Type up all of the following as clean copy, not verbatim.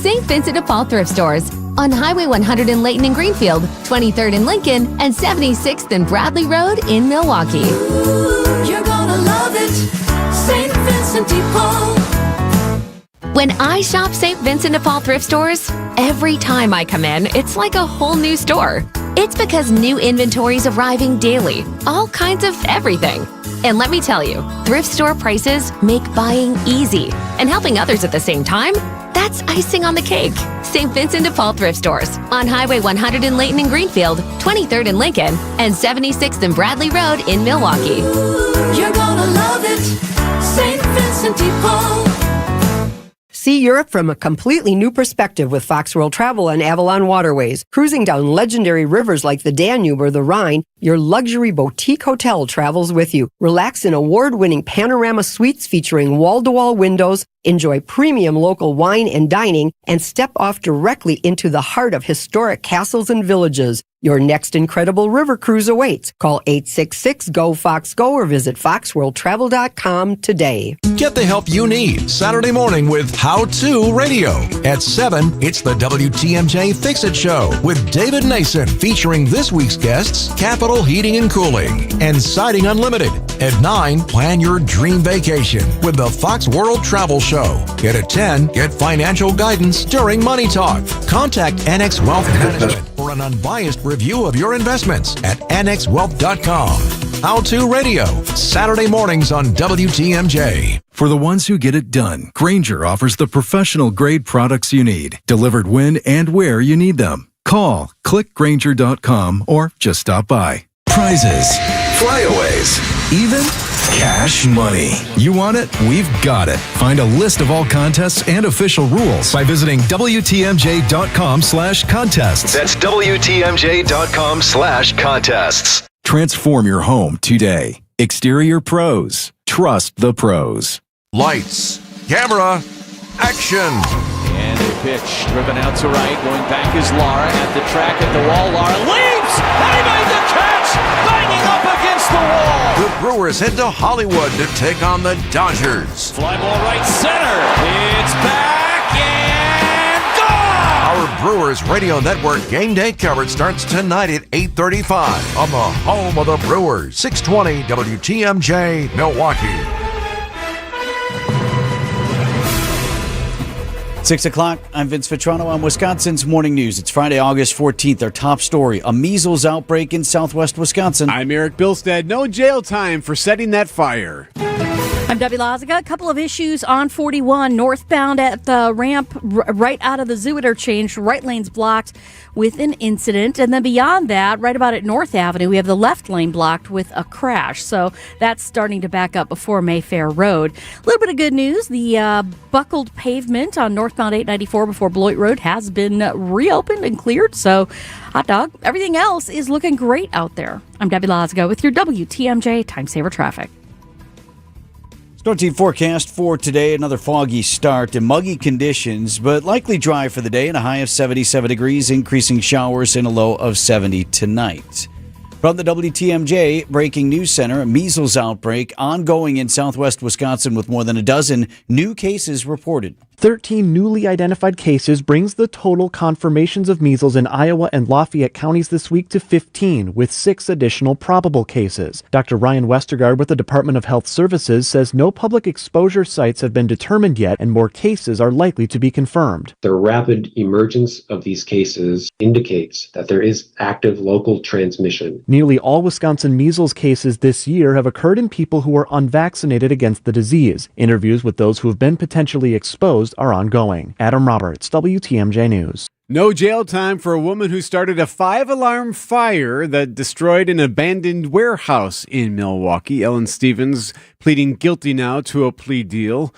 St. Vincent de Paul thrift stores on Highway 100 in Layton and Greenfield, 23rd in Lincoln, and 76th and Bradley Road in Milwaukee. Ooh, you're gonna love it, St. Vincent de Paul. When I shop St. Vincent de Paul thrift stores, every time I come in, it's like a whole new store. It's because new inventory is arriving daily, all kinds of everything. And let me tell you, thrift store prices make buying easy. And helping others at the same time, that's icing on the cake. St. Vincent de Paul thrift stores on Highway 100 in Layton and Greenfield, 23rd in Lincoln, and 76th and Bradley Road in Milwaukee. Ooh, you're gonna love it, St. Vincent de Paul. See Europe from a completely new perspective with Fox World Travel and Avalon Waterways. Cruising down legendary rivers like the Danube or the Rhine, your luxury boutique hotel travels with you. Relax in award-winning panorama suites featuring wall-to-wall windows, enjoy premium local wine and dining, and step off directly into the heart of historic castles and villages. Your next incredible river cruise awaits. Call 866-GO-FOX-GO or visit foxworldtravel.com today. Get the help you need Saturday morning with How To Radio. At 7, it's the WTMJ Fix-It Show with David Nason, featuring this week's guests, Capital Heating and Cooling and Siding Unlimited. At 9, plan your dream vacation with the Fox World Travel Show. And at 10, get financial guidance during Money Talk. Contact NX Wealth Management for an unbiased review of your investments at annexwealth.com. How To Radio, Saturday mornings on WTMJ. For the ones who get it done, Grainger offers the professional-grade products you need, delivered when and where you need them. Call, click Grainger.com, or just stop by. Prizes, flyaways, even cash money. You want it? We've got it. Find a list of all contests and official rules by visiting WTMJ.com/contests. That's WTMJ.com/contests. Transform your home today. Exterior Pros. Trust the pros. Lights, camera, action. And a pitch driven out to right. Going back is Lara at the track at the wall. Lara leaps and he made the catch, banging up against the wall. The Brewers head to Hollywood to take on the Dodgers. Fly ball right center. It's back and gone. Our Brewers Radio Network game day coverage starts tonight at 8:35 on the home of the Brewers, 620 WTMJ, Milwaukee. 6 o'clock, I'm Vince Vitrano on Wisconsin's Morning News. It's Friday, August 14th. Our top story, a measles outbreak in southwest Wisconsin. I'm Eric Bilstead. No jail time for setting that fire. I'm Debbie Laziga. A couple of issues on 41 northbound at the ramp right out of the zoo interchange. Right lane's blocked with an incident. And then beyond that, right about at North Avenue, we have the left lane blocked with a crash. So that's starting to back up before Mayfair Road. A little bit of good news. The buckled pavement on northbound 894 before Beloit Road has been reopened and cleared. So, hot dog. Everything else is looking great out there. I'm Debbie Laziga with your WTMJ Time Saver Traffic. Storm team forecast for today, another foggy start and muggy conditions, but likely dry for the day and a high of 77 degrees, increasing showers and a low of 70 tonight. From the WTMJ Breaking News Center, a measles outbreak ongoing in southwest Wisconsin with more than a dozen new cases reported. 13 newly identified cases brings the total confirmations of measles in Iowa and Lafayette counties this week to 15, with 6 additional probable cases. Dr. Ryan Westergaard with the Department of Health Services says no public exposure sites have been determined yet, and more cases are likely to be confirmed. The rapid emergence of these cases indicates that there is active local transmission. Nearly all Wisconsin measles cases this year have occurred in people who are unvaccinated against the disease. Interviews with those who have been potentially exposed are ongoing. Adam Roberts, WTMJ News. No jail time for a woman who started a 5-alarm fire that destroyed an abandoned warehouse in Milwaukee. Ellen Stevens pleading guilty now to a plea deal.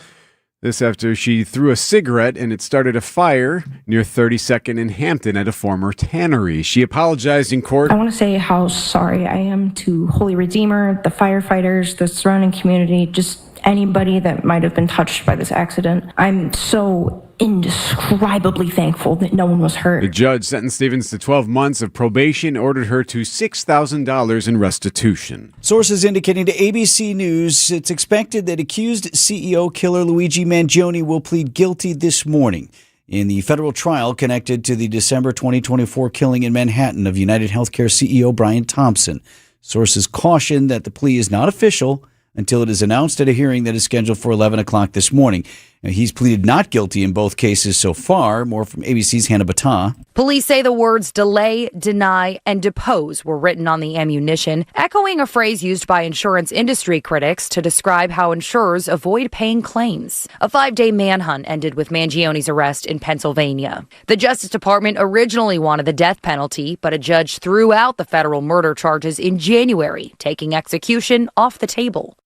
This after she threw a cigarette and it started a fire near 32nd and Hampton at a former tannery. She apologized in court. I want to say how sorry I am to Holy Redeemer, the firefighters, the surrounding community, just anybody that might have been touched by this accident. I'm so indescribably thankful that no one was hurt. The judge sentenced Stevens to 12 months of probation, ordered her to $6,000 in restitution. Sources indicating to ABC News it's expected that accused CEO killer Luigi Mangione will plead guilty this morning. in the federal trial connected to the December 2024 killing in Manhattan of United Healthcare CEO Brian Thompson. Sources caution that the plea is not official until it is announced at a hearing that is scheduled for 11 o'clock this morning. Now, he's pleaded not guilty in both cases so far. More from ABC's Hannah Battah. Police say the words delay, deny, and depose were written on the ammunition, echoing a phrase used by insurance industry critics to describe how insurers avoid paying claims. A 5-day manhunt ended with Mangione's arrest in Pennsylvania. The Justice Department originally wanted the death penalty, but a judge threw out the federal murder charges in January, taking execution off the table.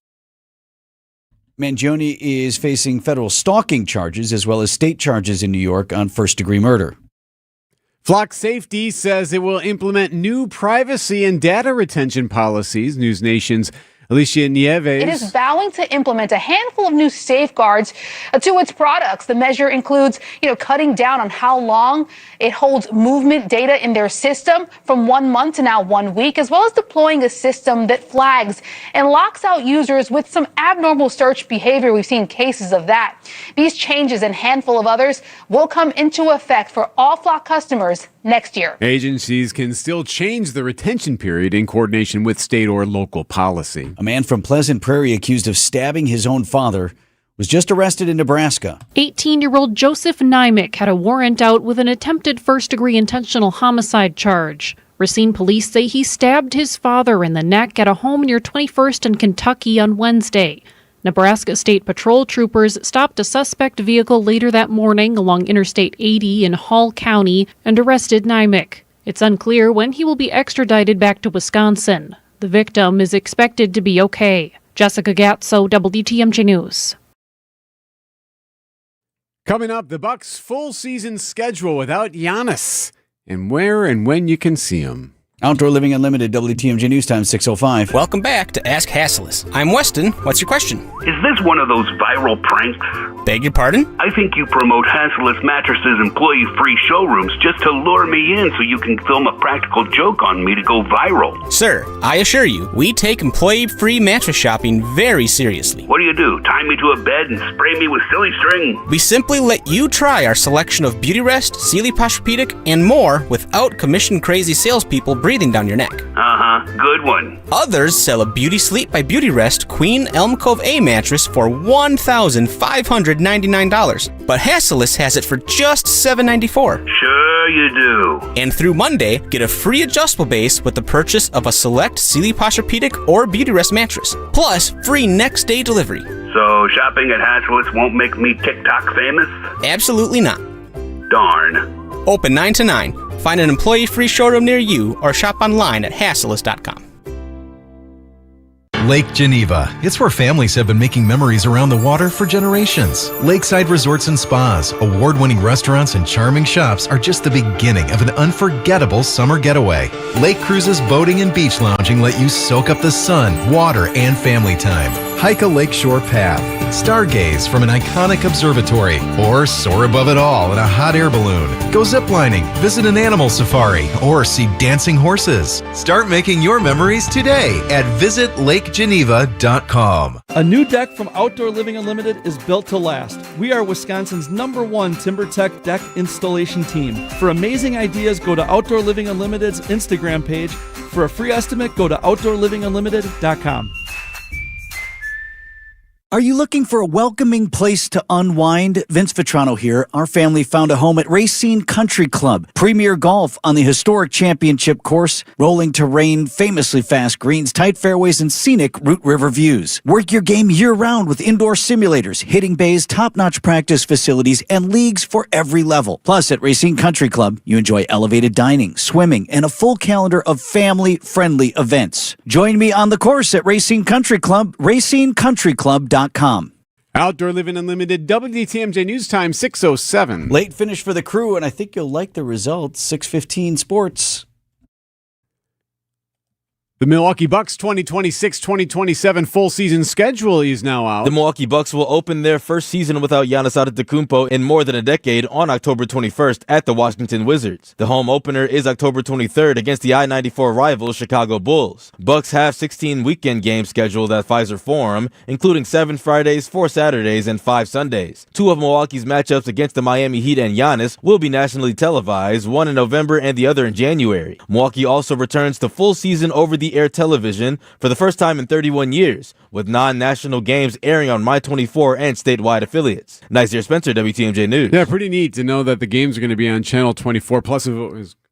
Mangione is facing federal stalking charges as well as state charges in New York on first-degree murder. Flock Safety says it will implement new privacy and data retention policies. News Nation's Alicia Nieves. It is vowing to implement a handful of new safeguards to its products. The measure includes, cutting down on how long it holds movement data in their system from 1 month to now 1 week, as well as deploying a system that flags and locks out users with some abnormal search behavior. We've seen cases of that. These changes and a handful of others will come into effect for all Flock customers next year. Agencies can still change the retention period in coordination with state or local policy. A man from Pleasant Prairie accused of stabbing his own father was just arrested in Nebraska. 18-year-old Joseph Nymick had a warrant out with an attempted first-degree intentional homicide charge. Racine police say he stabbed his father in the neck at a home near 21st and Kentucky on Wednesday. Nebraska State Patrol troopers stopped a suspect vehicle later that morning along Interstate 80 in Hall County and arrested Nymick. It's unclear when he will be extradited back to Wisconsin. The victim is expected to be okay. Jessica Gatso, WTMJ News. Coming up, the Bucks' full season schedule without Giannis, and where and when you can see him. Outdoor Living Unlimited, WTMJ News Time, 6:05. Welcome back to Ask Hasslis. I'm Weston. What's your question? Is this one of those viral pranks? Beg your pardon? I think you promote Hasslis Mattresses employee-free showrooms just to lure me in so you can film a practical joke on me to go viral. Sir, I assure you, we take employee-free mattress shopping very seriously. What do? Tie me to a bed and spray me with silly string? We simply let you try our selection of Beauty Rest, Sealy Posturepedic, and more without commission-crazy salespeople breathing down your neck. Good one. Others sell a Beauty Sleep by Beauty Rest Queen Elm Cove A mattress for $1,599, but Hasslis has it for just $794. Sure you do. And through Monday, get a free adjustable base with the purchase of a select Sealy Posturepedic or Beauty Rest mattress, plus free next day delivery. So shopping at Hasslis won't make me TikTok famous? Absolutely not. Darn. Open 9 to 9. Find an employee-free showroom near you or shop online at Hasslis.com. Lake Geneva. It's where families have been making memories around the water for generations. Lakeside resorts and spas, award-winning restaurants, and charming shops are just the beginning of an unforgettable summer getaway. Lake cruises, boating, and beach lounging let you soak up the sun, water, and family time. Hike a lakeshore path, stargaze from an iconic observatory, or soar above it all in a hot air balloon. Go ziplining, visit an animal safari, or see dancing horses. Start making your memories today at visitlakegeneva.com. A new deck from Outdoor Living Unlimited is built to last. We are Wisconsin's #1 TimberTech deck installation team. For amazing ideas, go to Outdoor Living Unlimited's Instagram page. For a free estimate, go to OutdoorLivingUnlimited.com. Are you looking for a welcoming place to unwind? Vince Vitrano here. Our family found a home at Racine Country Club. Premier golf on the historic championship course, rolling terrain, famously fast greens, tight fairways, and scenic Root River views. Work your game year-round with indoor simulators, hitting bays, top-notch practice facilities, and leagues for every level. Plus, at Racine Country Club, you enjoy elevated dining, swimming, and a full calendar of family-friendly events. Join me on the course at Racine Country Club, racinecountryclub.com. Outdoor Living Unlimited, WTMJ News Time, 6:07. Late finish for the crew, and I think you'll like the results. 6:15 sports. The Milwaukee Bucks 2026-2027 full season schedule is now out. The Milwaukee Bucks will open their first season without Giannis Antetokounmpo in more than a decade on October 21st at the Washington Wizards. The home opener is October 23rd against the I-94 rival Chicago Bulls. Bucks have 16 weekend games scheduled at Pfizer Forum, including 7 Fridays, 4 Saturdays, and 5 Sundays. 2 of Milwaukee's matchups against the Miami Heat and Giannis will be nationally televised, one in November and the other in January. Milwaukee also returns to full season over-the-air television for the first time in 31 years, with non-national games airing on My24 and statewide affiliates. Nice Spencer, WTMJ News. Yeah, pretty neat to know that the games are going to be on Channel 24. Plus,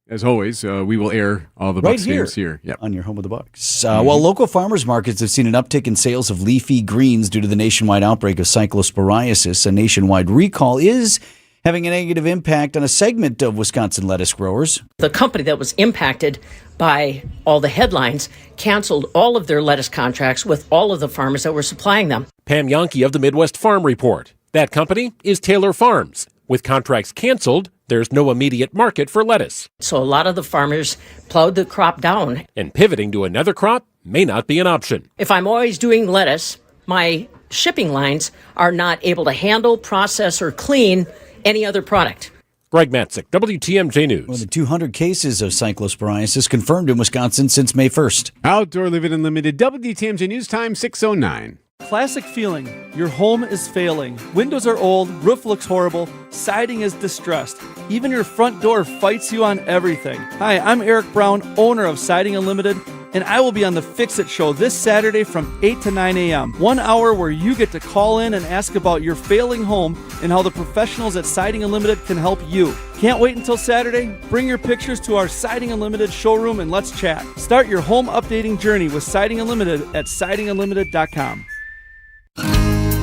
as always, we will air all the Bucks games here. Yep. On your home of the Bucks. While local farmers markets have seen an uptick in sales of leafy greens due to the nationwide outbreak of cyclosporiasis, a nationwide recall is having a negative impact on a segment of Wisconsin lettuce growers. The company that was impacted by all the headlines canceled all of their lettuce contracts with all of the farmers that were supplying them. Pam Yonke of the Midwest Farm Report. That company is Taylor Farms. With contracts canceled, there's no immediate market for lettuce. So a lot of the farmers plowed the crop down. And pivoting to another crop may not be an option. If I'm always doing lettuce, my shipping lines are not able to handle, process, or clean any other product. Greg Matzik, WTMJ News. More than 200 cases of cyclosporiasis confirmed in Wisconsin since May 1st. Outdoor Living Unlimited, WTMJ News Time, 6:09. Classic feeling. Your home is failing. Windows are old, roof looks horrible, siding is distressed. Even your front door fights you on everything. Hi, I'm Eric Brown, owner of Siding Unlimited, and I will be on the Fix It Show this Saturday from 8 to 9 a.m. 1 hour where you get to call in and ask about your failing home and how the professionals at Siding Unlimited can help you. Can't wait until Saturday? Bring your pictures to our Siding Unlimited showroom and let's chat. Start your home updating journey with Siding Unlimited at sidingunlimited.com.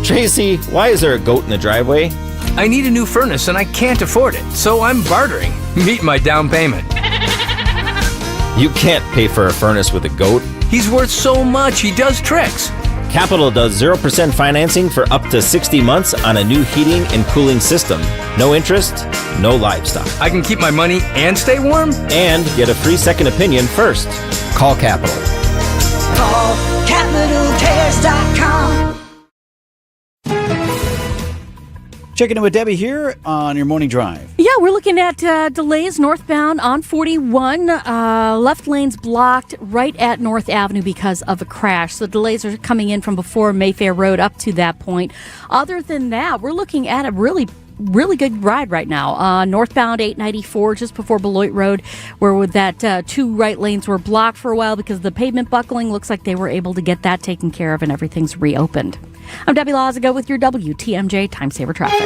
Tracy, why is there a goat in the driveway? I need a new furnace and I can't afford it, so I'm bartering. Meet my down payment. You can't pay for a furnace with a goat. He's worth so much, he does tricks. Capital does 0% financing for up to 60 months on a new heating and cooling system. No interest, no livestock. I can keep my money and stay warm? And get a free second opinion first. Call Capital. Call CapitalTears.com. Checking in with Debbie here on your morning drive. Yeah, we're looking at delays northbound on 41. Left lanes blocked right at North Avenue because of a crash. So delays are coming in from before Mayfair Road up to that point. Other than that, we're looking at a really good ride right now. Northbound 894 just before Beloit Road, where with that 2 right lanes were blocked for a while because of the pavement buckling. Looks like they were able to get that taken care of and everything's reopened. I'm Debbie Lazaga with your WTMJ Time Saver Traffic.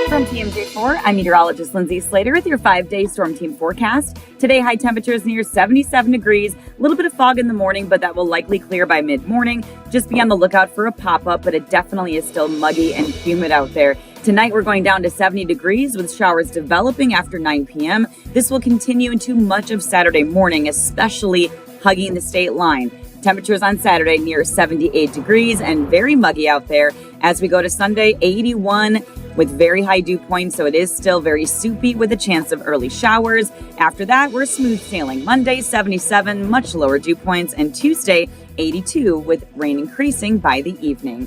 From TMJ4, I'm meteorologist Lindsay Slater with your 5-day storm team forecast. Today, high temperatures near 77 degrees. A little bit of fog in the morning, but that will likely clear by mid-morning. Just be on the lookout for a pop-up, but it definitely is still muggy and humid out there. Tonight, we're going down to 70 degrees with showers developing after 9 p.m. This will continue into much of Saturday morning, especially hugging the state line. Temperatures on Saturday near 78 degrees and very muggy out there. As we go to Sunday, 81 with very high dew points, so it is still very soupy with a chance of early showers. After that, we're smooth sailing. Monday, 77, much lower dew points, and Tuesday, 82 with rain increasing by the evening.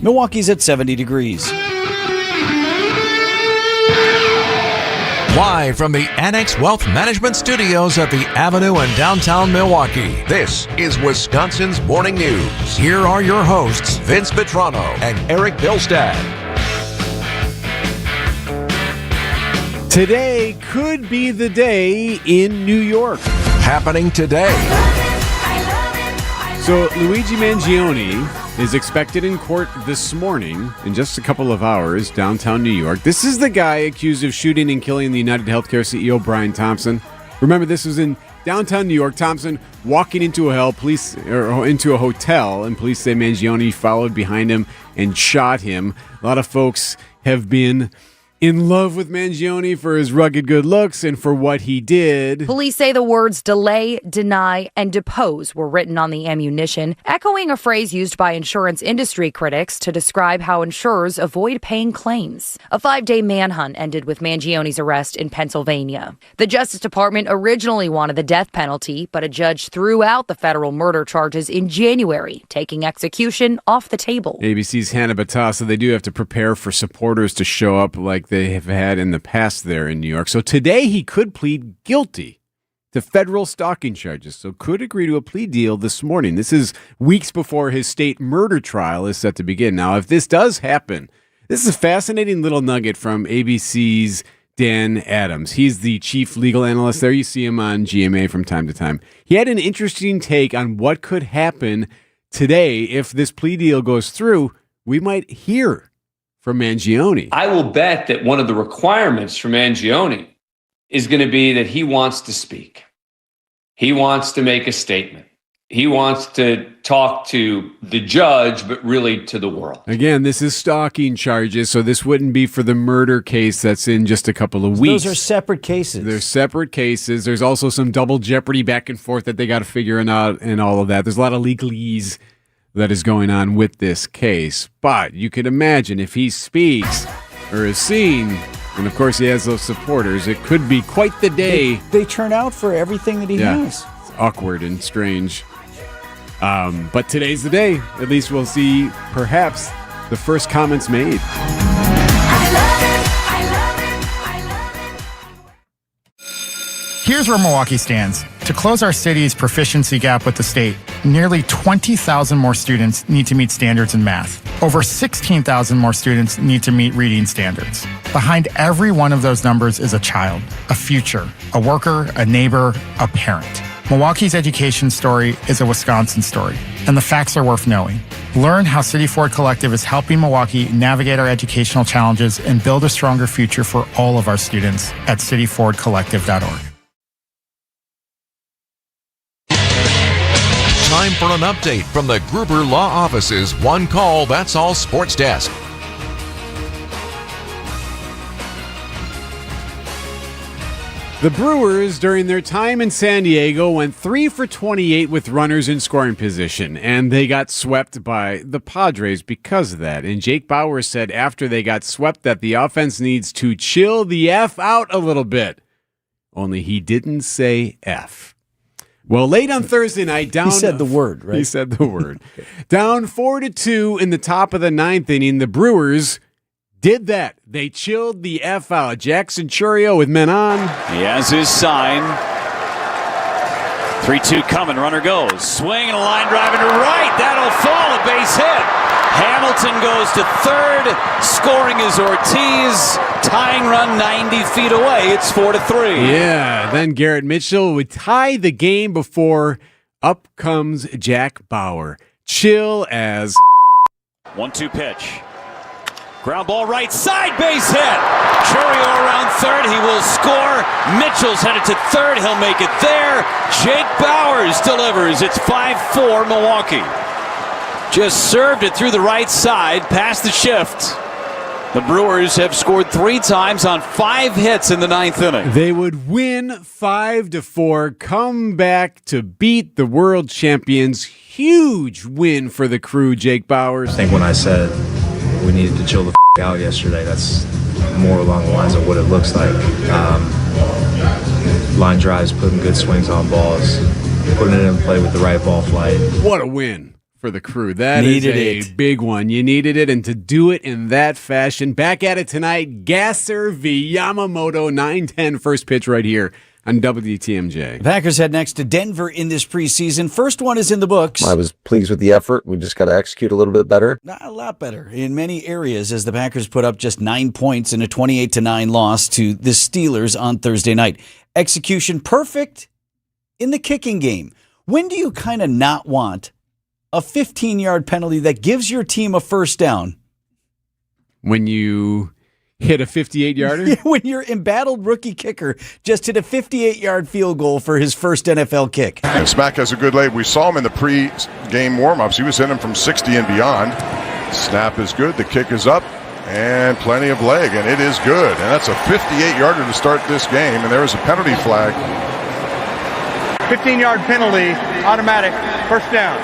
Milwaukee's at 70 degrees. Live from the Annex Wealth Management Studios at the Avenue in downtown Milwaukee, this is Wisconsin's Morning News. Here are your hosts, Vince Petrano and Eric Bilstad. Today could be the day in New York. Happening today. So Luigi Mangione is expected in court this morning in just a couple of hours, downtown New York. This is the guy accused of shooting and killing the United Healthcare CEO Brian Thompson. Remember, this was in downtown New York. Thompson walking into a hotel, and police say Mangione followed behind him and shot him. A lot of folks have been in love with Mangione for his rugged good looks and for what he did. Police say the words delay, deny, and depose were written on the ammunition, echoing a phrase used by insurance industry critics to describe how insurers avoid paying claims. A 5-day manhunt ended with Mangione's arrest in Pennsylvania. The Justice Department originally wanted the death penalty, but a judge threw out the federal murder charges in January, taking execution off the table. ABC's Hannah Batassa, they do have to prepare for supporters to show up like they have had in the past there in New York. So today he could plead guilty to federal stalking charges, so could agree to a plea deal this morning. This is weeks before his state murder trial is set to begin. Now, if this does happen, this is a fascinating little nugget from ABC's Dan Adams. He's the chief legal analyst there. You see him on GMA from time to time. He had an interesting take on what could happen today if this plea deal goes through. We might hear from Mangione. I will bet that one of the requirements for Mangione is going to be that he wants to speak. He wants to make a statement. He wants to talk to the judge, but really to the world. Again, this is stalking charges, so this wouldn't be for the murder case that's in just a couple of weeks. Those are separate cases. They're separate cases. There's also some double jeopardy back and forth that they got to figure out and all of that. There's a lot of legalese that is going on with this case. But you can imagine if he speaks or is seen, and of course he has those supporters, it could be quite the day. They turn out for everything that he has. It's awkward and strange. But today's the day. At least we'll see perhaps the first comments made. Here's where Milwaukee stands. To close our city's proficiency gap with the state, nearly 20,000 more students need to meet standards in math. Over 16,000 more students need to meet reading standards. Behind every one of those numbers is a child, a future, a worker, a neighbor, a parent. Milwaukee's education story is a Wisconsin story, and the facts are worth knowing. Learn how City Ford Collective is helping Milwaukee navigate our educational challenges and build a stronger future for all of our students at cityfordcollective.org. Time for an update from the Gruber Law Office's One Call, That's All Sports Desk. The Brewers, during their time in San Diego, went 3 for 28 with runners in scoring position, and they got swept by the Padres because of that. And Jake Bauer said after they got swept that the offense needs to chill the F out a little bit. Only he didn't say F. Well, late on Thursday night, down... He said the word, right? He said the word. Down 4-2 in the top of the ninth inning, the Brewers did that. They chilled the F out. Jackson Churio with men on. He has his sign. 3-2 coming. Runner goes. Swing and a line drive into right. That'll fall. A base hit. Hamilton goes to third. Scoring is Ortiz. Tying run 90 feet away. It's 4-3. Yeah. Then Garrett Mitchell would tie the game before up comes Jack Bauer. Chill as 1-2 pitch. Ground ball right side, base hit. Churio around third, he will score. Mitchell's headed to third, he'll make it there. Jake Bowers delivers. It's 5-4 Milwaukee. Just served it through the right side, past the shift. The Brewers have scored 3 times on 5 hits in the ninth inning. They would win 5-4, come back to beat the world champions. Huge win for the crew, Jake Bowers. I think when I said we needed to chill the out yesterday, that's more along the lines of what it looks like. Line drives, putting good swings on balls, putting it in play with the right ball flight. What a win for the crew. That is a big one. You needed it, and to do it in that fashion. Back at it tonight, Gasser v. Yamamoto, 9:10 first pitch right here on WTMJ. The Packers head next to Denver in this preseason. First one is in the books. I was pleased with the effort. We just got to execute a little bit better. Not a lot better in many areas, as the Packers put up just 9 points in a 28-9 loss to the Steelers on Thursday night. Execution perfect in the kicking game. When do you kind of not want a 15-yard penalty that gives your team a first down? When you hit a 58-yarder? When your embattled rookie kicker just hit a 58-yard field goal for his first NFL kick. And Smack has a good leg. We saw him in the pre-game warm-ups. He was hitting from 60 and beyond. Snap is good. The kick is up. and plenty of leg, and it is good. And that's a 58-yarder to start this game, and there is a penalty flag. 15-yard penalty, automatic, first down.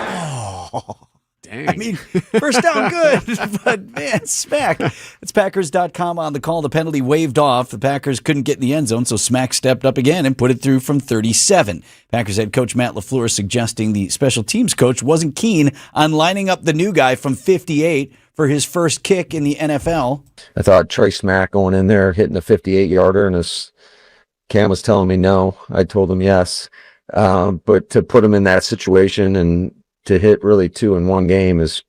Oh, dang. I mean, first down, good. But, man, smack. It's Packers.com on the call. The penalty waved off. The Packers couldn't get in the end zone, so Smack stepped up again and put it through from 37. Packers head coach Matt LaFleur suggesting the special teams coach wasn't keen on lining up the new guy from 58 for his first kick in the NFL. I thought Trey Smack going in there, hitting a 58-yarder, and his Cam was telling me no. I told him yes. But to put him in that situation and to hit really 2 in one game is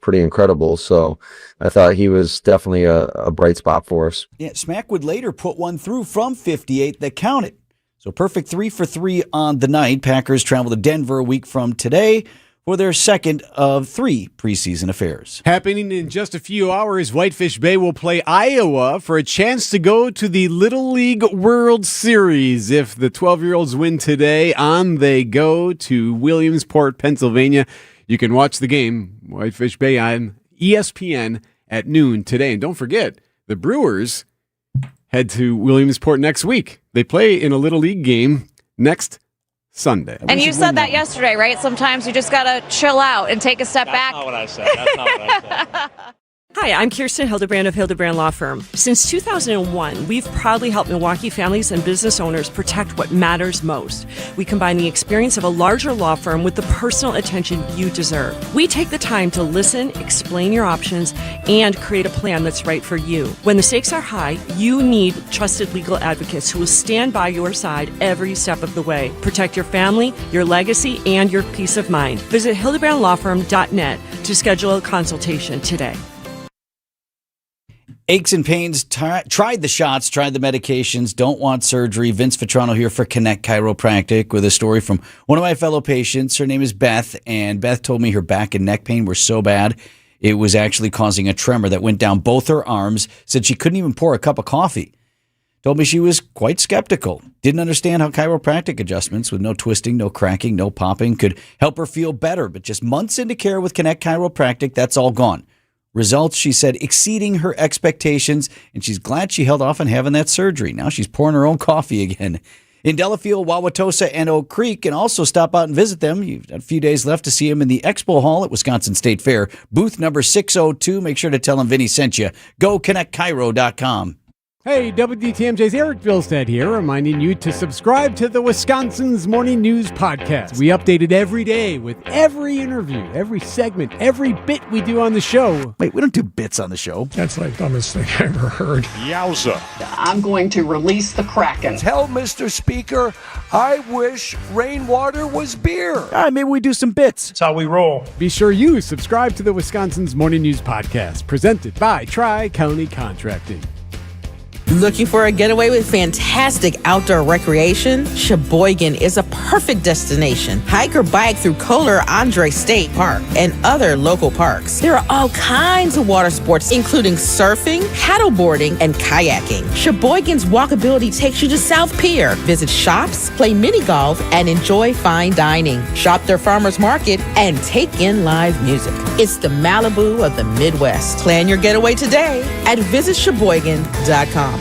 pretty incredible. So I thought he was definitely a bright spot for us. Yeah, Smack would later put one through from 58 that counted. So perfect 3 for 3 on the night. Packers travel to Denver a week from today for their second of 3 preseason affairs. Happening in just a few hours, Whitefish Bay will play Iowa for a chance to go to the Little League World Series. If the 12-year-olds win today, on they go to Williamsport, Pennsylvania. You can watch the game, Whitefish Bay, on ESPN at noon today. And don't forget, the Brewers head to Williamsport next week. They play in a Little League game next Sunday. And you said that yesterday, right? Sometimes you just got to chill out and take a step back. That's not what I said. That's not what I said. Hi, I'm Kirsten Hildebrand of Hildebrand Law Firm. Since 2001, we've proudly helped Milwaukee families and business owners protect what matters most. We combine the experience of a larger law firm with the personal attention you deserve. We take the time to listen, explain your options, and create a plan that's right for you. When the stakes are high, you need trusted legal advocates who will stand by your side every step of the way. Protect your family, your legacy, and your peace of mind. Visit hildebrandlawfirm.net to schedule a consultation today. Aches and pains, tried the shots, tried the medications, don't want surgery. Vince Vitrano here for Connect Chiropractic with a story from one of my fellow patients. Her name is Beth, and Beth told me her back and neck pain were so bad it was actually causing a tremor that went down both her arms. Said she couldn't even pour a cup of coffee. Told me she was quite skeptical. Didn't understand how chiropractic adjustments with no twisting, no cracking, no popping could help her feel better. But just months into care with Connect Chiropractic, that's all gone. Results, she said, exceeding her expectations, and she's glad she held off on having that surgery. Now she's pouring her own coffee again. In Delafield, Wauwatosa, and Oak Creek, and also stop out and visit them. You've got a few days left to see them in the Expo Hall at Wisconsin State Fair. Booth number 602. Make sure to tell them Vinny sent you. GoConnectChiro.com. Hey, WTMJ's Eric Vilstead here, reminding you to subscribe to the Wisconsin's Morning News Podcast. We update it every day with every interview, every segment, every bit we do on the show. Wait, we don't do bits on the show. That's like the dumbest thing I ever heard. Yowza. I'm going to release the Kraken. Tell Mr. Speaker, I wish rainwater was beer. All right, maybe we do some bits. That's how we roll. Be sure you subscribe to the Wisconsin's Morning News Podcast, presented by Tri-County Contracting. Looking for a getaway with fantastic outdoor recreation? Sheboygan is a perfect destination. Hike or bike through Kohler Andre State Park and other local parks. There are all kinds of water sports, including surfing, paddleboarding, and kayaking. Sheboygan's walkability takes you to South Pier. Visit shops, play mini golf, and enjoy fine dining. Shop their farmers market and take in live music. It's the Malibu of the Midwest. Plan your getaway today at visitsheboygan.com.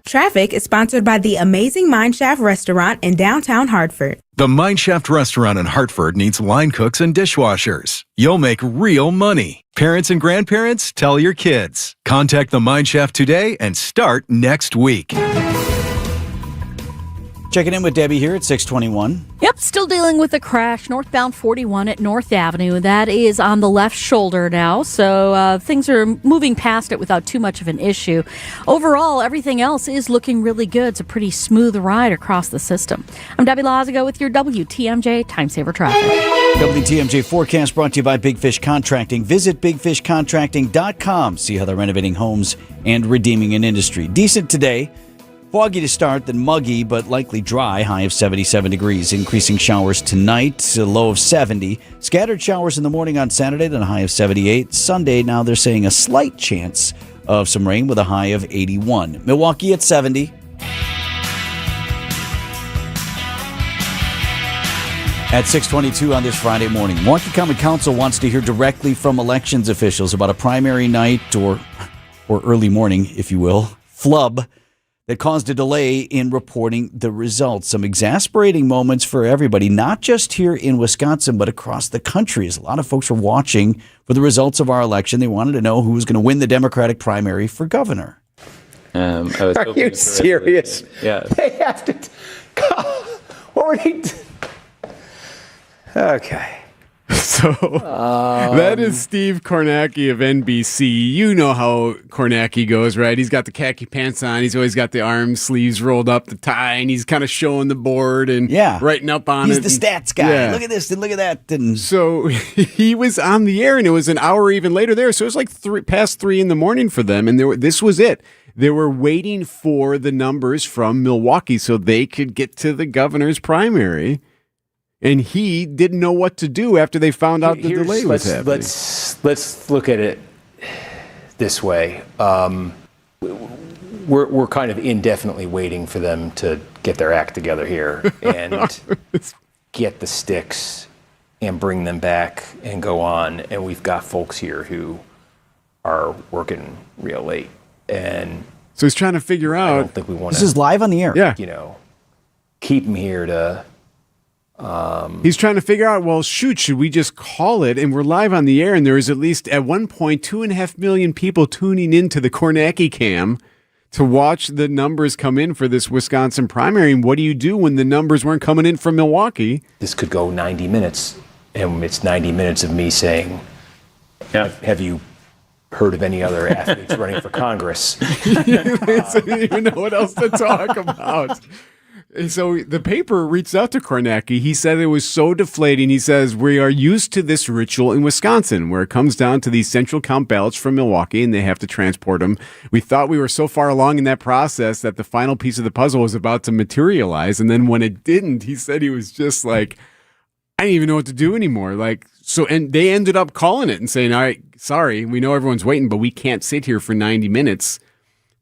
Traffic is sponsored by the amazing Mineshaft Restaurant in downtown Hartford. The Mineshaft Restaurant in Hartford needs line cooks and dishwashers. You'll make real money. Parents and grandparents, tell your kids. Contact the Mineshaft today and start next week. Checking in with Debbie here at 621. Yep, still dealing with a crash northbound 41 at North Avenue. That is on the left shoulder now, so things are moving past it without too much of an issue. Overall, everything else is looking really good. It's a pretty smooth ride across the system. I'm Debbie Lazago with your WTMJ Time Saver Traffic. WTMJ forecast brought to you by Big Fish Contracting. Visit bigfishcontracting.com. See how they're renovating homes and redeeming an industry. Decent today. Foggy to start, then muggy, but likely dry. High of 77 degrees. Increasing showers tonight, a low of 70. Scattered showers in the morning on Saturday, then a high of 78. Sunday, now they're saying a slight chance of some rain with a high of 81. Milwaukee at 70. At 6:22 on this Friday morning, Milwaukee Common Council wants to hear directly from elections officials about a primary night or or early morning, if you will, flub that caused a delay in reporting the results. Some exasperating moments for everybody, not just here in Wisconsin, but across the country, as a lot of folks are watching for the results of our election. They wanted to know who was going to win the Democratic primary for governor. Are you serious? Yeah. They have to. What were they? Okay. So that is Steve Kornacki of NBC. You know how Kornacki goes, right? He's got the khaki pants on. He's always got the arm sleeves rolled up, the tie, and he's kind of showing the board and writing up on it. He's the stats guy. Yeah. Look at this and look at that. And so he was on the air, and it was an hour even later there. So it was like past 3 in the morning for them, and this was it. They were waiting for the numbers from Milwaukee so they could get to the governor's primary. And he didn't know what to do after they found out the delay was happening. Let's look at it this way. We're kind of indefinitely waiting for them to get their act together here and get the sticks and bring them back and go on. And we've got folks here who are working real late. And so he's trying to figure out. I don't think we want to. This is live on the air. Yeah. Keep him here to. He's trying to figure out, well, shoot, should we just call it? And we're live on the air, and there is at least at one point 2.5 million people tuning into the Kornacki cam to watch the numbers come in for this Wisconsin primary. And what do you do when the numbers weren't coming in from Milwaukee? This could go 90 minutes, and it's 90 minutes of me saying, have you heard of any other athletes running for Congress? So you don't even know what else to talk about. And so the paper reached out to Kornacki. He said it was so deflating. He says, we are used to this ritual in Wisconsin where it comes down to these central count ballots from Milwaukee and they have to transport them. We thought we were so far along in that process that the final piece of the puzzle was about to materialize. And then when it didn't, he said he was just like, I didn't even know what to do anymore. And they ended up calling it and saying, all right, sorry, we know everyone's waiting, but we can't sit here for 90 minutes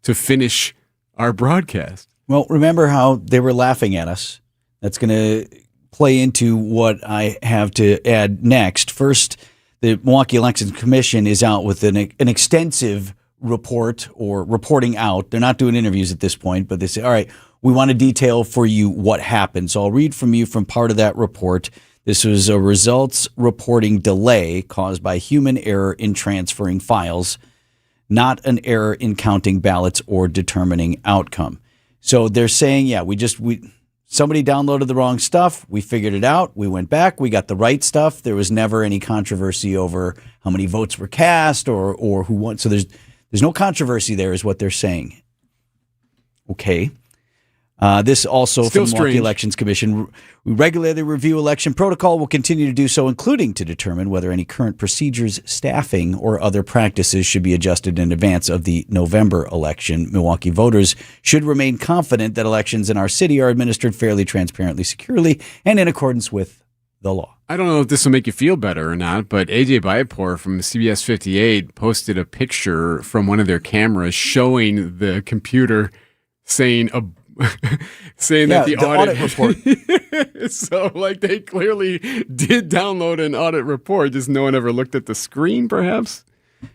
to finish our broadcast. Well, remember how they were laughing at us. That's going to play into what I have to add next. First, the Milwaukee Elections Commission is out with an extensive report or reporting out. They're not doing interviews at this point, but they say, all right, we want to detail for you what happened. So I'll read from you from part of that report. This was a results reporting delay caused by human error in transferring files, not an error in counting ballots or determining outcome. So they're saying, somebody downloaded the wrong stuff. We figured it out. We went back. We got the right stuff. There was never any controversy over how many votes were cast or who won. So there's no controversy there is what they're saying. Okay. This also Still from the Milwaukee Elections Commission. We regularly review election protocol. We'll continue to do so, including to determine whether any current procedures, staffing, or other practices should be adjusted in advance of the November election. Milwaukee voters should remain confident that elections in our city are administered fairly, transparently, securely, and in accordance with the law. I don't know if this will make you feel better or not, but AJ Bayapor from CBS 58 posted a picture from one of their cameras showing the computer saying that the audit report. So they clearly did download an audit report, just no one ever looked at the screen, perhaps.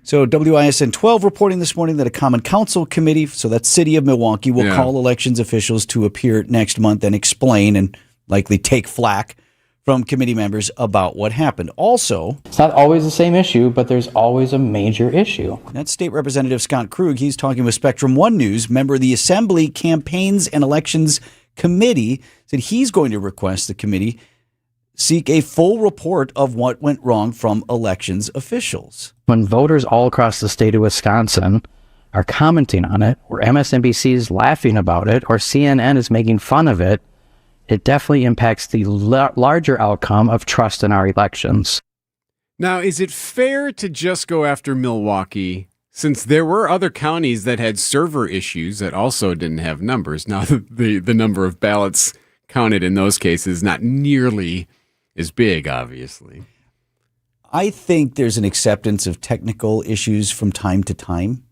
So WISN 12 reporting this morning that a common council committee, so that's City of Milwaukee, will call elections officials to appear next month and explain and likely take flack from committee members about what happened. Also, it's not always the same issue, but there's always a major issue. That's State Representative Scott Krug. He's talking with Spectrum One News, member of the Assembly Campaigns and Elections Committee, said he's going to request the committee seek a full report of what went wrong from elections officials. When voters all across the state of Wisconsin are commenting on it, or MSNBC is laughing about it, or CNN is making fun of it, it definitely impacts the larger outcome of trust in our elections. Now, is it fair to just go after Milwaukee, since there were other counties that had server issues that also didn't have numbers? Now, the number of ballots counted in those cases not nearly as big, obviously. I think there's an acceptance of technical issues from time to time.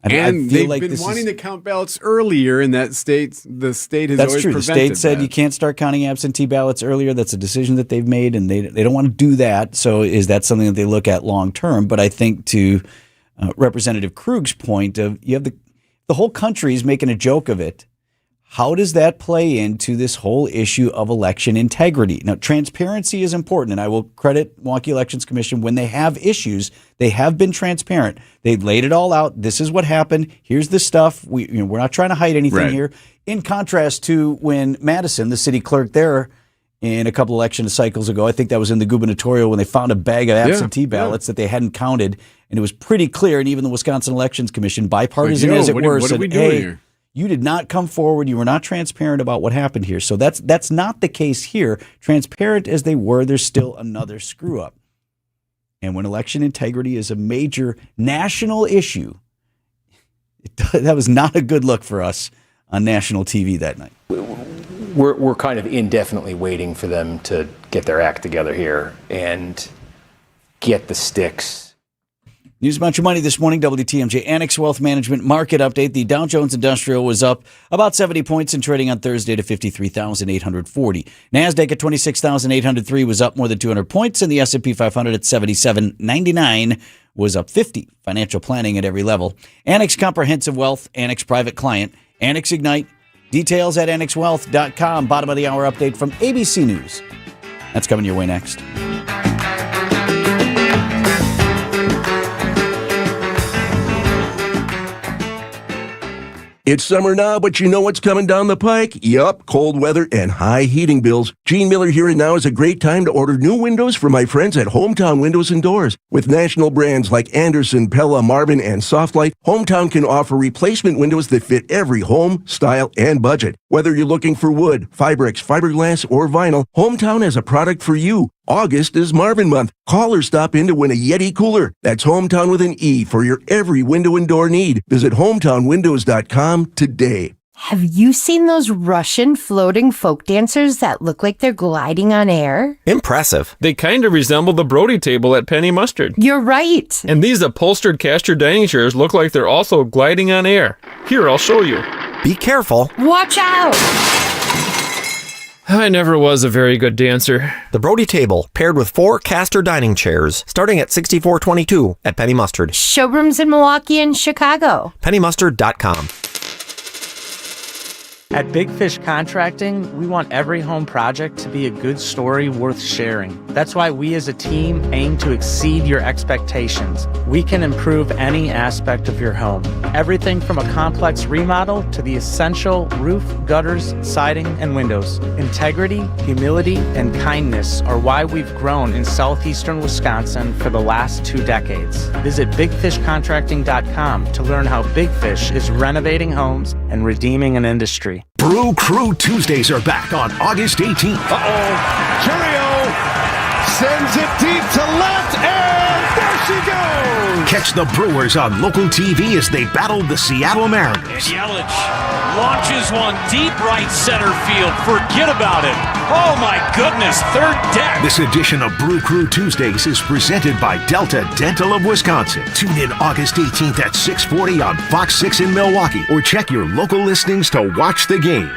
And they've been wanting to count ballots earlier in that state. The state has always prevented that. That's true. The state said you can't start counting absentee ballots earlier. That's a decision that they've made, and they don't want to do that. So is that something that they look at long term? But I think to Representative Krug's point of you have the whole country is making a joke of it. How does that play into this whole issue of election integrity? Now, transparency is important, and I will credit Milwaukee Elections Commission when they have issues. They have been transparent. They've laid it all out. This is what happened. Here's the stuff. We're not trying to hide anything here. In contrast to when Madison, the city clerk there, in a couple election cycles ago, I think that was in the gubernatorial when they found a bag of absentee ballots that they hadn't counted, and it was pretty clear. And even the Wisconsin Elections Commission, bipartisan as it were, said, "Hey, you did not come forward. You were not transparent about what happened here." So that's not the case here. Transparent as they were, there's still another screw up. And when election integrity is a major national issue, that was not a good look for us on national TV that night. We're kind of indefinitely waiting for them to get their act together here and get the sticks. News about your money this morning, WTMJ Annex Wealth Management Market Update. The Dow Jones Industrial was up about 70 points in trading on Thursday to 53,840. NASDAQ at 26,803 was up more than 200 points, and the S&P 500 at 77.99 was up 50. Financial planning at every level. Annex Comprehensive Wealth, Annex Private Client, Annex Ignite. Details at annexwealth.com. Bottom of the hour update from ABC News. That's coming your way next. It's summer now, but you know what's coming down the pike? Yup, cold weather and high heating bills. Gene Miller here, and now is a great time to order new windows from my friends at Hometown Windows and Doors. With national brands like Anderson, Pella, Marvin, and Softlight, Hometown can offer replacement windows that fit every home, style, and budget. Whether you're looking for wood, Fibrex, fiberglass, or vinyl, Hometown has a product for you. August is Marvin month. Call or stop in to win a Yeti cooler. That's Hometown with an E for your every window and door need. Visit hometownwindows.com today. Have you seen those Russian floating folk dancers that look like they're gliding on air? Impressive. They kind of resemble the Brody table at Penny Mustard. You're right. And these upholstered caster dining chairs look like they're also gliding on air. Here, I'll show you. Be careful. Watch out! I never was a very good dancer. The Brody table, paired with 4 caster dining chairs, starting at $64.22 at Penny Mustard. Showrooms in Milwaukee and Chicago. PennyMustard.com. At Big Fish Contracting, we want every home project to be a good story worth sharing. That's why we as a team aim to exceed your expectations. We can improve any aspect of your home. Everything from a complex remodel to the essential roof, gutters, siding, and windows. Integrity, humility, and kindness are why we've grown in southeastern Wisconsin for the last 2 decades. Visit BigFishContracting.com to learn how Big Fish is renovating homes and redeeming an industry. Brew Crew Tuesdays are back on August 18th. Curio sends it deep to left, and there she goes! Catch the Brewers on local TV as they battle the Seattle Mariners. And Yelich launches one deep right center field. Forget about it. Oh my goodness, third deck. This edition of Brew Crew Tuesdays is presented by Delta Dental of Wisconsin. Tune in August 18th at 6:40 on Fox 6 in Milwaukee, or check your local listings to watch the game.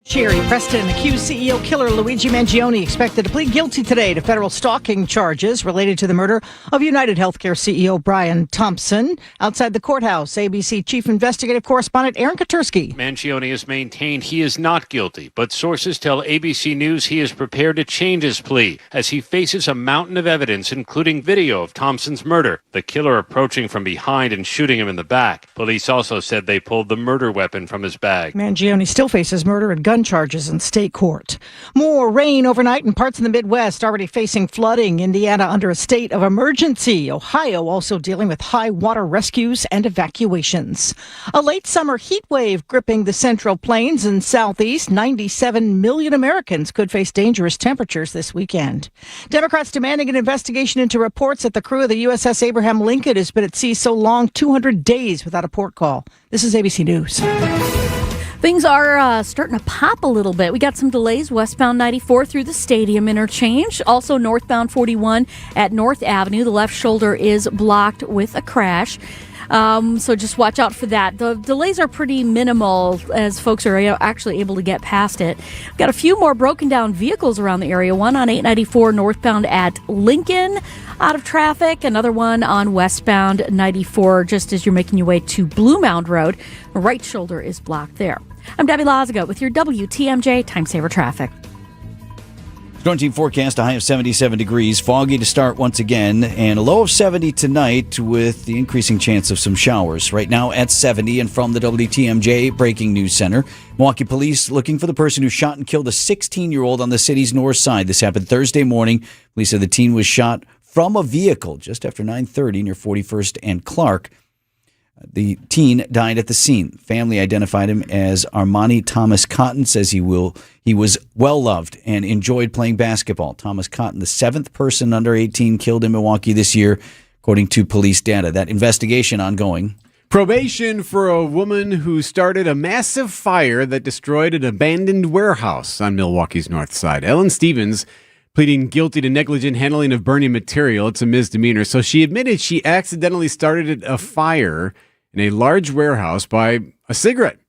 Sherry Preston, accused CEO killer Luigi Mangione, expected to plead guilty today to federal stalking charges related to the murder of United Healthcare CEO Brian Thompson. Outside the courthouse, ABC Chief Investigative Correspondent Aaron Katursky. Mangione has maintained he is not guilty, but sources tell ABC News he is prepared to change his plea as he faces a mountain of evidence, including video of Thompson's murder, the killer approaching from behind and shooting him in the back. Police also said they pulled the murder weapon from his bag. Mangione still faces murder and gun charges in state court. More rain overnight in parts of the Midwest, already facing flooding. Indiana under a state of emergency. Ohio also dealing with high water rescues and evacuations. A late summer heat wave gripping the Central Plains and Southeast. 97 million Americans could face dangerous temperatures this weekend. Democrats demanding an investigation into reports that the crew of the USS Abraham Lincoln has been at sea so long, 200 days without a port call. This is ABC News. Things are starting to pop a little bit. We got some delays westbound 94 through the Stadium interchange. Also northbound 41 at North Avenue. The left shoulder is blocked with a crash. So just watch out for that. The delays are pretty minimal as folks are actually able to get past it. We've got a few more broken down vehicles around the area. One on 894 northbound at Lincoln, out of traffic. Another one on westbound 94 just as you're making your way to Blue Mound Road. Right shoulder is blocked there. I'm Debbie Lazaga with your WTMJ Time Saver Traffic. Storm team forecast, a high of 77 degrees, foggy to start once again, and a low of 70 tonight with the increasing chance of some showers. Right now at 70, and from the WTMJ Breaking News Center, Milwaukee police looking for the person who shot and killed a 16-year-old on the city's north side. This happened Thursday morning. Police said the teen was shot from a vehicle just after 9:30 near 41st and Clark. The teen died at the scene. Family identified him as Armani Thomas Cotton, says he was well-loved and enjoyed playing basketball. Thomas Cotton, the seventh person under 18 killed in Milwaukee this year, according to police data. That investigation ongoing. Probation for a woman who started a massive fire that destroyed an abandoned warehouse on Milwaukee's north side. Ellen Stevens pleading guilty to negligent handling of burning material. It's a misdemeanor. So she admitted she accidentally started a fire in a large warehouse by a cigarette.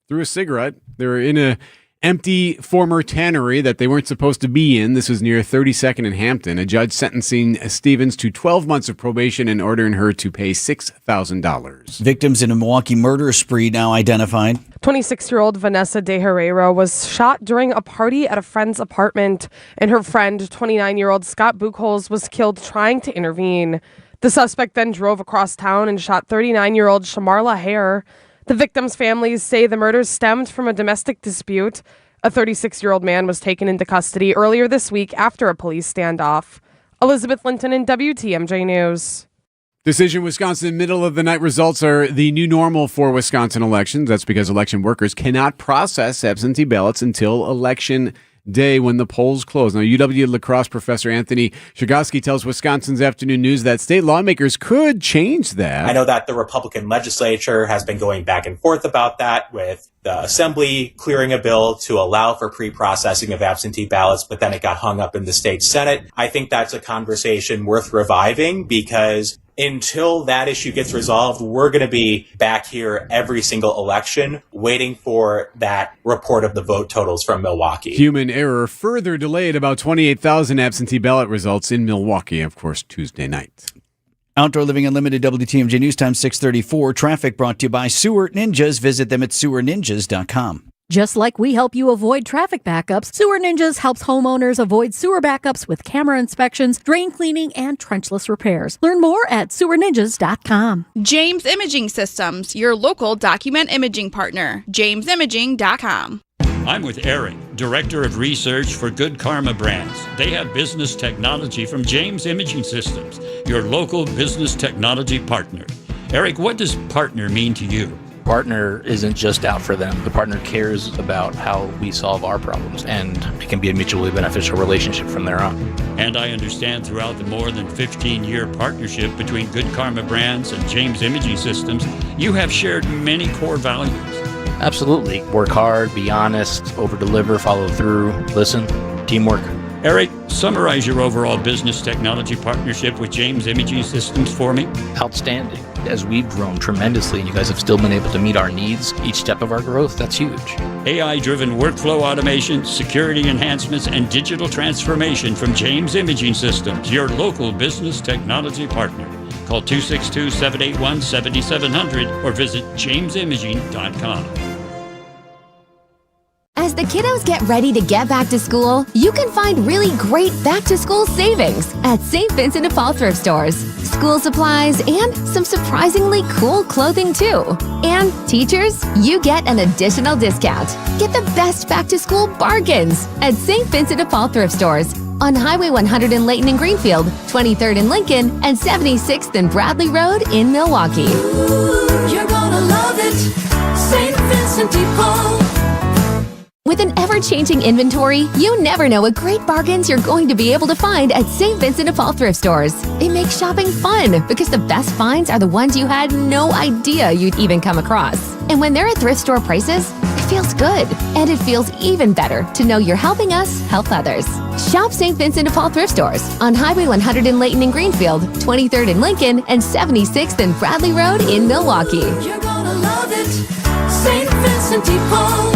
Through a cigarette. They were in a empty former tannery that they weren't supposed to be in. This was near 32nd and Hampton. A judge sentencing Stevens to 12 months of probation and ordering her to pay $6,000. Victims in a Milwaukee murder spree now identified. 26-year-old Vanessa De Herrera was shot during a party at a friend's apartment, and her friend, 29-year-old Scott Buchholz, was killed trying to intervene. The suspect then drove across town and shot 39-year-old Shamarla Hare. The victims' families say the murders stemmed from a domestic dispute. A 36-year-old man was taken into custody earlier this week after a police standoff. Elizabeth Linton in WTMJ News. Decision Wisconsin middle of the night results are the new normal for Wisconsin elections. That's because election workers cannot process absentee ballots until election day when the polls close. Now, UW La Crosse professor Anthony Shigoski tells Wisconsin's Afternoon News that state lawmakers could change that. I know that the Republican legislature has been going back and forth about that, with the Assembly clearing a bill to allow for pre-processing of absentee ballots, but then it got hung up in the state Senate. I think that's a conversation worth reviving, because until that issue gets resolved, we're going to be back here every single election waiting for that report of the vote totals from Milwaukee. Human error further delayed about 28,000 absentee ballot results in Milwaukee, of course, Tuesday night. Outdoor Living Unlimited, WTMJ News Time 6:34. Traffic brought to you by Sewer Ninjas. Visit them at sewerninjas.com. Just like we help you avoid traffic backups, Sewer Ninjas helps homeowners avoid sewer backups with camera inspections, drain cleaning, and trenchless repairs. Learn more at sewerninjas.com. James Imaging Systems, your local document imaging partner. JamesImaging.com. I'm with Eric, Director of Research for Good Karma Brands. They have business technology from James Imaging Systems, your local business technology partner. Eric, what does partner mean to you? Partner isn't just out for them. The partner cares about how we solve our problems, and it can be a mutually beneficial relationship from there on. And I understand throughout the more than 15-year partnership between Good Karma Brands and James Imaging Systems, you have shared many core values. Absolutely. Work hard, be honest, over-deliver, follow through, listen, teamwork. Eric, summarize your overall business technology partnership with James Imaging Systems for me. Outstanding. As we've grown tremendously and you guys have still been able to meet our needs each step of our growth, that's huge. AI-driven workflow automation, security enhancements, and digital transformation from James Imaging Systems, your local business technology partner. Call 262-781-7700 or visit jamesimaging.com. As the kiddos get ready to get back to school, you can find really great back-to-school savings at St. Vincent de Paul thrift stores. School supplies and some surprisingly cool clothing too. And teachers, you get an additional discount. Get the best back-to-school bargains at St. Vincent de Paul thrift stores on Highway 100 in Layton and Greenfield, 23rd in Lincoln, and 76th and Bradley Road in Milwaukee. Ooh, you're gonna love it, St. Vincent de Paul. With an ever-changing inventory, you never know what great bargains you're going to be able to find at St. Vincent de Paul thrift stores. It makes shopping fun because the best finds are the ones you had no idea you'd even come across. And when they're at thrift store prices, it feels good. And it feels even better to know you're helping us help others. Shop St. Vincent de Paul thrift stores on Highway 100 in Layton and Greenfield, 23rd in Lincoln, and 76th and Bradley Road in Milwaukee. You're gonna love it. St. Vincent de Paul.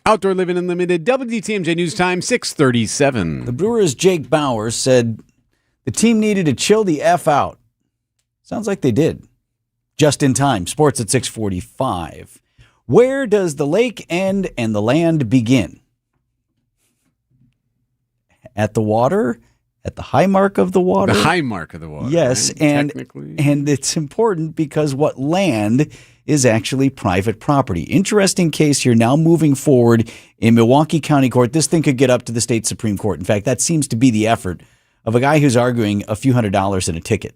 Outdoor Living Unlimited, WTMJ News Time, 6:37. The Brewers' Jake Bauer said the team needed to chill the F out. Sounds like they did. Just in time. Sports at 6:45. Where does the lake end and the land begin? At the water? At the high mark of the water? The high mark of the water. Yes, right? and it's important because what land is actually private property. Interesting case here now moving forward in Milwaukee County Court. This thing could get up to the state Supreme Court. In fact, that seems to be the effort of a guy who's arguing a few $100s in a ticket.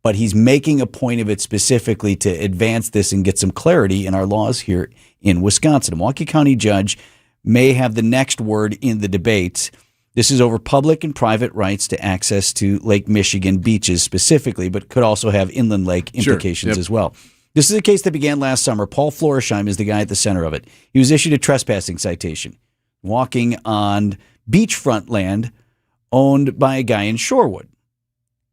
But he's making a point of it specifically to advance this and get some clarity in our laws here in Wisconsin. A Milwaukee County judge may have the next word in the debate. This is over public and private rights to access to Lake Michigan beaches specifically, but could also have inland lake implications as well. This is a case that began last summer. Paul Floresheim is the guy at the center of it. He was issued a trespassing citation, walking on beachfront land owned by a guy in Shorewood.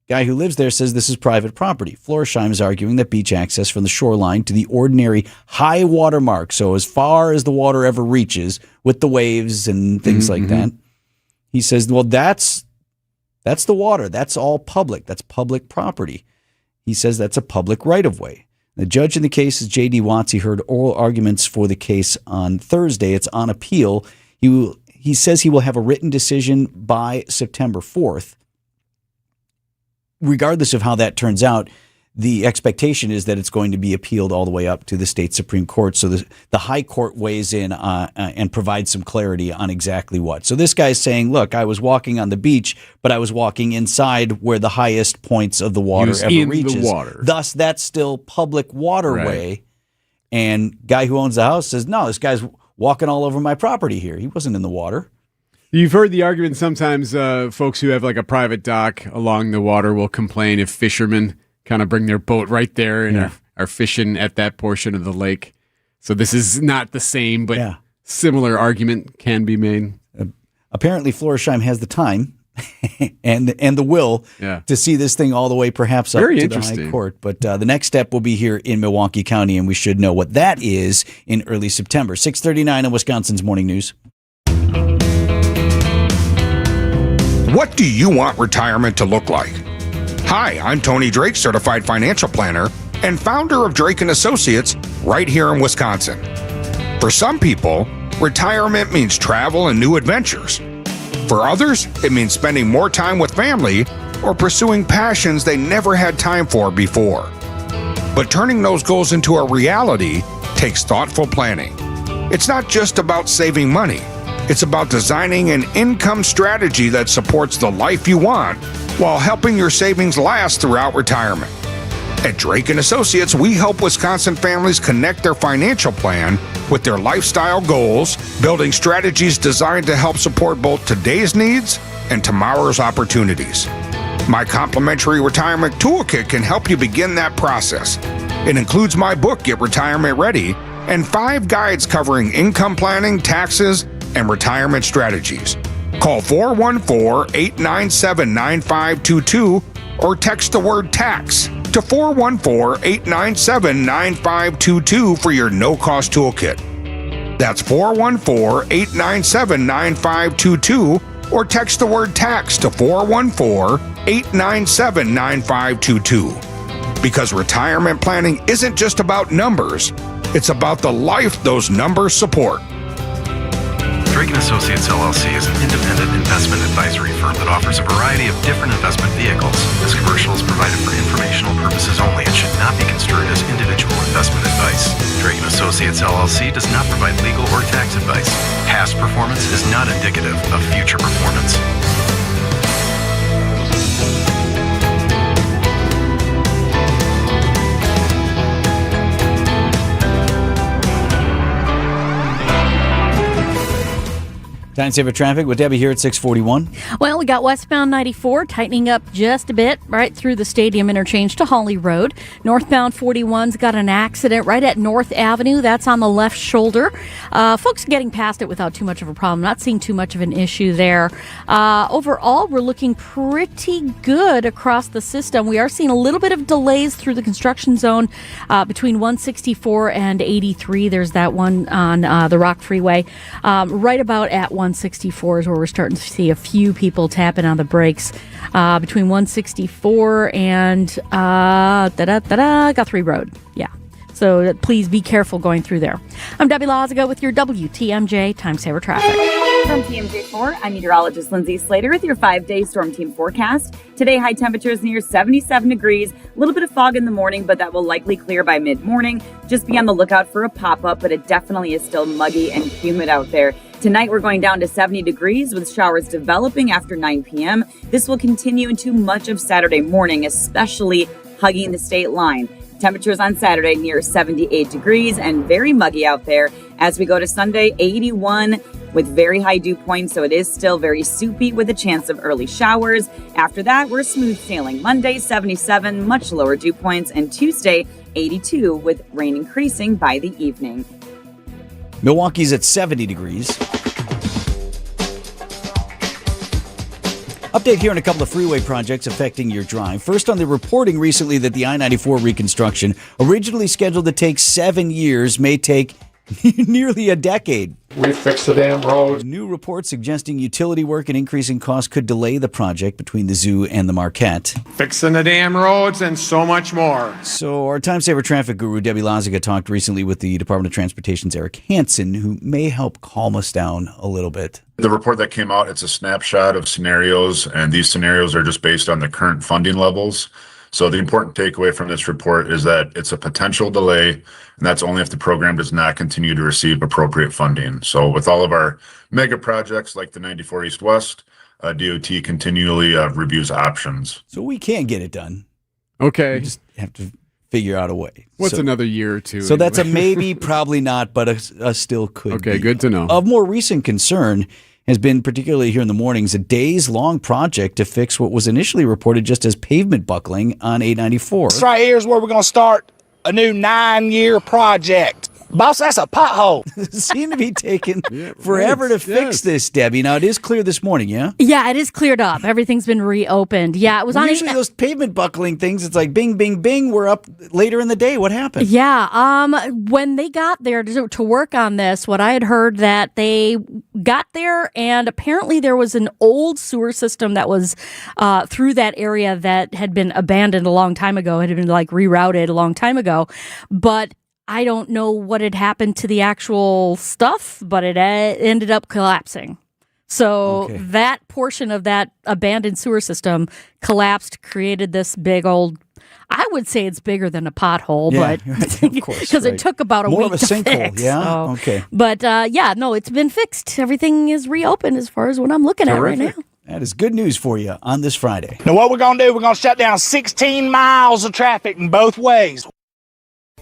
Guy who lives there says this is private property. Floresheim is arguing that beach access from the shoreline to the ordinary high water mark, so as far as the water ever reaches with the waves and things like that. He says, well, that's the water. That's all public. That's public property. He says that's a public right-of-way. The judge in the case is J.D. Watts. He heard oral arguments for the case on Thursday. It's on appeal. He says he will have a written decision by September 4th. Regardless of how that turns out, the expectation is that it's going to be appealed all the way up to the state Supreme Court. So the high court weighs in and provides some clarity on exactly what. So this guy's saying, look, I was walking on the beach, but I was walking inside where the highest points of the water ever reaches. The water. Thus, that's still public waterway. Right. And guy who owns the house says, no, this guy's walking all over my property here. He wasn't in the water. You've heard the argument sometimes folks who have like a private dock along the water will complain if fishermen kind of bring their boat right there and are fishing at that portion of the lake. So this is not the same, but similar argument can be made. Apparently Floresheim has the time and the will to see this thing all the way perhaps up to the high court. But the next step will be here in Milwaukee County, and we should know what that is in early September. 6:39 in Wisconsin's Morning News. What do you want retirement to look like? Hi, I'm Tony Drake, Certified Financial Planner and founder of Drake & Associates right here in Wisconsin. For some people, retirement means travel and new adventures. For others, it means spending more time with family or pursuing passions they never had time for before. But turning those goals into a reality takes thoughtful planning. It's not just about saving money. It's about designing an income strategy that supports the life you want while helping your savings last throughout retirement. At Drake & Associates, we help Wisconsin families connect their financial plan with their lifestyle goals, building strategies designed to help support both today's needs and tomorrow's opportunities. My complimentary retirement toolkit can help you begin that process. It includes my book, Get Retirement Ready, and 5 guides covering income planning, taxes, and retirement strategies. Call 414-897-9522 or text the word tax to 414-897-9522 for your no-cost toolkit. That's 414-897-9522 or text the word tax to 414-897-9522. Because retirement planning isn't just about numbers, it's about the life those numbers support. Drake & Associates LLC is an independent investment advisory firm that offers a variety of different investment vehicles. This commercial is provided for informational purposes only and should not be construed as individual investment advice. Drake & Associates LLC does not provide legal or tax advice. Past performance is not indicative of future performance. Time saver traffic with Debbie here at 641. Well, we got westbound 94 tightening up just a bit right through the Stadium interchange to Holly Road. Northbound 41's got an accident right at North Avenue. That's on the left shoulder. Folks getting past it without too much of a problem. Not seeing too much of an issue there. Overall, we're looking pretty good across the system. We are seeing a little bit of delays through the construction zone between 164 and 83. There's that one on the Rock Freeway. Right about at 164 is where we're starting to see a few people tapping on the brakes between 164 and Guthrie Road. Yeah. So please be careful going through there. I'm Debbie Lazaga with your WTMJ Time Saver Traffic. From TMJ4, I'm meteorologist Lindsay Slater with your 5-day storm team forecast. Today, high temperatures near 77 degrees. A little bit of fog in the morning, but that will likely clear by mid-morning. Just be on the lookout for a pop-up, but it definitely is still muggy and humid out there. Tonight, we're going down to 70 degrees with showers developing after 9 p.m. This will continue into much of Saturday morning, especially hugging the state line. Temperatures on Saturday near 78 degrees and very muggy out there. As we go to Sunday, 81 with very high dew points, so it is still very soupy with a chance of early showers. After that, we're smooth sailing. Monday, 77, much lower dew points, and Tuesday, 82 with rain increasing by the evening. Milwaukee's at 70 degrees. Update here on a couple of freeway projects affecting your drive. First, on the reporting recently that the I-94 reconstruction, originally scheduled to take 7 years, may take nearly a decade. We fixed the damn road. New reports suggesting utility work and increasing costs could delay the project between the zoo and the Marquette. Fixing the damn roads and so much more. So our time saver traffic guru, Debbie Lazaga, talked recently with the Department of Transportation's Eric Hansen, who may help calm us down a little bit. The report that came out, it's a snapshot of scenarios, and these scenarios are just based on the current funding levels. So the important takeaway from this report is that it's a potential delay, and that's only if the program does not continue to receive appropriate funding. So with all of our mega projects like the 94 East West, DOT continually reviews options. So we can get it done. Okay. We just have to figure out a way. What's another year or two? So anyway? That's a maybe, probably not, but a still could be. Okay, good to know. Of more recent concern has been, particularly here in the mornings, a days-long project to fix what was initially reported just as pavement buckling on 894. This right here is where we're going to start a new 9-year project. Boss, that's a pothole. Seemed to be taking forever to fix this, Debbie. Now, it is clear this morning, yeah? Yeah, it is cleared up. Everything's been reopened. Yeah, it was on. Usually those pavement buckling things, it's like bing, bing, bing. We're up later in the day. What happened? Yeah, when they got there to work on this, what I had heard that they got there and apparently there was an old sewer system that was through that area that had been abandoned a long time ago. It had been like rerouted a long time ago, but I don't know what had happened to the actual stuff, but it ended up collapsing. So that portion of that abandoned sewer system collapsed, created this big old, I would say it's bigger than a pothole, but because it took about a More week of a to sinkhole, fix. yeah? So. Okay. But no, it's been fixed. Everything is reopened as far as what I'm looking at right now. That is good news for you on this Friday. Now what we're going to do, we're going to shut down 16 miles of traffic in both ways.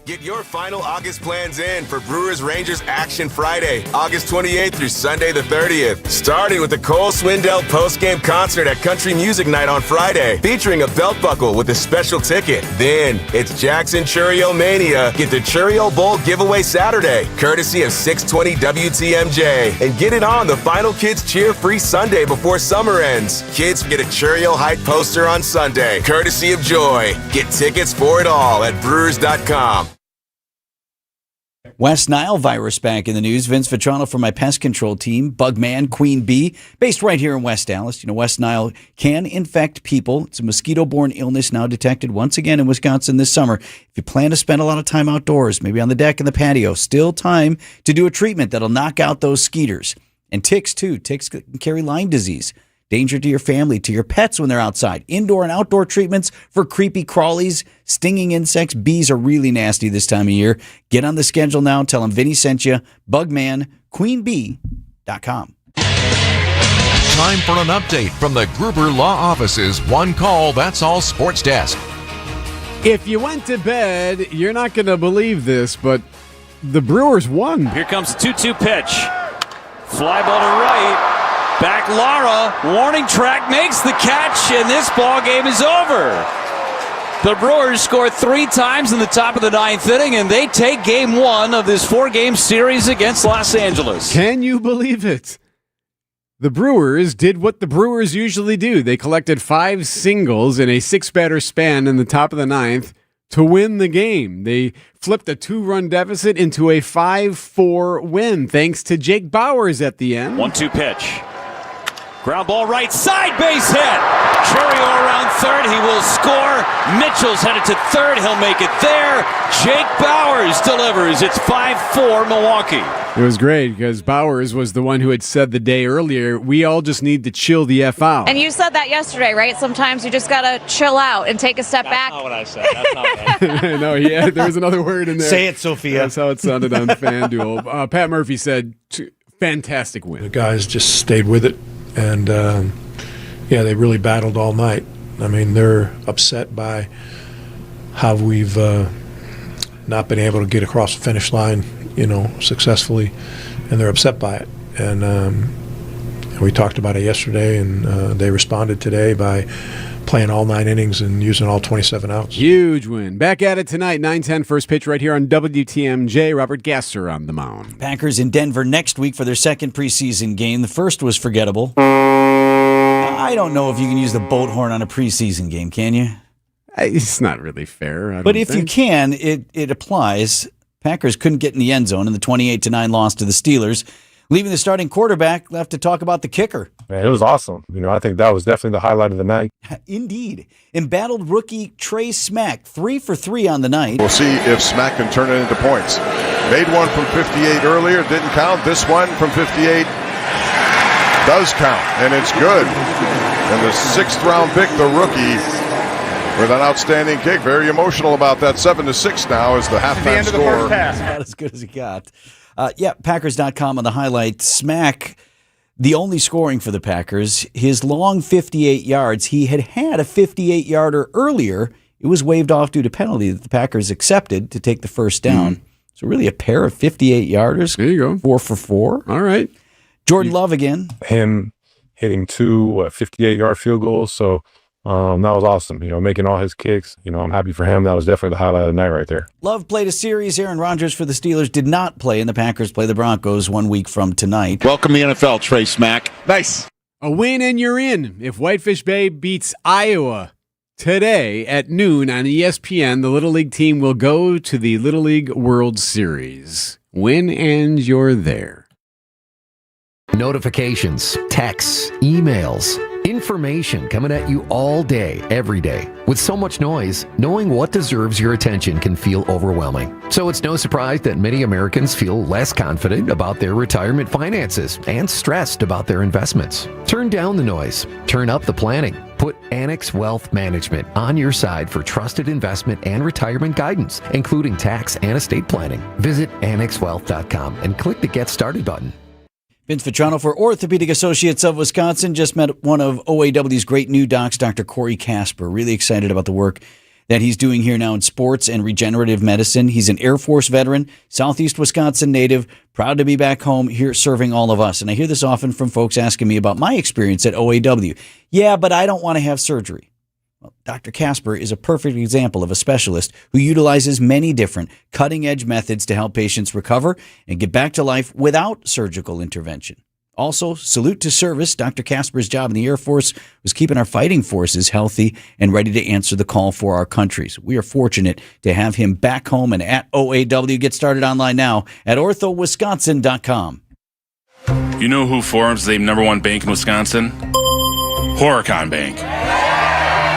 Get your final August plans in for Brewers Rangers Action Friday, August 28th through Sunday the 30th. Starting with the Cole Swindell post-game concert at Country Music Night on Friday, featuring a belt buckle with a special ticket. Then it's Jackson Churio Mania. Get the Churio Bowl giveaway Saturday, courtesy of 620 WTMJ. And get it on the Final Kids Cheer Free Sunday before summer ends. Kids get a Churio Hype poster on Sunday, courtesy of Joy. Get tickets for it all at Brewers.com. West Nile virus back in the news. Vince Vitrano from my pest control team, Bugman, Queen Bee, based right here in West Dallas. You know, West Nile can infect people. It's a mosquito-borne illness now detected once again in Wisconsin this summer. If you plan to spend a lot of time outdoors, maybe on the deck and the patio, still time to do a treatment that'll knock out those skeeters. And ticks, too. Ticks can carry Lyme disease. Danger to your family, to your pets when they're outside. Indoor and outdoor treatments for creepy crawlies, stinging insects. Bees are really nasty this time of year. Get on the schedule now. Tell them Vinny sent you. Bugman, queenbee.com. Time for an update from the Gruber Law Office's One Call, That's All Sports Desk. If you went to bed, you're not going to believe this, but the Brewers won. Here comes the 2-2 pitch. Fly ball to right. Back Lara. Warning track makes the catch, and this ball game is over. The Brewers scored 3 times in the top of the 9th inning, and they take game 1 of this 4-game series against Los Angeles. Can you believe it? The Brewers did what the Brewers usually do. They collected 5 singles in a 6-batter span in the top of the 9th to win the game. They flipped a 2-run deficit into a 5-4 win thanks to Jake Bauers at the end. 1-2 pitch. Ground ball right side, base hit. Churio around third, he will score. Mitchell's headed to third, he'll make it there. Jake Bauers delivers. It's 5-4 Milwaukee. It was great because Bauers was the one who had said the day earlier, we all just need to chill the F out. And you said that yesterday, right? Sometimes you just got to chill out and take a step back. That's not what I said. That's not what I said. No, yeah, there was another word in there. Say it, Sophia. That's how it sounded on FanDuel. Pat Murphy said, fantastic win. The guys just stayed with it, and they really battled all night. I mean, they're upset by how we've not been able to get across the finish line, successfully, and they're upset by it. And we talked about it yesterday, and they responded today by playing all 9 innings and using all 27 outs. Huge win. Back at it tonight, 9:10 first pitch right here on WTMJ. Robert Gasser on the mound. Packers in Denver next week for their second preseason game. The first was forgettable. I don't know if you can use the boat horn on a preseason game, can you? It's not really fair. But if you can, it applies. Packers couldn't get in the end zone in the 28-9 loss to the Steelers, leaving the starting quarterback left to talk about the kicker. Man, it was awesome. I think that was definitely the highlight of the night. Indeed. Embattled rookie Trey Smack, 3 for 3 on the night. We'll see if Smack can turn it into points. Made one from 58 earlier, didn't count. This one from 58 does count, and it's good. And the 6th-round pick, the rookie, with an outstanding kick. Very emotional about that. 7-6 now is the halftime score. Not as good as he got. Packers.com on the highlight. Smack, the only scoring for the Packers, his long 58 yards. He had a 58-yarder earlier. It was waved off due to penalty that the Packers accepted to take the first down. So really a pair of 58-yarders. There you go. 4 for 4. All right. Jordan Love again. Him hitting 2 58-yard field goals. So that was awesome. Making all his kicks. I'm happy for him. That was definitely the highlight of the night right there. Love played a series. Aaron Rodgers for the Steelers did not play, and the Packers play the Broncos 1 week from tonight. Welcome to the NFL, Trey Smack. Nice. A win and you're in. If Whitefish Bay beats Iowa today at noon on ESPN, the Little League team will go to the Little League World Series. Win and you're there. Notifications, texts, emails, information coming at you all day, every day. With so much noise, knowing what deserves your attention can feel overwhelming. So it's no surprise that many Americans feel less confident about their retirement finances and stressed about their investments. Turn down the noise. Turn up the planning. Put Annex Wealth Management on your side for trusted investment and retirement guidance, including tax and estate planning. Visit annexwealth.com and click the Get Started button. Vince Vitrano for Orthopedic Associates of Wisconsin. Just met one of OAW's great new docs, Dr. Corey Casper. Really excited about the work that he's doing here now in sports and regenerative medicine. He's an Air Force veteran, Southeast Wisconsin native, proud to be back home here serving all of us. And I hear this often from folks asking me about my experience at OAW. Yeah, but I don't want to have surgery. Well, Dr. Casper is a perfect example of a specialist who utilizes many different cutting-edge methods to help patients recover and get back to life without surgical intervention. Also, salute to service. Dr. Casper's job in the Air Force was keeping our fighting forces healthy and ready to answer the call for our countries. We are fortunate to have him back home and at OAW. Get started online now at orthowisconsin.com. You know who forms the #1 bank in Wisconsin? Horicon Bank.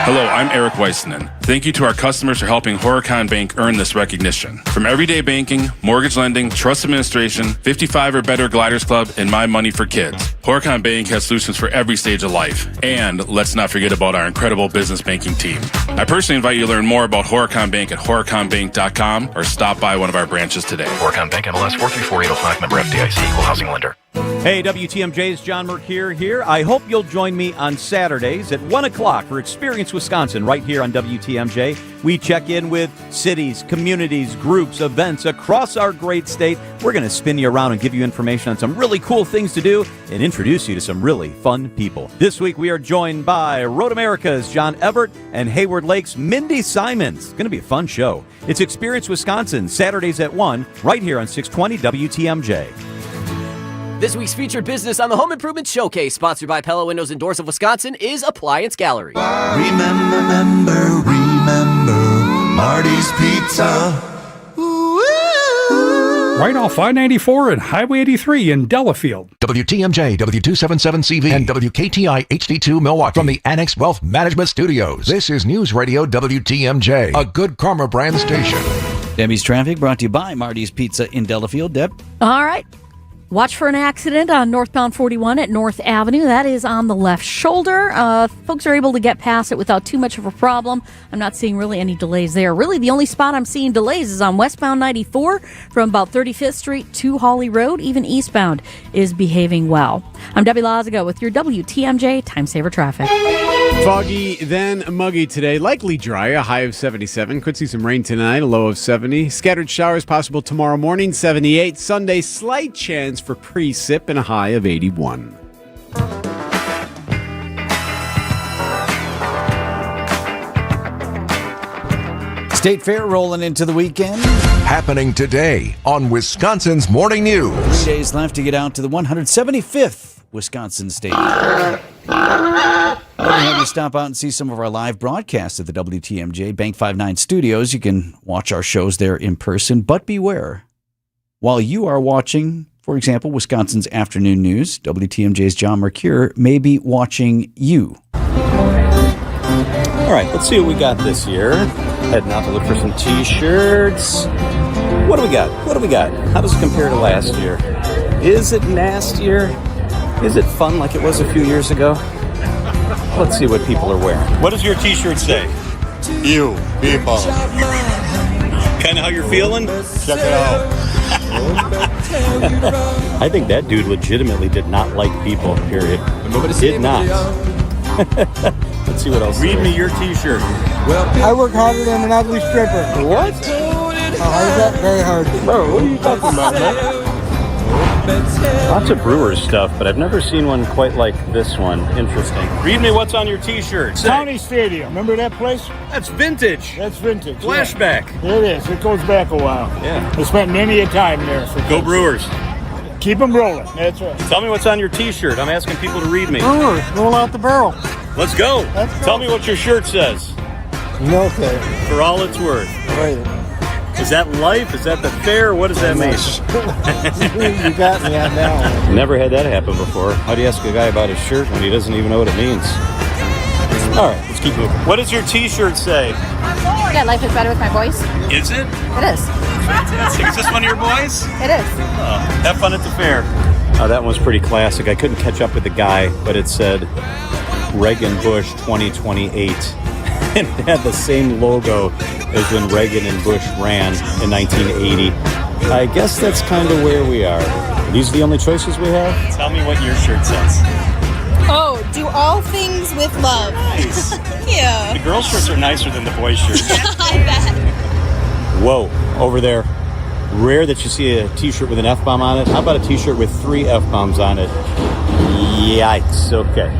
Hello, I'm Eric Weissman. Thank you to our customers for helping Horicon Bank earn this recognition. From everyday banking, mortgage lending, trust administration, 55 or better Gliders Club, and My Money for Kids, Horicon Bank has solutions for every stage of life. And let's not forget about our incredible business banking team. I personally invite you to learn more about Horicon Bank at horiconbank.com or stop by one of our branches today. Horicon Bank MLS 434805, member FDIC, equal housing lender. Hey, WTMJ's John Mercure here. I hope you'll join me on Saturdays at 1 o'clock for Experience Wisconsin right here on WTMJ. We check in with cities, communities, groups, events across our great state. We're going to spin you around and give you information on some really cool things to do and introduce you to some really fun people. This week we are joined by Road America's John Everett and Hayward Lake's Mindy Simons. It's going to be a fun show. It's Experience Wisconsin, Saturdays at 1 right here on 620 WTMJ. This week's featured business on the Home Improvement Showcase, sponsored by Pella Windows and Doors of Wisconsin, is Appliance Gallery. Remember, Marty's Pizza. Right off I-94 and Highway 83 in Delafield. WTMJ, W277CV, and WKTI HD2 Milwaukee from the Annex Wealth Management Studios. This is News Radio WTMJ, a Good Karma brand station. Debbie's Traffic brought to you by Marty's Pizza in Delafield. Deb? All right. Watch for an accident on northbound 41 at North Avenue. That is on the left shoulder. Folks are able to get past it without too much of a problem. I'm not seeing really any delays there. Really, the only spot I'm seeing delays is on westbound 94 from about 35th Street to Hawley Road. Even eastbound is behaving well. I'm Debbie Lazaga with your WTMJ Time Saver Traffic. Foggy, then muggy today. Likely dry, a high of 77. Could see some rain tonight, a low of 70. Scattered showers possible tomorrow morning, 78. Sunday, slight chance for precip and a high of 81. State Fair rolling into the weekend. Happening today on Wisconsin's Morning News. 3 days left to get out to the 175th Wisconsin State Fair. We're going to have you stop out and see some of our live broadcasts at the WTMJ Bank 59 studios. You can watch our shows there in person, but beware. While you are watching, for example, Wisconsin's afternoon news, WTMJ's John Mercure may be watching you. All right, let's see what we got this year. Heading out to look for some T-shirts. What do we got? How does it compare to last year? Is it nastier? Is it fun like it was a few years ago? Let's see what people are wearing. What does your T-shirt say? You, people. Kind of how you're feeling? Check it out. I think that dude legitimately did not like people, period. Did not. Let's see what else. Read me your T-shirt. I work harder than an ugly stripper. What? Hard is that? Very hard. Bro, what are you talking about, man? Lots of Brewers stuff, but I've never seen one quite like this one. Interesting. Read me what's on your T-shirt. County Stadium. Remember that place? That's vintage. That's vintage. Flashback. Yeah. It is. It goes back a while. Yeah. I spent many a time there. Go Brewers. Keep them rolling. That's right. Tell me what's on your T-shirt. I'm asking people to read me. Brewers. Roll out the barrel. Let's go. Tell me what your shirt says. Okay. For all it's worth. Right. Is that life? Is that the fair? What does that mean? You got me on that one. Never had that happen before. How do you ask a guy about his shirt when he doesn't even know what it means? All right, let's keep moving. What does your T-shirt say? Yeah, life is better with my boys. Is it? It is. Fantastic. Is this one of your boys? It is. Have fun at the fair. That one was pretty classic. I couldn't catch up with the guy, but it said Reagan Bush 2028. And it had the same logo as when Reagan and Bush ran in 1980. I guess that's kind of where we are. These are the only choices we have? Tell me what your shirt says. Oh, do all things with love. Nice. Yeah. The girls' shirts are nicer than the boys' shirts. I bet. Whoa, over there. Rare that you see a T-shirt with an F-bomb on it. How about a T-shirt with 3 F-bombs on it? Yikes. Okay.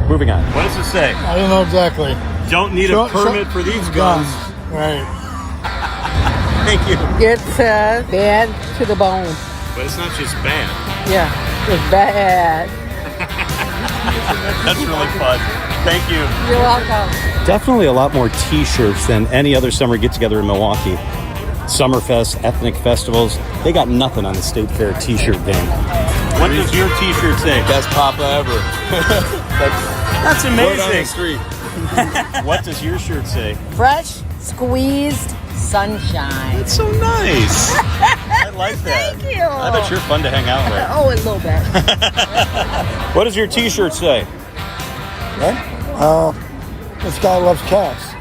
Moving on. What does it say? I don't know exactly. Don't need a permit for these guns. Right. Thank you. It's bad to the bone. But it's not just bad. Yeah, it's bad. That's really fun. Thank you. You're welcome. Definitely a lot more T-shirts than any other summer get-together in Milwaukee. Summerfest, ethnic festivals, they got nothing on the State Fair T-shirt game. What does your T-shirt say? Best Papa ever. That's amazing. Word on the street. What does your shirt say? Fresh, squeezed sunshine. That's so nice. I like that. Thank you. I bet you're fun to hang out with. Oh, a little bit. What does your T-shirt say? What? This guy loves cats.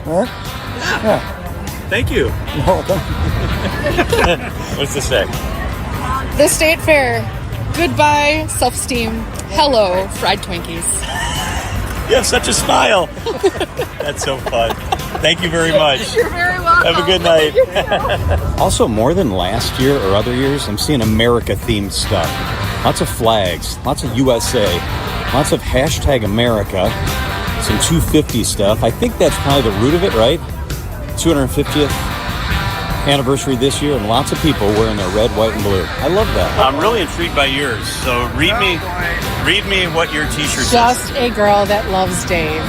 Right? Yeah. Thank you. No, thank you. What's this say? The State Fair Goodbye, self-esteem. Hello, fried Twinkies. You have such a smile. That's so fun. Thank you very much. You're very welcome. Have a good night. Also, more than last year or other years, I'm seeing America-themed stuff. Lots of flags, lots of USA, lots of hashtag America, some 250 stuff. I think that's probably the root of it, right? 250th anniversary this year, and lots of people wearing their red, white, and blue. I love that. I'm really intrigued by yours. So read me what your T-shirt says. Just a girl that loves Dave.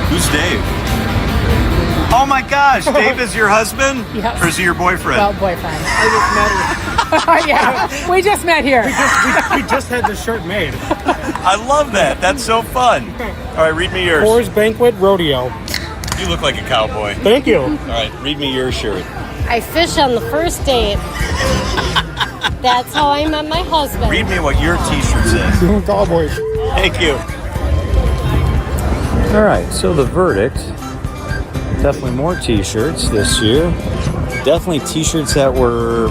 Who's Dave? Oh my gosh, Dave is your husband? Yes. Or is he your boyfriend? Well, boyfriend. I just met her. Yeah, we just met here. We just had this shirt made. I love that. That's so fun. All right, read me yours. Coors Banquet Rodeo. You look like a cowboy. Thank you. All right, read me your shirt. I fish on the first date. That's how I met my husband. Read me what your T-shirt says. Cowboys. Thank you. All right, so the verdict, definitely more T-shirts this year. Definitely T-shirts that were,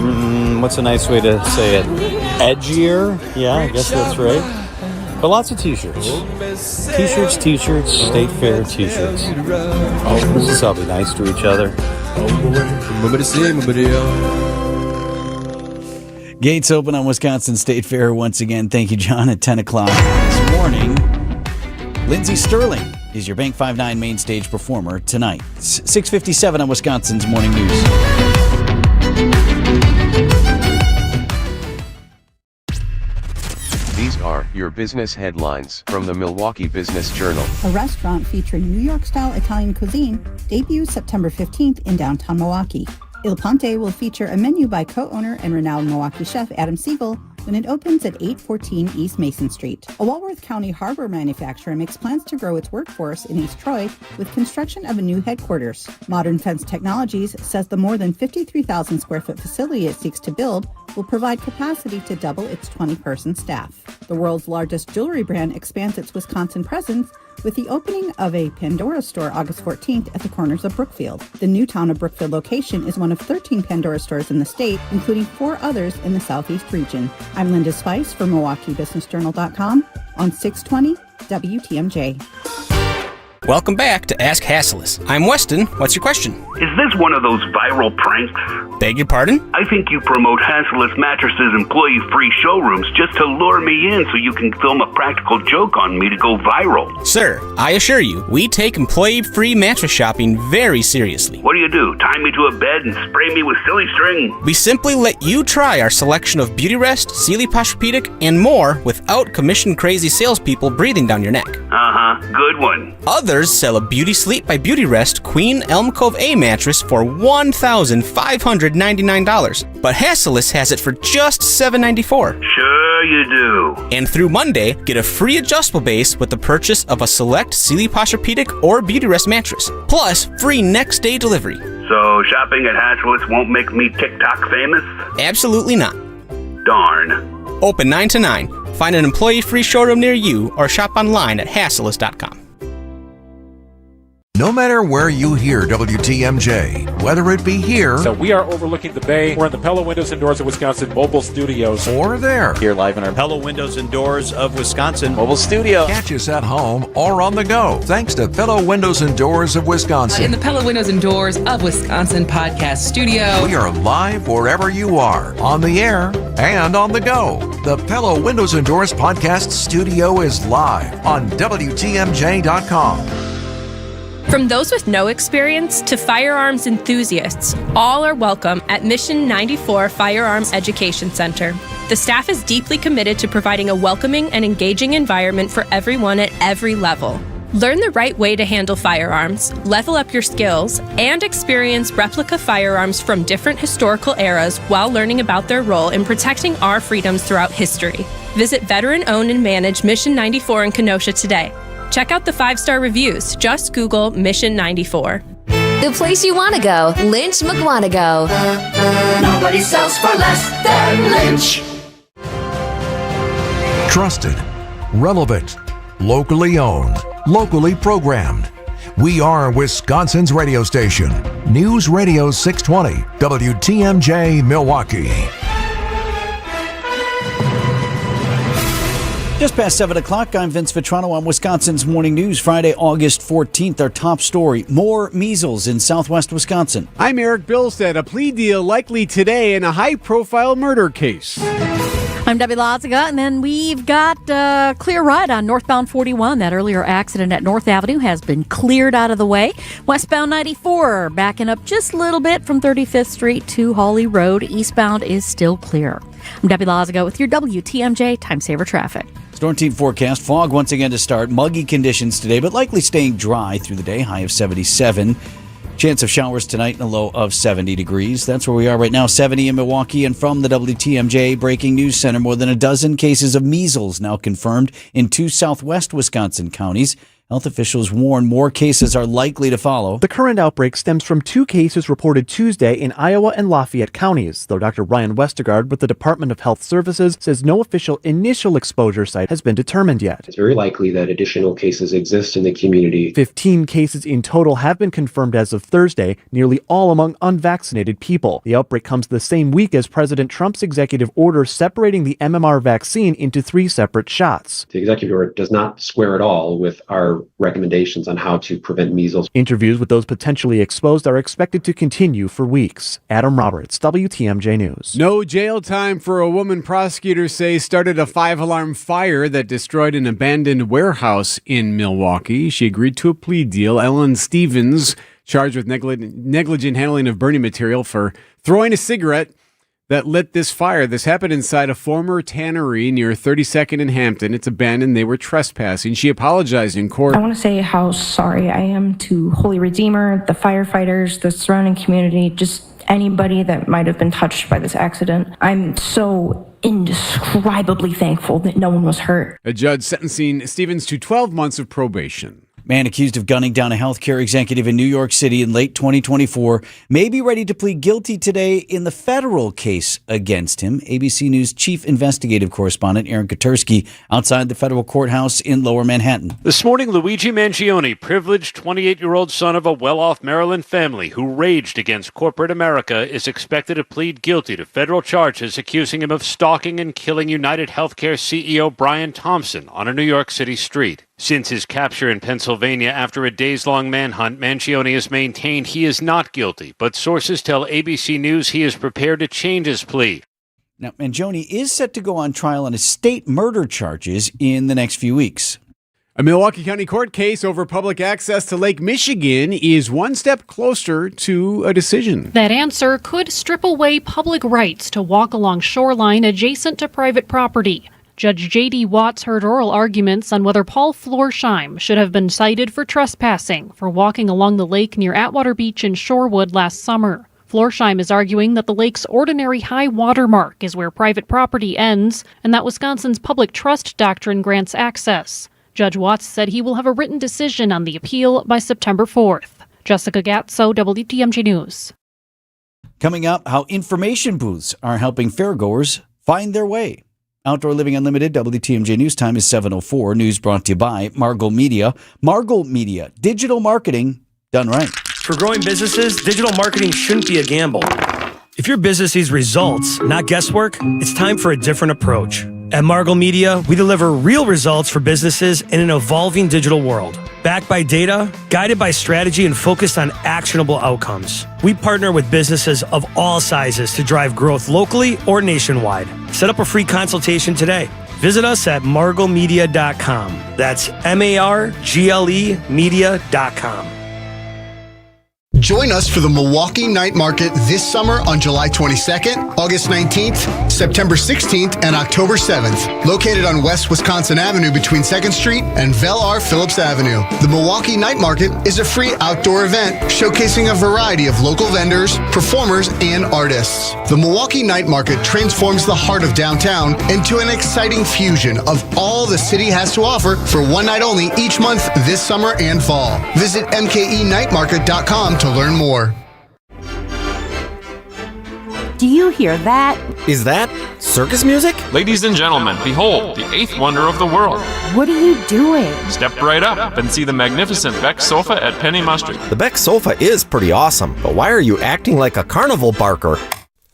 what's a nice way to say it? Edgier? Yeah, I guess that's right. But lots of T-shirts. T-shirts, State Fair T-shirts. Let's just all be nice to each other. Gates open on Wisconsin State Fair once again. Thank you, John, at 10 o'clock this morning. Lindsey Sterling is your Bank 5-9 main stage performer tonight. 6:57 on Wisconsin's Morning News. These are your business headlines from the Milwaukee Business Journal. A restaurant featuring New York-style Italian cuisine debuts September 15th in downtown Milwaukee. Il Ponte will feature a menu by co-owner and renowned Milwaukee chef Adam Siegel when it opens at 814 East Mason Street. A Walworth County harbor manufacturer makes plans to grow its workforce in East Troy with construction of a new headquarters. Modern Fence Technologies says the more than 53,000 square foot facility it seeks to build will provide capacity to double its 20-person staff. The world's largest jewelry brand expands its Wisconsin presence with the opening of a Pandora store August 14th at the corners of Brookfield. The new Town of Brookfield location is one of 13 Pandora stores in the state, including 4 others in the Southeast region. I'm Linda Spice for MilwaukeeBusinessJournal.com on 620 WTMJ. Welcome back to Ask Hasslis. I'm Weston. What's your question? Is this one of those viral pranks? Beg your pardon? I think you promote Hasslis Mattresses employee-free showrooms just to lure me in so you can film a practical joke on me to go viral. Sir, I assure you, we take employee-free mattress shopping very seriously. What do? Tie me to a bed and spray me with silly string? We simply let you try our selection of Beauty Rest, Sealy Posturepedic, and more without commission-crazy salespeople breathing down your neck. Good one. Others sell a Beauty Sleep by Beauty Rest Queen Elm Cove A mattress for $1,599, but Hasslis has it for just $794. Sure you do. And through Monday, get a free adjustable base with the purchase of a select Sealy Posturepedic or Beauty Rest mattress, plus free next-day delivery. So shopping at Hasslis won't make me TikTok famous? Absolutely not. Darn. Open 9 to 9. Find an employee-free showroom near you or shop online at hasslis.com. No matter where you hear WTMJ, whether it be here, So we are overlooking the bay. We're in the Pella Windows and Doors of Wisconsin mobile studios. or there, Here live in our Pella Windows and Doors of Wisconsin Mobile studio. catch us at home or on the go. Thanks to Fellow Windows and Doors of In Wisconsin. the Pella Windows and Doors of Wisconsin podcast studio. We are live wherever you are, on the air and on the go. The Pella Windows and Doors podcast studio is live on WTMJ.com. From those with no experience to firearms enthusiasts, all are welcome at Mission 94 Firearms Education Center. The staff is deeply committed to providing a welcoming and engaging environment for everyone at every level. Learn the right way to handle firearms, level up your skills, and experience replica firearms from different historical eras while learning about their role in protecting our freedoms throughout history. Visit veteran-owned and managed Mission 94 in Kenosha today. Check out the 5-star reviews. Just Google Mission 94. The place you want to go, Lynch McWanago. Nobody sells for less than Lynch. Trusted, relevant, locally owned, locally programmed. We are Wisconsin's radio station. News Radio 620, WTMJ Milwaukee. Just past 7 o'clock, I'm Vince Vitrano on Wisconsin's Morning News, Friday, August 14th. Our top story, more measles in southwest Wisconsin. I'm Eric Billstead. A plea deal likely today in a high-profile murder case. I'm Debbie Laziga, and then we've got a clear ride on northbound 41. That earlier accident at North Avenue has been cleared out of the way. Westbound 94 backing up just a little bit from 35th Street to Hawley Road. Eastbound is still clear. I'm Debbie Laziga with your WTMJ Time Saver Traffic. Storm team forecast, fog once again to start. Muggy conditions today, but likely staying dry through the day, high of 77. Chance of showers tonight and a low of 70 degrees. That's where we are right now, 70 in Milwaukee. And from the WTMJ Breaking News Center, more than a dozen cases of measles now confirmed in 2 southwest Wisconsin counties. Health officials warn more cases are likely to follow. The current outbreak stems from 2 cases reported Tuesday in Iowa and Lafayette counties, though Dr. Ryan Westergaard with the Department of Health Services says no official initial exposure site has been determined yet. It's very likely that additional cases exist in the community. 15 cases in total have been confirmed as of Thursday, nearly all among unvaccinated people. The outbreak comes the same week as President Trump's executive order separating the MMR vaccine into 3 separate shots. The executive order does not square at all with our recommendations on how to prevent measles. Interviews with those potentially exposed are expected to continue for weeks. Adam Roberts, WTMJ News. No jail time for a woman prosecutors say started a 5-alarm fire that destroyed an abandoned warehouse in Milwaukee. She agreed to a plea deal. Ellen Stevens, charged with negligent handling of burning material for throwing a cigarette that lit this fire. This happened inside a former tannery near 32nd and Hampton. It's abandoned. They were trespassing. She apologized in court. I want to say how sorry I am to Holy Redeemer, the firefighters, the surrounding community, just anybody that might have been touched by this accident. I'm so indescribably thankful that no one was hurt. A judge sentencing Stevens to 12 months of probation. Man accused of gunning down a healthcare executive in New York City in late 2024 may be ready to plead guilty today in the federal case against him. ABC News chief investigative correspondent Aaron Katersky outside the federal courthouse in Lower Manhattan. This morning, Luigi Mangione, privileged 28-year-old son of a well-off Maryland family who raged against corporate America, is expected to plead guilty to federal charges accusing him of stalking and killing United Healthcare CEO Brian Thompson on a New York City street. Since his capture in Pennsylvania after a days-long manhunt, Mangione has maintained he is not guilty, but sources tell ABC News he is prepared to change his plea. Now, Mangione is set to go on trial on estate murder charges in the next few weeks. A Milwaukee County court case over public access to Lake Michigan is one step closer to a decision. That answer could strip away public rights to walk along shoreline adjacent to private property. Judge J.D. Watts heard oral arguments on whether Paul Florsheim should have been cited for trespassing for walking along the lake near Atwater Beach in Shorewood last summer. Florsheim is arguing that the lake's ordinary high water mark is where private property ends and that Wisconsin's public trust doctrine grants access. Judge Watts said he will have a written decision on the appeal by September 4th. Jessica Gatso, WTMJ News. Coming up, how information booths are helping fairgoers find their way. Outdoor Living Unlimited, WTMJ News Time is 7:04. News brought to you by Margot Media. Margot Media, digital marketing done right. For growing businesses, digital marketing shouldn't be a gamble. If your business needs results, not guesswork, it's time for a different approach. At Margot Media, we deliver real results for businesses in an evolving digital world. Backed by data, guided by strategy, and focused on actionable outcomes. We partner with businesses of all sizes to drive growth locally or nationwide. Set up a free consultation today. Visit us at margotmedia.com. That's MARGLE media.com. Join us for the Milwaukee Night Market this summer on July 22nd, August 19th, September 16th, and October 7th. Located on West Wisconsin Avenue between 2nd Street and Vel-R Phillips Avenue. The Milwaukee Night Market is a free outdoor event showcasing a variety of local vendors, performers, and artists. The Milwaukee Night Market transforms the heart of downtown into an exciting fusion of all the city has to offer for one night only each month this summer and fall. Visit mkenightmarket.com to learn more. Do you hear that? Is that circus music? Ladies and gentlemen, behold, the eighth wonder of the world. What are you doing? Step right up and see the magnificent Beck Sofa at Penny Mustard. The Beck Sofa is pretty awesome, but why are you acting like a carnival barker?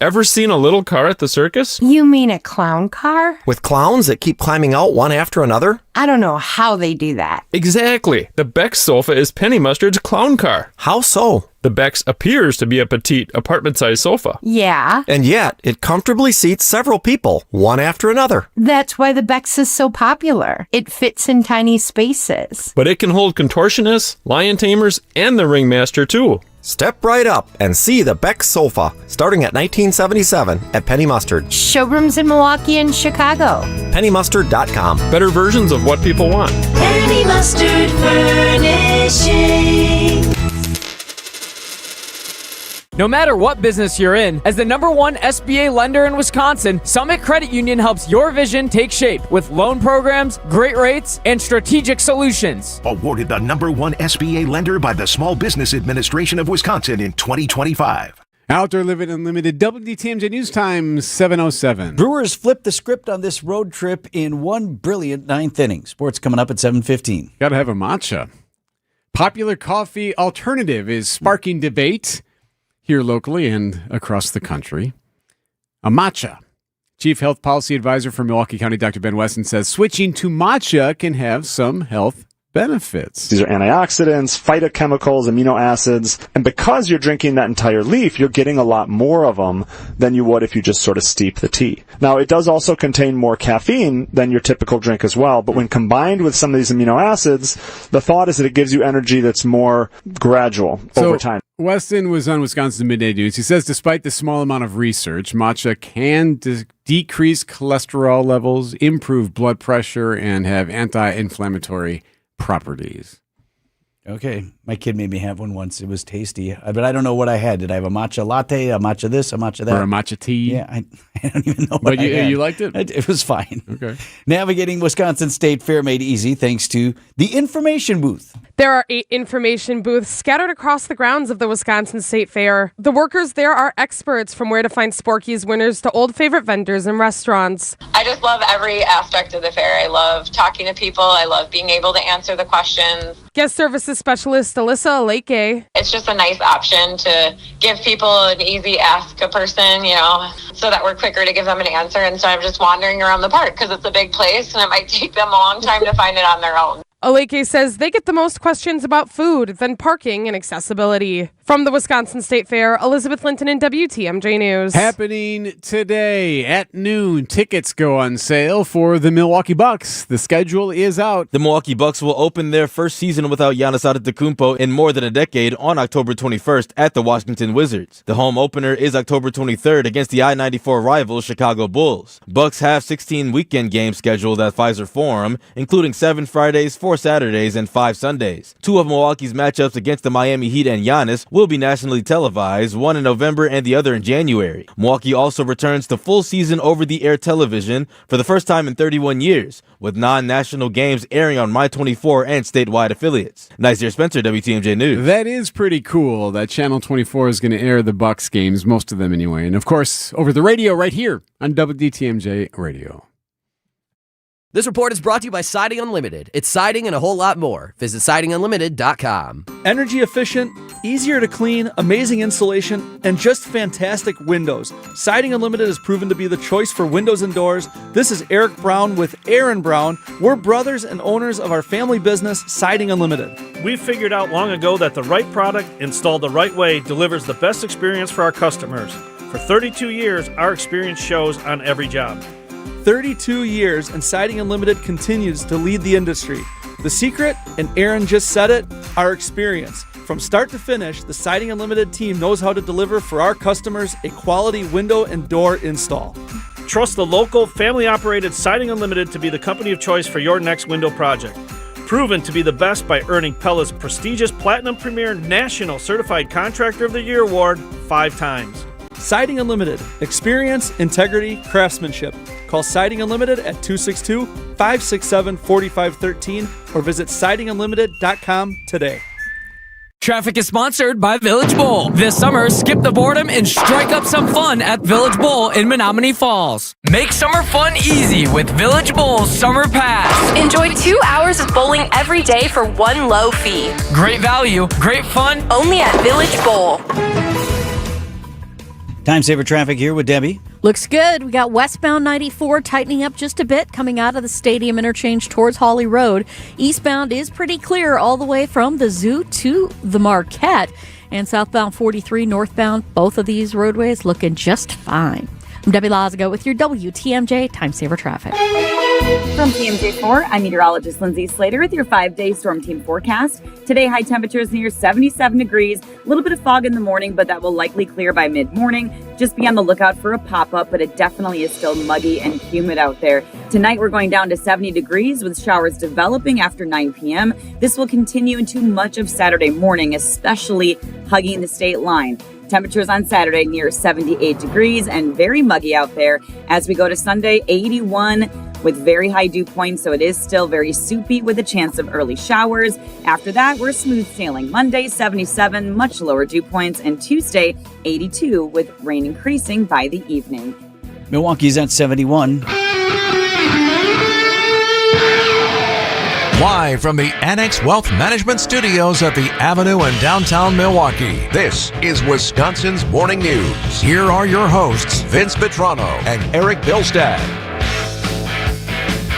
Ever seen a little car at the circus? You mean a clown car? With clowns that keep climbing out one after another? I don't know how they do that. Exactly. The Beck's sofa is Penny Mustard's clown car. How so? The Beck's appears to be a petite, apartment-sized sofa. Yeah. And yet, it comfortably seats several people, one after another. That's why the Beck's is so popular. It fits in tiny spaces. But it can hold contortionists, lion tamers, and the ringmaster, too. Step right up and see the Beck's sofa, starting at $19.77 at Penny Mustard. Showrooms in Milwaukee and Chicago. PennyMustard.com. Better versions of what people want. Penny Mustard Furnishing. No matter what business you're in, as the #1 SBA lender in Wisconsin, Summit Credit Union helps your vision take shape with loan programs, great rates, and strategic solutions. Awarded the #1 SBA lender by the Small Business Administration of Wisconsin in 2025. Outdoor Living Unlimited, WTMJ News Time, 7:07. Brewers flipped the script on this road trip in one brilliant ninth inning. Sports coming up at 7:15. Got to have a matcha. Popular coffee alternative is sparking debate here locally and across the country. A matcha. Chief Health Policy Advisor for Milwaukee County, Dr. Ben Weston, says switching to matcha can have some health benefits. These are antioxidants, phytochemicals, amino acids, and because you're drinking that entire leaf, you're getting a lot more of them than you would if you just sort of steep the tea. Now, it does also contain more caffeine than your typical drink as well, but when combined with some of these amino acids, the thought is that it gives you energy that's more gradual over time. Weston was on Wisconsin Midday News. He says despite the small amount of research, matcha can decrease cholesterol levels, improve blood pressure, and have anti-inflammatory properties. Okay. My kid made me have one once. It was tasty. But I don't know what I had. Did I have a matcha latte, a matcha this, a matcha that? Or a matcha tea? Yeah, I don't even know what But I had. you liked it? It was fine. Okay. Navigating Wisconsin State Fair made easy thanks to the information booth. There are 8 information booths scattered across the grounds of the Wisconsin State Fair. The workers there are experts, from where to find Sporky's winners to old favorite vendors and restaurants. I just love every aspect of the fair. I love talking to people. I love being able to answer the questions. Guest services specialist Alyssa Aleke. It's just a nice option to give people an easy ask a person, so that we're quicker to give them an answer instead of just wandering around the park, because it's a big place and it might take them a long time to find it on their own. Aleke says they get the most questions about food than parking and accessibility. From the Wisconsin State Fair, Elizabeth Linton in WTMJ News. Happening today at noon, tickets go on sale for the Milwaukee Bucks. The schedule is out. The Milwaukee Bucks will open their first season without Giannis Antetokounmpo in more than a decade on October 21st at the Washington Wizards. The home opener is October 23rd against the I-94 rival Chicago Bulls. Bucks have 16 weekend games scheduled at Pfizer Forum, including 7 Fridays, 4 Saturdays, and 5 Sundays. 2 of Milwaukee's matchups against the Miami Heat and Giannis will be nationally televised, one in November and the other in January. Milwaukee also returns to full season over-the-air television for the first time in 31 years, with non-national games airing on My24 and statewide affiliates. Nice Spencer, WTMJ News. That is pretty cool that Channel 24 is going to air the Bucks games, most of them anyway. And of course, over the radio right here on WTMJ Radio. This report is brought to you by Siding Unlimited. It's siding and a whole lot more. Visit sidingunlimited.com. Energy efficient, easier to clean, amazing insulation, and just fantastic windows. Siding Unlimited has proven to be the choice for windows and doors. This is Eric Brown with Aaron Brown. We're brothers and owners of our family business, Siding Unlimited. We figured out long ago that the right product installed the right way delivers the best experience for our customers. For 32 years, our experience shows on every job. 32 years, and Siding Unlimited continues to lead the industry. The secret, and Aaron just said it, our experience. From start to finish, the Siding Unlimited team knows how to deliver for our customers a quality window and door install. Trust the local, family-operated Siding Unlimited to be the company of choice for your next window project. Proven to be the best by earning Pella's prestigious Platinum Premier National Certified Contractor of the Year award 5 times. Siding Unlimited. Experience, integrity, craftsmanship. Call Siding Unlimited at 262-567-4513 or visit sidingunlimited.com today. Traffic is sponsored by Village Bowl. This summer, skip the boredom and strike up some fun at Village Bowl in Menominee Falls. Make summer fun easy with Village Bowl's Summer Pass. Enjoy 2 hours of bowling every day for one low fee. Great value, great fun, only at Village Bowl. Time saver traffic here with Debbie. Looks good. We got westbound 94 tightening up just a bit coming out of the stadium interchange towards Hawley Road. Eastbound is pretty clear all the way from the Zoo to the Marquette. And southbound 43, northbound, both of these roadways looking just fine. I'm Debbie Lazago with your WTMJ Time Saver Traffic. From TMJ4, I'm meteorologist Lindsay Slater with your 5-day storm team forecast. Today, high temperatures near 77 degrees. A little bit of fog in the morning, but that will likely clear by mid-morning. Just be on the lookout for a pop-up, but it definitely is still muggy and humid out there. Tonight, we're going down to 70 degrees with showers developing after 9 p.m. This will continue into much of Saturday morning, especially hugging the state line. Temperatures on Saturday near 78 degrees and very muggy out there. As we go to Sunday, 81 with very high dew points, so it is still very soupy with a chance of early showers. After that, we're smooth sailing. Monday, 77, much lower dew points, and Tuesday, 82 with rain increasing by the evening. Milwaukee's at 71. Live from the Annex Wealth Management Studios at the Avenue in downtown Milwaukee, this is Wisconsin's Morning News. Here are your hosts, Vince Petrano and Eric Bilstad.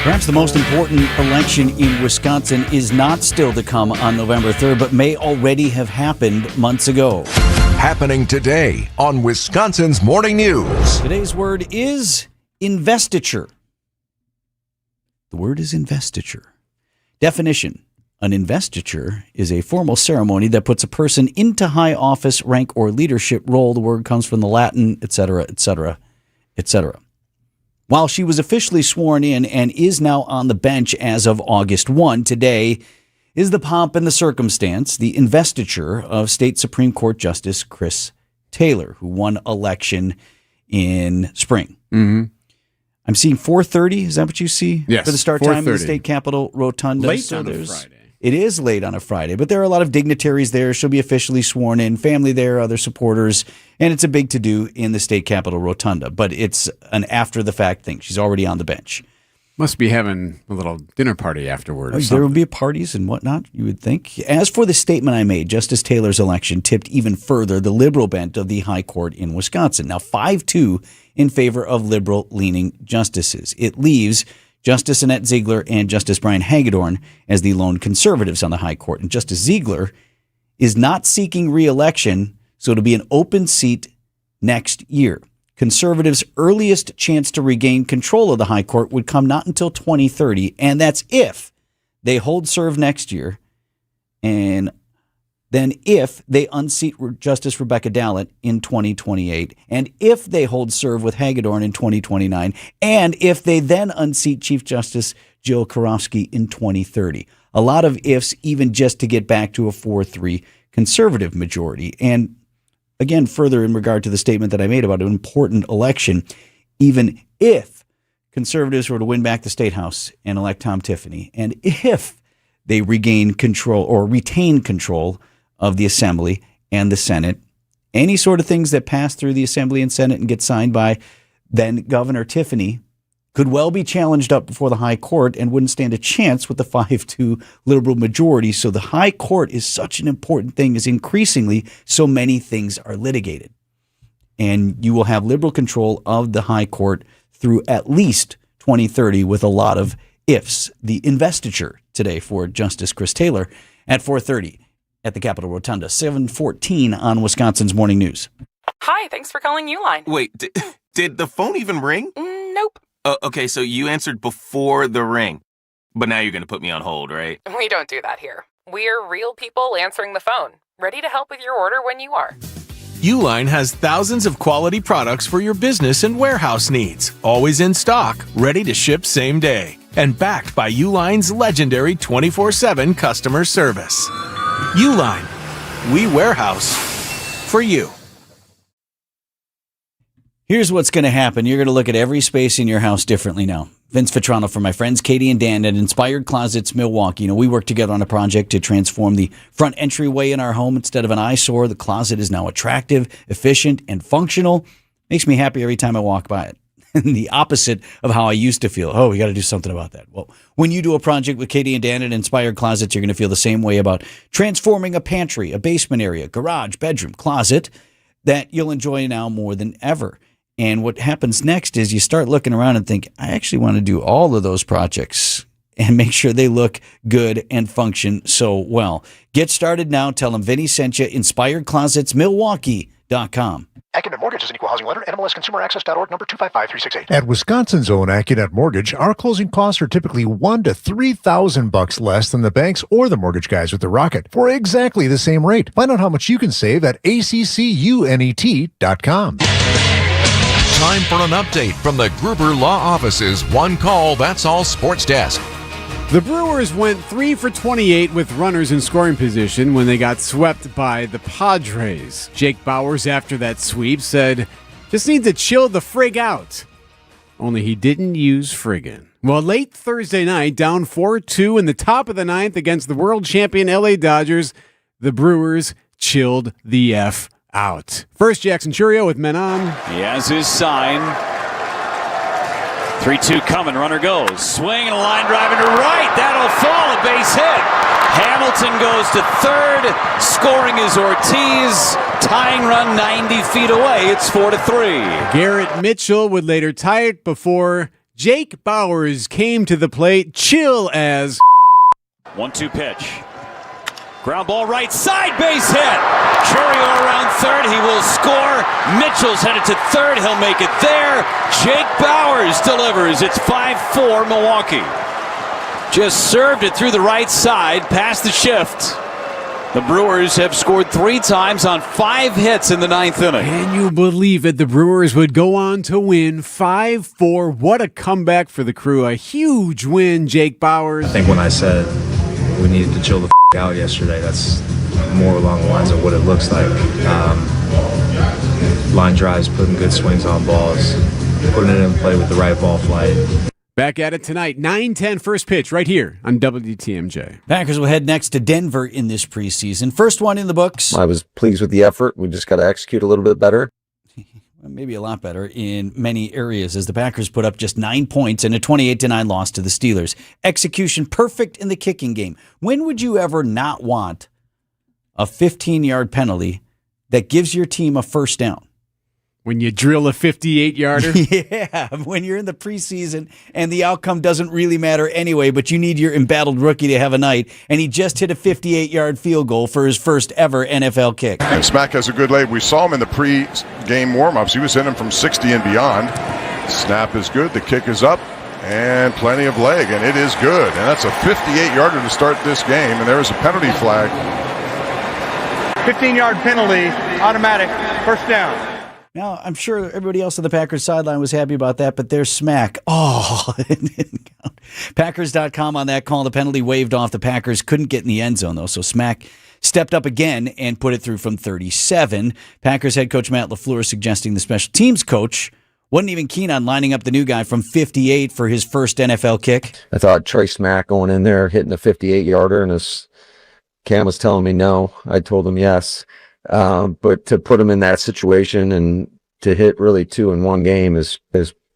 Perhaps the most important election in Wisconsin is not still to come on November 3rd, but may already have happened months ago. Happening today on Wisconsin's Morning News. Today's word is investiture. The word is investiture. Definition: an investiture is a formal ceremony that puts a person into high office, rank, or leadership role. The word comes from the Latin, etc., etc., etc. While she was officially sworn in and is now on the bench as of August 1, today is the pomp and the circumstance, the investiture of State Supreme Court Justice Chris Taylor, who won election in spring. Mm-hmm. I'm seeing 4:30. Is that what you see? Yes, for the start time of the 4:30. State Capitol Rotunda. Late on a Friday. It is late on a Friday, but there are a lot of dignitaries there. She'll be officially sworn in, family there, other supporters, and it's a big to-do in the State Capitol Rotunda. But it's an after-the-fact thing. She's already on the bench. Must be having a little dinner party afterward. Or There will be parties and whatnot, you would think. As for the statement I made, Justice Taylor's election tipped even further the liberal bent of the High Court in Wisconsin. Now 5-2 in favor of liberal-leaning justices. It leaves Justice Annette Ziegler and Justice Brian Hagedorn as the lone conservatives on the High Court. And Justice Ziegler is not seeking re-election, so it'll be an open seat next year. Conservatives' earliest chance to regain control of the High Court would come not until 2030, and that's if they hold serve next year, and then if they unseat Justice Rebecca Dallett in 2028, and if they hold serve with Hagedorn in 2029, and if they then unseat Chief Justice Jill Karofsky in 2030. A lot of ifs, even just to get back to a 4-3 conservative majority. And again, further in regard to the statement that I made about an important election, even if conservatives were to win back the State House and elect Tom Tiffany, and if they regain control or retain control of the Assembly and the Senate, any sort of things that pass through the Assembly and Senate and get signed by then Governor Tiffany could well be challenged up before the High Court and wouldn't stand a chance with the 5-2 liberal majority. So the High Court is such an important thing, as increasingly so many things are litigated. And you will have liberal control of the High Court through at least 2030 with a lot of ifs. The investiture today for Justice Chris Taylor at 4:30 at the Capitol Rotunda, 7:14 on Wisconsin's Morning News. Hi, thanks for calling Uline. Wait, did the phone even ring? Nope. Okay, so you answered before the ring. But now you're going to put me on hold, right? We don't do that here. We're real people answering the phone, ready to help with your order when you are. Uline has thousands of quality products for your business and warehouse needs, always in stock, ready to ship same day, and backed by Uline's legendary 24/7 customer service. Uline, we warehouse for you. Here's what's going to happen. You're going to look at every space in your house differently now. Vince Vetrano for my friends Katie and Dan at Inspired Closets Milwaukee. You know, we worked together on a project to transform the front entryway in our home. Instead of an eyesore, the closet is now attractive, efficient, and functional. Makes me happy every time I walk by it. And the opposite of how I used to feel. Oh, we got to do something about that. Well, when you do a project with Katie and Dan at Inspired Closets, you're going to feel the same way about transforming a pantry, a basement area, garage, bedroom, closet. that you'll enjoy now more than ever. And what happens next is you start looking around and think, I actually want to do all of those projects and make sure they look good and function so well. Get started now. Tell them Vinny sent you. InspiredClosetsMilwaukee.com. AccuNet Mortgage is an equal housing lender. NMLSConsumerAccess.org, number 255368. At Wisconsin's own AccuNet Mortgage, our closing costs are typically $1,000 to $3,000 less than the banks or the mortgage guys with the Rocket for exactly the same rate. Find out how much you can save at ACCUNET.com. Time for an update from the Gruber Law Office's One Call, That's All Sports Desk. The Brewers went 3 for 28 with runners in scoring position when they got swept by the Padres. Jake Bauers, after that sweep, said, just need to chill the frig out. Only he didn't use friggin'. Well, late Thursday night, down 4-2 in the top of the ninth against the world champion LA Dodgers, the Brewers chilled the F out. First, Jackson Churio with men on. He has his sign. 3-2 coming, runner goes. Swing and a line drive into right. That'll fall, a base hit. Hamilton goes to third. Scoring is Ortiz. Tying run 90 feet away. It's 4-3. Garrett Mitchell would later tie it before Jake Bauers came to the plate. Chill as 1-2 pitch. Ground ball right side, base hit. Churio around third. He will score. Mitchell's headed to third. He'll make it there. Jake Bauers delivers. It's 5-4 Milwaukee. Just served it through the right side, past the shift. The Brewers have scored 3 times on 5 hits in the 9th inning. Can you believe it? The Brewers would go on to win 5-4. What a comeback for the crew. A huge win, Jake Bauers. I think when I said we needed to chill the out yesterday, that's more along the lines of what it looks like. Line drives, putting good swings on balls, putting it in play with the right ball flight. Back at it tonight, 9:10 first pitch right here on WTMJ. Packers will head next to Denver in this preseason. First one in the books. I was pleased with the effort. We just got to execute a little bit better. Maybe a lot better in many areas as the Packers put up just 9 points in a 28-9 loss to the Steelers. Execution perfect in the kicking game. When would you ever not want a 15-yard penalty that gives your team a first down? When you drill a 58-yarder? Yeah, when you're in the preseason and the outcome doesn't really matter anyway, but you need your embattled rookie to have a night, and he just hit a 58-yard field goal for his first ever NFL kick. And Smack has a good leg. We saw him in the pre-game warm-ups. He was hitting from 60 and beyond. Snap is good. The kick is up. And plenty of leg, and it is good. And that's a 58-yarder to start this game, and there is a penalty flag. 15-yard penalty, automatic, first down. Now, I'm sure everybody else on the Packers sideline was happy about that, but there's Smack. Oh, it didn't count. Packers.com on that call. The penalty waved off. The Packers couldn't get in the end zone, though, so Smack stepped up again and put it through from 37. Packers head coach Matt LaFleur suggesting the special teams coach wasn't even keen on lining up the new guy from 58 for his first NFL kick. I thought Trey Smack going in there, hitting a 58-yarder, and his Cam was telling me no. I told him yes. But to put him in that situation and to hit really 2 in one game is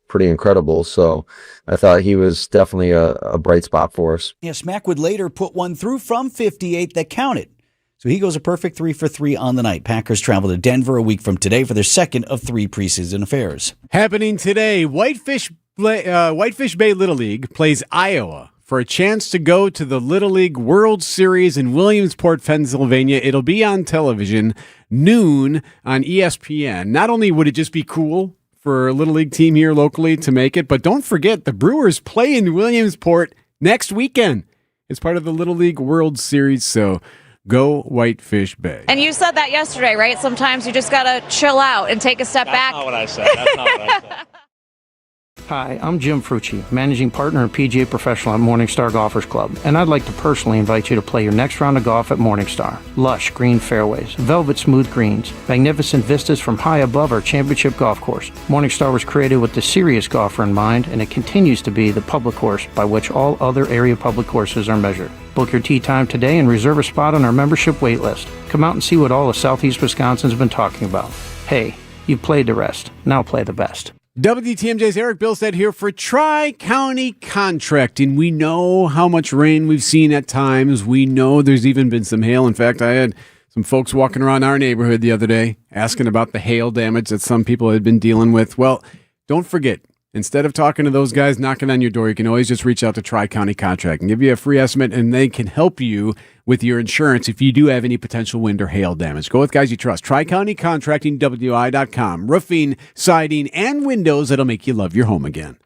pretty incredible. So I thought he was definitely a bright spot for us. Yeah, Smack would later put one through from 58 that counted. So he goes a perfect 3 for 3 on the night. Packers travel to Denver a week from today for their second of 3 preseason affairs. Happening today, Whitefish Bay Little League plays Iowa for a chance to go to the Little League World Series in Williamsport, Pennsylvania. It'll be on television, noon on ESPN. Not only would it just be cool for a Little League team here locally to make it, but don't forget the Brewers play in Williamsport next weekend. It's part of the Little League World Series, so go Whitefish Bay. And you said that yesterday, right? Sometimes you just got to chill out and take a step back. That's not what I said. That's not what I said. Hi, I'm Jim Frucci, Managing Partner and PGA Professional at Morningstar Golfers Club, and I'd like to personally invite you to play your next round of golf at Morningstar. Lush green fairways, velvet smooth greens, magnificent vistas from high above our championship golf course. Morningstar was created with the serious golfer in mind, and it continues to be the public course by which all other area public courses are measured. Book your tee time today and reserve a spot on our membership wait list. Come out and see what all of Southeast Wisconsin's been talking about. Hey, you've played the rest. Now play the best. WTMJ's Eric Billstead here for Tri-County Contracting. We know how much rain we've seen at times. We know there's even been some hail. In fact, I had Some folks walking around our neighborhood the other day asking about the hail damage that some people had been dealing with. Well, don't forget, instead of talking to those guys knocking on your door, you can always just reach out to Tri-County Contract and give you a free estimate, and they can help you with your insurance if you do have any potential wind or hail damage. Go with guys you trust. Tri-County Contracting, WI.com. Roofing, siding, and windows that'll make you love your home again.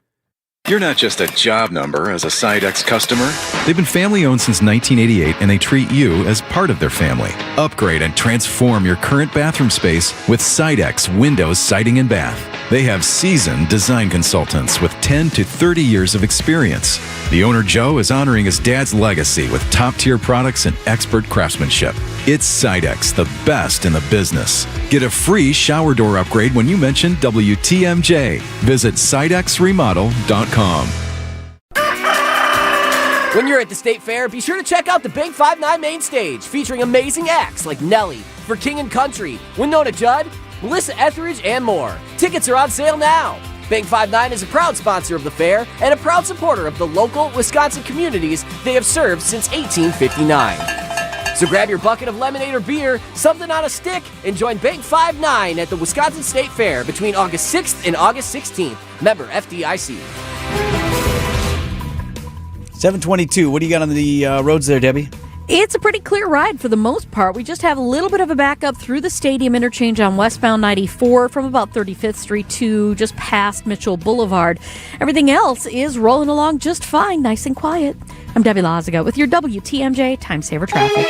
You're not just a job number as a Sidex customer. They've been family-owned since 1988, and they treat you as part of their family. Upgrade and transform your current bathroom space with Sidex Windows, Siding, and Bath. They have seasoned design consultants with 10 to 30 years of experience. The owner, Joe, is honoring his dad's legacy with top-tier products and expert craftsmanship. It's Sidex, the best in the business. Get a free shower door upgrade when you mention WTMJ. Visit sidexremodel.com. When you're at the State Fair, be sure to check out the Big 5-9 main stage, featuring amazing acts like Nelly, For King and Country, Winona Judd, Melissa Etheridge, and more. Tickets are on sale now. Big 5-9 is a proud sponsor of the fair and a proud supporter of the local Wisconsin communities they have served since 1859. So grab your bucket of lemonade or beer, something on a stick, and join Big 5-9 at the Wisconsin State Fair between August 6th and August 16th. Member FDIC. 722. What do you got on the roads there, Debbie? It's a pretty clear ride for the most part. We just have a little bit of a backup through the stadium interchange on westbound 94 from about 35th Street to just past Mitchell Boulevard. Everything else is rolling along just fine, nice and quiet. I'm Debbie Lazaga with your WTMJ Time Saver Traffic.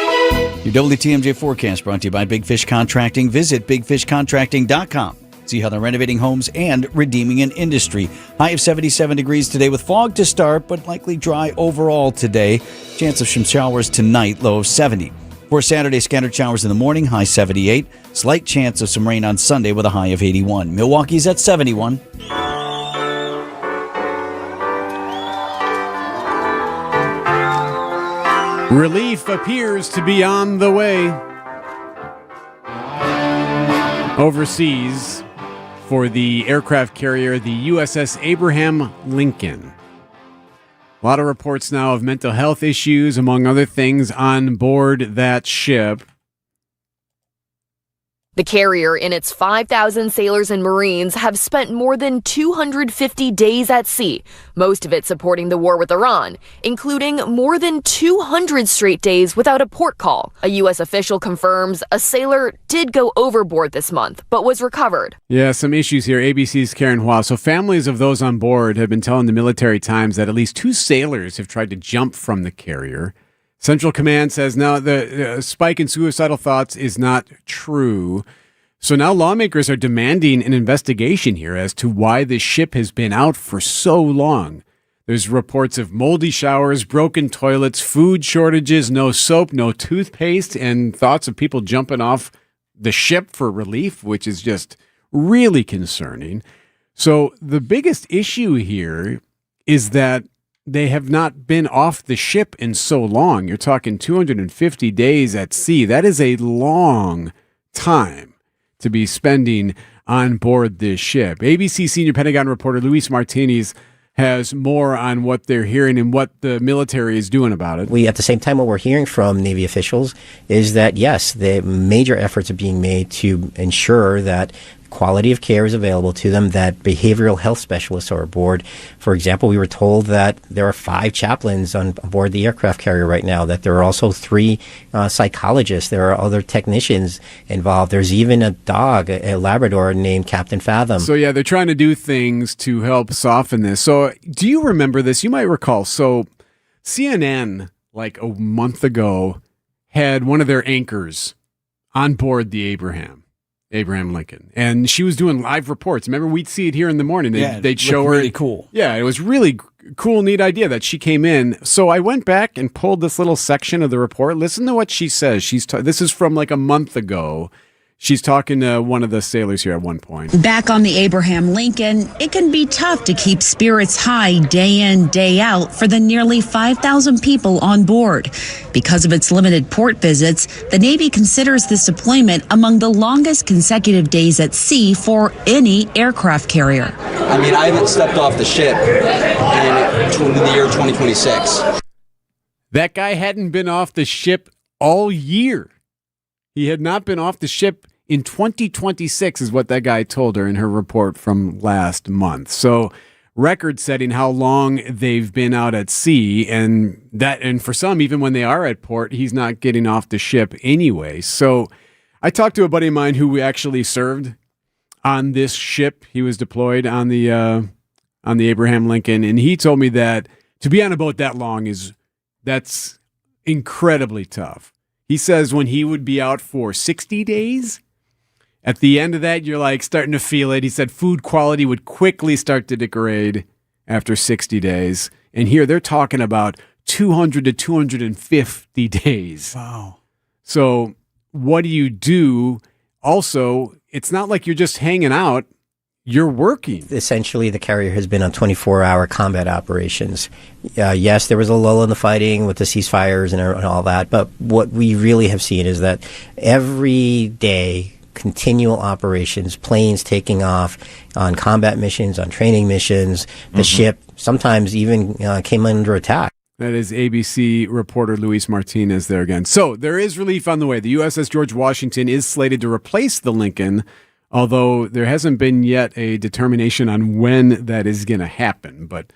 Your WTMJ forecast brought to you by Big Fish Contracting. Visit bigfishcontracting.com. See how they're renovating homes and redeeming an industry. High of 77 degrees today with fog to start, but likely dry overall today. Chance of some showers tonight, low of 70. For Saturday, scattered showers in the morning, high 78. Slight chance of some rain on Sunday with a high of 81. Milwaukee's at 71. Relief appears to be on the way overseas for the aircraft carrier, the USS Abraham Lincoln. A lot of reports now of mental health issues, among other things, on board that ship. The carrier and its 5,000 sailors and Marines have spent more than 250 days at sea, most of it supporting the war with Iran, including more than 200 straight days without a port call. A U.S. official confirms a sailor did go overboard this month, but was recovered. Yeah, some issues here. ABC's Karen Hua. So families of those on board have been telling the Military Times that at least 2 sailors have tried to jump from the carrier. Central Command says no, the spike in suicidal thoughts is not true. So now lawmakers are demanding an investigation here as to why the ship has been out for so long. There's reports of moldy showers, broken toilets, food shortages, no soap, no toothpaste, and thoughts of people jumping off the ship for relief, which is just really concerning. So the biggest issue here is that they have not been off the ship in so long. You're talking 250 days at sea. That is a long time to be spending on board this ship. ABC senior Pentagon reporter Luis Martinez has more on what they're hearing and what the military is doing about it. At the same time, what we're hearing from Navy officials is that, yes, the major efforts are being made to ensure that quality of care is available to them, that behavioral health specialists are aboard. For example, we were told that there are 5 chaplains on board the aircraft carrier right now, that there are also 3 psychologists, there are other technicians involved. There's even a dog, a Labrador named Captain Fathom. So yeah, they're trying to do things to help soften this. So do you remember this? You might recall. So CNN, like a month ago, had one of their anchors on board the Abraham Lincoln, and she was doing live reports. Remember, we'd see it here in the morning. They'd show her. Really cool. Yeah, it was really cool, neat idea that she came in. So I went back and pulled this little section of the report. Listen to what she says. This is from like a month ago. She's talking to one of the sailors here at one point. Back on the Abraham Lincoln, it can be tough to keep spirits high day in, day out for the nearly 5,000 people on board. Because of its limited port visits, the Navy considers this deployment among the longest consecutive days at sea for any aircraft carrier. I mean, I haven't stepped off the ship in the year 2026. That guy hadn't been off the ship all year. He had not been off the ship in 2026 is what that guy told her in her report from last month. So record-setting how long they've been out at sea, and for some, even when they are at port, he's not getting off the ship anyway. So I talked to a buddy of mine who actually served on this ship. He was deployed on the Abraham Lincoln, and he told me that to be on a boat that long that's incredibly tough. He says when he would be out for 60 days, at the end of that, you're like starting to feel it. He said food quality would quickly start to degrade after 60 days. And here they're talking about 200 to 250 days. Wow. So what do you do? Also, it's not like you're just hanging out. You're working. Essentially, the carrier has been on 24-hour combat operations. Yes, there was a lull in the fighting with the ceasefires and all that. But what we really have seen is that every day, continual operations, planes taking off on combat missions, on training missions. The ship sometimes even came under attack. That is ABC reporter Luis Martinez there again. So there is relief on the way. The USS George Washington is slated to replace the Lincoln, although there hasn't been yet a determination on when that is going to happen. But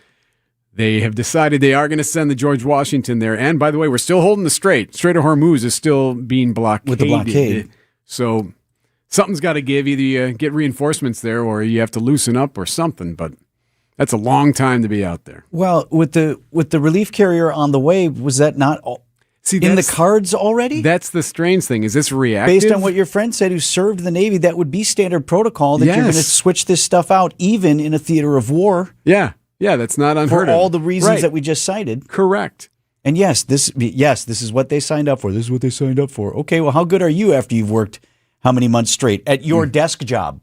they have decided they are going to send the George Washington there. And by the way, we're still holding the Strait. Strait of Hormuz is still being blockaded. With the blockade. So something's got to give. Either you get reinforcements there or you have to loosen up or something. But that's a long time to be out there. Well, with the relief carrier on the way, was that not in the cards already? That's the strange thing. Is this reactive? Based on what your friend said who served the Navy, that would be standard protocol that you're going to switch this stuff out even in a theater of war. Yeah, that's not unheard of. For all the reasons that we just cited. Correct. And yes, this is what they signed up for. This is what they signed up for. Okay, well, how good are you after you've worked how many months straight at your desk job,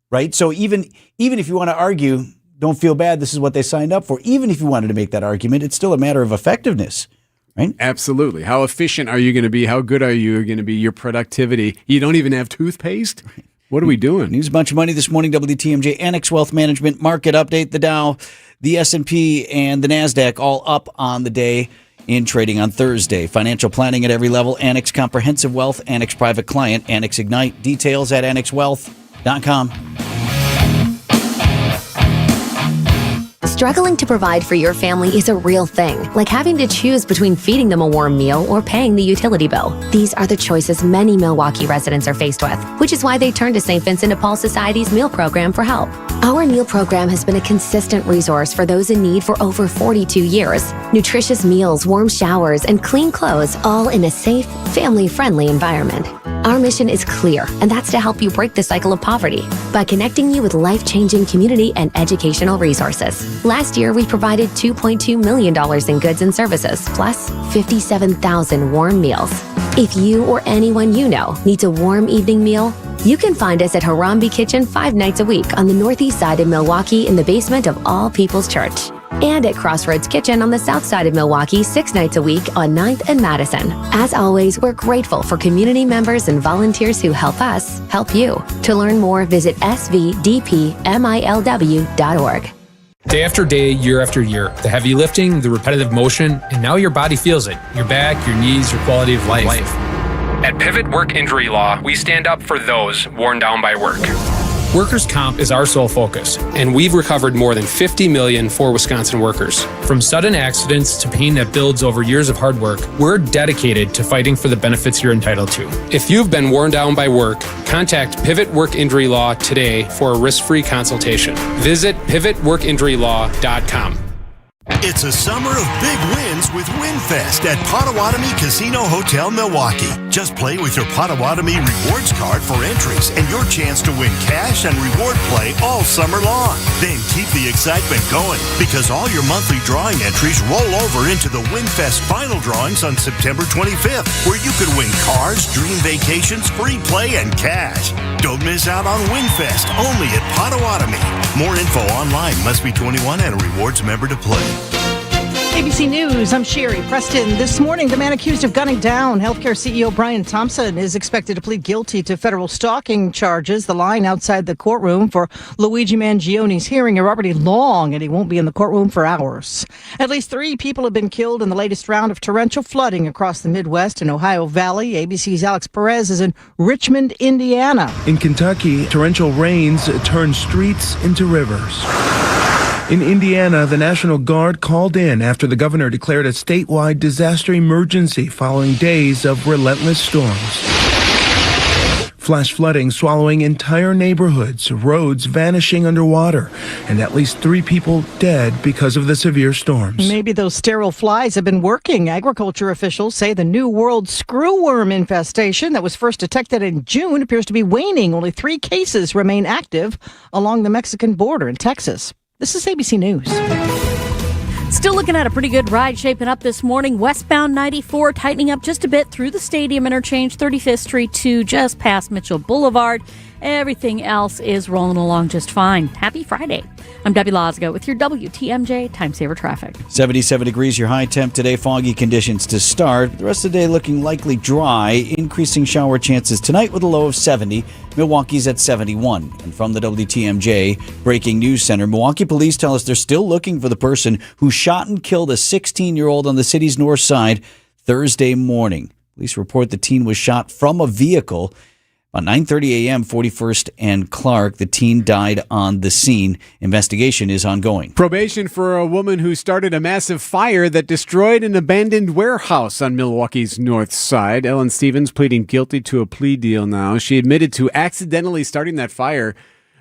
right? So even if you want to argue, don't feel bad, this is what they signed up for. Even if you wanted to make that argument, it's still a matter of effectiveness, right? Absolutely. How efficient are you going to be? How good are you going to be? Your productivity. You don't even have toothpaste? What are we doing? News a bunch of money this morning, WTMJ, Annex Wealth Management, market update, the Dow, the S&P, and the NASDAQ all up on the day in trading on Thursday. Financial planning at every level, Annex Comprehensive Wealth, Annex Private Client, Annex Ignite. Details at annexwealth.com. Struggling to provide for your family is a real thing, like having to choose between feeding them a warm meal or paying the utility bill. These are the choices many Milwaukee residents are faced with, which is why they turn to St. Vincent de Paul Society's meal program for help. Our meal program has been a consistent resource for those in need for over 42 years. Nutritious meals, warm showers, and clean clothes, all in a safe, family-friendly environment. Our mission is clear, and that's to help you break the cycle of poverty by connecting you with life-changing community and educational resources. Last year, we provided $2.2 million in goods and services, plus 57,000 warm meals. If you or anyone you know needs a warm evening meal, you can find us at Harambe Kitchen 5 nights a week on the northeast side of Milwaukee in the basement of All People's Church. And at Crossroads Kitchen on the south side of Milwaukee 6 nights a week on 9th and Madison. As always, we're grateful for community members and volunteers who help us help you. To learn more, visit svdpmilw.org. Day after day, year after year, the heavy lifting, the repetitive motion, and now your body feels it. Your back, your knees, your quality of life. At Pivot Work Injury Law, we stand up for those worn down by work. Workers' comp is our sole focus, and we've recovered more than $50 million for Wisconsin workers. From sudden accidents to pain that builds over years of hard work, we're dedicated to fighting for the benefits you're entitled to. If you've been worn down by work, contact Pivot Work Injury Law today for a risk-free consultation. Visit pivotworkinjurylaw.com. It's a summer of big wins with WinFest at Potawatomi Casino Hotel, Milwaukee. Just play with your Potawatomi Rewards card for entries and your chance to win cash and reward play all summer long. Then keep the excitement going because all your monthly drawing entries roll over into the WinFest final drawings on September 25th, where you could win cars, dream vacations, free play, and cash. Don't miss out on WinFest only at Potawatomi. More info online. Must be 21 and a rewards member to play. ABC News, I'm Sherry Preston. This morning, the man accused of gunning down healthcare CEO Brian Thompson is expected to plead guilty to federal stalking charges. The line outside the courtroom for Luigi Mangione's hearing are already long, and he won't be in the courtroom for hours. At least 3 people have been killed in the latest round of torrential flooding across the Midwest and Ohio Valley. ABC's Alex Perez is in Richmond, Indiana. In Kentucky, torrential rains turned streets into rivers. In Indiana, the National Guard called in after the governor declared a statewide disaster emergency following days of relentless storms. Flash flooding swallowing entire neighborhoods, roads vanishing underwater, and at least 3 people dead because of the severe storms. Maybe those sterile flies have been working. Agriculture officials say the New World screwworm infestation that was first detected in June appears to be waning. Only 3 cases remain active along the Mexican border in Texas. This is ABC News. Still looking at a pretty good ride shaping up this morning. Westbound 94 tightening up just a bit through the Stadium interchange, 35th Street to just past Mitchell Boulevard. Everything else is rolling along just fine. Happy Friday. I'm Debbie Lozga with your WTMJ Time Saver Traffic. 77 degrees, your high temp today. Foggy conditions to start. The rest of the day looking likely dry. Increasing shower chances tonight with a low of 70. Milwaukee's at 71. And from the WTMJ Breaking News Center, Milwaukee police tell us they're still looking for the person who shot and killed a 16-year-old on the city's north side Thursday morning. Police report the teen was shot from a vehicle. About 9:30 a.m., 41st and Clark, the teen died on the scene. Investigation is ongoing. Probation for a woman who started a massive fire that destroyed an abandoned warehouse on Milwaukee's north side. Ellen Stevens pleading guilty to a plea deal now. She admitted to accidentally starting that fire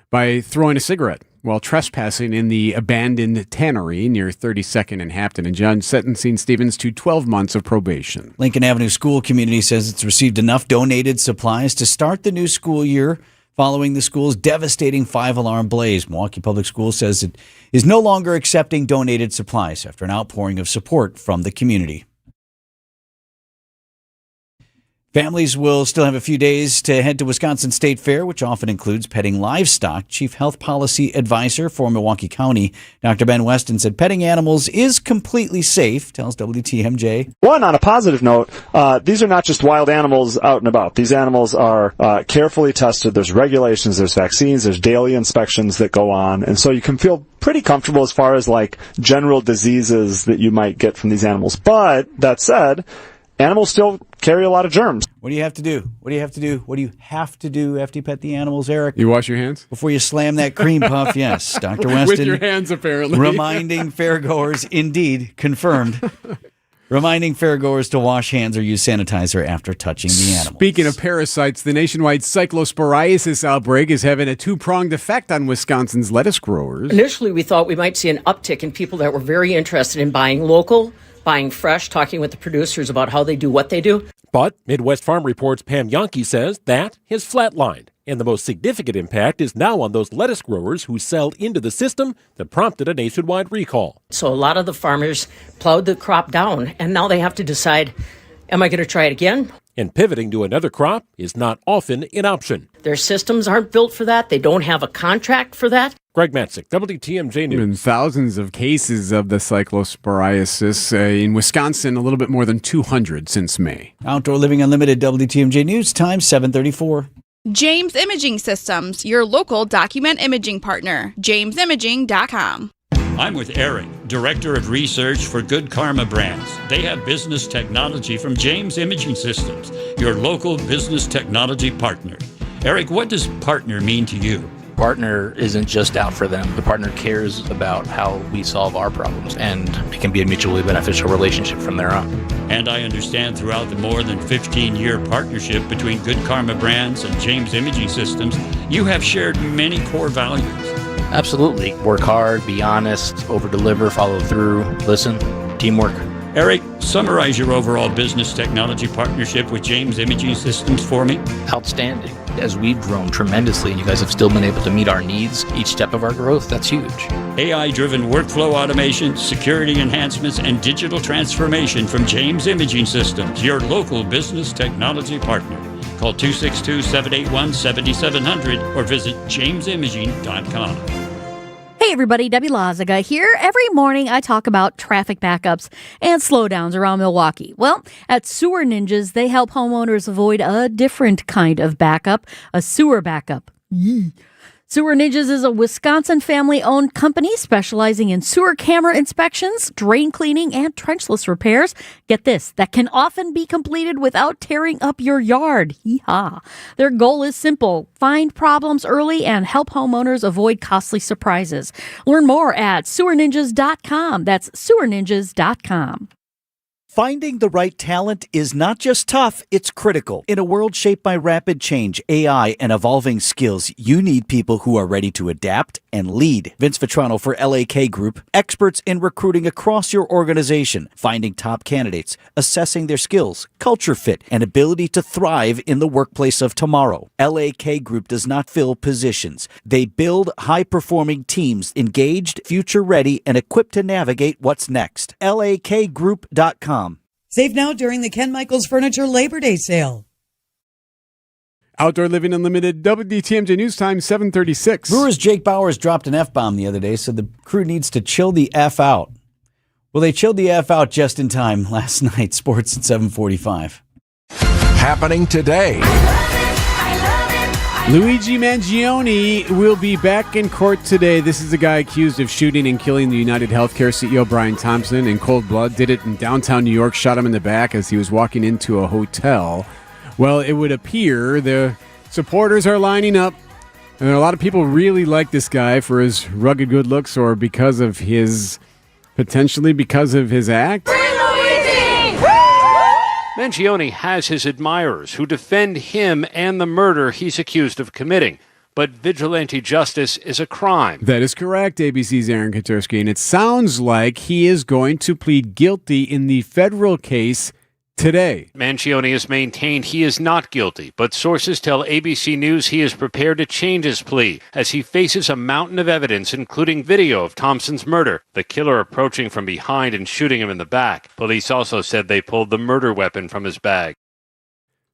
by throwing a cigarette while trespassing in the abandoned tannery near 32nd and Hampton. And judge sentencing Stevens to 12 months of probation. Lincoln Avenue School Community says it's received enough donated supplies to start the new school year following the school's devastating 5-alarm blaze. Milwaukee Public Schools says it is no longer accepting donated supplies after an outpouring of support from the community. Families will still have a few days to head to Wisconsin State Fair, which often includes petting livestock. Chief Health Policy Advisor for Milwaukee County, Dr. Ben Weston, said petting animals is completely safe, tells WTMJ. One, on a positive note, these are not just wild animals out and about. These animals are carefully tested. There's regulations, there's vaccines, there's daily inspections that go on. And so you can feel pretty comfortable as far as like general diseases that you might get from these animals. But that said, animals still carry a lot of germs. What do you have to do? What do you have to do? What do you have to do after you pet the animals, Eric? You wash your hands? Before you slam that cream puff, yes. Dr. Weston. With your hands, apparently. Reminding fairgoers, indeed, confirmed. Reminding fairgoers to wash hands or use sanitizer after touching the animals. Speaking of parasites, the nationwide cyclosporiasis outbreak is having a 2-pronged effect on Wisconsin's lettuce growers. Initially, we thought we might see an uptick in people that were very interested in buying local, buying fresh, talking with the producers about how they do what they do. But Midwest Farm Report's Pam Yonke says that has flatlined. And the most significant impact is now on those lettuce growers who sell into the system that prompted a nationwide recall. So a lot of the farmers plowed the crop down, and now they have to decide, am I going to try it again? And pivoting to another crop is not often an option. Their systems aren't built for that. They don't have a contract for that. Greg Matzik, WTMJ News. Been thousands of cases of the cyclosporiasis in Wisconsin, a little bit more than 200 since May. Outdoor Living Unlimited, WTMJ News, time 7:34. James Imaging Systems, your local document imaging partner. JamesImaging.com. I'm with Eric, Director of Research for Good Karma Brands. They have business technology from James Imaging Systems, your local business technology partner. Eric, what does partner mean to you? Partner isn't just out for them. The partner cares about how we solve our problems, and it can be a mutually beneficial relationship from there on. And I understand throughout the more than 15-year partnership between Good Karma Brands and James Imaging Systems, you have shared many core values. Absolutely. Work hard, be honest, over-deliver, follow through, listen, teamwork. Eric, summarize your overall business technology partnership with James Imaging Systems for me. Outstanding. As we've grown tremendously and you guys have still been able to meet our needs each step of our growth, that's huge. AI-driven workflow automation, security enhancements, and digital transformation from James Imaging Systems, your local business technology partner. Call 262-781-7700 or visit jamesimaging.com. Hey, Hey everybody, Debbie Lazaga here. Every morning I talk about traffic backups and slowdowns around Milwaukee. Well, at Sewer Ninjas, they help homeowners avoid a different kind of backup, a sewer backup. Yee. Sewer Ninjas is a Wisconsin family-owned company specializing in sewer camera inspections, drain cleaning, and trenchless repairs. Get this, that can often be completed without tearing up your yard. Hee-haw. Their goal is simple. Find problems early and help homeowners avoid costly surprises. Learn more at sewerninjas.com. That's sewerninjas.com. Finding the right talent is not just tough, it's critical. In a world shaped by rapid change, AI, and evolving skills, you need people who are ready to adapt and lead. Vince Vitrano for LAK Group, experts in recruiting across your organization, finding top candidates, assessing their skills, culture fit, and ability to thrive in the workplace of tomorrow. LAK Group does not fill positions. They build high-performing teams, engaged, future-ready, and equipped to navigate what's next. LAKgroup.com. Save now during the Ken Michaels Furniture Labor Day sale. Outdoor Living Unlimited, WDTMJ News Time, 7:36. Brewers' Jake Bauers dropped an F-bomb the other day, so the crew needs to chill the F out. Well, they chilled the F out just in time last night. Sports at 7:45. Happening today. Luigi Mangione will be back in court today. This is the guy accused of shooting and killing the United Healthcare CEO Brian Thompson in cold blood. Did it in downtown New York, shot him in the back as he was walking into a hotel. Well, it would appear the supporters are lining up, and a lot of people really like this guy for his rugged good looks or potentially because of his act. Mangione has his admirers who defend him and the murder he's accused of committing. But vigilante justice is a crime. That is correct, ABC's Aaron Katursky. And it sounds like he is going to plead guilty in the federal case today. Mangione has maintained he is not guilty, but sources tell ABC News he is prepared to change his plea as he faces a mountain of evidence, including video of Thompson's murder, the killer approaching from behind and shooting him in the back. Police also said they pulled the murder weapon from his bag.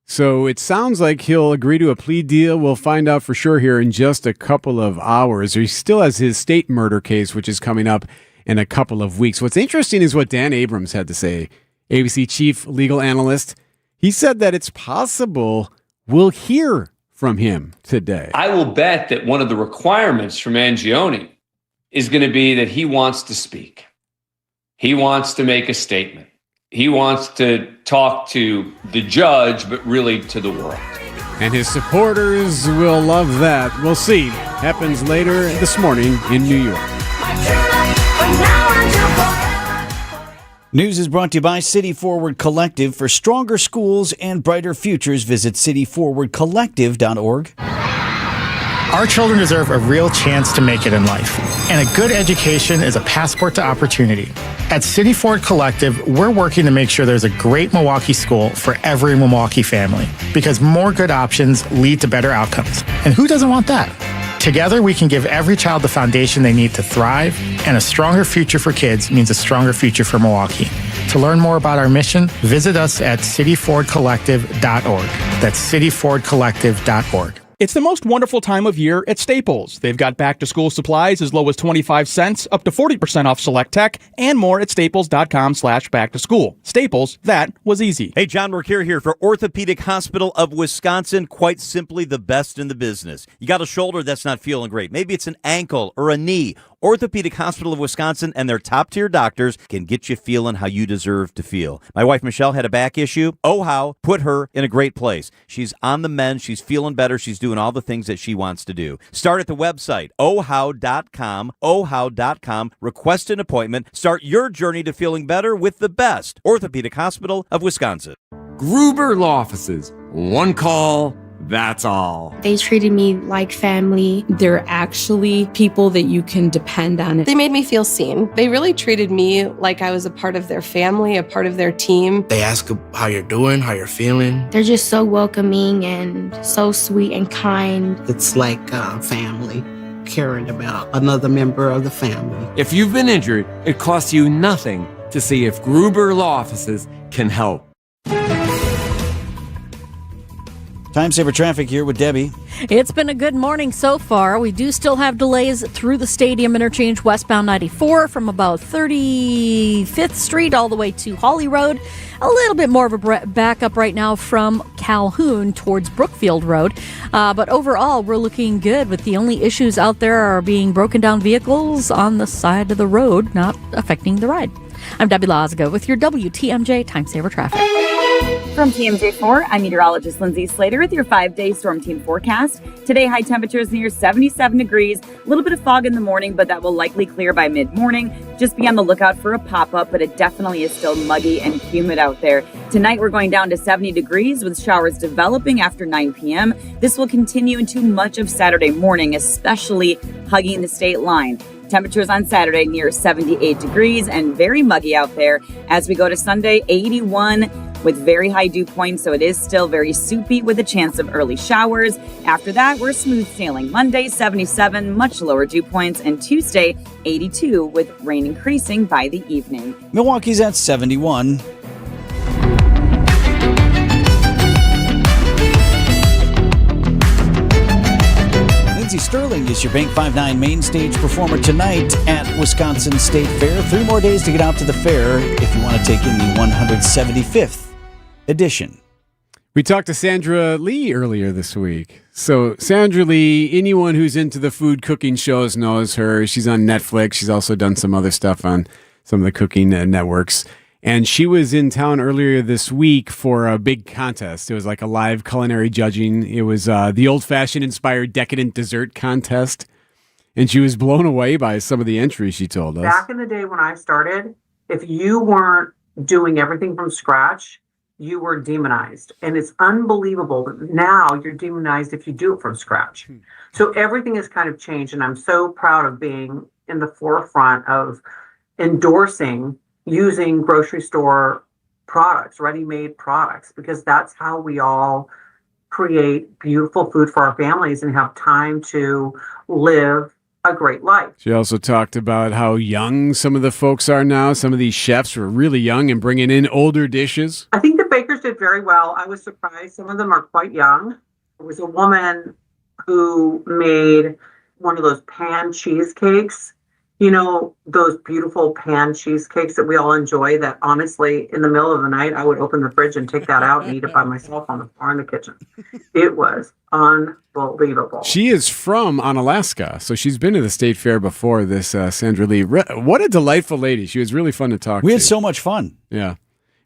So it sounds like he'll agree to a plea deal. We'll find out for sure here in just a couple of hours. He still has his state murder case, which is coming up in a couple of weeks. What's interesting is what Dan Abrams had to say. ABC chief legal analyst, he said that it's possible we'll hear from him today. I will bet that one of the requirements for Mangione is going to be that he wants to speak. He wants to make a statement. He wants to talk to the judge, but really to the world. And his supporters will love that. We'll see. Happens later this morning in New York. News is brought to you by City Forward Collective. For stronger schools and brighter futures, visit cityforwardcollective.org. Our children deserve a real chance to make it in life, and a good education is a passport to opportunity. At City Forward Collective, we're working to make sure there's a great Milwaukee school for every Milwaukee family, because more good options lead to better outcomes. And who doesn't want that? Together, we can give every child the foundation they need to thrive, and a stronger future for kids means a stronger future for Milwaukee. To learn more about our mission, visit us at cityforwardcollective.org. That's cityforwardcollective.org. It's the most wonderful time of year at Staples. They've got back-to-school supplies as low as 25 cents, up to 40% off select tech, and more at staples.com/back-to-school. Staples, that was easy. Hey, John Mercure here for Orthopedic Hospital of Wisconsin, quite simply the best in the business. You got a shoulder that's not feeling great. Maybe it's an ankle or a knee. Orthopedic Hospital of Wisconsin and their top-tier doctors can get you feeling how you deserve to feel. My wife, Michelle, had a back issue. Oh, how put her in a great place. She's on the mend. She's feeling better. She's doing all the things that she wants to do. Start at the website, ohow.com, ohow.com. Request an appointment. Start your journey to feeling better with the best. Orthopedic Hospital of Wisconsin. Gruber Law Offices. One call. That's all. They treated me like family. They're actually people that you can depend on. They made me feel seen. They really treated me like I was a part of their family, a part of their team. They ask how you're doing, how you're feeling. They're just so welcoming and so sweet and kind. It's like family, caring about another member of the family. If you've been injured, it costs you nothing to see if Gruber Law Offices can help. Time saver traffic here with Debbie. It's been a good morning so far. We do still have delays through the Stadium interchange westbound 94 from about 35th Street all the way to Holly Road. A little bit more of a backup right now from Calhoun towards Brookfield Road. But overall, we're looking good with the only issues out there are being broken down vehicles on the side of the road, not affecting the ride. I'm Debbie Lozga with your WTMJ Time Saver Traffic. From TMJ4, I'm meteorologist Lindsay Slater with your 5-day storm team forecast. Today, high temperatures near 77 degrees. A little bit of fog in the morning, but that will likely clear by mid-morning. Just be on the lookout for a pop-up, but it definitely is still muggy and humid out there. Tonight, we're going down to 70 degrees with showers developing after 9 p.m. This will continue into much of Saturday morning, especially hugging the state line. Temperatures on Saturday near 78 degrees and very muggy out there. As we go to Sunday, 81 with very high dew points, so it is still very soupy with a chance of early showers. After that, we're smooth sailing. Monday, 77, much lower dew points, and Tuesday, 82 with rain increasing by the evening. Milwaukee's at 71. Lindsey Sterling is your Bank 5-9 main stage performer tonight at Wisconsin State Fair. 3 more days to get out to the fair if you want to take in the 175th edition. We talked to Sandra Lee earlier this week. So Sandra Lee, anyone who's into the food cooking shows knows her. She's on Netflix. She's also done some other stuff on some of the cooking networks. And she was in town earlier this week for a big contest. It was like a live culinary judging. It was the old-fashioned inspired decadent dessert contest. And she was blown away by some of the entries, she told us. Back in the day when I started, if you weren't doing everything from scratch, you were demonized. And it's unbelievable that now you're demonized if you do it from scratch. So everything has kind of changed. And I'm so proud of being in the forefront of endorsing using grocery store products, ready-made products, because that's how we all create beautiful food for our families and have time to live a great life. She also talked about how young some of the folks are now. Some of these chefs were really young and bringing in older dishes. I think the bakers did very well. I was surprised. Some of them are quite young. There was a woman who made one of those pan cheesecakes. You know, those beautiful pan cheesecakes that we all enjoy that honestly, in the middle of the night, I would open the fridge and take that out and eat it by myself on the floor in the kitchen. It was unbelievable. She is from Alaska, so she's been to the State Fair before, this Sandra Lee. What a delightful lady. She was really fun to talk to. We had so much fun. Yeah.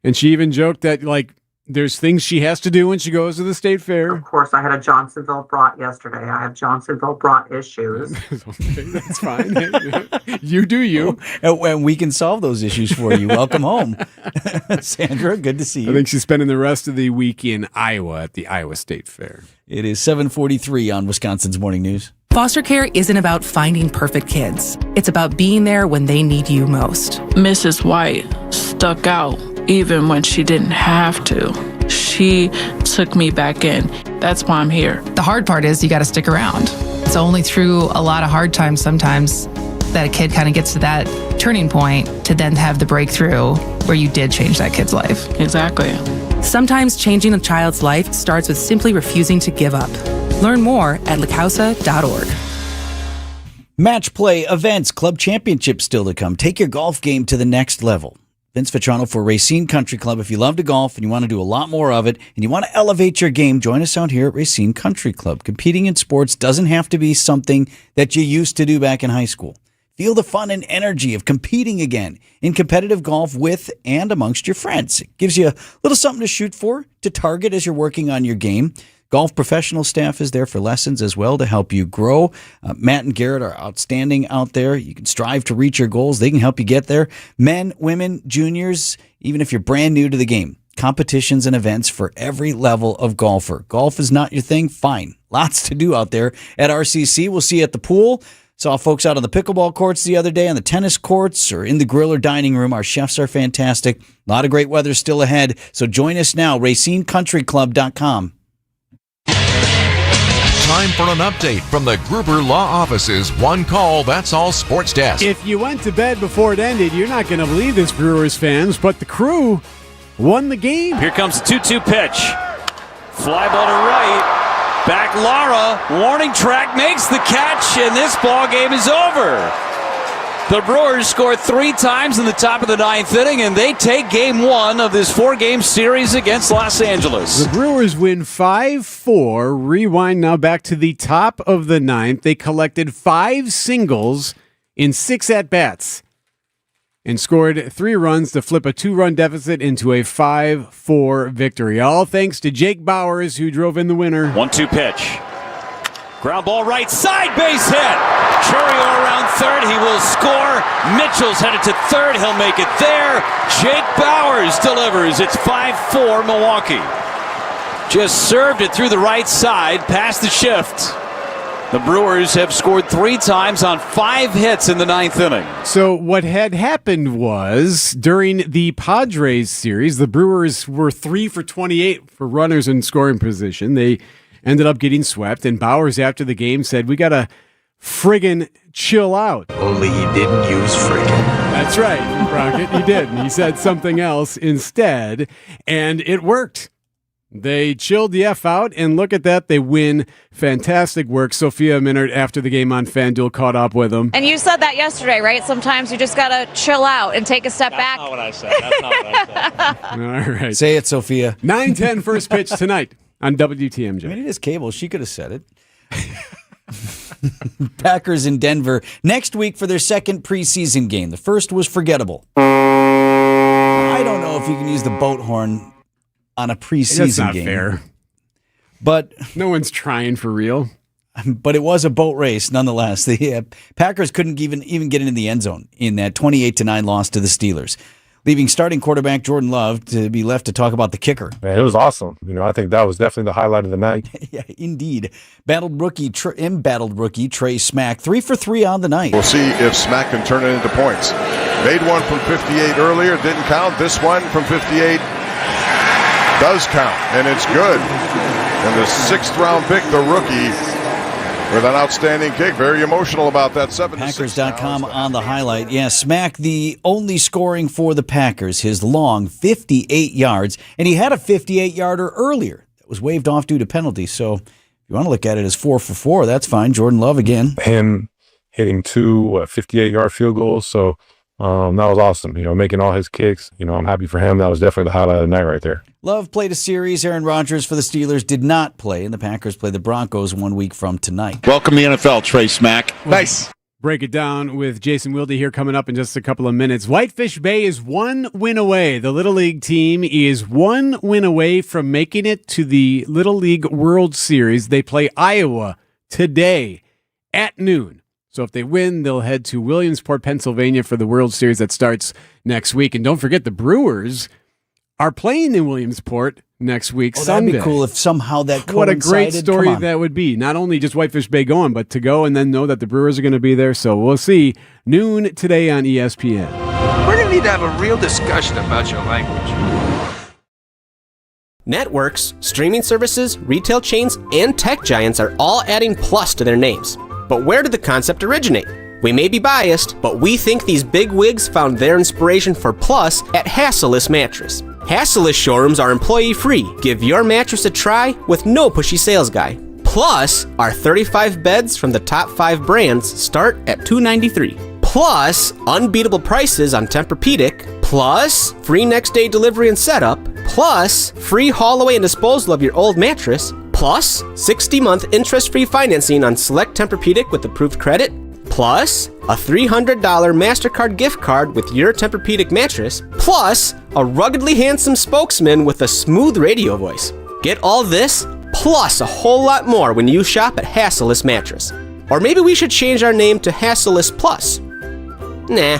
And she even joked that, like, there's things she has to do when she goes to the State Fair. Of course, I had a Johnsonville brat yesterday. I have Johnsonville brat issues. Okay, that's fine. You do you. And we can solve those issues for you. Welcome home. Sandra, good to see you. I think she's spending the rest of the week in Iowa at the Iowa State Fair. It is 7:43 on Wisconsin's Morning News. Foster care isn't about finding perfect kids. It's about being there when they need you most. Mrs. White stuck out even when she didn't have to. She took me back in. That's why I'm here. The hard part is you got to stick around. It's only through a lot of hard times sometimes that a kid kind of gets to that turning point to then have the breakthrough where you did change that kid's life. Exactly. Sometimes changing a child's life starts with simply refusing to give up. Learn more at lacausa.org. Match play, events, club championships still to come. Take your golf game to the next level. Vince Vitrano for Racine Country Club. If you love to golf and you want to do a lot more of it and you want to elevate your game, join us out here at Racine Country Club. Competing in sports doesn't have to be something that you used to do back in high school. Feel the fun and energy of competing again in competitive golf with and amongst your friends. It gives you a little something to shoot for, to target as you're working on your game. Golf professional staff is there for lessons as well to help you grow. Matt and Garrett are outstanding out there. You can strive to reach your goals. They can help you get there. Men, women, juniors, even if you're brand new to the game. Competitions and events for every level of golfer. Golf is not your thing? Fine. Lots to do out there at RCC. We'll see you at the pool. Saw folks out on the pickleball courts the other day, on the tennis courts, or in the grill or dining room. Our chefs are fantastic. A lot of great weather still ahead. So join us now, RacineCountryClub.com. Time for an update from the Gruber Law Office's One Call, That's All Sports Desk. If you went to bed before it ended, you're not going to believe this, Brewers fans, but the Crew won the game. Here comes the 2-2 pitch. Fly ball to right. Back Lara. Warning track makes the catch, and this ball game is over. The Brewers scored 3 times in the top of the 9th inning, and they take game 1 of this 4-game series against Los Angeles. The Brewers win 5-4. Rewind now back to the top of the 9th. They collected 5 singles in 6 at-bats and scored 3 runs to flip a 2-run deficit into a 5-4 victory. All thanks to Jake Bauers, who drove in the winner. 1-2 pitch. Ground ball right side, base hit. Churio around third. He will score. Mitchell's headed to third. He'll make it there. Jake Bauers delivers. It's 5-4 Milwaukee. Just served it through the right side, past the shift. The Brewers have scored 3 times on 5 hits in the 9th inning. So what had happened was, during the Padres series, the Brewers were 3 for 28 for runners in scoring position. They ended up getting swept, and Bauers after the game said, "We got to friggin' chill out." Only he didn't use friggin'. That's right, Rocket, he did. He said something else instead, and it worked. They chilled the F out, and look at that, they win. Fantastic work. Sophia Minard, after the game on FanDuel, caught up with them. And you said that yesterday, right? Sometimes you just got to chill out and take a step back. That's not what I said. That's not what I said. All right. Say it, Sophia. 9:10 first pitch tonight on WTMJ. I mean, it is cable. She could have said it. Packers in Denver next week for their second preseason game. The first was forgettable. I don't know if you can use the boat horn on a preseason That's not game. fair. But no one's trying for real. But it was a boat race nonetheless. The Packers couldn't even get into the end zone in that 28-9 loss to the Steelers, leaving starting quarterback Jordan Love to be left to talk about the kicker. Man, it was awesome. I think that was definitely the highlight of the night. Yeah, indeed. Embattled rookie Trey Smack, 3 for 3 on the night. We'll see if Smack can turn it into points. Made one from 58 earlier, didn't count. This one from 58 does count, and it's good. And the 6th-round pick, the rookie, with an outstanding kick. Very emotional about that. Packers.com on the highlight. Yeah, Smack, the only scoring for the Packers, his long 58 yards. And he had a 58-yarder earlier that was waved off due to penalty. So if you want to look at it as 4 for 4, that's fine. Jordan Love again. Him hitting 2 58-yard field goals. So that was awesome. Making all his kicks. I'm happy for him. That was definitely the highlight of the night right there. Love played a series. Aaron Rodgers for the Steelers did not play, and the Packers play the Broncos 1 week from tonight. Welcome to the NFL, Trey Smack. Nice. Break it down with Jason Wilde here coming up in just a couple of minutes. Whitefish Bay is 1 win away. The Little League team is 1 win away from making it to the Little League World Series. They play Iowa today at noon. So if they win, they'll head to Williamsport, Pennsylvania for the World Series that starts next week. And don't forget, the Brewers are playing in Williamsport next week, Sunday. That'd be cool if somehow that coincided. What a great story that would be. Not only just Whitefish Bay going, but to go and then know that the Brewers are going to be there. So we'll see. Noon today on ESPN. We're going to need to have a real discussion about your language. Networks, streaming services, retail chains, and tech giants are all adding plus to their names. But where did the concept originate? We may be biased, but we think these big wigs found their inspiration for plus at Hasseless Mattress. Hasseless showrooms are employee-free. Give your mattress a try with no pushy sales guy. Plus, our 35 beds from the top 5 brands start at $293. Plus, unbeatable prices on Tempur-Pedic. Plus, free next-day delivery and setup. Plus, free haul away and disposal of your old mattress. Plus, 60-month interest-free financing on select Tempur-Pedic with approved credit. Plus, a $300 MasterCard gift card with your Tempur-Pedic mattress. Plus, a ruggedly handsome spokesman with a smooth radio voice. Get all this, plus a whole lot more when you shop at Hasseless Mattress. Or maybe we should change our name to Hasseless Plus. Nah.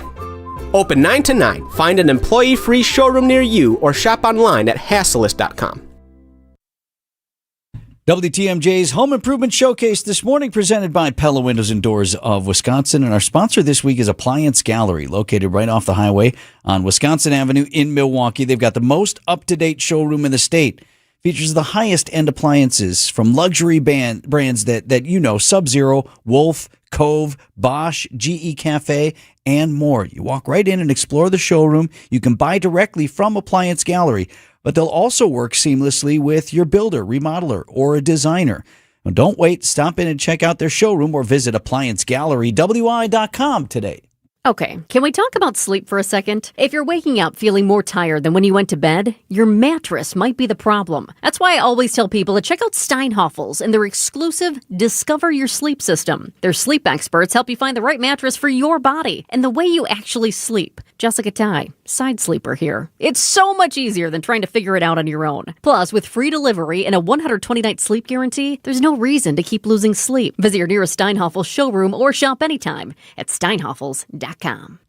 Open 9 to 9. Find an employee-free showroom near you or shop online at Hasseless.com. WTMJ's Home Improvement Showcase this morning presented by Pella Windows and Doors of Wisconsin. And our sponsor this week is Appliance Gallery, located right off the highway on Wisconsin Avenue in Milwaukee. They've got the most up-to-date showroom in the state. Features the highest-end appliances from luxury brands that you know, Sub-Zero, Wolf, Cove, Bosch, GE Cafe, and more. You walk right in and explore the showroom. You can buy directly from Appliance Gallery. but they'll also work seamlessly with your builder, remodeler, or a designer. Now, don't wait. Stop in and check out their showroom or visit appliancegallerywi.com today. Okay, can we talk about sleep for a second? If you're waking up feeling more tired than when you went to bed, your mattress might be the problem. That's why I always tell people to check out Steinhoffel's and their exclusive Discover Your Sleep system. Their sleep experts help you find the right mattress for your body and the way you actually sleep. Jessica Ty, side sleeper here. It's so much easier than trying to figure it out on your own. Plus, with free delivery and a 120-night sleep guarantee, there's no reason to keep losing sleep. Visit your nearest Steinhoffel showroom or shop anytime at steinhoffels.com.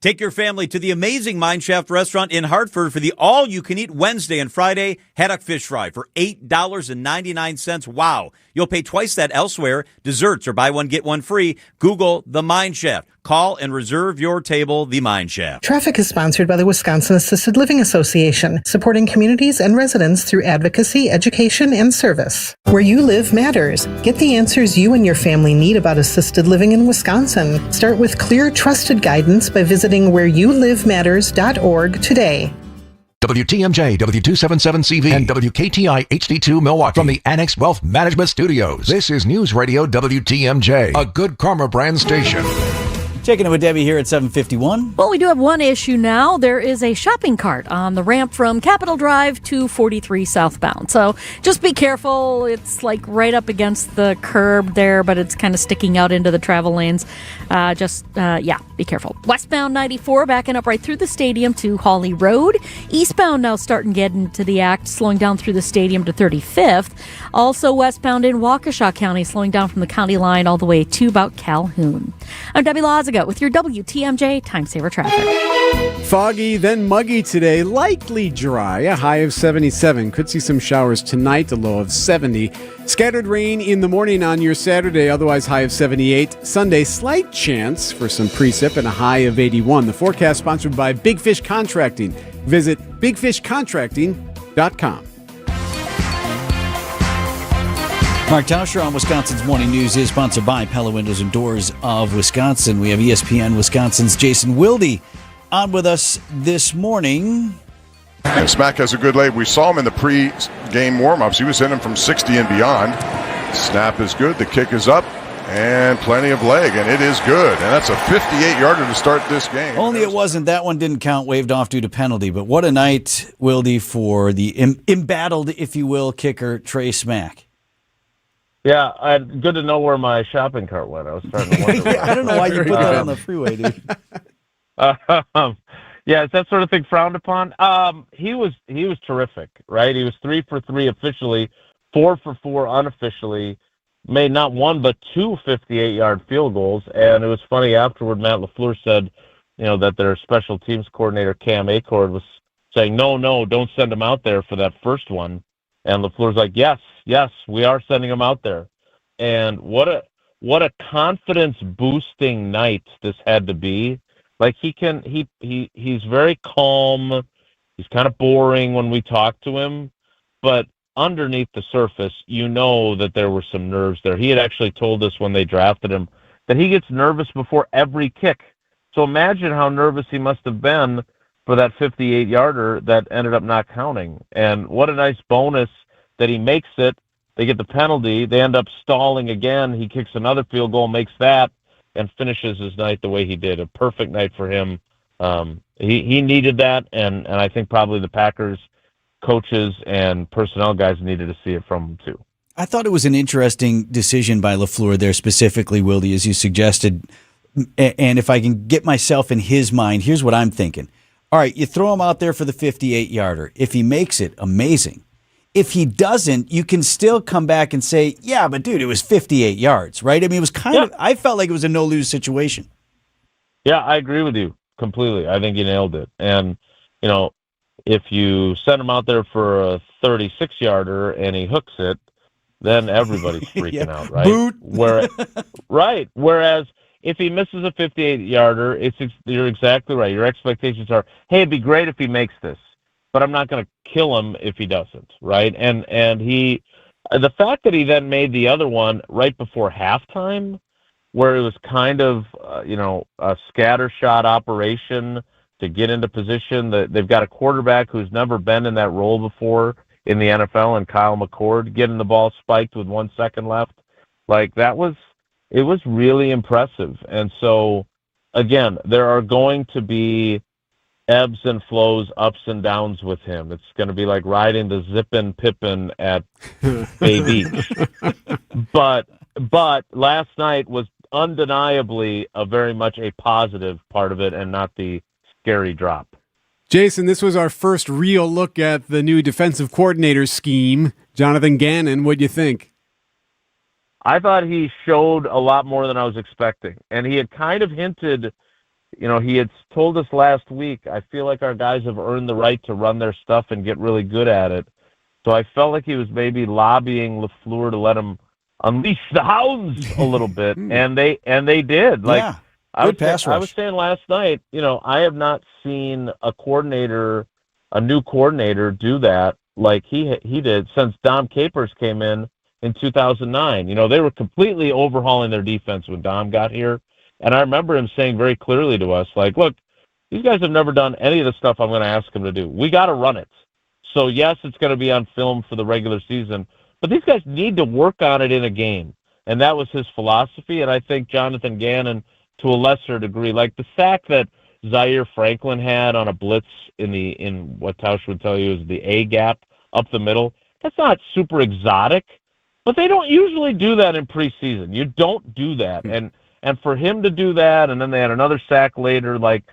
Take your family to the amazing Mineshaft restaurant in Hartford for the all-you-can-eat Wednesday and Friday haddock fish fry for $8.99. Wow. You'll pay twice that elsewhere. Desserts or buy one, get one free. Google the Mineshaft. Call and reserve your table, the Mineshaft. Traffic is sponsored by the Wisconsin Assisted Living Association, supporting communities and residents through advocacy, education, and service. Where you live matters. Get the answers you and your family need about assisted living in Wisconsin. Start with clear, trusted guidance by visiting whereyouLiveMatters.org today. WTMJ, W277CV, and WKTI HD2 Milwaukee from the Annex Wealth Management Studios. This is News Radio WTMJ, a Good Karma brand station. Checking in with Debbie here at 7:51. Well, we do have one issue now. There is a shopping cart on the ramp from Capitol Drive to 43 southbound. So just be careful. It's like right up against the curb there, but it's kind of sticking out into the travel lanes. Be careful. Westbound 94 backing up right through the stadium to Hawley Road. Eastbound now starting to get into the act, slowing down through the stadium to 35th. Also westbound in Waukesha County, slowing down from the county line all the way to about Calhoun. I'm Debbie Lazaga with your WTMJ Time Saver Traffic. Foggy, then muggy today. Likely dry, a high of 77. Could see some showers tonight, a low of 70. Scattered rain in the morning on your Saturday, otherwise high of 78. Sunday, slight chance for some precip and a high of 81. The forecast sponsored by Big Fish Contracting. Visit bigfishcontracting.com. Mark Tauscher on Wisconsin's Morning News is sponsored by Pella Windows and Doors of Wisconsin. We have ESPN Wisconsin's Jason Wilde on with us this morning. And Smack has a good leg. We saw him in the pre-game warm-ups. He was hitting from 60 and beyond. Snap is good. The kick is up. And plenty of leg. And it is good. And that's a 58-yarder to start this game. Only it wasn't. That one didn't count, waved off due to penalty. But what a night, Wilde, for the embattled, if you will, kicker Trey Smack. Yeah, good to know where my shopping cart went. I was starting to wonder. I don't know why you put that on the freeway, dude. Yeah, is that sort of thing frowned upon? He was terrific, right? He was 3 for 3 officially, 4 for 4 unofficially, made not one but two 58-yard field goals. And it was funny afterward. Matt LaFleur said, that their special teams coordinator Cam Acord was saying, no, don't send him out there for that first one. And LaFleur's like, yes, we are sending him out there. And what a confidence boosting night this had to be. Like he's very calm. He's kind of boring when we talk to him, but underneath the surface, that there were some nerves there. He had actually told us when they drafted him that he gets nervous before every kick. So imagine how nervous he must have been for that 58-yarder that ended up not counting. And what a nice bonus that he makes it. They get the penalty. They end up stalling again. He kicks another field goal, makes that, and finishes his night the way he did. A perfect night for him. He needed that, and I think probably the Packers coaches and personnel guys needed to see it from him too. I thought it was an interesting decision by LaFleur there specifically, Wilde, as you suggested. And if I can get myself in his mind, here's what I'm thinking. All right, you throw him out there for the 58-yarder. If he makes it, amazing. If he doesn't, you can still come back and say, yeah, but dude, it was 58 yards, right? I mean, it was kind of, I felt like it was a no-lose situation. Yeah, I agree with you completely. I think you nailed it. And, if you send him out there for a 36-yarder and he hooks it, then everybody's freaking out, right? Boot. Right. Whereas if he misses a 58-yarder, you're exactly right. Your expectations are, hey, it'd be great if he makes this, but I'm not going to kill him if he doesn't, right? And the fact that he then made the other one right before halftime, where it was kind of, a scatter shot operation to get into position. They've got a quarterback who's never been in that role before in the NFL, and Kyle McCord getting the ball spiked with 1 second left. Like, it was really impressive. And so, again, there are going to be ebbs and flows, ups and downs with him. It's going to be like riding the Zippin' Pippin at Bay Beach. But last night was undeniably very much a positive part of it and not the scary drop. Jason, this was our first real look at the new defensive coordinator scheme. Jonathan Gannon, what'd you think? I thought he showed a lot more than I was expecting. And he had kind of hinted, he had told us last week, I feel like our guys have earned the right to run their stuff and get really good at it. So I felt like he was maybe lobbying LaFleur to let him unleash the hounds a little bit. And they did. Like, yeah, I was saying last night, I have not seen a new coordinator do that like he did since Dom Capers came in 2009. They were completely overhauling their defense when Dom got here. And I remember him saying very clearly to us, like, look, these guys have never done any of the stuff I'm going to ask them to do. We got to run it. So, yes, it's going to be on film for the regular season, but these guys need to work on it in a game. And that was his philosophy. And I think Jonathan Gannon, to a lesser degree, like the sack that Zaire Franklin had on a blitz in what Tausch would tell you is the A gap up the middle, that's not super exotic. But they don't usually do that in preseason. You don't do that. And for him to do that, and then they had another sack later, like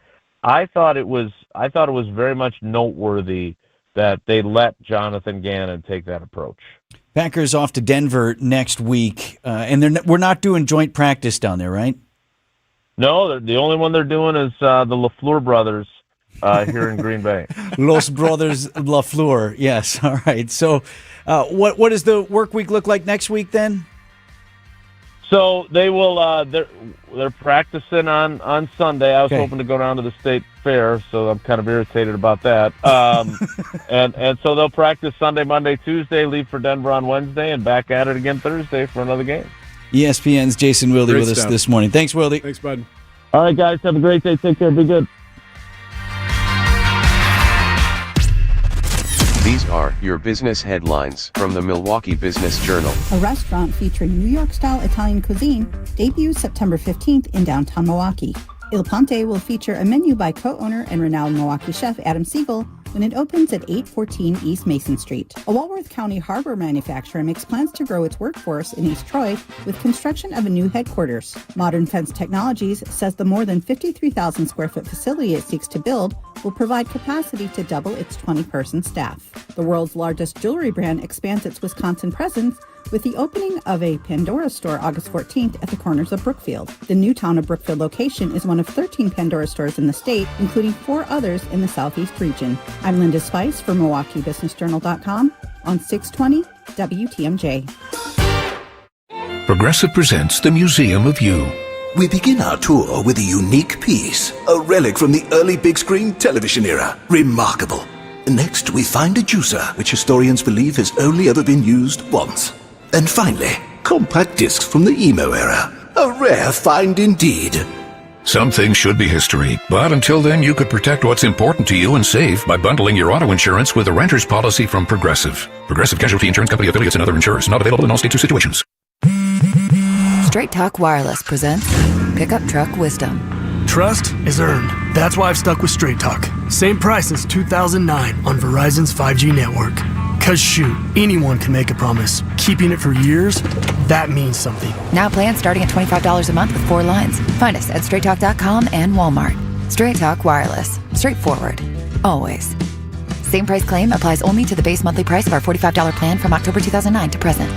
I thought it was very much noteworthy that they let Jonathan Gannon take that approach. Packers off to Denver next week, and we're not doing joint practice down there, right? No, the only one they're doing is the LaFleur brothers here in Green Bay. Los Brothers LaFleur, yes. All right. So what does the work week look like next week then? So they will. They're practicing on Sunday. I was hoping to go down to the state fair, so I'm kind of irritated about that. And so they'll practice Sunday, Monday, Tuesday, leave for Denver on Wednesday, and back at it again Thursday for another game. ESPN's Jason Wilde with us this morning. Thanks, Wilde. Thanks, bud. All right, guys, have a great day. Take care. Be good. These are your business headlines from the Milwaukee Business Journal. A restaurant featuring New York-style Italian cuisine debuts September 15th in downtown Milwaukee. Il Ponte will feature a menu by co-owner and renowned Milwaukee chef Adam Siegel when it opens at 814 East Mason Street. A Walworth County harbor manufacturer makes plans to grow its workforce in East Troy with construction of a new headquarters. Modern Fence Technologies says the more than 53,000 square foot facility it seeks to build will provide capacity to double its 20-person staff. The world's largest jewelry brand expands its Wisconsin presence with the opening of a Pandora store August 14th at the corners of Brookfield. The new town of Brookfield location is one of 13 Pandora stores in the state, including 4 others in the southeast region. I'm Linda Spice for MilwaukeeBusinessJournal.com on 620 WTMJ. Progressive presents the Museum of You. We begin our tour with a unique piece, a relic from the early big screen television era. Remarkable. Next, we find a juicer, which historians believe has only ever been used once. And finally, compact discs from the emo era. A rare find indeed. Some things should be history, but until then you could protect what's important to you and save by bundling your auto insurance with a renter's policy from Progressive. Progressive Casualty Insurance Company affiliates and other insurers. Not available in all states or situations. Straight Talk Wireless presents Pickup Truck Wisdom. Trust is earned. That's why I've stuck with Straight Talk. Same price since 2009 on Verizon's 5G network. Cause shoot, anyone can make a promise. Keeping it for years, that means something. Now plans starting at $25 a month with 4 lines. Find us at straighttalk.com and Walmart. Straight Talk Wireless. Straightforward. Always. Same price claim applies only to the base monthly price of our $45 plan from October 2009 to present.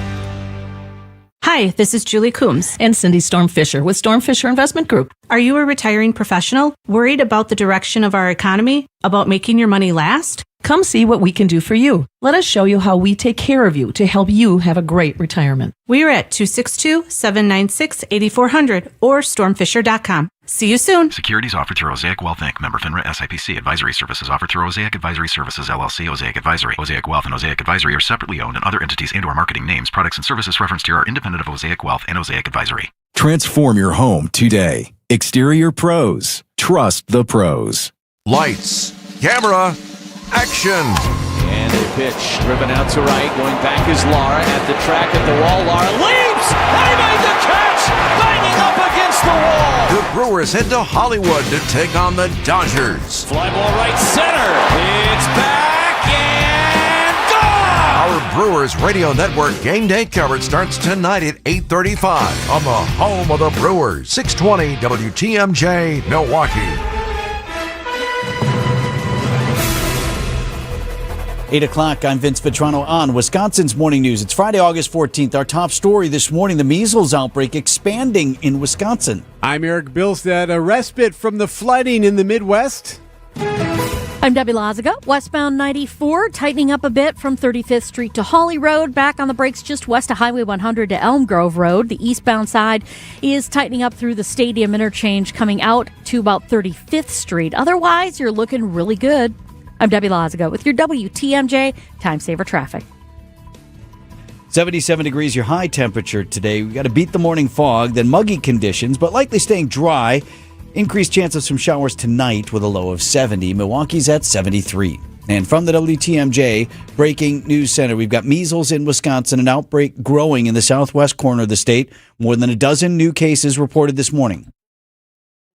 Hi, this is Julie Coombs and Cindy Storm Fisher with Storm Fisher Investment Group. Are you a retiring professional worried about the direction of our economy, about making your money last? Come see what we can do for you. Let us show you how we take care of you to help you have a great retirement. We are at 262-796-8400 or stormfisher.com. See you soon. Securities offered through Osaic Wealth Inc. Member FINRA SIPC. Advisory services offered through Osaic Advisory Services LLC. Osaic Advisory. Osaic Wealth and Osaic Advisory are separately owned, and other entities and/or marketing names, products, and services referenced here are independent of Osaic Wealth and Osaic Advisory. Transform your home today. Exterior Pros. Trust the pros. Lights, camera, action. And a pitch driven out to right. Going back is Lara at the track at the wall. Lara leaps! And he made the catch! Banging up against the wall! The Brewers head to Hollywood to take on the Dodgers. Fly ball right center. It's back and gone! Our Brewers Radio Network game day coverage starts tonight at 8:35 on the home of the Brewers. 620 WTMJ, Milwaukee. 8 o'clock, I'm Vince Vitrano on Wisconsin's Morning News. It's Friday, August 14th. Our top story this morning, the measles outbreak expanding in Wisconsin. I'm Eric Bilstead. A respite from the flooding in the Midwest. I'm Debbie Lazaga. Westbound 94 tightening up a bit from 35th Street to Hawley Road. Back on the brakes just west of Highway 100 to Elm Grove Road. The eastbound side is tightening up through the Stadium interchange coming out to about 35th Street. Otherwise, you're looking really good. I'm Debbie Lazaga with your WTMJ Time Saver Traffic. 77 degrees, your high temperature today. We got to beat the morning fog, then muggy conditions, but likely staying dry. Increased chance of some showers tonight with a low of 70. Milwaukee's at 73. And from the WTMJ Breaking News Center, we've got measles in Wisconsin, an outbreak growing in the southwest corner of the state. More than a dozen new cases reported this morning.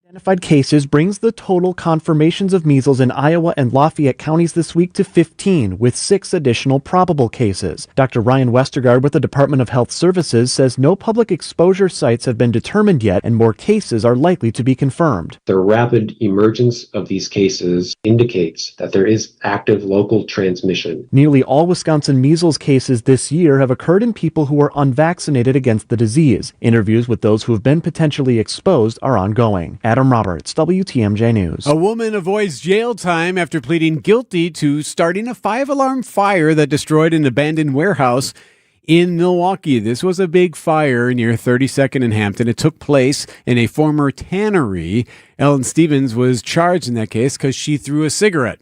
Identified cases brings the total confirmations of measles in Iowa and Lafayette counties this week to 15, with 6 additional probable cases. Dr. Ryan Westergaard with the Department of Health Services says no public exposure sites have been determined yet, and more cases are likely to be confirmed. The rapid emergence of these cases indicates that there is active local transmission. Nearly all Wisconsin measles cases this year have occurred in people who are unvaccinated against the disease. Interviews with those who have been potentially exposed are ongoing. Adam Roberts, WTMJ News. A woman avoids jail time after pleading guilty to starting a 5-alarm fire that destroyed an abandoned warehouse in Milwaukee. This was a big fire near 32nd and Hampton. It took place in a former tannery. Ellen Stevens was charged in that case because she threw a cigarette.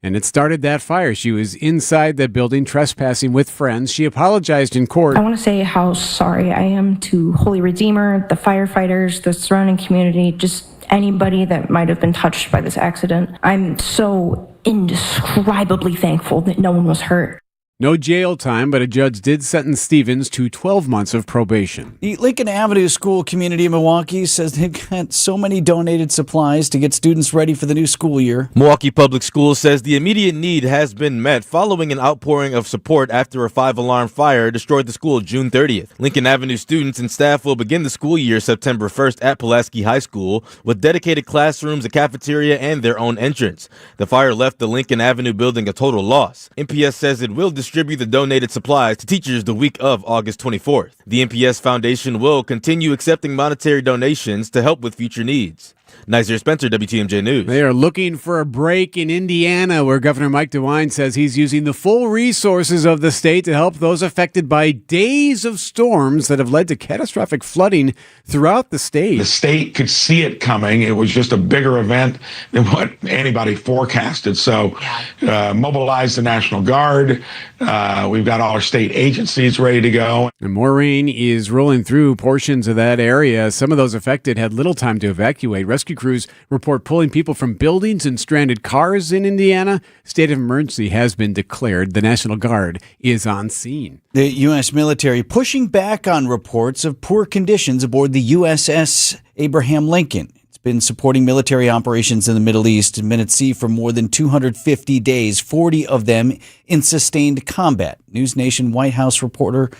And it started that fire. She was inside that building trespassing with friends. She apologized in court. I want to say how sorry I am to Holy Redeemer, the firefighters, the surrounding community, just anybody that might have been touched by this accident. I'm so indescribably thankful that no one was hurt. No jail time, but a judge did sentence Stevens to 12 months of probation. The Lincoln Avenue School community in Milwaukee says they've got so many donated supplies to get students ready for the new school year. Milwaukee Public Schools says the immediate need has been met following an outpouring of support after a 5-alarm fire destroyed the school June 30th. Lincoln Avenue students and staff will begin the school year September 1st at Pulaski High School with dedicated classrooms, a cafeteria, and their own entrance. The fire left the Lincoln Avenue building a total loss. MPS says it will distribute the donated supplies to teachers the week of August 24th. The MPS Foundation will continue accepting monetary donations to help with future needs. Nizer Spencer, WTMJ News. They are looking for a break in Indiana, where Governor Mike DeWine says he's using the full resources of the state to help those affected by days of storms that have led to catastrophic flooding throughout the state. The state could see it coming. It was just a bigger event than what anybody forecasted. So mobilize the National Guard. We've got all our state agencies ready to go. And more rain is rolling through portions of that area. Some of those affected had little time to evacuate. Rescue crews report pulling people from buildings and stranded cars in Indiana. State of emergency has been declared. The National Guard is on scene. The U.S. military pushing back on reports of poor conditions aboard the USS Abraham Lincoln. It's been supporting military operations in the Middle East and been at sea for more than 250 days, 40 of them in sustained combat. News Nation White House reporter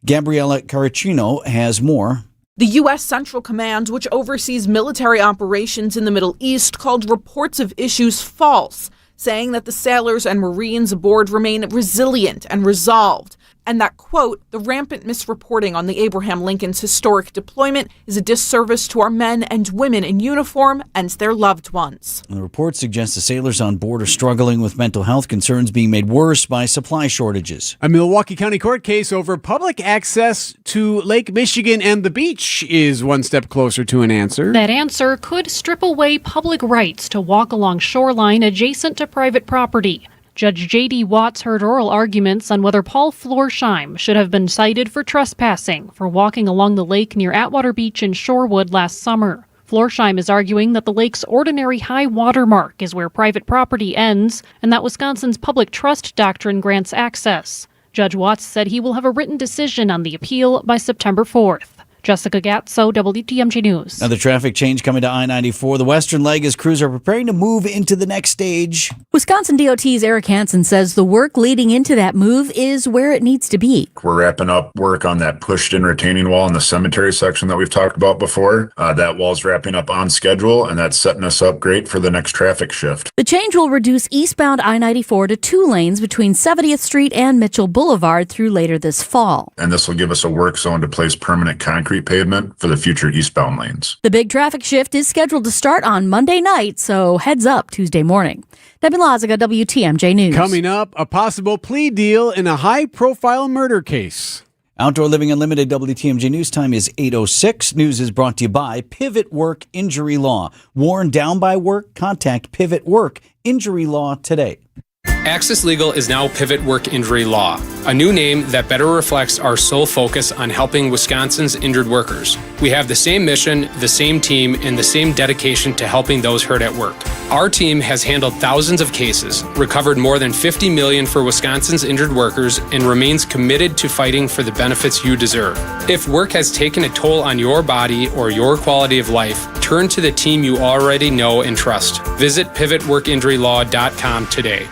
Gabriella Caracino has more. The U.S. Central Command, which oversees military operations in the Middle East, called reports of issues false, saying that the sailors and Marines aboard remain resilient and resolved, and that, quote, the rampant misreporting on the Abraham Lincoln's historic deployment is a disservice to our men and women in uniform and their loved ones. The report suggests the sailors on board are struggling with mental health concerns being made worse by supply shortages. A Milwaukee County court case over public access to Lake Michigan and the beach is one step closer to an answer. That answer could strip away public rights to walk along shoreline adjacent to private property. Judge J.D. Watts heard oral arguments on whether Paul Florsheim should have been cited for trespassing for walking along the lake near Atwater Beach in Shorewood last summer. Florsheim is arguing that the lake's ordinary high water mark is where private property ends and that Wisconsin's public trust doctrine grants access. Judge Watts said he will have a written decision on the appeal by September 4th. Jessica Gatso, WTMJ News. Another traffic change coming to I-94. The western leg as crews are preparing to move into the next stage. Wisconsin DOT's Eric Hansen says the work leading into that move is where it needs to be. We're wrapping up work on that pushed-in retaining wall in the cemetery section that we've talked about before. That wall's wrapping up on schedule, and that's setting us up great for the next traffic shift. The change will reduce eastbound I-94 to 2 lanes between 70th Street and Mitchell Boulevard through later this fall. And this will give us a work zone to place permanent concrete pavement for the future eastbound lanes. The big traffic shift is scheduled to start on Monday night, so heads up Tuesday morning. Debbie Loziga, WTMJ News. Coming up, a possible plea deal in a high-profile murder case. Outdoor Living Unlimited WTMJ News time is 8:06. News is brought to you by Pivot Work Injury Law. Worn down by work? Contact Pivot Work Injury Law today. Access Legal is now Pivot Work Injury Law, a new name that better reflects our sole focus on helping Wisconsin's injured workers. We have the same mission, the same team, and the same dedication to helping those hurt at work. Our team has handled thousands of cases, recovered more than $50 million for Wisconsin's injured workers, and remains committed to fighting for the benefits you deserve. If work has taken a toll on your body or your quality of life, turn to the team you already know and trust. Visit pivotworkinjurylaw.com today.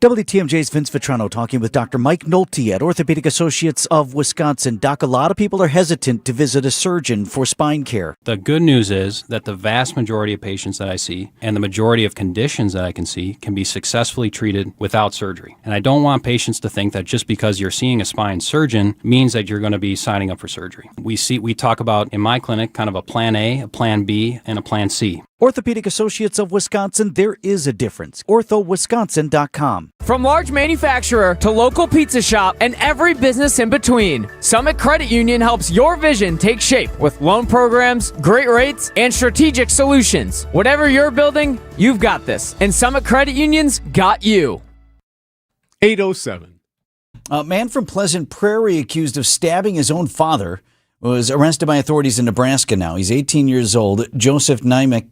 WTMJ's Vince Vitrano talking with Dr. Mike Nolte at Orthopedic Associates of Wisconsin. Doc, a lot of people are hesitant to visit a surgeon for spine care. The good news is that the vast majority of patients that I see and the majority of conditions that I can see can be successfully treated without surgery. And I don't want patients to think that just because you're seeing a spine surgeon means that you're going to be signing up for surgery. We talk about in my clinic kind of a plan A, a plan B, and a plan C. Orthopedic Associates of Wisconsin, there is a difference. orthowisconsin.com. From large manufacturer to local pizza shop and every business in between, Summit Credit Union helps your vision take shape with loan programs, great rates, and strategic solutions. Whatever you're building, you've got this. And Summit Credit Union's got you. 8:07. A man from Pleasant Prairie accused of stabbing his own father was arrested by authorities in Nebraska now. He's 18 years old. Joseph Nymek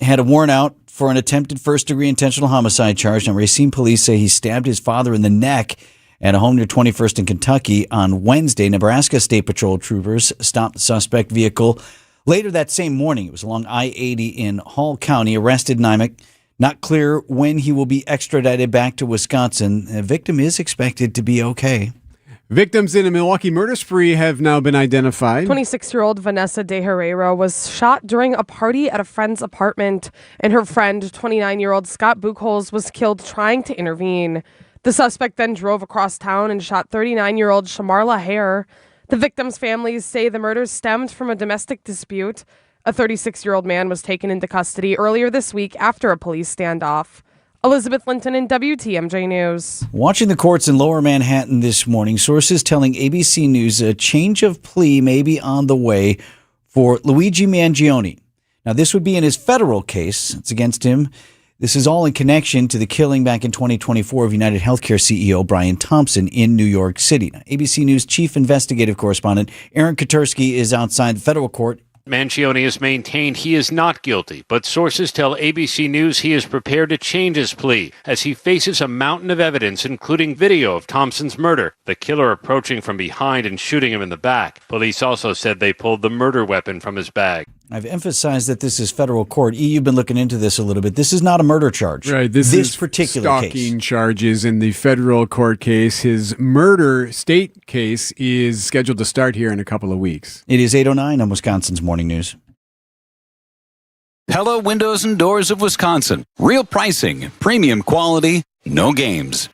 had a warrant out for an attempted first-degree intentional homicide charge. Now, Racine police say he stabbed his father in the neck at a home near 21st in Kentucky on Wednesday. Nebraska State Patrol troopers stopped the suspect vehicle later that same morning. It was along I-80 in Hall County. Arrested Nymek. Not clear when he will be extradited back to Wisconsin. The victim is expected to be okay. Victims in a Milwaukee murder spree have now been identified. 26-year-old Vanessa De Herrera was shot during a party at a friend's apartment, and her friend, 29-year-old Scott Buchholz, was killed trying to intervene. The suspect then drove across town and shot 39-year-old Shamarla Hare. The victims' families say the murders stemmed from a domestic dispute. A 36-year-old man was taken into custody earlier this week after a police standoff. Elizabeth Linton in WTMJ News. Watching the courts in Lower Manhattan this morning, sources telling ABC News a change of plea may be on the way for Luigi Mangione. Now, this would be in his federal case. It's against him. This is all in connection to the killing back in 2024 of United Healthcare CEO Brian Thompson in New York City. Now, ABC News chief investigative correspondent Aaron Katersky is outside the federal court. Mangione has maintained he is not guilty, but sources tell ABC News he is prepared to change his plea as he faces a mountain of evidence, including video of Thompson's murder, the killer approaching from behind and shooting him in the back. Police also said they pulled the murder weapon from his bag. I've emphasized that this is federal court. You've been looking into this a little bit. This is not a murder charge. Right. This is particular stalking case. charges in the federal court case. His murder state case is scheduled to start here in a couple of weeks. It is 8:09 on Wisconsin's Morning News. Pella Windows and Doors of Wisconsin. Real pricing, premium quality, no games.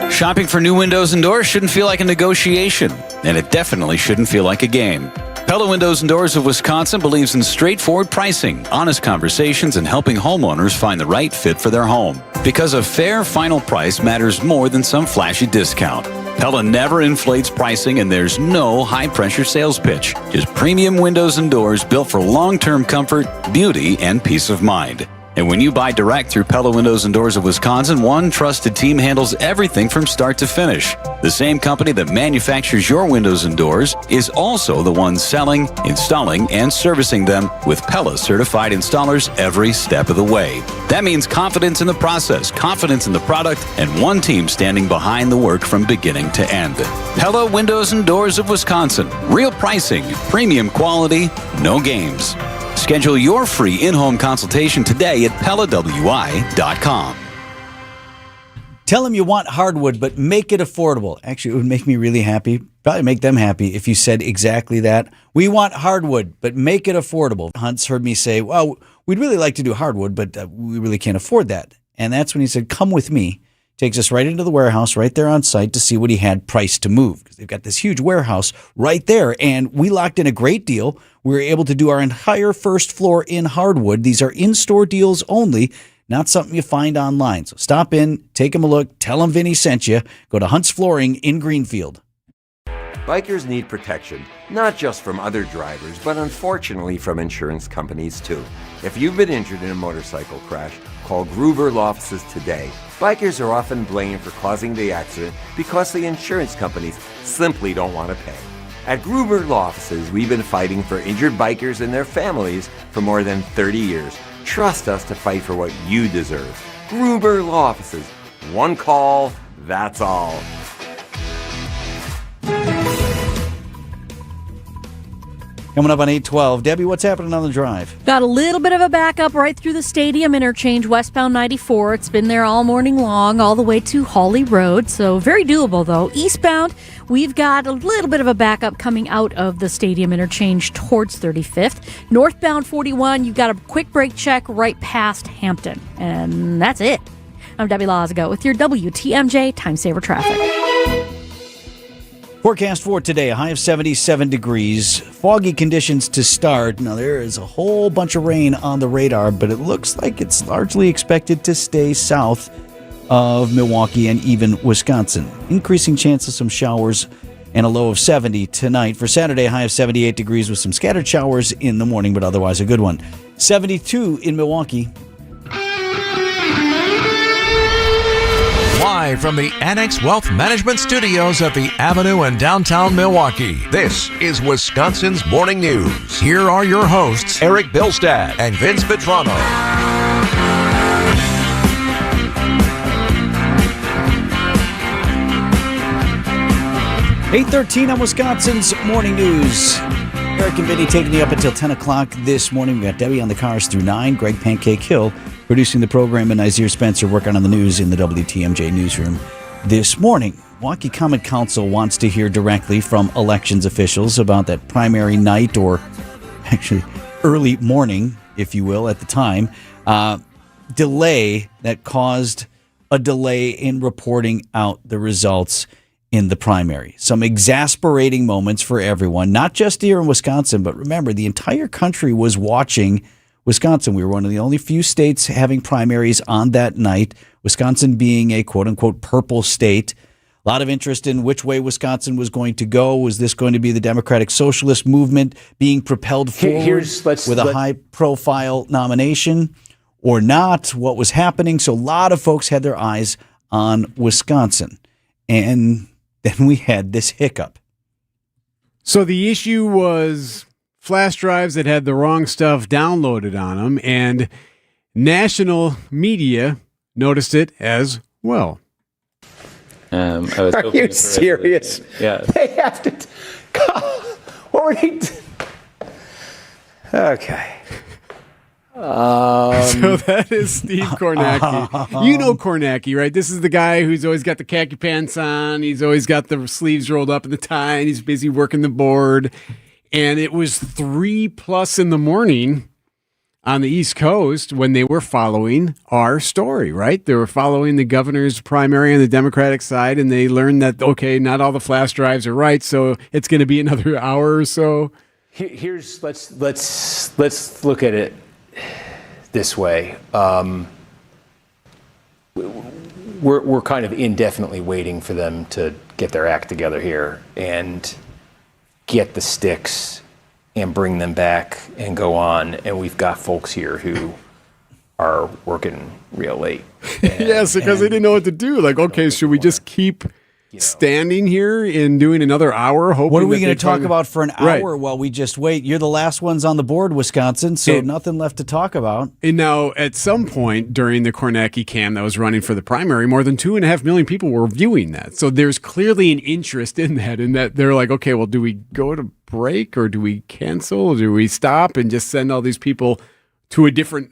Shopping for new windows and doors shouldn't feel like a negotiation, and it definitely shouldn't feel like a game. Pella Windows and Doors of Wisconsin believes in straightforward pricing, honest conversations, and helping homeowners find the right fit for their home. Because a fair final price matters more than some flashy discount. Pella never inflates pricing, and there's no high-pressure sales pitch. Just premium windows and doors built for long-term comfort, beauty, and peace of mind. And when you buy direct through Pella Windows and Doors of Wisconsin, one trusted team handles everything from start to finish. The same company that manufactures your windows and doors is also the one selling, installing, and servicing them with Pella certified installers every step of the way. That means confidence in the process, confidence in the product, and one team standing behind the work from beginning to end. Pella Windows and Doors of Wisconsin. Real pricing, premium quality, no games. Schedule your free in-home consultation today at PellaWI.com. Tell them you want hardwood, but make it affordable. Actually, it would make me really happy. Probably make them happy if you said exactly that. We want hardwood, but make it affordable. Hunt's heard me say, well, we'd really like to do hardwood, but we really can't afford that. And that's when he said, come with me. Takes us right into the warehouse right there on site to see what he had priced to move. Because they've got this huge warehouse right there. And we locked in a great deal. We were able to do our entire first floor in hardwood. These are in-store deals only, not something you find online. So stop in, take them a look, tell them Vinny sent you. Go to Hunt's Flooring in Greenfield. Bikers need protection, not just from other drivers, but unfortunately from insurance companies too. If you've been injured in a motorcycle crash, call Gruber Law Offices today. Bikers are often blamed for causing the accident because the insurance companies simply don't want to pay. At Gruber Law Offices, we've been fighting for injured bikers and their families for more than 30 years. Trust us to fight for what you deserve. Gruber Law Offices. One call, that's all. Coming up on 8:12. Debbie, what's happening on the drive? Got a little bit of a backup right through the stadium interchange, westbound 94. It's been there all morning long, all the way to Hawley Road. So very doable, though. Eastbound, we've got a little bit of a backup coming out of the stadium interchange towards 35th. Northbound 41, you've got a quick brake check right past Hampton. And that's it. I'm Debbie Lazago with your WTMJ Time Saver Traffic. Forecast for today, a high of 77 degrees. Foggy conditions to start. Now, there is a whole bunch of rain on the radar, but it looks like it's largely expected to stay south of Milwaukee and even Wisconsin. Increasing chance of some showers and a low of 70 tonight. For Saturday, a high of 78 degrees with some scattered showers in the morning, but otherwise a good one. 72 in Milwaukee. Live from the Annex Wealth Management Studios at the Avenue in downtown Milwaukee, this is Wisconsin's Morning News. Here are your hosts, Eric Bilstad and Vince Vitrano. 8:13 on Wisconsin's Morning News. Eric and Vinny taking you up until 10 o'clock this morning. We got Debbie on the cars through 9, Greg Pancake Hill producing the program, and Isaiah Spencer working on the news in the WTMJ newsroom this morning. Milwaukee Common Council wants to hear directly from elections officials about that primary night, or actually early morning, if you will, at the time, delay that caused a delay in reporting out the results in the primary. Some exasperating moments for everyone, not just here in Wisconsin, but remember, the entire country was watching Wisconsin. We were one of the only few states having primaries on that night, Wisconsin being a quote-unquote purple state. A lot of interest in which way Wisconsin was going to go. Was this going to be the Democratic Socialist movement being propelled forward with a high-profile nomination or not? What was happening? So a lot of folks had their eyes on Wisconsin. And then we had this hiccup. So the issue was flash drives that had the wrong stuff downloaded on them, and national media noticed it as well. Are you serious? Yeah. They have to. What were they? Okay. So that is Steve Kornacki. You know Kornacki, right? This is the guy who's always got the khaki pants on. He's always got the sleeves rolled up in the tie, and he's busy working the board. And it was 3+ in the morning on the East Coast when they were following our story, right? They were following the governor's primary on the Democratic side, and they learned that, okay, not all the flash drives are right, so it's going to be another hour or so. Here's let's look at it this way. We're kind of indefinitely waiting for them to get their act together here and get the sticks and bring them back and go on. And we've got folks here who are working real late. Yes, because they didn't know what to do. Like, okay, should we just keep standing here and doing another hour? Hoping What are we going to talk about for an hour Right. while we just wait? You're the last ones on the board, Wisconsin, so nothing left to talk about. And now, at some point during the Kornacki cam that was running for the primary, more than 2.5 million people were viewing that. So there's clearly an interest in that they're like, okay, well, do we go to break or do we cancel? Or do we stop and just send all these people to a different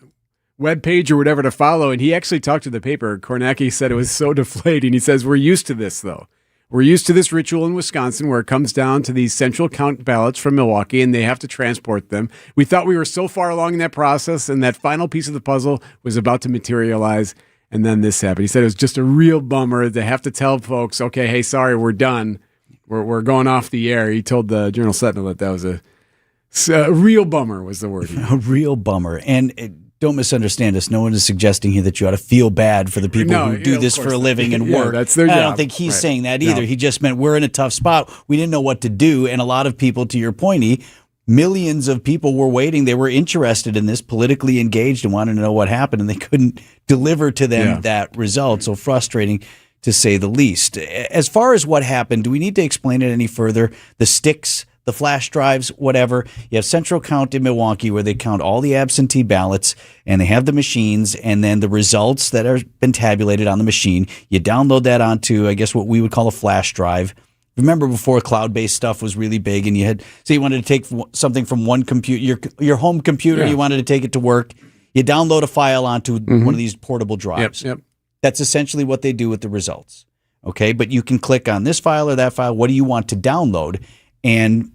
web page or whatever to follow? And he actually talked to the paper. Kornacki said it was so deflating. He says, we're used to this, though. We're used to this ritual in Wisconsin where it comes down to these central count ballots from Milwaukee and they have to transport them. We thought we were so far along in that process and that final piece of the puzzle was about to materialize. And then this happened. He said it was just a real bummer to have to tell folks, okay, hey, sorry, we're done. We're going off the air. He told the Journal Sentinel that was a real bummer was the word. A real bummer. And don't misunderstand us. No one is suggesting here that you ought to feel bad for the people who do this for a living and work. That's their I job. don't think he's Right. saying that either. No. He just meant we're in a tough spot. We didn't know what to do. And a lot of people, to your point, millions of people were waiting. They were interested in this, politically engaged and wanted to know what happened. And they couldn't deliver to them that result. So frustrating, to say the least. As far as what happened, do we need to explain it any further? The sticks, the flash drives, whatever. You have Central Count in Milwaukee where they count all the absentee ballots and they have the machines and then the results that have been tabulated on the machine. You download that onto, I guess, what we would call a flash drive. Remember before cloud-based stuff was really big and you had, say you wanted to take something from one computer, your home computer, you wanted to take it to work. You download a file onto one of these portable drives. Yep. That's essentially what they do with the results. Okay, but you can click on this file or that file. What do you want to download? And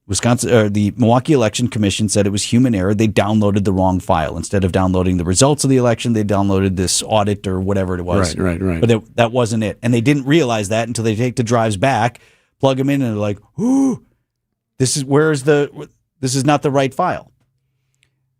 Wisconsin, or the Milwaukee Election Commission said it was human error. They downloaded the wrong file. Instead of downloading the results of the election, they downloaded this audit or whatever it was. Right. But that wasn't it. And they didn't realize that until they take the drives back, plug them in, and they're like, "Ooh, this is not the right file."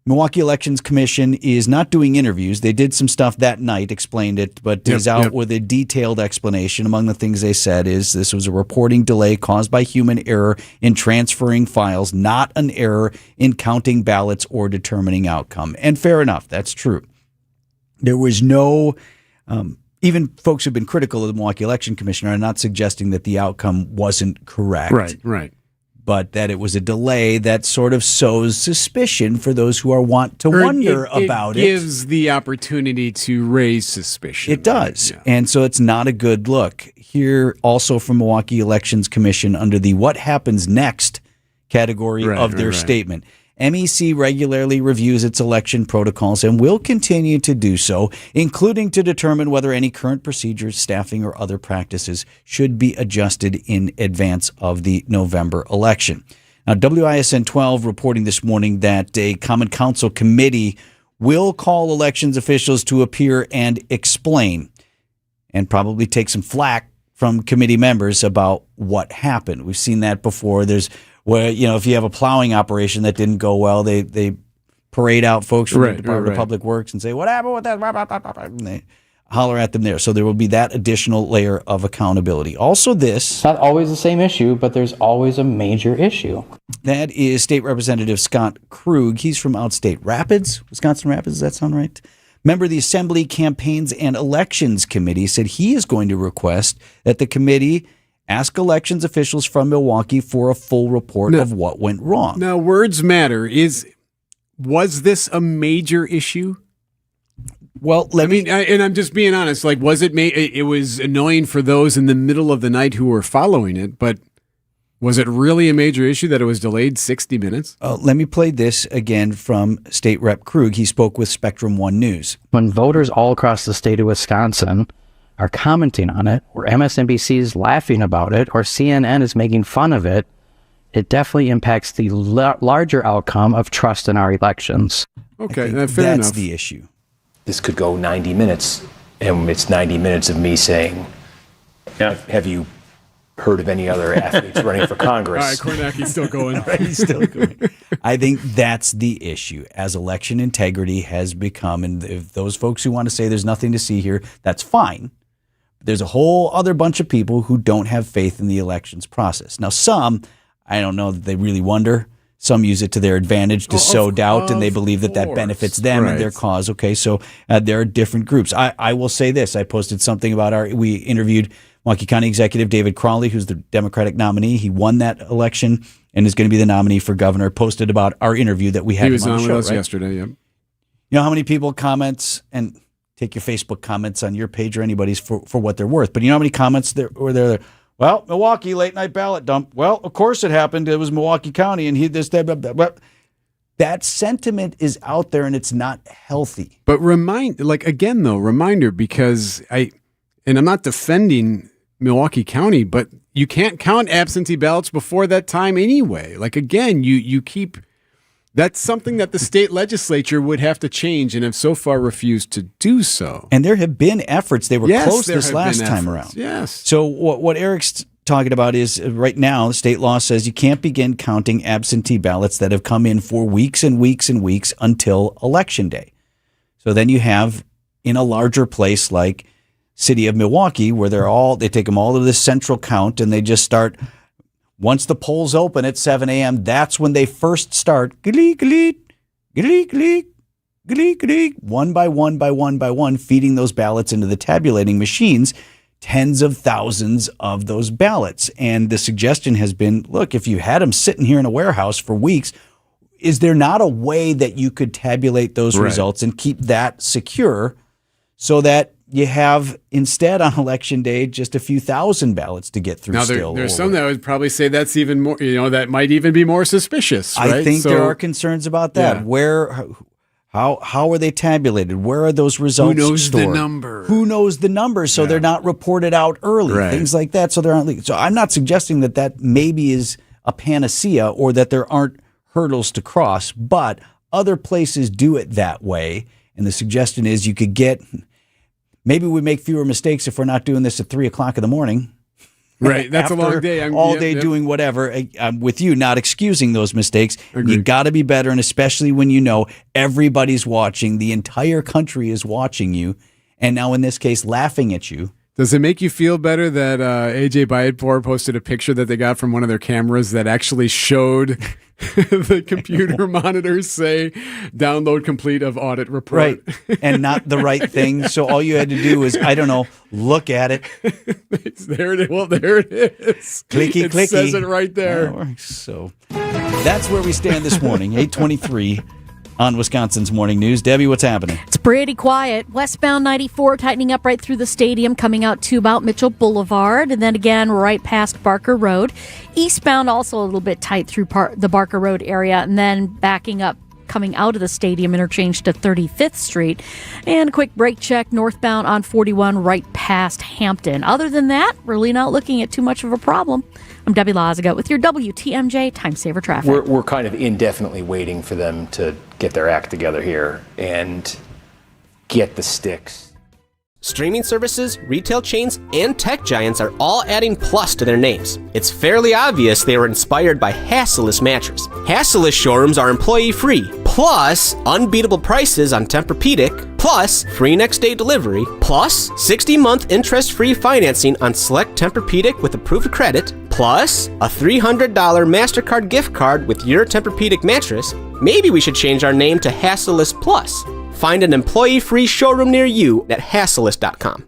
Milwaukee Elections Commission is not doing interviews. They did some stuff that night, explained it, but is out with a detailed explanation. Among the things they said is this was a reporting delay caused by human error in transferring files, not an error in counting ballots or determining outcome. And fair enough, that's true. There was no, even folks who've been critical of the Milwaukee Election Commission are not suggesting that the outcome wasn't correct. Right. But that it was a delay that sort of sows suspicion for those who want to wonder about it. It gives the opportunity to raise suspicion. It does. Yeah. And so it's not a good look. Here also from Milwaukee Elections Commission under the what happens next category of their statement. MEC regularly reviews its election protocols and will continue to do so, including to determine whether any current procedures, staffing, or other practices should be adjusted in advance of the November election. Now, WISN 12 reporting this morning that a Common Council committee will call elections officials to appear and explain and probably take some flack from committee members about what happened. We've seen that before. There's where, if you have a plowing operation that didn't go well, they parade out folks from the Department of Public Works and say, what happened with that? And they holler at them there. So there will be that additional layer of accountability. Also this. Not always the same issue, but there's always a major issue. That is State Representative Scott Krug. He's from Outstate Rapids, Wisconsin Rapids. Does that sound right? Member of the Assembly Campaigns and Elections Committee said he is going to request that the committee ask elections officials from Milwaukee for a full report of what went wrong. Now, words matter. Was this a major issue? Well, and I'm just being honest. Like, was it? It was annoying for those in the middle of the night who were following it, but was it really a major issue that it was delayed 60 minutes? Let me play this again from State Rep Krug. He spoke with Spectrum One News. When voters all across the state of Wisconsin are commenting on it, or MSNBC is laughing about it, or CNN is making fun of it, it definitely impacts the larger outcome of trust in our elections. Okay, fair enough. That's the issue. This could go 90 minutes, and it's 90 minutes of me saying, have you heard of any other athletes running for Congress? All right, Kornacki's still going. He's still going. I think that's the issue. As election integrity has become, and if those folks who want to say there's nothing to see here, that's fine. There's a whole other bunch of people who don't have faith in the elections process. Now, some, I don't know that they really wonder. Some use it to their advantage to sow doubt, and they believe that benefits them and their cause. Okay, so there are different groups. I will say this. I posted something about we interviewed Milwaukee County Executive David Crawley, who's the Democratic nominee. He won that election and is going to be the nominee for governor. Posted about our interview that we had. He was on on the show, with us right? yesterday, yep. You know how many people comments, and take your Facebook comments on your page or anybody's for what they're worth, but you know how many comments were there? Well, Milwaukee, late night ballot dump. Well, of course it happened. It was Milwaukee County, and that sentiment is out there, and it's not healthy. But reminder, because I'm not defending Milwaukee County, but you can't count absentee ballots before that time anyway. Like, again, you keep. That's something that the state legislature would have to change and have so far refused to do so. And there have been efforts. They were close this last time around. Yes. So what Eric's talking about is right now, the state law says you can't begin counting absentee ballots that have come in for weeks and weeks and weeks until Election Day. So then you have in a larger place like city of Milwaukee where they take them all to this central count and they just start. Once the polls open at 7 a.m., that's when they first start, one by one, feeding those ballots into the tabulating machines, tens of thousands of those ballots. And the suggestion has been, look, if you had them sitting here in a warehouse for weeks, is there not a way that you could tabulate those results and keep that secure so that you have, instead on Election Day, just a few thousand ballots to get through now, still? There's some that would probably say that's even more, that might even be more suspicious, right? I think there are concerns about that. Yeah. How are they tabulated? Where are those results stored? Who knows the number? So they're not reported out early. Right. Things like that. So there aren't leaks. So I'm not suggesting that maybe is a panacea or that there aren't hurdles to cross, but other places do it that way. And the suggestion is you could maybe we make fewer mistakes if we're not doing this at 3:00 in the morning. Right. That's a long day. Doing whatever. I'm with you, not excusing those mistakes. Agreed. You got to be better. And especially when you know everybody's watching, the entire country is watching you. And now in this case, laughing at you. Does it make you feel better that AJ Bayatpour posted a picture that they got from one of their cameras that actually showed the computer monitors say download complete of audit report? Right. And not the right thing. So all you had to do was, look at it. There it is. Well, there it is. Clicky. It says it right there. So that's where we stand this morning, 8:23 on Wisconsin's Morning News. Debbie, what's happening? It's pretty quiet. Westbound 94 tightening up right through the stadium, coming out to about Mitchell Boulevard, and then again right past Barker Road. Eastbound also a little bit tight through the Barker Road area, and then backing up coming out of the stadium interchange to 35th Street. And a quick brake check northbound on 41 right past Hampton. Other than that, really not looking at too much of a problem. I'm Debbie Lazaga with your WTMJ Time Saver Traffic. We're kind of indefinitely waiting for them to get their act together here and get the sticks. Streaming services, retail chains, and tech giants are all adding plus to their names. It's fairly obvious they were inspired by Hasselus mattress. Hasselus showrooms are employee-free, plus unbeatable prices on Tempur-Pedic, plus free next-day delivery, plus 60-month interest-free financing on select Tempur-Pedic with approved credit, plus a $300 MasterCard gift card with your Tempur-Pedic mattress. Maybe we should change our name to Hasselus Plus. Find an employee-free showroom near you at Hasselus.com.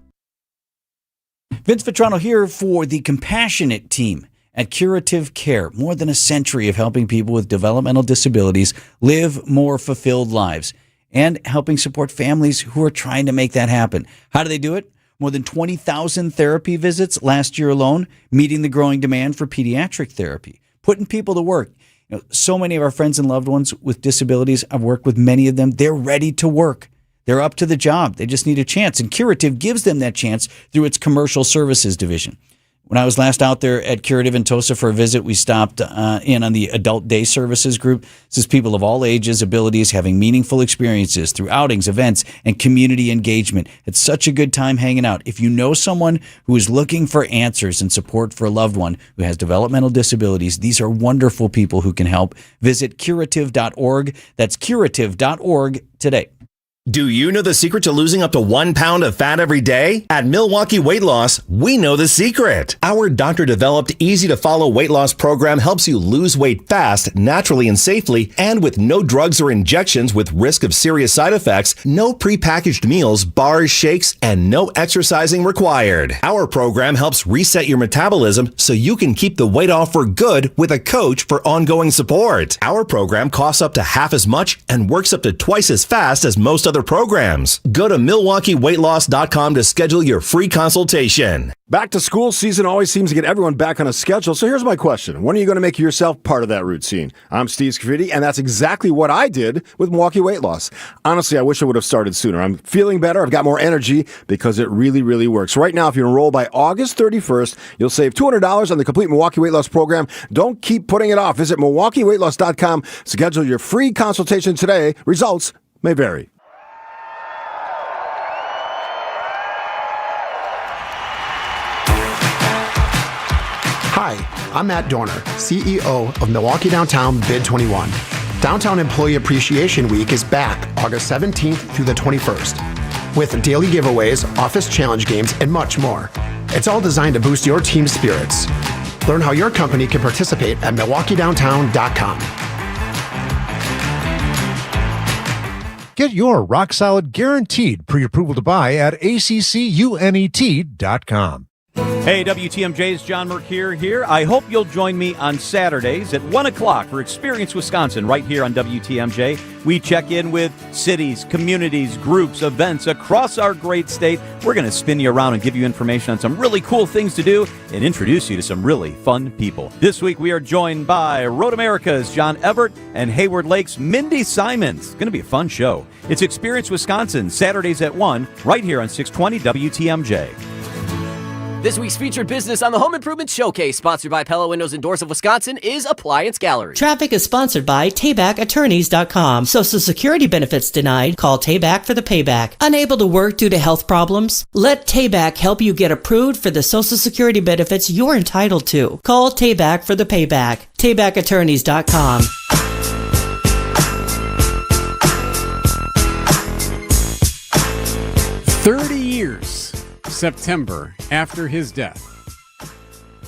Vince Vitrano here for the Compassionate Team at Curative Care. More than a century of helping people with developmental disabilities live more fulfilled lives and helping support families who are trying to make that happen. How do they do it? More than 20,000 therapy visits last year alone, meeting the growing demand for pediatric therapy, putting people to work. So many of our friends and loved ones with disabilities, I've worked with many of them, they're ready to work. They're up to the job. They just need a chance. And Curative gives them that chance through its commercial services division. When I was last out there at Curative in Tosa for a visit, we stopped in on the Adult Day Services group. This is people of all ages, abilities, having meaningful experiences through outings, events, and community engagement. It's such a good time hanging out. If you know someone who is looking for answers and support for a loved one who has developmental disabilities, these are wonderful people who can help. Visit curative.org. That's curative.org today. Do you know the secret to losing up to 1 pound of fat every day? At Milwaukee Weight Loss, we know the secret. Our doctor-developed, easy-to-follow weight loss program helps you lose weight fast, naturally and safely, and with no drugs or injections with risk of serious side effects, no prepackaged meals, bars, shakes, and no exercising required. Our program helps reset your metabolism so you can keep the weight off for good with a coach for ongoing support. Our program costs up to half as much and works up to twice as fast as most other programs. Go to MilwaukeeWeightLoss.com to schedule your free consultation. Back to school season always seems to get everyone back on a schedule. So here's my question. When are you going to make yourself part of that routine? I'm Steve Scafidi, and that's exactly what I did with Milwaukee Weight Loss. Honestly, I wish I would have started sooner. I'm feeling better. I've got more energy because it really, really works. Right now, if you enroll by August 31st, you'll save $200 on the complete Milwaukee Weight Loss program. Don't keep putting it off. Visit MilwaukeeWeightLoss.com. Schedule your free consultation today. Results may vary. Hi, I'm Matt Dorner, CEO of Milwaukee Downtown Bid 21. Downtown Employee Appreciation Week is back August 17th through the 21st, with daily giveaways, office challenge games, and much more. It's all designed to boost your team's spirits. Learn how your company can participate at MilwaukeeDowntown.com. Get your rock solid guaranteed pre-approval to buy at ACCUNET.com. Hey, WTMJ's John Mercure here. I hope you'll join me on Saturdays at 1 o'clock for Experience Wisconsin right here on WTMJ. We check in with cities, communities, groups, events across our great state. We're going to spin you around and give you information on some really cool things to do and introduce you to some really fun people. This week we are joined by Road America's John Everett and Hayward Lake's Mindy Simons. It's going to be a fun show. It's Experience Wisconsin, Saturdays at 1 right here on 620 WTMJ. This week's featured business on the Home Improvement Showcase, sponsored by Pella Windows and Doors of Wisconsin, is Appliance Gallery. Traffic is sponsored by TaybackAttorneys.com. Social Security benefits denied? Call Tayback for the payback. Unable to work due to health problems? Let Tayback help you get approved for the Social Security benefits you're entitled to. Call Tayback for the payback. TaybackAttorneys.com. 30 years. September, after his death,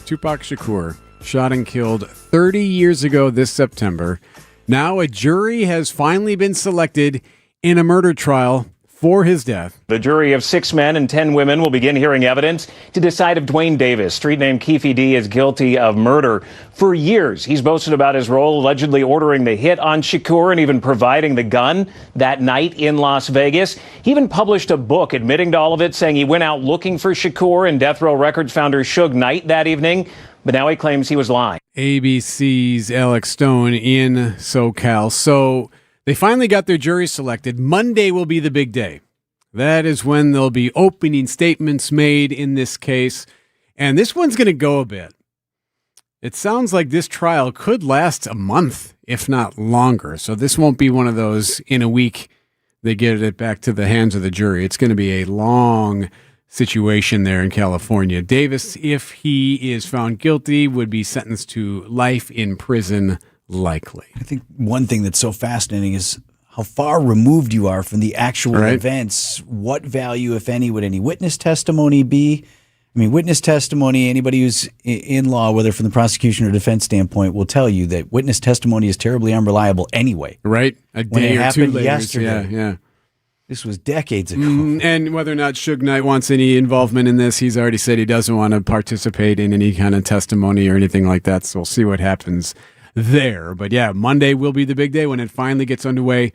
Tupac Shakur shot and killed 30 years ago this September. Now a jury has finally been selected in a murder trial for his death. The jury of 6 men and 10 women will begin hearing evidence to decide if Dwayne Davis, street name Keefe D, is guilty of murder. For years, he's boasted about his role allegedly ordering the hit on Shakur and even providing the gun that night in Las Vegas. He even published a book admitting to all of it, saying he went out looking for Shakur and Death Row Records founder Suge Knight that evening. But now he claims he was lying. ABC's Alex Stone in SoCal. So they finally got their jury selected. Monday will be the big day. That is when there'll be opening statements made in this case. And this one's going to go a bit. It sounds like this trial could last a month, if not longer. So this won't be one of those in a week they get it back to the hands of the jury. It's going to be a long situation there in California. Davis, if he is found guilty, would be sentenced to life in prison, likely. I think one thing that's so fascinating is how far removed you are from the actual events. What value, if any, would any witness testimony be? I mean, witness testimony, anybody who's in law, whether from the prosecution or defense standpoint, will tell you that witness testimony is terribly unreliable anyway. Right? A day or two later. Yesterday. Yeah. This was decades ago. And whether or not Suge Knight wants any involvement in this, he's already said he doesn't want to participate in any kind of testimony or anything like that. So we'll see what happens there. But yeah, Monday will be the big day when it finally gets underway.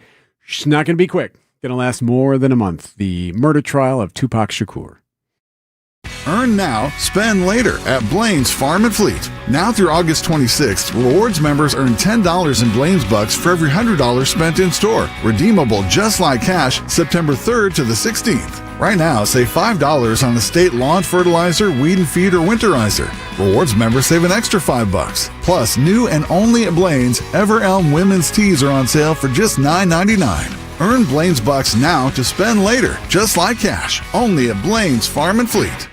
It's not going to be quick. Going to last more than a month. The murder trial of Tupac Shakur. Earn now, spend later at Blaine's Farm and Fleet. Now through August 26th, rewards members earn $10 in Blaine's Bucks for every $100 spent in store. Redeemable just like cash September 3rd to the 16th. Right now, save $5 on estate lawn fertilizer, weed and feed, or winterizer. Rewards members save an extra $5. Plus, new and only at Blaine's, Ever Elm women's tees are on sale for just $9.99. Earn Blaine's Bucks now to spend later, just like cash. Only at Blaine's Farm and Fleet.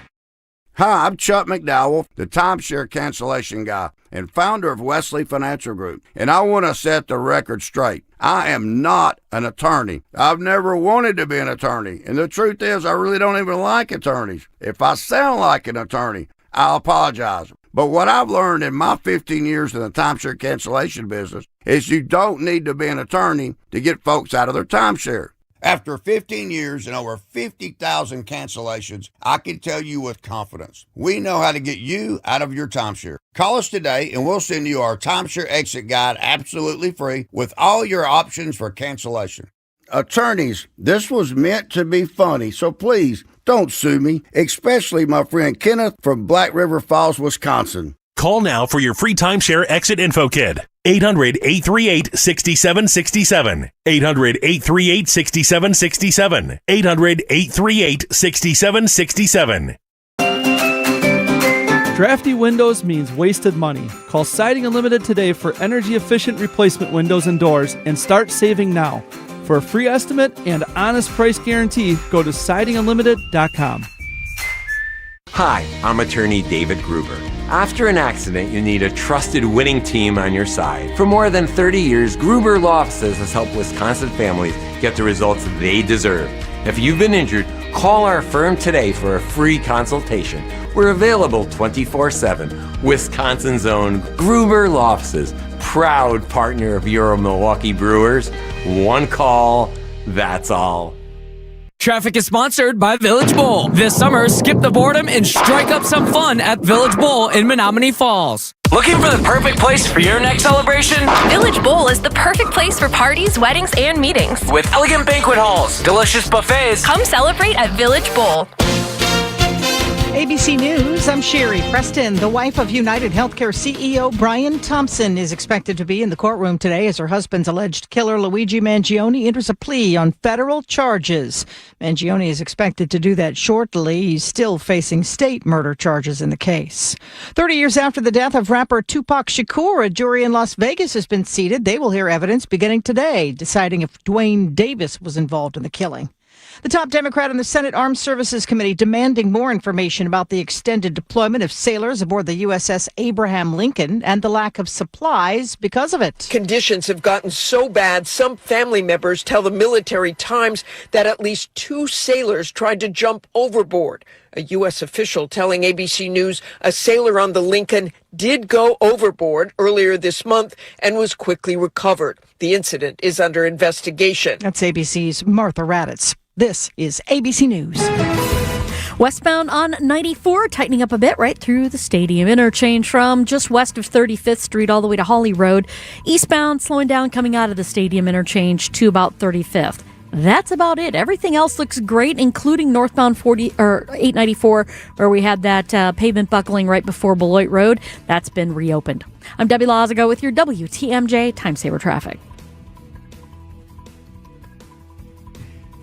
Hi, I'm Chuck McDowell, the timeshare cancellation guy. and founder of Wesley Financial Group. And I want to set the record straight. I am not an attorney. I've never wanted to be an attorney. And the truth is, I really don't even like attorneys. If I sound like an attorney, I'll apologize. But what I've learned in my 15 years in the timeshare cancellation business is you don't need to be an attorney to get folks out of their timeshare. After 15 years and over 50,000 cancellations, I can tell you with confidence, we know how to get you out of your timeshare. Call us today and we'll send you our timeshare exit guide absolutely free with all your options for cancellation. Attorneys, this was meant to be funny, so please don't sue me, especially my friend Kenneth from Black River Falls, Wisconsin. Call now for your free timeshare exit info kit. 800-838-6767. 800-838-6767. 800-838-6767. Drafty windows means wasted money. Call Siding Unlimited today for energy-efficient replacement windows and doors and start saving now. For a free estimate and honest price guarantee, go to sidingunlimited.com. Hi, I'm attorney David Gruber. After an accident, you need a trusted winning team on your side. For more than 30 years, Gruber Law Offices has helped Wisconsin families get the results they deserve. If you've been injured, call our firm today for a free consultation. We're available 24/7. Wisconsin's own Gruber Law Offices, proud partner of your Milwaukee Brewers. One call, that's all. Traffic is sponsored by Village Bowl. This summer, skip the boredom and strike up some fun at Village Bowl in Menominee Falls. Looking for the perfect place for your next celebration? Village Bowl is the perfect place for parties, weddings, and meetings. With elegant banquet halls, delicious buffets. Come celebrate at Village Bowl. ABC News, I'm Sherry Preston. The wife of United Healthcare CEO Brian Thompson is expected to be in the courtroom today as her husband's alleged killer Luigi Mangione enters a plea on federal charges. Mangione is expected to do that shortly. He's still facing state murder charges in the case. 30 years after the death of rapper Tupac Shakur, a jury in Las Vegas has been seated. They will hear evidence beginning today, deciding if Dwayne Davis was involved in the killing. The top Democrat in the Senate Armed Services Committee demanding more information about the extended deployment of sailors aboard the USS Abraham Lincoln and the lack of supplies because of it. Conditions have gotten so bad, some family members tell the Military Times that at least 2 sailors tried to jump overboard. A U.S. official telling ABC News a sailor on the Lincoln did go overboard earlier this month and was quickly recovered. The incident is under investigation. That's ABC's Martha Raddatz. This is ABC News. Westbound on 94, tightening up a bit right through the stadium interchange from just west of 35th Street all the way to Holly Road. Eastbound slowing down coming out of the stadium interchange to about 35th. That's about it. Everything else looks great, including northbound 894, where we had that pavement buckling right before Beloit Road. That's been reopened. I'm Debbie Lazago with your WTMJ Time Saver Traffic.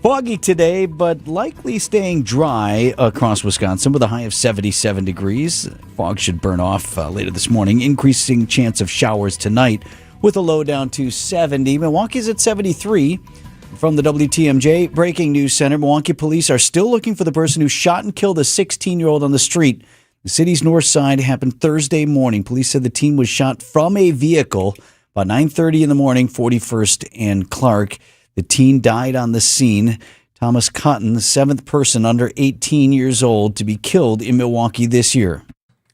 Foggy today, but likely staying dry across Wisconsin with a high of 77 degrees. Fog should burn off later this morning. Increasing chance of showers tonight with a low down to 70. Milwaukee's at 73. From the WTMJ Breaking News Center, Milwaukee police are still looking for the person who shot and killed a 16-year-old on the street. The city's north side happened Thursday morning. Police said the teen was shot from a vehicle about 9:30 in the morning, 41st and Clark. The teen died on the scene. Thomas Cotton, the 7th person under 18 years old to be killed in Milwaukee this year.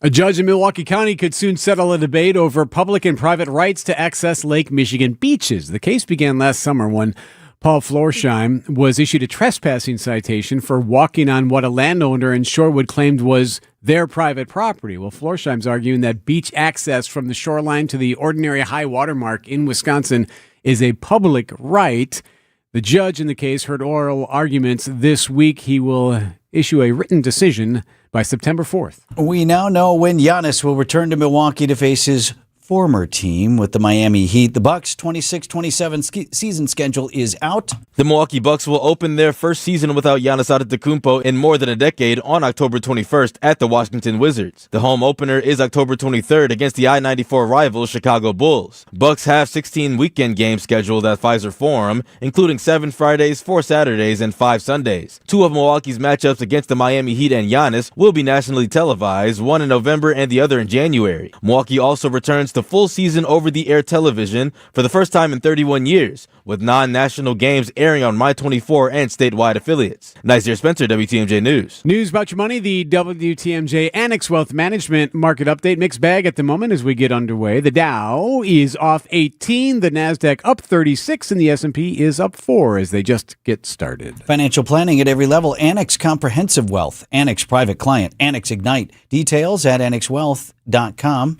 A judge in Milwaukee County could soon settle a debate over public and private rights to access Lake Michigan beaches. The case began last summer when Paul Florsheim was issued a trespassing citation for walking on what a landowner in Shorewood claimed was their private property. Well, Florsheim's arguing that beach access from the shoreline to the ordinary high water mark in Wisconsin is a public right. The judge in the case heard oral arguments this week. He will issue a written decision by September 4th. We now know when Giannis will return to Milwaukee to face his former team with the Miami Heat. The Bucks' 26-27 season schedule is out. The Milwaukee Bucks will open their first season without Giannis Antetokounmpo in more than a decade on October 21st at the Washington Wizards. The home opener is October 23rd against the I-94 rival Chicago Bulls. Bucks have 16 weekend games scheduled at Pfizer Forum, including 7 Fridays, 4 Saturdays, and 5 Sundays. 2 of Milwaukee's matchups against the Miami Heat and Giannis will be nationally televised, one in November and the other in January. Milwaukee also returns to full season over-the-air television for the first time in 31 years, with non-national games airing on My24 and statewide affiliates. Nazir Spencer, WTMJ News. News about your money, the WTMJ Annex Wealth Management market update. Mixed bag at the moment as we get underway. The Dow is off 18, the NASDAQ up 36, and the S&P is up 4 as they just get started. Financial planning at every level. Annex Comprehensive Wealth. Annex Private Client. Annex Ignite. Details at annexwealth.com.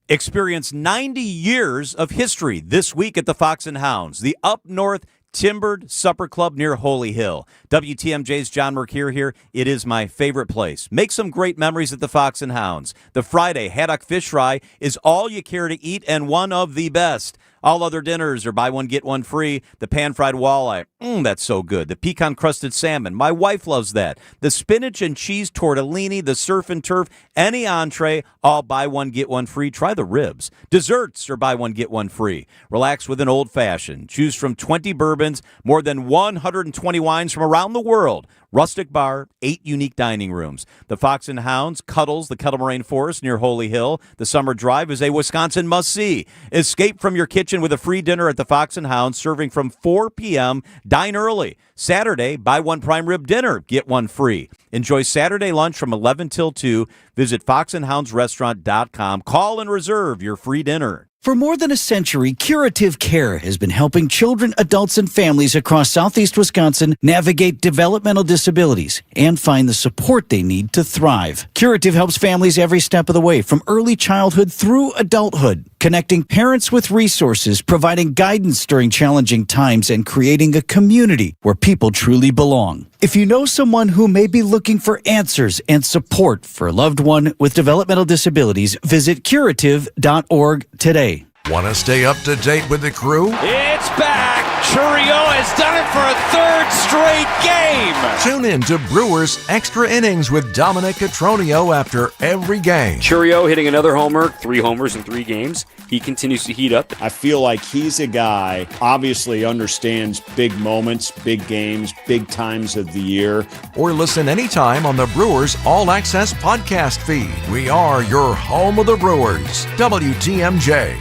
Experience 90 years of history this week at the Fox and Hounds, the Up North Timbered Supper Club near Holy Hill. WTMJ's John Mercure here. It is my favorite place. Make some great memories at the Fox and Hounds. The Friday haddock fish fry is all you care to eat and one of the best. All other dinners are buy one, get one free. The pan-fried walleye, that's so good. The pecan-crusted salmon, my wife loves that. The spinach and cheese tortellini, the surf and turf, any entree, all buy one, get one free. Try the ribs. Desserts are buy one, get one free. Relax with an old-fashioned. Choose from 20 bourbons, more than 120 wines from around the world. Rustic bar, 8 unique dining rooms. The Fox and Hounds cuddles the Kettle Moraine Forest near Holy Hill. The summer drive is a Wisconsin must-see. Escape from your kitchen with a free dinner at the Fox and Hounds, serving from 4 p.m. Dine early. Saturday, buy one prime rib dinner, get one free. Enjoy Saturday lunch from 11 till 2. Visit foxandhoundsrestaurant.com. Call and reserve your free dinner. For more than a century, Curative Care has been helping children, adults, and families across southeast Wisconsin navigate developmental disabilities and find the support they need to thrive. Curative helps families every step of the way, from early childhood through adulthood, connecting parents with resources, providing guidance during challenging times, and creating a community where people truly belong. If you know someone who may be looking for answers and support for a loved one with developmental disabilities, visit curative.org today. Want to stay up to date with the crew? It's back! Churio has done it for a third straight game! Tune in to Brewers Extra Innings with Dominic Cotroneo after every game. Churio hitting another homer, 3 homers in 3 games. He continues to heat up. I feel like he's a guy, obviously understands big moments, big games, big times of the year. Or listen anytime on the Brewers All Access podcast feed. We are your home of the Brewers. WTMJ.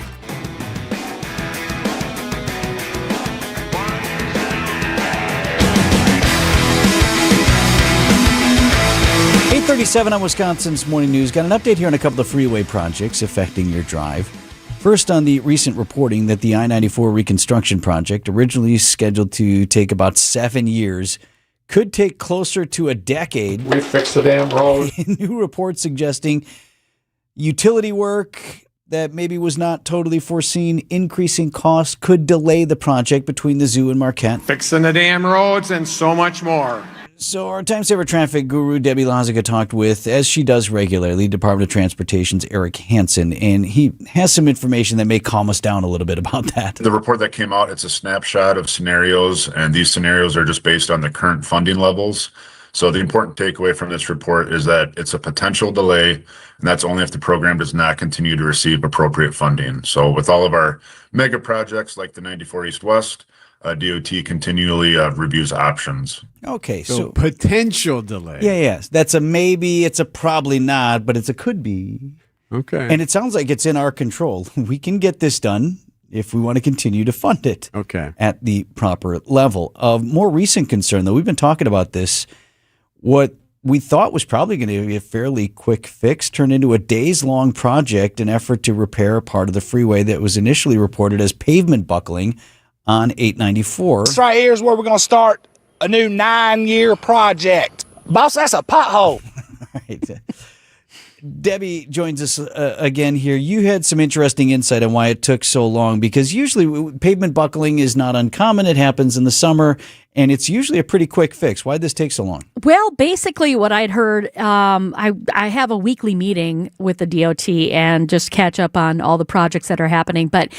8:37 on Wisconsin's Morning News. Got an update here on a couple of freeway projects affecting your drive. First, on the recent reporting that the I-94 reconstruction project, originally scheduled to take about 7 years, could take closer to a decade. We fixed the damn road. New reports suggesting utility work that maybe was not totally foreseen, increasing costs, could delay the project between the zoo and Marquette. Fixing the damn roads and so much more. So our Time Saver traffic guru, Debbie Lozica, talked with, as she does regularly, Department of Transportation's Eric Hansen, and he has some information that may calm us down a little bit about that. The report that came out, it's a snapshot of scenarios, and these scenarios are just based on the current funding levels. So the important takeaway from this report is that it's a potential delay, and that's only if the program does not continue to receive appropriate funding. So with all of our mega projects like the 94 East-West, DOT continually reviews options. Okay, so potential delay. Yeah. That's a maybe, it's a probably not, but it's a could be. Okay. And it sounds like it's in our control. We can get this done if we want to continue to fund it. Okay. At the proper level. Of more recent concern, though, we've been talking about this. What we thought was probably going to be a fairly quick fix turned into a days-long project, an effort to repair a part of the freeway that was initially reported as pavement buckling on 894. This right here is where we're going to start a new 9-year project. Boss, that's a pothole. Right. Debbie joins us again here. You had some interesting insight on why it took so long, because usually pavement buckling is not uncommon. It happens in the summer, and it's usually a pretty quick fix. Why did this take so long? Well, basically what I'd heard, I have a weekly meeting with the DOT and just catch up on all the projects that are happening. But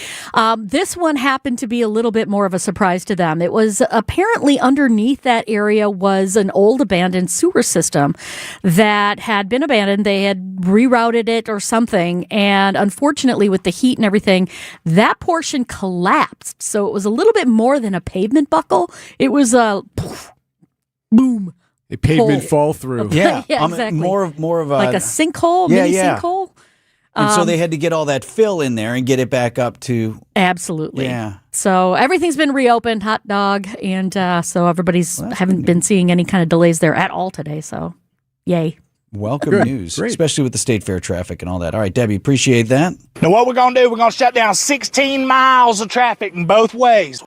this one happened to be a little bit more of a surprise to them. It was apparently underneath that area was an old abandoned sewer system that had been abandoned. They had rerouted it or something. And unfortunately, with the heat and everything, that portion collapsed. So it was a little bit more than a pavement buckle. It was a boom. A pavement hole. fall through. Yeah, exactly. More of a like a sinkhole, mini sinkhole. And so they had to get all that fill in there and get it back up to... Absolutely. Yeah. So everything's been reopened, hot dog, and so everybody's haven't been seeing any kind of delays there at all today. So, yay. Welcome news, especially with the state fair traffic and all that. All right, Debbie, appreciate that. Now, what we're going to do, we're going to shut down 16 miles of traffic in both ways.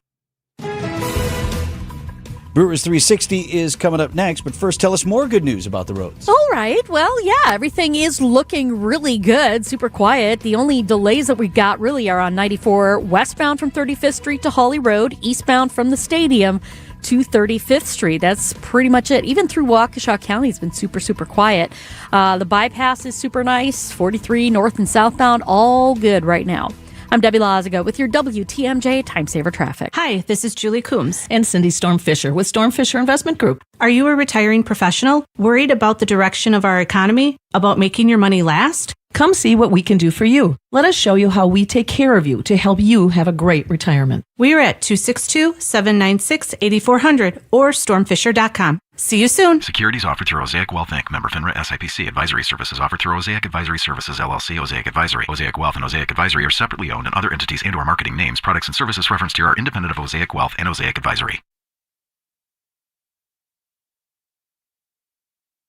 Brewers 360 is coming up next, but first tell us more good news about the roads. All right. Well, yeah, everything is looking really good, super quiet. The only delays that we got really are on 94 westbound from 35th Street to Hawley Road, eastbound from the stadium to 35th Street. That's pretty much it. Even through Waukesha County, it's been super, super quiet. The bypass is super nice. 43 north and southbound, all good right now. I'm Debbie Lazago with your WTMJ Time Saver Traffic. Hi, this is Julie Coombs and Cindy Storm Fisher with Storm Fisher Investment Group. Are you a retiring professional worried about the direction of our economy, about making your money last? Come see what we can do for you. Let us show you how we take care of you to help you have a great retirement. We are at 262-796-8400 or stormfisher.com. See you soon. Securities offered through Osaic Wealth Inc. Member FINRA SIPC. Advisory services offered through Osaic Advisory Services LLC. Osaic Advisory. Osaic Wealth and Osaic Advisory are separately owned, and other entities and/or marketing names, products, and services referenced here are independent of Osaic Wealth and Osaic Advisory.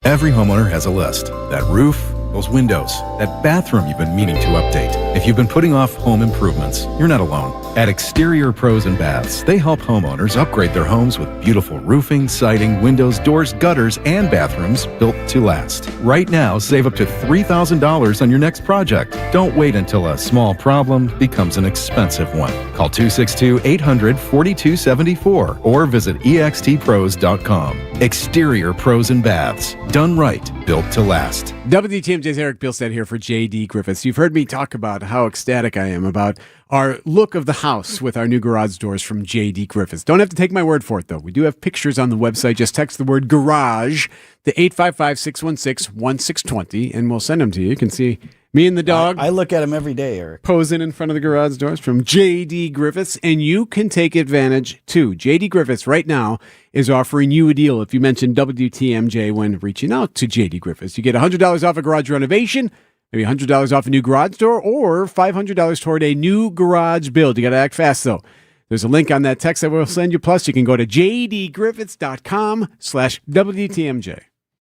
Every homeowner has a list. That roof, those windows, that bathroom you've been meaning to update. If you've been putting off home improvements, you're not alone. At Exterior Pros and Baths, they help homeowners upgrade their homes with beautiful roofing, siding, windows, doors, gutters, and bathrooms built to last. Right now, save up to $3,000 on your next project. Don't wait until a small problem becomes an expensive one. Call 262-800-4274 or visit extpros.com. Exterior Pros and Baths. Done right, built to last. WTMJ's Eric Bilstead here for J.D. Griffiths. You've heard me talk about how ecstatic I am about our look of the house with our new garage doors from J.D. Griffiths. Don't have to take my word for it, though. We do have pictures on the website. Just text the word garage to 855-616-1620, and we'll send them to you. You can see me and the dog. I look at them every day, Eric. Posing in front of the garage doors from J.D. Griffiths, and you can take advantage, too. J.D. Griffiths right now is offering you a deal if you mention WTMJ when reaching out to J.D. Griffiths. You get $100 off a garage renovation, maybe $100 off a new garage door, or $500 toward a new garage build. You got to act fast, though. There's a link on that text that we'll send you. Plus, you can go to jdgriffiths.com/WTMJ.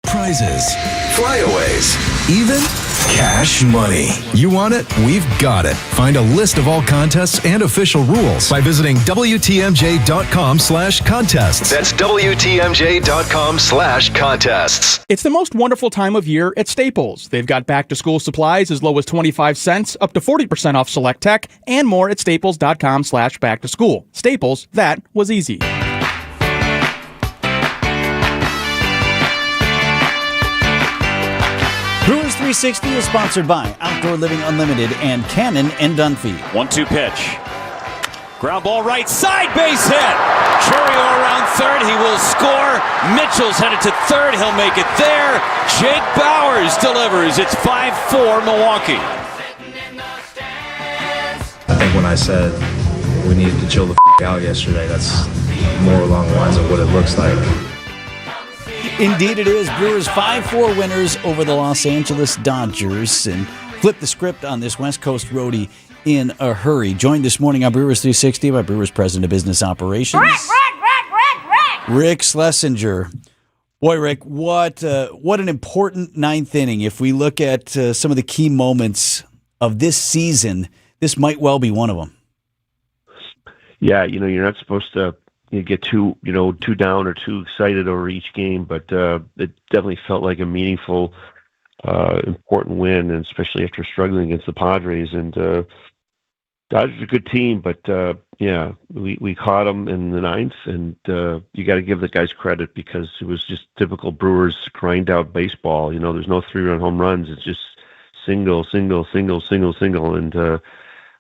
Prizes, flyaways, even cash money. You want it? We've got it. Find a list of all contests and official rules by visiting WTMJ.com/contests. That's WTMJ.com/contests. It's the most wonderful time of year at Staples. They've got back to school supplies as low as 25 cents, up to 40% off select tech, and more at staples.com/back to school. Staples, that was easy. Brewers 360 is sponsored by Outdoor Living Unlimited and Cannon and Dunphy. 1-2 pitch. Ground ball right side, base hit. Churio around third, he will score. Mitchell's headed to third, he'll make it there. Jake Bowers delivers. It's 5-4 Milwaukee. I think when I said we needed to chill the out yesterday, that's more along the lines of what it looks like. Indeed it is. Brewers 5-4 winners over the Los Angeles Dodgers, and flip the script on this West Coast roadie in a hurry. Joined this morning on Brewers 360 by Brewers President of Business Operations, Rick Schlesinger. Boy, Rick, what an important ninth inning. If we look at some of the key moments of this season, this might well be one of them. Yeah, you're not supposed to get too down or too excited over each game, but it definitely felt like a meaningful important win, and especially after struggling against the Padres. And Dodgers are a good team, but we caught them in the ninth, and you got to give the guys credit because it was just typical Brewers grind out baseball. There's no 3-run home runs. It's just single, single, single, single, single, and then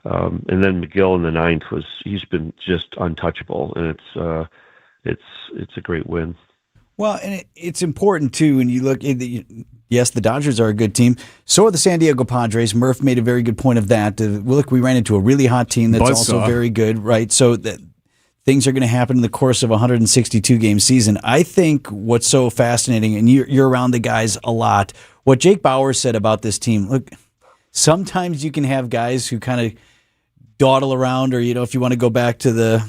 McGill in the ninth he's been just untouchable, and it's a great win. Well, and it's important, too, when you look at yes, the Dodgers are a good team. So are the San Diego Padres. Murph made a very good point of that. We ran into a really hot team that's also very good, right? So things are going to happen in the course of a 162-game season. I think what's so fascinating, and you're around the guys a lot, what Jake Bauer said about this team, look, sometimes you can have guys who kind of dawdle around, or, if you want to go back to the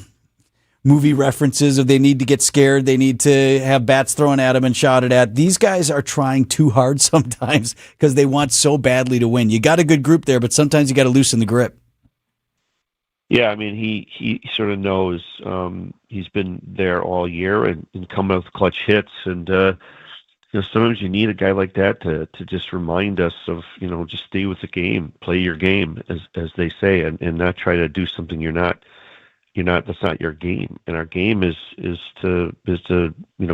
movie references of they need to get scared, they need to have bats thrown at them and shouted at. These guys are trying too hard sometimes because they want so badly to win. You got a good group there, but sometimes you got to loosen the grip. Yeah, I mean, he sort of knows. He's been there all year and coming up with clutch hits, and sometimes you need a guy like that to just remind us of, just stay with the game, play your game, as they say, and not try to do something you're not. That's not your game, and our game is to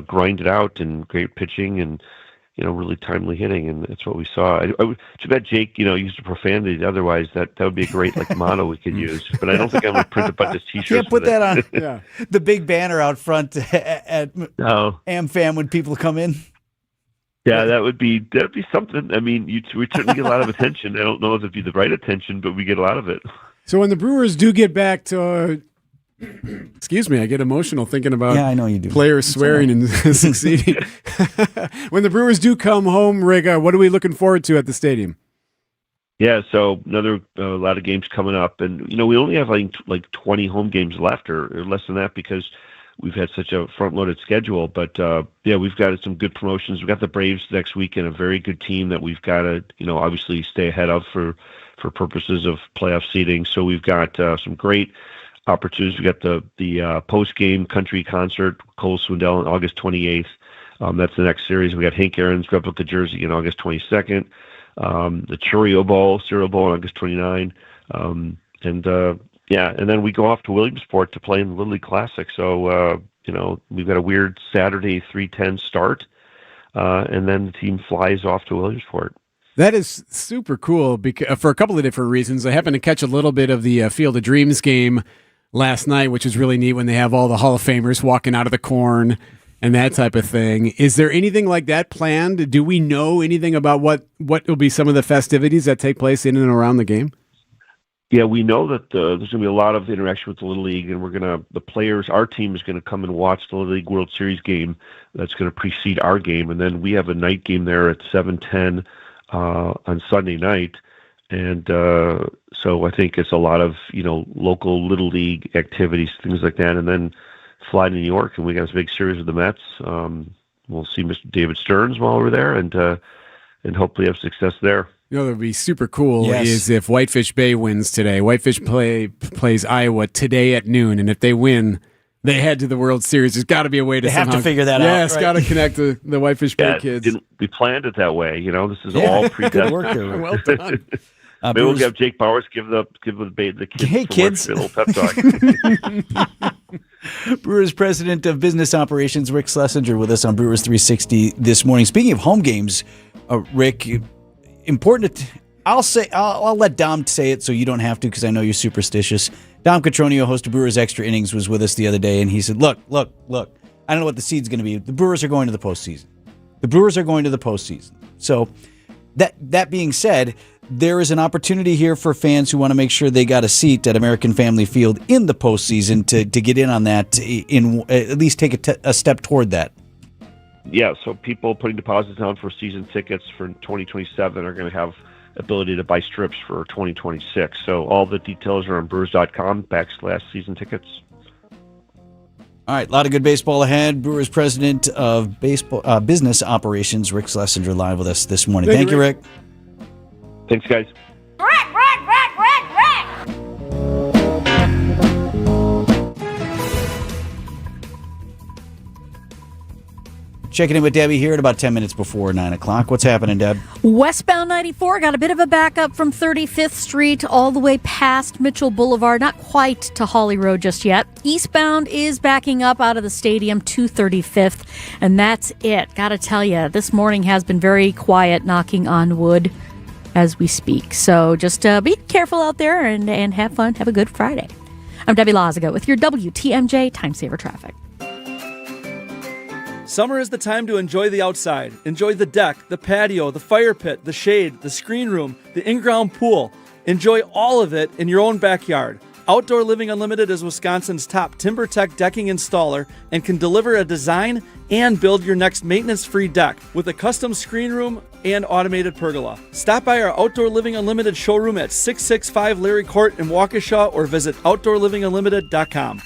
grind it out and great pitching and really timely hitting, and that's what we saw. Too bad Jake used a profanity. Otherwise, that would be a great motto we could use. But I don't think I'm going to print a bunch of T-shirts. Can't put that on the big banner out front at AmFam when people come in. Yeah, that'd be something. I mean, we certainly get a lot of attention. I don't know if it'd be the right attention, but we get a lot of it. So when the Brewers do get back to excuse me, I get emotional thinking about I know you do. Players swearing and succeeding. When the Brewers do come home, Rick, what are we looking forward to at the stadium? Yeah, so a lot of games coming up, and we only have like 20 home games left, or less than that, because we've had such a front-loaded schedule. But we've got some good promotions. We've got the Braves next week, and a very good team that we've got to obviously stay ahead of for purposes of playoff seeding. So we've got some great opportunities. We got the post-game country concert, Cole Swindell, on August 28th. That's the next series. We got Hank Aaron's replica jersey on August 22nd. The Cheerio Bowl, Cereal Bowl on August 29th. And then we go off to Williamsport to play in the Little League Classic. So, we've got a weird Saturday 3:10 start, and then the team flies off to Williamsport. That is super cool for a couple of different reasons. I happened to catch a little bit of the Field of Dreams game last night, which is really neat when they have all the Hall of Famers walking out of the corn and that type of thing. Is there anything like that planned? Do we know anything about what will be some of the festivities that take place in and around the game? Yeah, we know that there's going to be a lot of interaction with the Little League, and our team is going to come and watch the Little League World Series game. That's going to precede our game, and then we have a night game there at 7:10 on Sunday night. And so I think it's a lot of, local Little League activities, things like that, and then fly to New York, and we got this big series with the Mets. We'll see Mr. David Stearns while we're there, and hopefully have success there. That would be super cool is if Whitefish Bay wins today. Whitefish plays Iowa today at noon, and if they win, they head to the World Series. There's got to be a way to have to figure that out. Yeah, it's got to connect the Whitefish Bay kids. We planned it that way. This is all predestined. Good work there. Well done. Maybe we'll have Jake Bowers give the kids. Hey, kids. A little pep talk. Brewers President of Business Operations, Rick Schlesinger, with us on Brewers 360 this morning. Speaking of home games, Rick, important. I'll let Dom say it so you don't have to, because I know you're superstitious. Dom Catronio, host of Brewers Extra Innings, was with us the other day, and he said, look, I don't know what the seed's going to be. The Brewers are going to the postseason. So that being said, there is an opportunity here for fans who want to make sure they got a seat at American Family Field in the postseason to get in on that, at least take a step toward that. Yeah, so people putting deposits down for season tickets for 2027 are going to have ability to buy strips for 2026. So all the details are on brewers.com/season tickets. All right, a lot of good baseball ahead. Brewers President of Business Operations, Rick Schlesinger, live with us this morning. Thank you, Rick. Thanks, guys. Checking in with Debbie here at about 10 minutes before 9 o'clock. What's happening, Deb? Westbound 94 got a bit of a backup from 35th Street all the way past Mitchell Boulevard. Not quite to Holly Road just yet. Eastbound is backing up out of the stadium to 35th, and that's it. Gotta tell you, this morning has been very quiet, knocking on wood as we speak. So just be careful out there and have fun. Have a good Friday. I'm Debbie Lazaga with your WTMJ Time Saver Traffic. Summer is the time to enjoy the outside. Enjoy the deck, the patio, the fire pit, the shade, the screen room, the in-ground pool. Enjoy all of it in your own backyard. Outdoor Living Unlimited is Wisconsin's top TimberTech decking installer and can deliver a design and build your next maintenance-free deck with a custom screen room and automated pergola. Stop by our Outdoor Living Unlimited showroom at 665 Larry Court in Waukesha or visit OutdoorLivingUnlimited.com.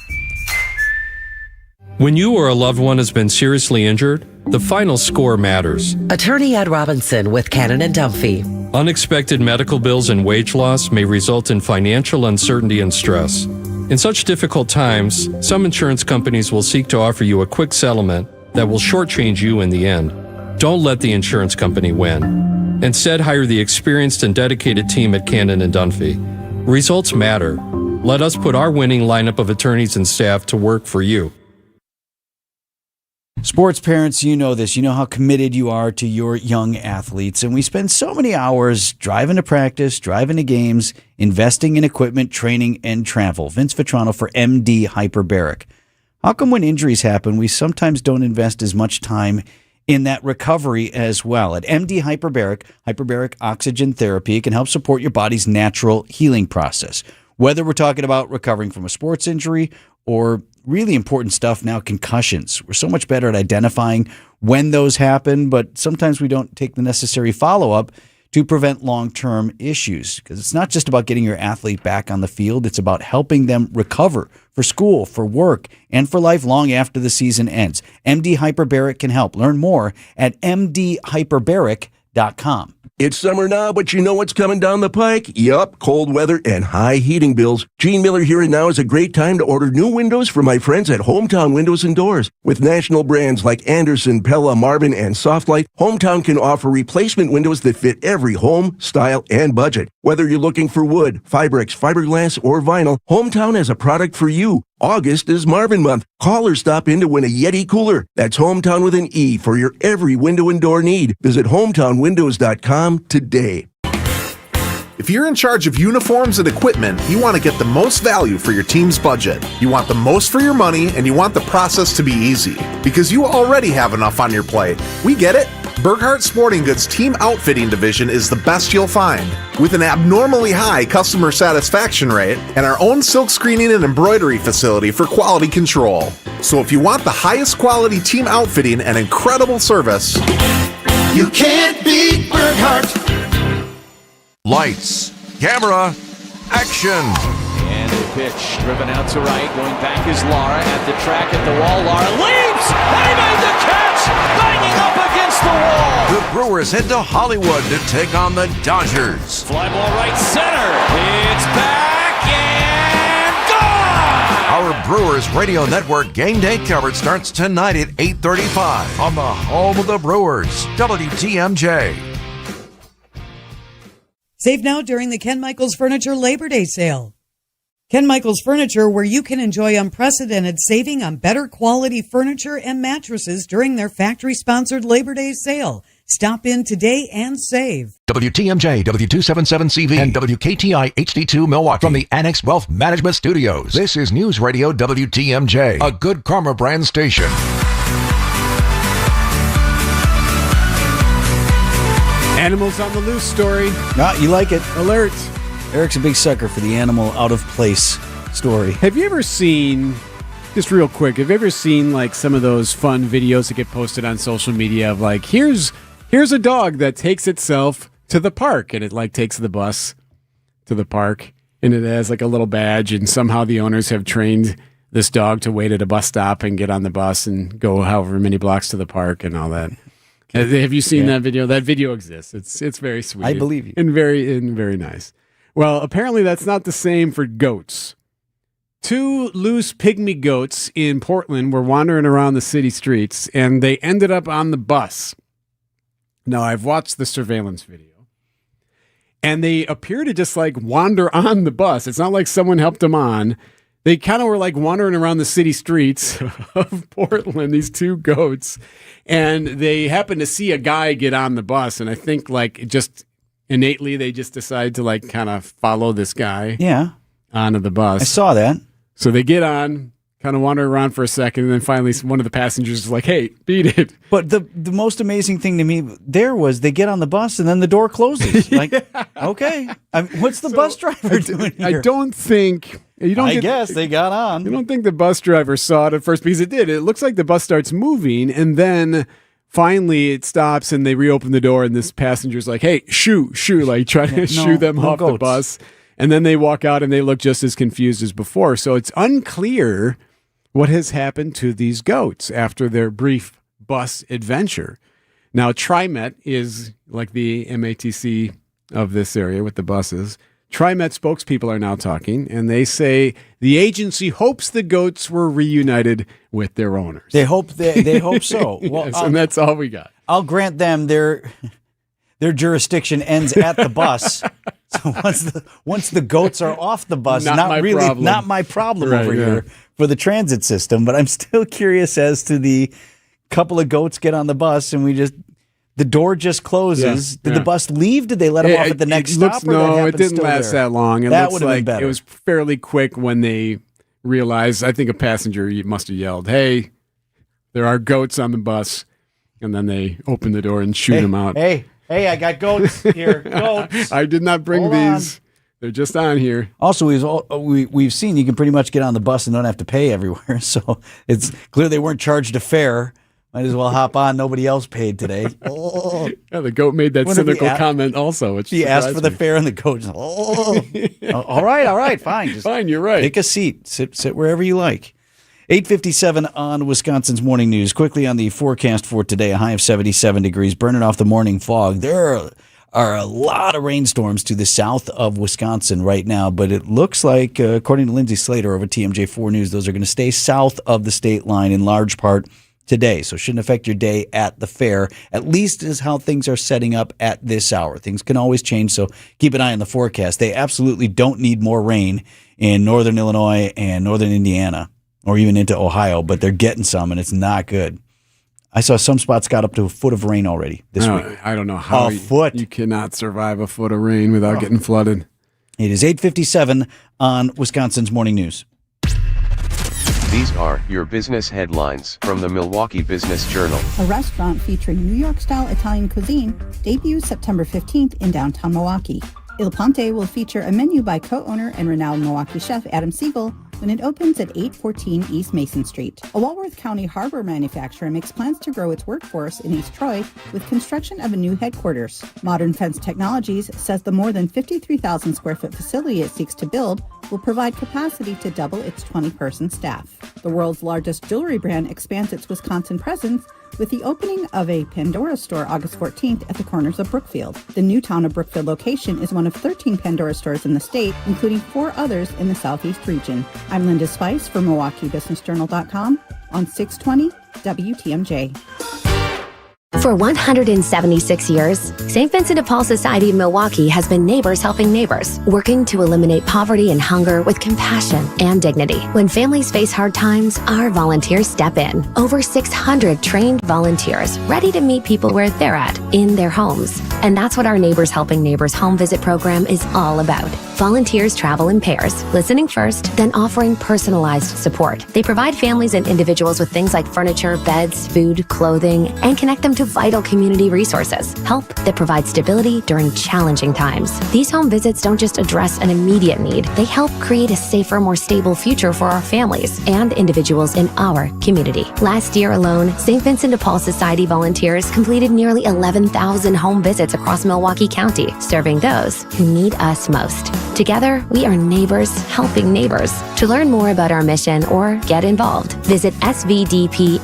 When you or a loved one has been seriously injured, the final score matters. Attorney Ed Robinson with Cannon and Dunphy. Unexpected medical bills and wage loss may result in financial uncertainty and stress. In such difficult times, some insurance companies will seek to offer you a quick settlement that will shortchange you in the end. Don't let the insurance company win. Instead, hire the experienced and dedicated team at Cannon and Dunphy. Results matter. Let us put our winning lineup of attorneys and staff to work for you. Sports parents, you know this. You know how committed you are to your young athletes. And we spend so many hours driving to practice, driving to games, investing in equipment, training, and travel. Vince Vitrano for MD Hyperbaric. How come when injuries happen, we sometimes don't invest as much time in that recovery as well? At MD Hyperbaric Oxygen Therapy, can help support your body's natural healing process. Whether we're talking about recovering from a sports injury or really important stuff now, concussions. We're so much better at identifying when those happen, but sometimes we don't take the necessary follow-up to prevent long-term issues. Because it's not just about getting your athlete back on the field. It's about helping them recover for school, for work, and for life long after the season ends. MD Hyperbaric can help. Learn more at mdhyperbaric.com. It's summer now, but you know what's coming down the pike? Yup, cold weather and high heating bills. Gene Miller here, and now is a great time to order new windows from my friends at Hometown Windows and Doors. With national brands like Anderson, Pella, Marvin, and Softlight, Hometown can offer replacement windows that fit every home, style, and budget. Whether you're looking for wood, Fibrex, fiberglass, or vinyl, Hometown has a product for you. August is Marvin month. Call or stop in to win a Yeti cooler. That's Hometown with an E for your every window and door need. Visit hometownwindows.com today. If you're in charge of uniforms and equipment, you want to get the most value for your team's budget. You want the most for your money, and you want the process to be easy. Because you already have enough on your plate. We get it. Burghardt Sporting Goods Team Outfitting Division is the best you'll find. With an abnormally high customer satisfaction rate and our own silk screening and embroidery facility for quality control. So if you want the highest quality team outfitting and incredible service, you can't beat Burghardt. Lights, camera, action. And a pitch driven out to right. Going back is Lara at the track at the wall. Lara leaps and he made the catch, banging up against the wall. The Brewers head to Hollywood to take on the Dodgers. Fly ball right center. It's back and gone. Our Brewers Radio Network game day coverage starts tonight at 8:35 on the home of the Brewers, WTMJ. Save now during the Ken Michaels Furniture Labor Day sale. Ken Michaels Furniture, where you can enjoy unprecedented saving on better quality furniture and mattresses during their factory-sponsored Labor Day sale. Stop in today and save. WTMJ, W277CV, and WKTI HD2 Milwaukee from the Annex Wealth Management Studios. This is News Radio WTMJ, a Good Karma brand station. Animals on the loose story. You like it. Alert. Eric's a big sucker for the animal out of place story. Have you ever seen, just real quick, have you ever seen like some of those fun videos that get posted on social media of like, here's a dog that takes itself to the park, and it like takes the bus to the park, and it has like a little badge, and somehow the owners have trained this dog to wait at a bus stop and get on the bus and go however many blocks to the park and all that. Have you seen that video? That video exists. It's very sweet. I believe you. And very nice. Well, apparently that's not the same for goats. Two loose pygmy goats in Portland were wandering around the city streets, and they ended up on the bus. Now, I've watched the surveillance video, and they appear to just like wander on the bus. It's not like someone helped them on. They kind of were like wandering around the city streets of Portland, these two goats, and they happened to see a guy get on the bus, and I think like just innately they just decided to like kind of follow this guy onto the bus. I saw that. So they get on, kind of wander around for a second, and then finally one of the passengers is like, hey, beat it. But the most amazing thing to me there was they get on the bus and then the door closes. Like, okay, what's the bus driver doing here? I don't think... I guess they got on. You don't think the bus driver saw it at first, because it did. It looks like the bus starts moving, and then finally it stops, and they reopen the door, and this passenger's like, hey, shoo, like trying to shoo them off the bus. And then they walk out, and they look just as confused as before. So it's unclear what has happened to these goats after their brief bus adventure. Now, TriMet is like the MATC of this area with the buses. TriMet spokespeople are now talking, and they say the agency hopes the goats were reunited with their owners. They hope so. Well, yes, and that's all we got. I'll grant them their jurisdiction ends at the bus. So once the goats are off the bus, not my problem over here for the transit system. But I'm still curious as to the couple of goats get on the bus, and the door just closes. Did the bus leave? Did they let them off at the next stop? No, it didn't last that long. That would have been better. It was fairly quick when they realized. I think a passenger must have yelled, "Hey, there are goats on the bus," and then they opened the door and shoot them out. Hey, I got goats here. Goats. I did not bring these. They're just on here. Also, we've seen you can pretty much get on the bus and don't have to pay everywhere. So it's clear they weren't charged a fare. Might as well hop on. Nobody else paid today. Yeah, the goat made that cynical comment also. He asked for the fare and the goat. All right, fine. Fine, you're right. Take a seat. Sit wherever you like. 8:57 on Wisconsin's Morning News. Quickly on the forecast for today, a high of 77 degrees, burning off the morning fog. There are a lot of rainstorms to the south of Wisconsin right now, but it looks like, according to Lindsay Slater over TMJ4 News, those are going to stay south of the state line in large part today. So shouldn't affect your day at the fair, at least is how things are setting up at this hour. Things can always change, so keep an eye on the forecast. They absolutely don't need more rain in northern Illinois and northern Indiana, or even into Ohio, but they're getting some, and it's not good. I saw some spots got up to a foot of rain already this week. I don't know how you cannot survive a foot of rain without getting flooded. It is 8:57 on Wisconsin's Morning News. These are your business headlines from the Milwaukee Business Journal. A restaurant featuring New York-style Italian cuisine debuts September 15th in downtown Milwaukee. Il Ponte will feature a menu by co-owner and renowned Milwaukee chef Adam Siegel when it opens at 814 East Mason Street. A Walworth County harbor manufacturer makes plans to grow its workforce in East Troy with construction of a new headquarters. Modern Fence Technologies says the more than 53,000 square foot facility it seeks to build will provide capacity to double its 20-person staff. The world's largest jewelry brand expands its Wisconsin presence with the opening of a Pandora store August 14th at the corners of Brookfield. The new town of Brookfield location is one of 13 Pandora stores in the state, including 4 others in the southeast region. I'm Linda Spice for MilwaukeeBusinessJournal.com on 620 WTMJ. For 176 years, St. Vincent de Paul Society of Milwaukee has been neighbors helping neighbors, working to eliminate poverty and hunger with compassion and dignity. When families face hard times, our volunteers step in. Over 600 trained volunteers ready to meet people where they're at, in their homes. And that's what our Neighbors Helping Neighbors home visit program is all about. Volunteers travel in pairs, listening first, then offering personalized support. They provide families and individuals with things like furniture, beds, food, clothing, and connect them to vital community resources. Help that provides stability during challenging times. These home visits don't just address an immediate need. They help create a safer, more stable future for our families and individuals in our community. Last year alone, St. Vincent de Paul Society volunteers completed nearly 11,000 home visits across Milwaukee County, serving those who need us most. Together, we are neighbors helping neighbors. To learn more about our mission or get involved, visit svdpmilw.org.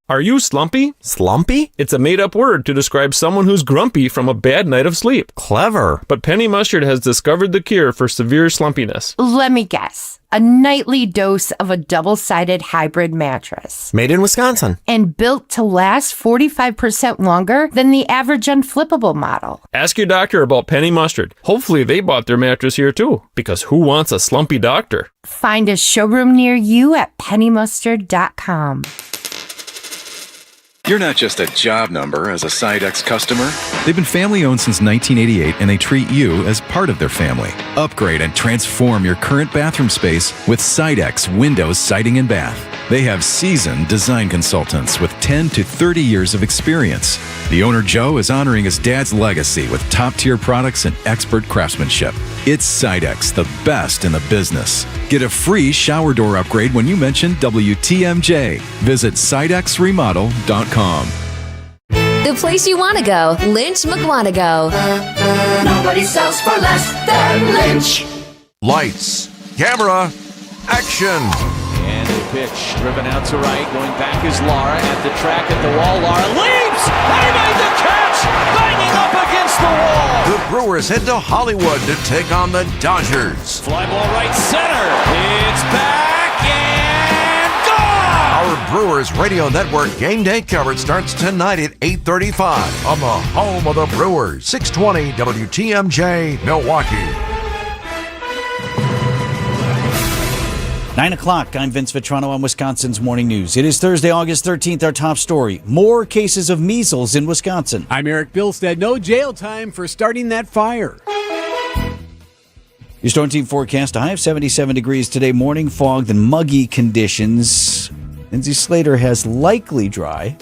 Are you slumpy? Slumpy? It's a made-up word to describe someone who's grumpy from a bad night of sleep. Clever. But Penny Mustard has discovered the cure for severe slumpiness. Let me guess. A nightly dose of a double-sided hybrid mattress. Made in Wisconsin. And built to last 45% longer than the average unflippable model. Ask your doctor about Penny Mustard. Hopefully they bought their mattress here too, because who wants a slumpy doctor? Find a showroom near you at pennymustard.com. You're not just a job number as a Sidex customer. They've been family-owned since 1988, and they treat you as part of their family. Upgrade and transform your current bathroom space with Sidex Windows Siding and Bath. They have seasoned design consultants with 10 to 30 years of experience. The owner, Joe, is honoring his dad's legacy with top-tier products and expert craftsmanship. It's Sidex, the best in the business. Get a free shower door upgrade when you mention WTMJ. Visit sidexremodel.com. The place you want to go, Lynch McWanago. Nobody sells for less than Lynch. Lights, camera, action. And a pitch driven out to right. Going back is Lara at the track at the wall. Lara leaps. They made the catch. Banging up against the wall. The Brewers head to Hollywood to take on the Dodgers. Fly ball right center. It's back and gone. Our Brewers Radio Network game day coverage starts tonight at 8:35 on the home of the Brewers, 620 WTMJ, Milwaukee. 9 o'clock, I'm Vince Vitrano on Wisconsin's Morning News. It is Thursday, August 13th, our top story. More cases of measles in Wisconsin. I'm Eric Bilstead. No jail time for starting that fire. Your Storm Team forecast, a high of 77 degrees today, morning fog, then muggy conditions. Lindsay Slater has likely dry,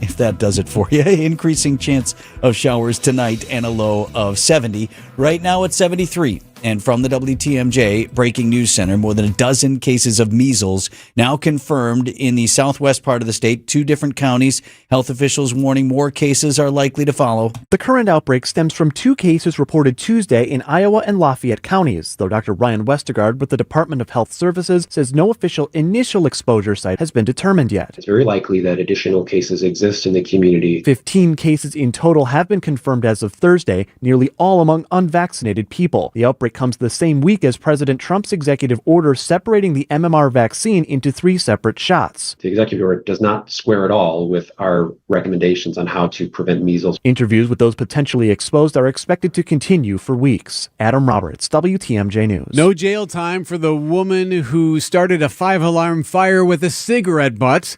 if that does it for you. Increasing chance of showers tonight and a low of 70. Right now it's 73. And from the WTMJ Breaking News Center, more than a dozen cases of measles now confirmed in the southwest part of the state, 2 different counties. Health officials warning more cases are likely to follow. The current outbreak stems from 2 cases reported Tuesday in Iowa and Lafayette counties, though Dr. Ryan Westergaard with the Department of Health Services says no official initial exposure site has been determined yet. It's very likely that additional cases exist in the community. 15 cases in total have been confirmed as of Thursday, nearly all among unvaccinated people. The outbreak comes the same week as President Trump's executive order separating the MMR vaccine into 3 separate shots. The executive order does not square at all with our recommendations on how to prevent measles. Interviews with those potentially exposed are expected to continue for weeks. Adam Roberts, WTMJ News. No jail time for the woman who started a 5-alarm fire with a cigarette butt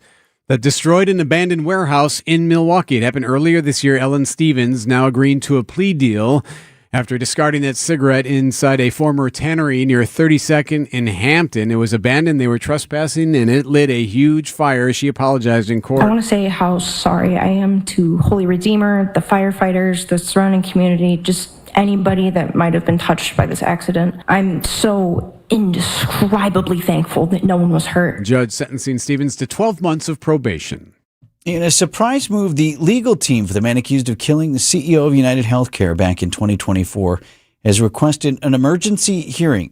that destroyed an abandoned warehouse in Milwaukee. It happened earlier this year. Ellen Stevens now agreeing to a plea deal after discarding that cigarette inside a former tannery near 32nd in Hampton. It was abandoned. They were trespassing, and it lit a huge fire. She apologized in court. I want to say how sorry I am to Holy Redeemer, the firefighters, the surrounding community, just anybody that might have been touched by this accident. I'm so indescribably thankful that no one was hurt. Judge sentencing Stevens to 12 months of probation. In a surprise move, the legal team for the man accused of killing the CEO of United Healthcare back in 2024 has requested an emergency hearing.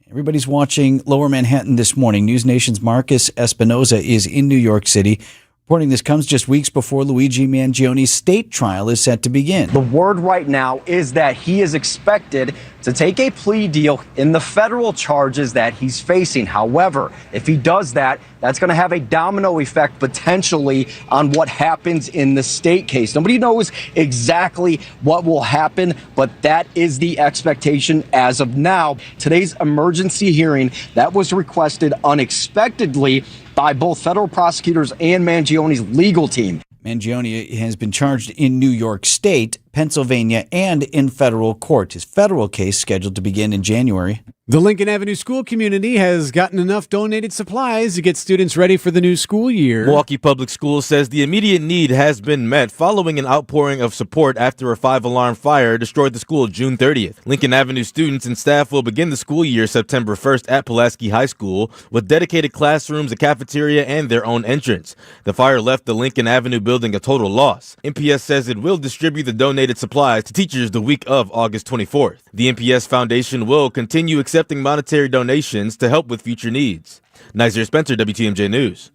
Everybody's watching Lower Manhattan this morning. News Nation's Marcus Espinoza is in New York City. Reporting this comes just weeks before Luigi Mangione's state trial is set to begin. The word right now is that he is expected to take a plea deal in the federal charges that he's facing. However, if he does that, that's going to have a domino effect potentially on what happens in the state case. Nobody knows exactly what will happen, but that is the expectation as of now. Today's emergency hearing that was requested unexpectedly by both federal prosecutors and Mangione's legal team. Mangione has been charged in New York State, Pennsylvania, and in federal court. His federal case scheduled to begin in January. The Lincoln Avenue school community has gotten enough donated supplies to get students ready for the new school year. Milwaukee Public Schools says the immediate need has been met following an outpouring of support after a 5-alarm fire destroyed the school June 30th. Lincoln Avenue students and staff will begin the school year September 1st at Pulaski High School with dedicated classrooms, a cafeteria, and their own entrance. The fire left the Lincoln Avenue building a total loss. MPS says it will distribute the donated supplies to teachers the week of August 24th. The MPS Foundation will continue accepting monetary donations to help with future needs. Nizer Spencer, WTMJ News.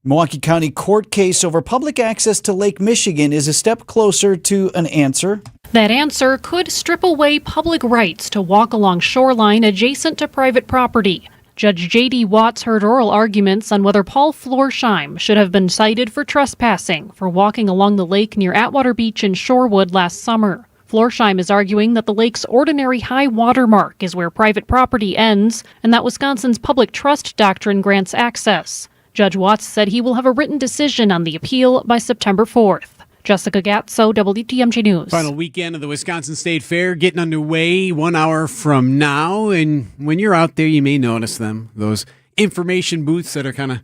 Milwaukee County court case over public access to Lake Michigan is a step closer to an answer. That answer could strip away public rights to walk along shoreline adjacent to private property. Judge J.D. Watts heard oral arguments on whether Paul Florsheim should have been cited for trespassing for walking along the lake near Atwater Beach in Shorewood last summer. Florsheim is arguing that the lake's ordinary high water mark is where private property ends and that Wisconsin's public trust doctrine grants access. Judge Watts said he will have a written decision on the appeal by September 4th. Jessica Gatso, WTMJ News. Final weekend of the Wisconsin State Fair getting underway 1 hour from now. And when you're out there, you may notice them, those information booths that are kind of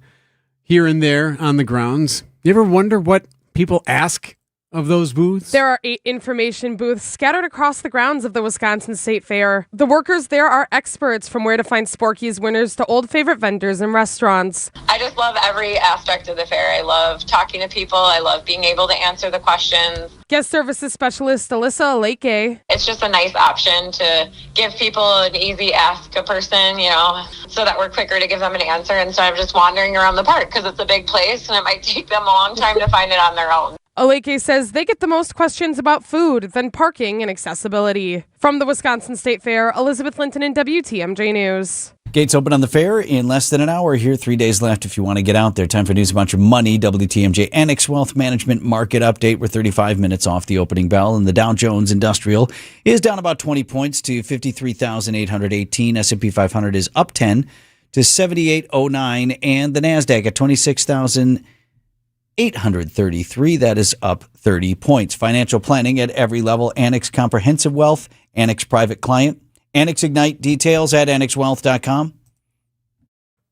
here and there on the grounds. You ever wonder what people ask of those booths? There are 8 information booths scattered across the grounds of the Wisconsin State Fair. The workers there are experts, from where to find Sporky's winners to old favorite vendors and restaurants. I just love every aspect of the fair. I love talking to people. I love being able to answer the questions. Guest services specialist Alyssa Aleke. It's just a nice option to give people an easy ask a person, so that we're quicker to give them an answer instead of just wandering around the park, because it's a big place and it might take them a long time to find it on their own. Aleke says they get the most questions about food, then parking and accessibility. From the Wisconsin State Fair, Elizabeth Linton in WTMJ News. Gates open on the fair in less than an hour here. 3 days left if you want to get out there. Time for news about your money. WTMJ Annex Wealth Management Market Update. We're 35 minutes off the opening bell, and the Dow Jones Industrial is down about 20 points to 53,818. S&P 500 is up 10 to 7809, and the NASDAQ at 26,833. That is up 30 points. Financial planning at every level. Annex Comprehensive Wealth, Annex Private Client, Annex Ignite. Details at annexwealth.com.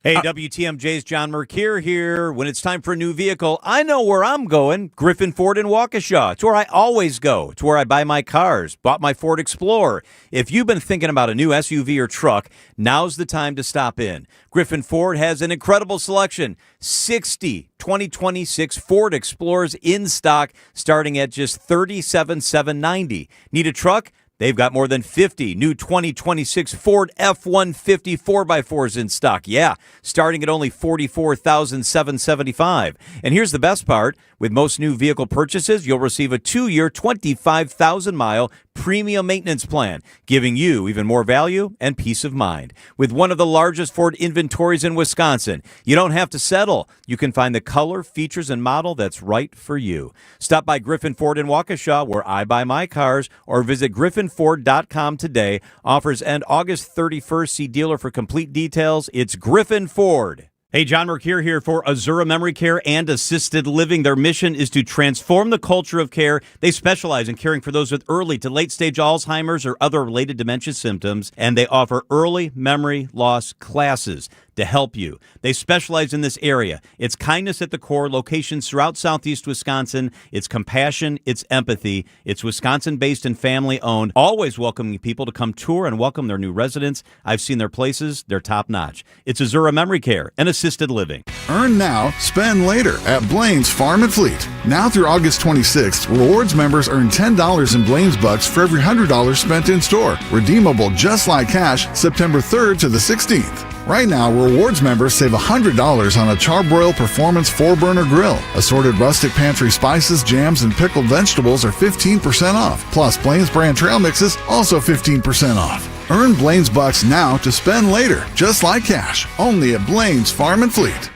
Hey, WTMJ's John Mercure here. When it's time for a new vehicle, I know where I'm going. Griffin Ford in Waukesha. It's where I always go. It's where I buy my cars. Bought my Ford Explorer. If you've been thinking about a new SUV or truck, now's the time to stop in. Griffin Ford has an incredible selection. 60 2026 Ford Explorers in stock, starting at just $37,790. Need a truck? They've got more than 50 new 2026 Ford F-150 4x4s in stock. Yeah, starting at only $44,775. And here's the best part. With most new vehicle purchases, you'll receive a 2-year, 25,000-mile premium maintenance plan, giving you even more value and peace of mind. With one of the largest Ford inventories in Wisconsin, you don't have to settle. You can find the color, features, and model that's right for you. Stop by Griffin Ford in Waukesha, where I buy my cars, or visit griffinford.com today. Offers end August 31st. See dealer for complete details. It's Griffin Ford. Hey, John Mercure here for Azura Memory Care and Assisted Living. Their mission is to transform the culture of care. They specialize in caring for those with early to late-stage Alzheimer's or other related dementia symptoms, and they offer early memory loss classes to help you. They specialize in this area. It's kindness at the core, locations throughout southeast Wisconsin. It's compassion, it's empathy. It's Wisconsin-based and family-owned, always welcoming people to come tour and welcome their new residents. I've seen their places. They're top-notch. It's Azura Memory Care and Assisted Living. Earn now, spend later at Blaine's Farm and Fleet. Now through August 26th, rewards members earn $10 in Blaine's Bucks for every $100 spent in store. Redeemable just like cash September 3rd to the 16th. Right now, rewards members save $100 on a Charbroil Performance 4-burner grill. Assorted rustic pantry spices, jams, and pickled vegetables are 15% off. Plus, Blaine's brand trail mixes also 15% off. Earn Blaine's Bucks now to spend later, just like cash. Only at Blaine's Farm and Fleet.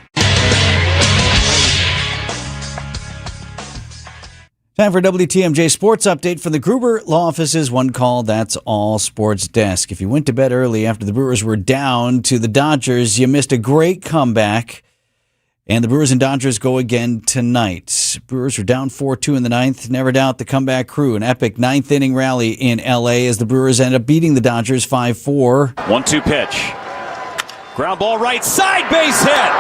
Time for WTMJ Sports Update from the Gruber Law Office's One Call, That's All Sports Desk. If you went to bed early after the Brewers were down to the Dodgers, you missed a great comeback. And the Brewers and Dodgers go again tonight. Brewers were down 4-2 in the ninth. Never doubt the comeback crew. An epic ninth-inning rally in L.A. as the Brewers end up beating the Dodgers 5-4. 1-2 pitch. Ground ball right side, base hit.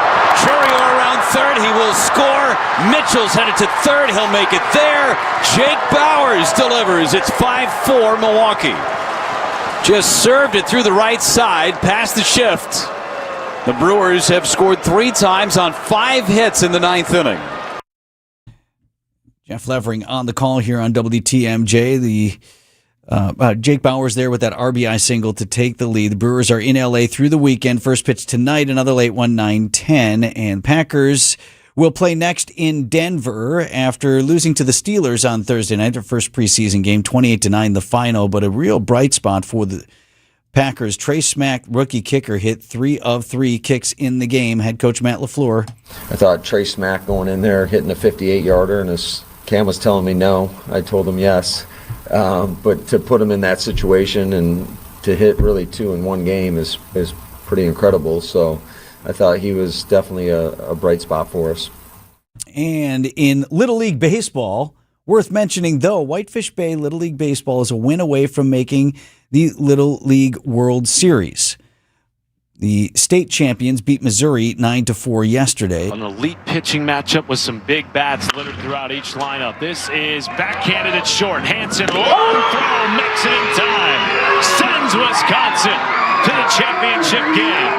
Churio around third, he will score. Mitchell's headed to third, he'll make it there. Jake Bauers delivers. It's 5-4 Milwaukee. Just served it through the right side, past the shift. The Brewers have scored 3 times on 5 hits in the ninth inning. Jeff Levering on the call here on WTMJ. Jake Bauers there with that RBI single to take the lead. The Brewers are in L.A. through the weekend. First pitch tonight, another late one, 9-10. And Packers will play next in Denver after losing to the Steelers on Thursday night, their first preseason game, 28-9 the final, but a real bright spot for the Packers. Trey Smack, rookie kicker, hit 3 of 3 kicks in the game. Head coach Matt LaFleur. I thought Trey Smack going in there, hitting a 58-yarder, and his Cam was telling me no. I told him yes. But to put him in that situation and to hit really 2 in one game is pretty incredible. So I thought he was definitely a bright spot for us. And in Little League Baseball, worth mentioning, though, Whitefish Bay Little League Baseball is a win away from making the Little League World Series. The state champions beat Missouri 9-4 yesterday. An elite pitching matchup with some big bats littered throughout each lineup. This is backhanded at short. Hansen, long throw, makes it in time. Sends Wisconsin to the championship game.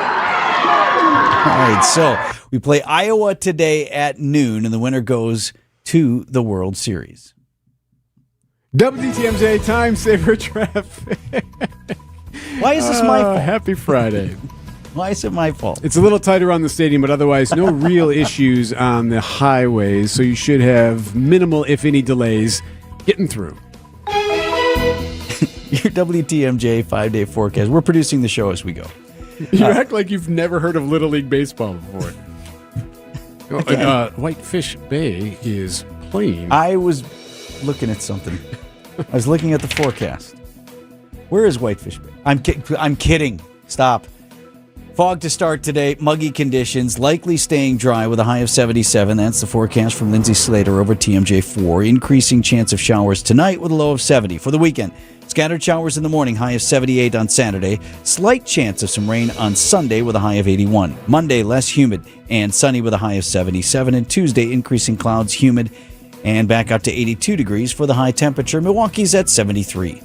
All right, so we play Iowa today at noon, and the winner goes to the World Series. WTMJ time saver traffic. Why is this my fault? Happy Friday. Why is it my fault? It's a little tighter around the stadium, but otherwise no real issues on the highways, so you should have minimal, if any, delays getting through. Your WTMJ 5-day forecast. We're producing the show as we go. You act like you've never heard of Little League Baseball before. Whitefish Bay is playing. I was looking at something. I was looking at the forecast. Where is Whitefish Bay? I'm kidding. Stop. Fog to start today. Muggy conditions. Likely staying dry with a high of 77. That's the forecast from Lindsay Slater over TMJ4. Increasing chance of showers tonight with a low of 70. For the weekend, scattered showers in the morning, high of 78 on Saturday. Slight chance of some rain on Sunday with a high of 81. Monday, less humid and sunny with a high of 77. And Tuesday, increasing clouds, humid, and back up to 82 degrees for the high temperature. Milwaukee's at 73.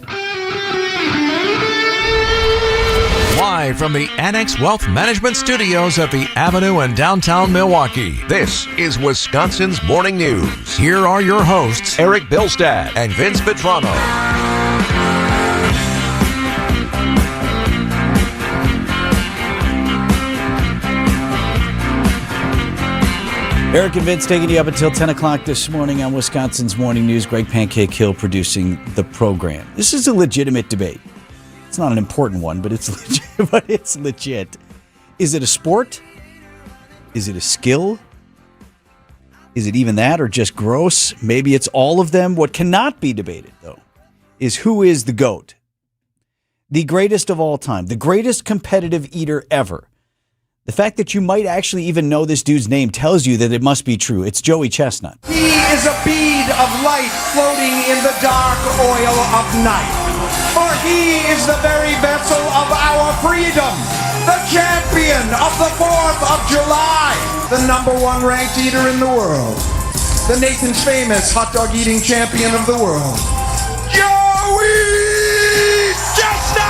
Live from the Annex Wealth Management Studios at the Avenue in downtown Milwaukee, this is Wisconsin's Morning News. Here are your hosts, Eric Bilstad and Vince Vitrano. Eric and Vince taking you up until 10 o'clock this morning on Wisconsin's Morning News. Greg Pancake Hill producing the program. This is a legitimate debate. It's not an important one, but it's legit. Is it a sport? Is it a skill? Is it even that or just gross? Maybe it's all of them. What cannot be debated, though, is who is the GOAT. The greatest of all time. The greatest competitive eater ever. The fact that you might actually even know this dude's name tells you that it must be true. It's Joey Chestnut. He is a bead of light floating in the dark oil of night. For he is the very vessel of our freedom, the champion of the 4th of July, the #1 ranked eater in the world, the Nathan's Famous hot dog eating champion of the world, Joey Chestnut!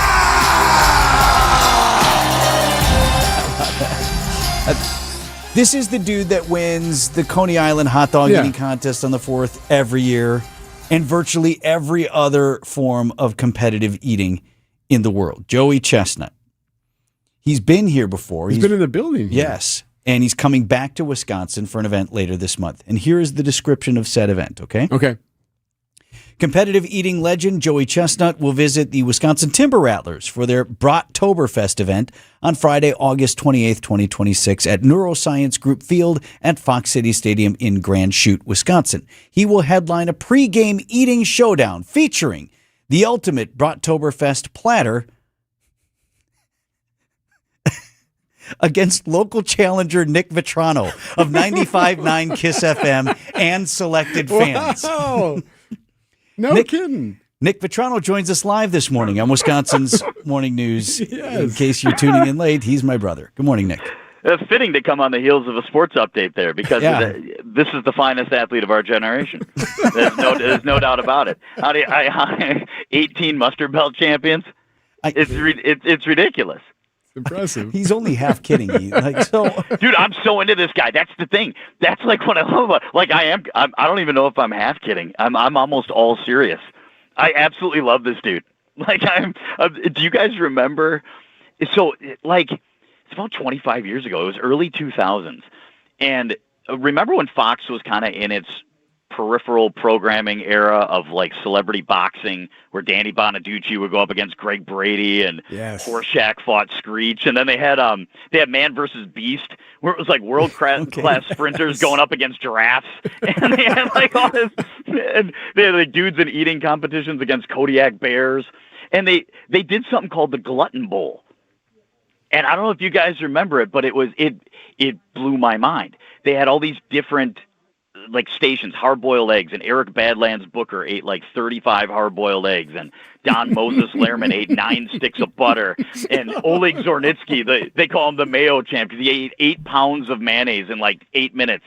This is the dude that wins the Coney Island hot dog eating contest on the 4th every year, and virtually every other form of competitive eating in the world. Joey Chestnut. He's been here before. He's been in the building. Yes. And he's coming back to Wisconsin for an event later this month. And here is the description of said event, okay? Okay. Competitive eating legend Joey Chestnut will visit the Wisconsin Timber Rattlers for their Brattoberfest event on Friday, August 28th, 2026 at Neuroscience Group Field at Fox City Stadium in Grand Chute, Wisconsin. He will headline a pregame eating showdown featuring the ultimate Brattoberfest platter against local challenger Nick Vitrano of 95.9 KISS FM and selected fans. Wow. No kidding. Nick Vitrano joins us live this morning on Wisconsin's Morning News. Yes. In case you're tuning in late, he's my brother. Good morning, Nick. It's fitting to come on the heels of a sports update there because this is the finest athlete of our generation. There's no doubt about it. 18 mustard belt champions. It's ridiculous. Impressive. He's only half kidding. Dude, I'm so into this guy. That's the thing. That's like what I love about. Like I don't even know if I'm half kidding. I'm almost all serious. I absolutely love this dude. Like do you guys remember? So like it's about 25 years ago. It was early 2000s, and remember when Fox was kind of in its peripheral programming era of like celebrity boxing, where Danny Bonaducci would go up against Greg Brady and Horshack fought Screech, and then they had Man versus Beast, where it was like world class sprinters going up against giraffes, and they had like all this, and they had like dudes in eating competitions against Kodiak bears, and they did something called the Glutton Bowl. And I don't know if you guys remember it, but it blew my mind. They had all these different like stations, hard-boiled eggs, and Eric Badlands Booker ate like 35 hard-boiled eggs, and Don Moses Lehrman ate 9 sticks of butter, and Oleg Zornitsky, they call him the Mayo champ because he ate 8 pounds of mayonnaise in like 8 minutes.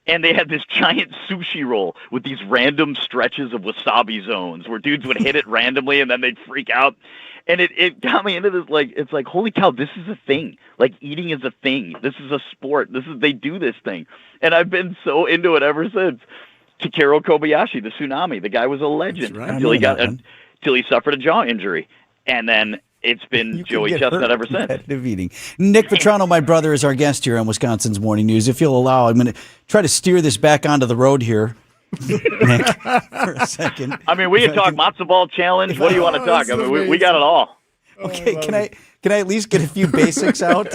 And they had this giant sushi roll with these random stretches of wasabi zones where dudes would hit it randomly and then they'd freak out. And it got me into this, like, it's like, holy cow, this is a thing. Like, eating is a thing. This is a sport. They do this thing. And I've been so into it ever since. Takeru Kobayashi, the Tsunami, the guy was a legend until he suffered a jaw injury. And then it's been Joey Chestnut ever since. Eating. Nick Vetrano, my brother, is our guest here on Wisconsin's Morning News. If you'll allow, I'm going to try to steer this back onto the road here. Nick, for a second. I mean, we can talk matzo ball challenge. What do you want to talk? I mean, we got it all. Okay, can I at least get a few basics out?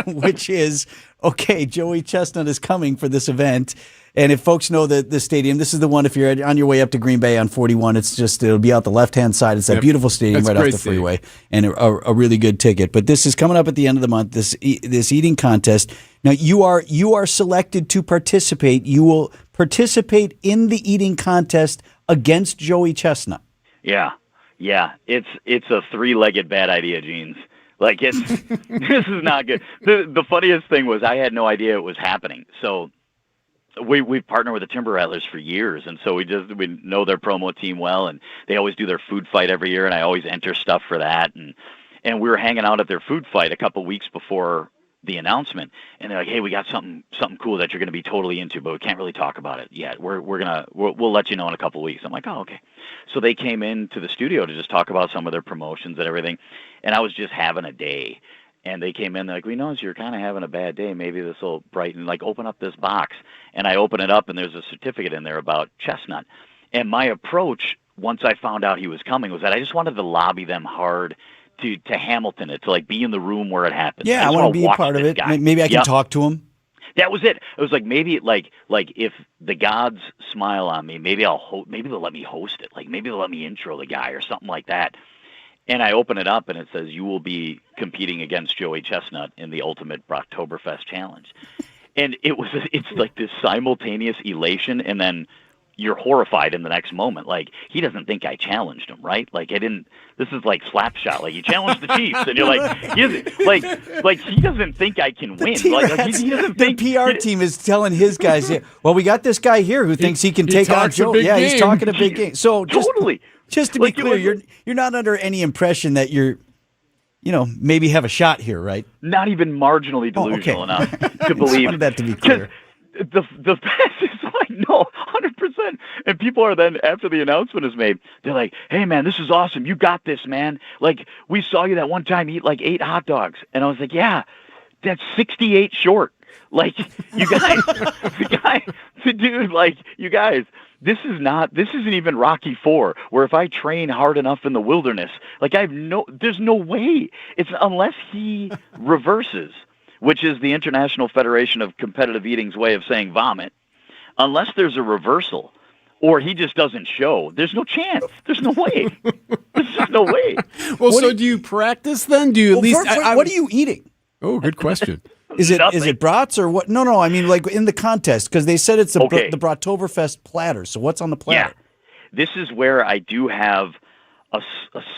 Which is, okay, Joey Chestnut is coming for this event. And if folks know the stadium, this is the one, if you're on your way up to Green Bay on 41, it'll be out the left-hand side. It's that beautiful stadium right off the freeway, and a really good ticket. But this is coming up at the end of the month, this eating contest. Now, you are selected to participate. You will participate in the eating contest against Joey Chestnut. Yeah. It's a 3-legged bad idea, Jeans. Like, this is not good. The funniest thing was I had no idea it was happening. So we've partnered with the Timber Rattlers for years, and so we know their promo team well, and they always do their food fight every year, and I always enter stuff for that. And we were hanging out at their food fight a couple weeks before the announcement, and they're like, "Hey, we got something cool that you're going to be totally into, but we can't really talk about it yet. We'll let you know in a couple weeks." I'm like, "Oh, okay." So they came into the studio to just talk about some of their promotions and everything, and I was just having a day. And they came in, they're like, "We noticed you're kind of having a bad day. Maybe this will brighten. Like, open up this box." And I open it up, and there's a certificate in there about Chestnut. And my approach, once I found out he was coming, was that I just wanted to lobby them hard to Hamilton it, to like be in the room where it happened. Yeah, I want to be a part of it. Guy. Maybe I can talk to him. That was it. It was like maybe like if the gods smile on me, maybe maybe they'll let me host it. Like maybe they'll let me intro the guy or something like that. And I open it up, and it says, "You will be competing against Joey Chestnut in the Ultimate Brocktoberfest Challenge." And it's like this simultaneous elation, and then you're horrified in the next moment. Like, he doesn't think I challenged him, right? Like, this is like Slapshot. Like, you challenged the Chiefs, and you're like, he doesn't think I can win. He doesn't think. The PR team is telling his guys, well, we got this guy here who thinks he can take on Joe. Yeah, he's talking a big game. So totally. Just to be clear, you're not under any impression that you're, maybe have a shot here, right? Not even marginally delusional enough to believe. I wanted that to be clear. The best is like, no, 100%. And people are then, after the announcement is made, they're like, "Hey, man, this is awesome. You got this, man. Like, we saw you that one time eat like 8 hot dogs." And I was like, "Yeah, that's 68 short. Like, you guys, you guys, this isn't even Rocky IV, where if I train hard enough in the wilderness, like there's no way. It's unless he reverses, which is the International Federation of Competitive Eating's way of saying vomit, unless there's a reversal, or he just doesn't show, there's no chance. There's no way. There's just no way." Well, do you practice then? Do you at least... what are you eating? Oh, good question. Is it brats or what? No, I mean, like in the contest, because they said it's the Brocktoberfest platter. So what's on the platter? Yeah. This is where I do have a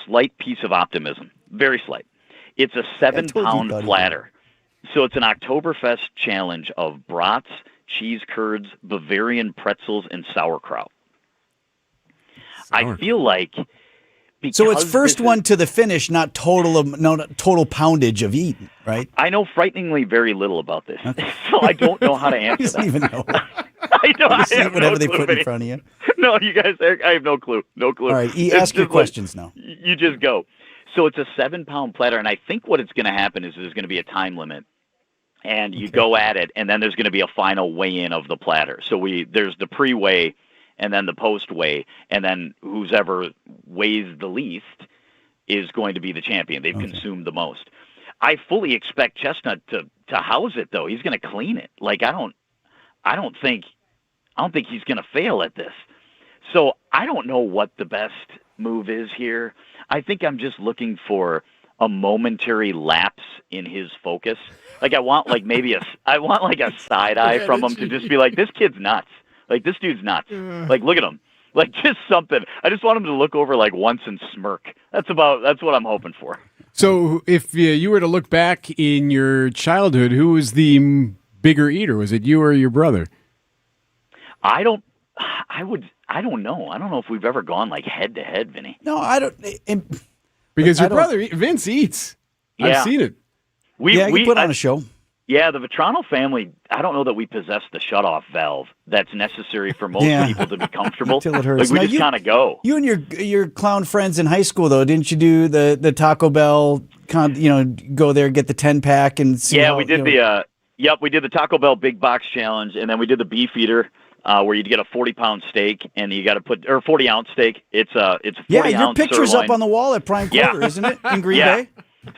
slight piece of optimism. Very slight. It's a 7-pound platter. So it's an Oktoberfest challenge of brats, cheese curds, Bavarian pretzels, and sauerkraut. I feel like... So it's first one to the finish, not total poundage of eating, right? I know frighteningly very little about this, so I don't know how to answer that. Even know. I have whatever they put in front of you. No, you guys, I have no clue. No clue. All right, ask your questions now. You just go. So it's a 7-pound platter, and I think what it's going to happen is there's going to be a time limit. and you go at it, and then there's going to be a final weigh-in of the platter. So there's the pre-weigh, and then the post-weigh, and then whoever weighs the least is going to be the champion. They've consumed the most. I fully expect Chestnut to house it, though. He's going to clean it. Like I don't think he's going to fail at this. So I don't know what the best move is here. I think I'm just looking for a momentary lapse in his focus. Like I want like a side eye from him to just be like, this kid's nuts. Like this dude's nuts. Like look at him. Like just something. I just want him to look over like once and smirk. That's what I'm hoping for. So if you were to look back in your childhood, who was the bigger eater? Was it you or your brother? I don't know. I don't know if we've ever gone like head to head, Vinny. No, I don't. Because your brother Vince eats. Yeah. I've seen it. We put on a show. Yeah, the Vetrano family, I don't know that we possess the shutoff valve that's necessary for most people to be comfortable. Until it hurts. Like we just kind of go. You and your clown friends in high school, though, didn't you do the Taco Bell, go there, get the 10-pack and see we did we did the Taco Bell Big Box Challenge, and then we did the Beef Eater, where you'd get a 40-pound steak, and you got to put, or 40-ounce steak. It's a 40-ounce your picture's sirloin. up on the wall at Prime Quarter, isn't it, in Green Bay?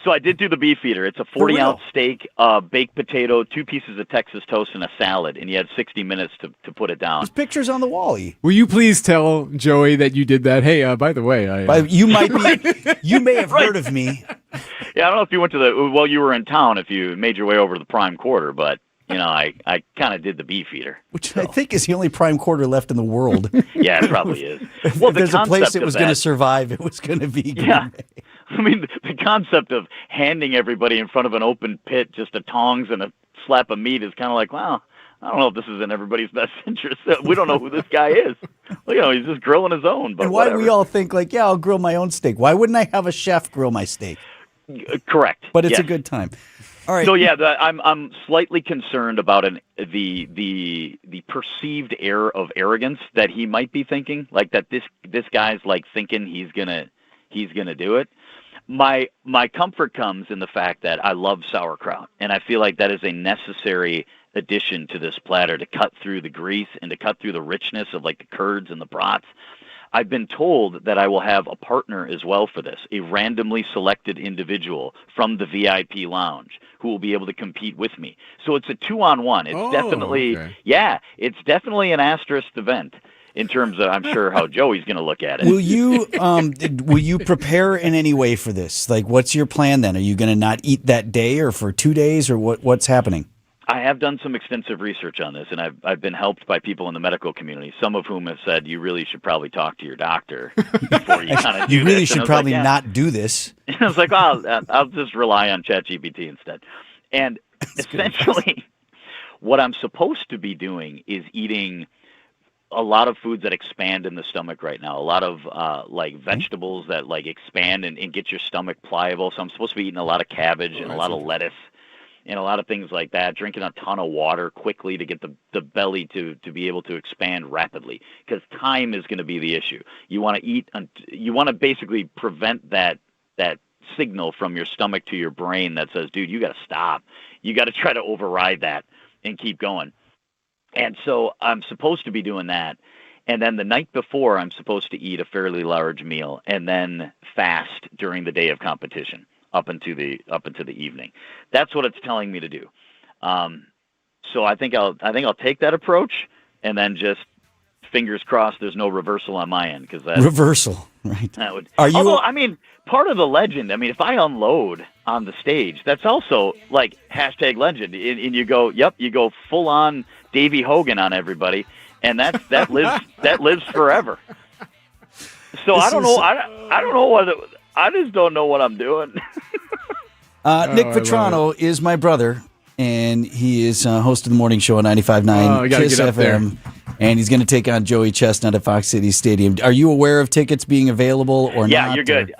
So I did do the Beef Eater. It's a 40-ounce steak, baked potato, 2 pieces of Texas toast, and a salad. And you had 60 minutes to put it down. There's pictures on the wall. Will you please tell Joey that you did that? Hey, by the way, you may have heard of me. Yeah, I don't know if you went to you were in town if you made your way over to the Prime Quarter, but I kind of did the Beef Eater. Which I think is the only Prime Quarter left in the world. Yeah, it probably is. Well, if there's a place that was going to survive, it was going to be Green Bay. I mean, the concept of handing everybody in front of an open pit just a tongs and a slap of meat is kind of like, wow, I don't know if this is in everybody's best interest. We don't know who this guy is. Well, he's just grilling his own. But and why do whatever. we all think like, I'll grill my own steak? Why wouldn't I have a chef grill my steak? Correct. But it's a good time. All right. So I'm slightly concerned about the perceived air of arrogance that he might be thinking, like that this guy's like thinking he's gonna do it. My comfort comes in the fact that I love sauerkraut, and I feel like that is a necessary addition to this platter to cut through the grease and to cut through the richness of like the curds and the brats. I've been told that I will have a partner as well for this, a randomly selected individual from the VIP lounge who will be able to compete with me. So it's a 2-on-1. It's it's definitely an asterisk event in terms of, I'm sure, how Joey's going to look at it. Will you prepare in any way for this? Like, what's your plan then? Are you going to not eat that day or for 2 days, or what's happening? I have done some extensive research on this, and I've been helped by people in the medical community, some of whom have said you really should probably talk to your doctor before you kind of do this. You really should probably like, not do this. And I was like, I'll just rely on ChatGPT instead. And essentially, what I'm supposed to be doing is eating a lot of foods that expand in the stomach right now. A lot of vegetables that like expand and get your stomach pliable. So I'm supposed to be eating a lot of cabbage and a lot of lettuce and a lot of things like that, drinking a ton of water quickly to get the belly to be able to expand rapidly, because time is going to be the issue. You want to eat, you want to basically prevent that signal from your stomach to your brain that says, dude, you got to stop. You got to try to override that and keep going. And so I'm supposed to be doing that. And then the night before, I'm supposed to eat a fairly large meal and then fast during the day of competition up into the evening. That's what it's telling me to do. So I think I'll take that approach, and then just fingers crossed there's no reversal on my end, because that reversal, right? That would. Although, I mean, part of the legend. I mean, if I unload on the stage, that's also like #legend, and you go full on Davey Hogan on everybody, and that lives forever. So I don't know. I don't know what. I just don't know what I'm doing. Nick Vetrano is my brother, and he is host of the morning show on 95.9 Kiss FM, and he's going to take on Joey Chestnut at Fox City Stadium. Are you aware of tickets being available or not? Yeah, you're good.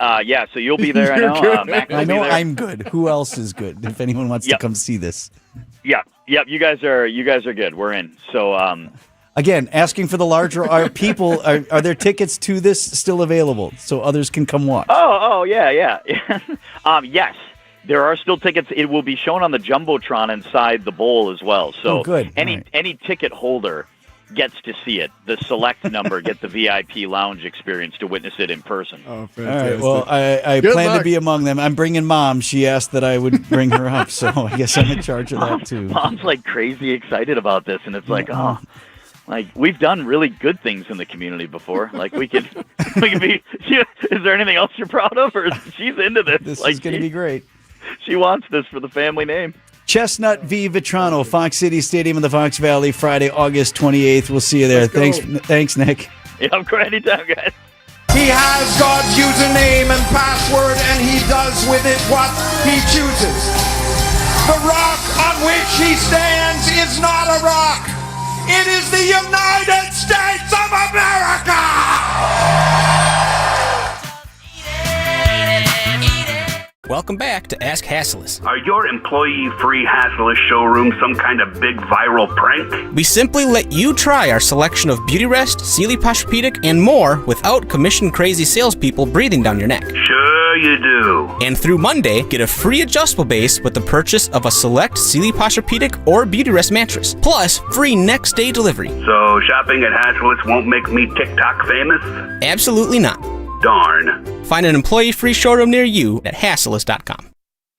So you'll be there. I know. Mac will I know be there. I'm good. Who else is good? If anyone wants to come see this. Yep. You guys are good. We're in. So. Again, asking for the larger are there tickets to this still available so others can come watch? Oh yeah. Yes. There are still tickets. It will be shown on the Jumbotron inside the bowl as well. So good. Any ticket holder gets to see it. The select number get the VIP lounge experience to witness it in person. Oh, All fantastic. right. Well, I Good plan luck. to be among them. I'm bringing Mom. She asked that I would bring her up, so I guess I'm in charge of that too. Mom's like crazy excited about this, and it's like, like we've done really good things in the community before. Like we could be. Is there anything else you're proud of, or she's into this? This like, is going to be great. She wants this for the family name. Chestnut v. Vetrano, Fox City Stadium in the Fox Valley, Friday, August 28th. We'll see you there. Thanks, Nick. Yeah, I'm great anytime, guys. He has God's username and password, and he does with it what he chooses. The rock on which he stands is not a rock. It is the United States of America! Welcome back to Ask Hasselus. Are your employee-free Hasselus showroom some kind of big viral prank? We simply let you try our selection of Beauty Rest, Sealy Posturepedic, and more without commission-crazy salespeople breathing down your neck. Sure you do. And through Monday, get a free adjustable base with the purchase of a select Sealy Posturepedic or Beauty Rest mattress, plus free next-day delivery. So shopping at Hasselus won't make me TikTok famous? Absolutely not. Darn. Find an employee-free showroom near you at Hasselus.com.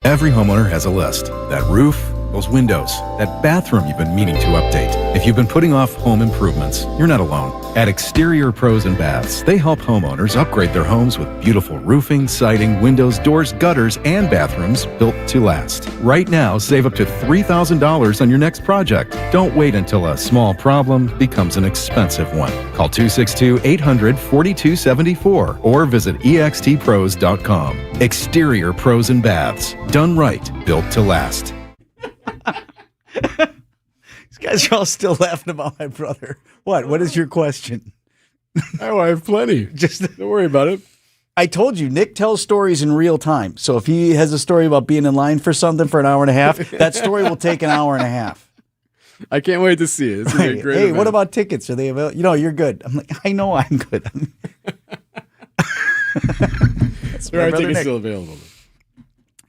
Every homeowner has a list. That roof, those windows, that bathroom you've been meaning to update. If you've been putting off home improvements, you're not alone. At Exterior Pros and Baths, they help homeowners upgrade their homes with beautiful roofing, siding, windows, doors, gutters, and bathrooms built to last. Right now, save up to $3,000 on your next project. Don't wait until a small problem becomes an expensive one. Call 262-800-4274 or visit extpros.com. Exterior Pros and Baths. Done right, built to last. These guys are all still laughing about my brother. What is your question? Oh, I have plenty. Just don't worry about it. I told you, Nick tells stories in real time. So if he has a story about being in line for something for an hour and a half, that story will take an hour and a half. I can't wait to see it. It's gonna be a great Hey, event. what about tickets? Are they available? You know, you're good. I'm like, I know I'm good. There are tickets still available.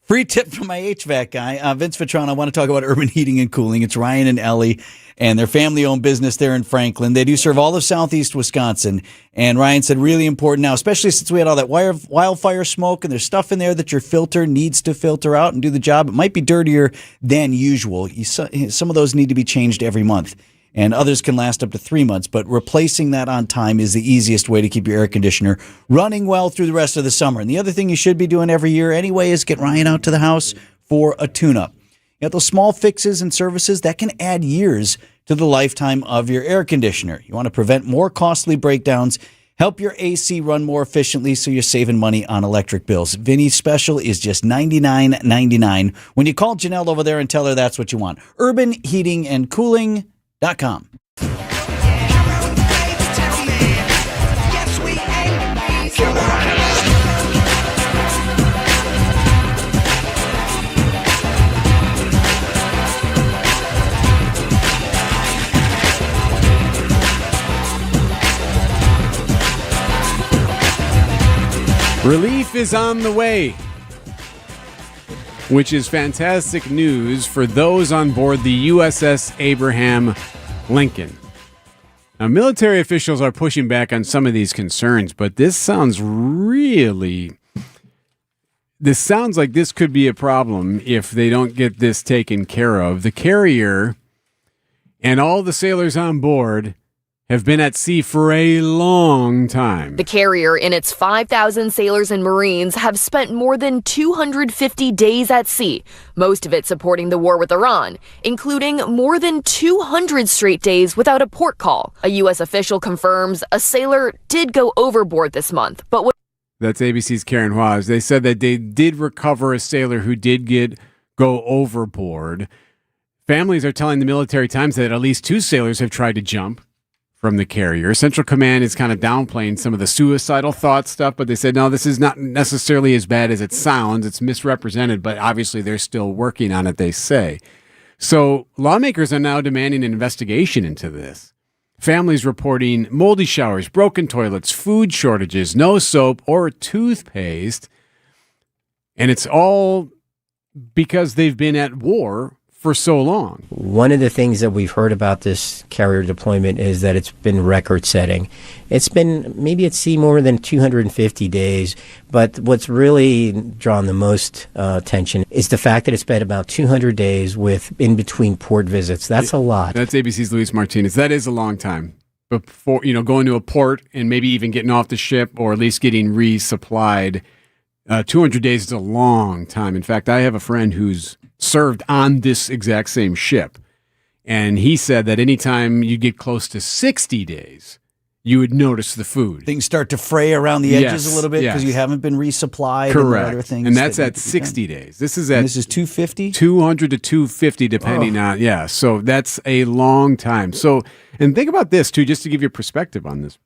Free tip from my HVAC guy, Vince Vetrano. I want to talk about urban heating and cooling. It's Ryan and Ellie and their family-owned business there in Franklin. They do serve all of southeast Wisconsin. And Ryan said really important now, especially since we had all that wildfire smoke and there's stuff in there that your filter needs to filter out and do the job. It might be dirtier than usual. Some of those need to be changed every month. And others can last up to 3 months, but replacing that on time is the easiest way to keep your air conditioner running well through the rest of the summer. And the other thing you should be doing every year anyway is get Ryan out to the house for a tune-up. You got those small fixes and services that can add years to the lifetime of your air conditioner. You want to prevent more costly breakdowns, help your AC run more efficiently so you're saving money on electric bills. Vinny's special is just $99.99 when you call Janelle over there and tell her that's what you want. Urban Heating and Cooling.com. Relief is on the way, which is fantastic news for those on board the USS Abraham Lincoln. Now, military officials are pushing back on some of these concerns, but this sounds like this could be a problem if they don't get this taken care of. The carrier and all the sailors on board have been at sea for a long time. The carrier and its 5,000 sailors and Marines have spent more than 250 days at sea, most of it supporting the war with Iran, including more than 200 straight days without a port call. A U.S. official confirms a sailor did go overboard this month, but That's ABC's Karen Waz. They said that they did recover a sailor who did go overboard. Families are telling the Military Times that at least 2 sailors have tried to jump from the carrier. Central Command is kind of downplaying some of the suicidal thought stuff, but they said, no, this is not necessarily as bad as it sounds. It's misrepresented, but obviously they're still working on it, they say. So lawmakers are now demanding an investigation into this. Families reporting moldy showers, broken toilets, food shortages, no soap or toothpaste. And it's all because they've been at war for so long. One of the things that we've heard about this carrier deployment is that it's been record-setting. It's been maybe at sea more than 250 days, but what's really drawn the most attention is the fact that it's been about 200 days with in-between port visits. That's a lot. That's ABC's Luis Martinez. That is a long time. Before, going to a port and maybe even getting off the ship or at least getting resupplied, 200 days is a long time. In fact, I have a friend who's served on this exact same ship, and he said that anytime you get close to 60 days, you would notice the food. Things start to fray around the edges a little bit because you haven't been resupplied. Correct. And other things. And that's at 60 days. This is 250? 200 to 250, depending on, yeah. So that's a long time. So, and think about this, too, just to give you perspective on this.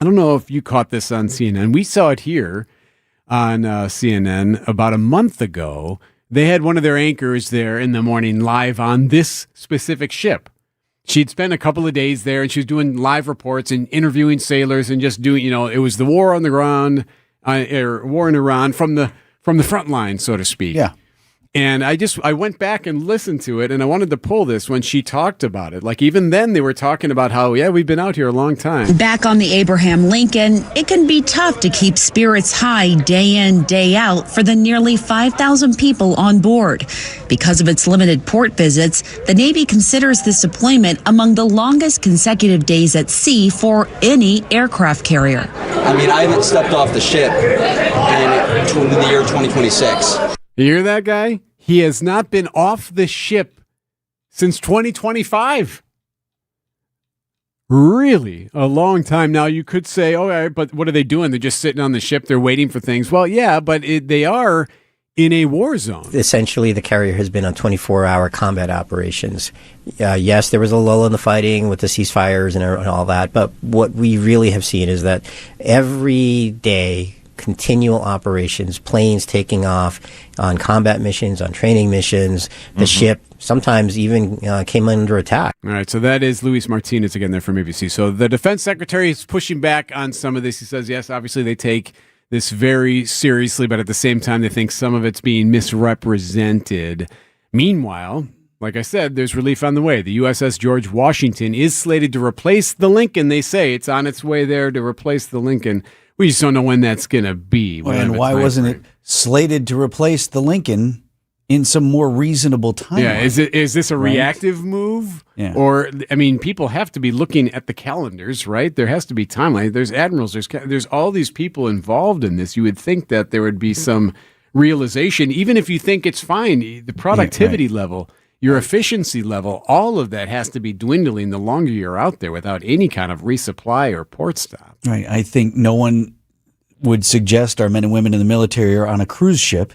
I don't know if you caught this on CNN. We saw it here on CNN about a month ago. They had one of their anchors there in the morning live on this specific ship. She'd spent a couple of days there, and she was doing live reports and interviewing sailors and just doing, it was the war on the ground, or war in Iran from the front line, so to speak. Yeah. And I went back and listened to it, and I wanted to pull this when she talked about it. Like, even then, they were talking about how, we've been out here a long time. Back on the Abraham Lincoln, it can be tough to keep spirits high day in, day out for the nearly 5,000 people on board. Because of its limited port visits, the Navy considers this deployment among the longest consecutive days at sea for any aircraft carrier. I mean, I haven't stepped off the ship in the year 2026. You hear that, guy? He has not been off the ship since 2025. Really? A long time. Now, you could say, all right, but what are they doing? They're just sitting on the ship. They're waiting for things. Well, yeah, but they are in a war zone. Essentially, the carrier has been on 24-hour combat operations. Yes, there was a lull in the fighting with the ceasefires and all that, but what we really have seen is that every day, continual operations, planes taking off on combat missions, on training missions. The ship sometimes even came under attack. All right, so that is Luis Martinez again there from ABC. So the defense secretary is pushing back on some of this. He says, yes, obviously they take this very seriously, but at the same time, they think some of it's being misrepresented. Meanwhile, like I said, there's relief on the way. The USS George Washington is slated to replace the Lincoln. They say it's on its way there to replace the Lincoln. We just don't know when that's going to be. And why wasn't it slated to replace the Lincoln in some more reasonable time? Yeah, is this a reactive move? Yeah. Or, I mean, people have to be looking at the calendars, right? There has to be timeline. There's admirals, there's all these people involved in this. You would think that there would be some realization, even if you think it's fine, the productivity level, your efficiency level, all of that has to be dwindling the longer you're out there without any kind of resupply or port stop. Right. I think no one would suggest our men and women in the military are on a cruise ship.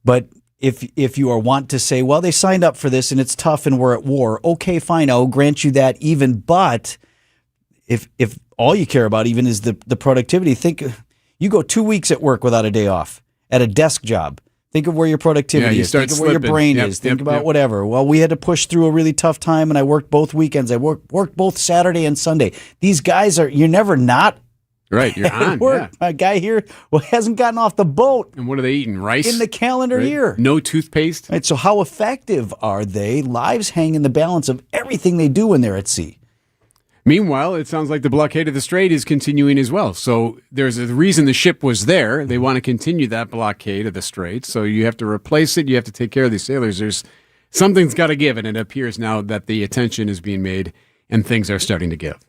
But if you want to say, well, they signed up for this and it's tough and we're at war, okay, fine, I'll grant you that even. But if all you care about even is the productivity, think you go 2 weeks at work without a day off at a desk job. Think of where your productivity is. Think of where your brain is. Think about whatever. Well, we had to push through a really tough time, and I worked both weekends. I worked both Saturday and Sunday. These guys you're never not right. You're on. Work. A guy here hasn't gotten off the boat. And what are they eating? Rice? In the calendar year. No toothpaste? Right, so how effective are they? Lives hang in the balance of everything they do when they're at sea. Meanwhile, it sounds like the blockade of the Strait is continuing as well. So there's a reason the ship was there. They want to continue that blockade of the Strait. So you have to replace it. You have to take care of these sailors. Something's got to give, and it appears now that the attention is being made and things are starting to give.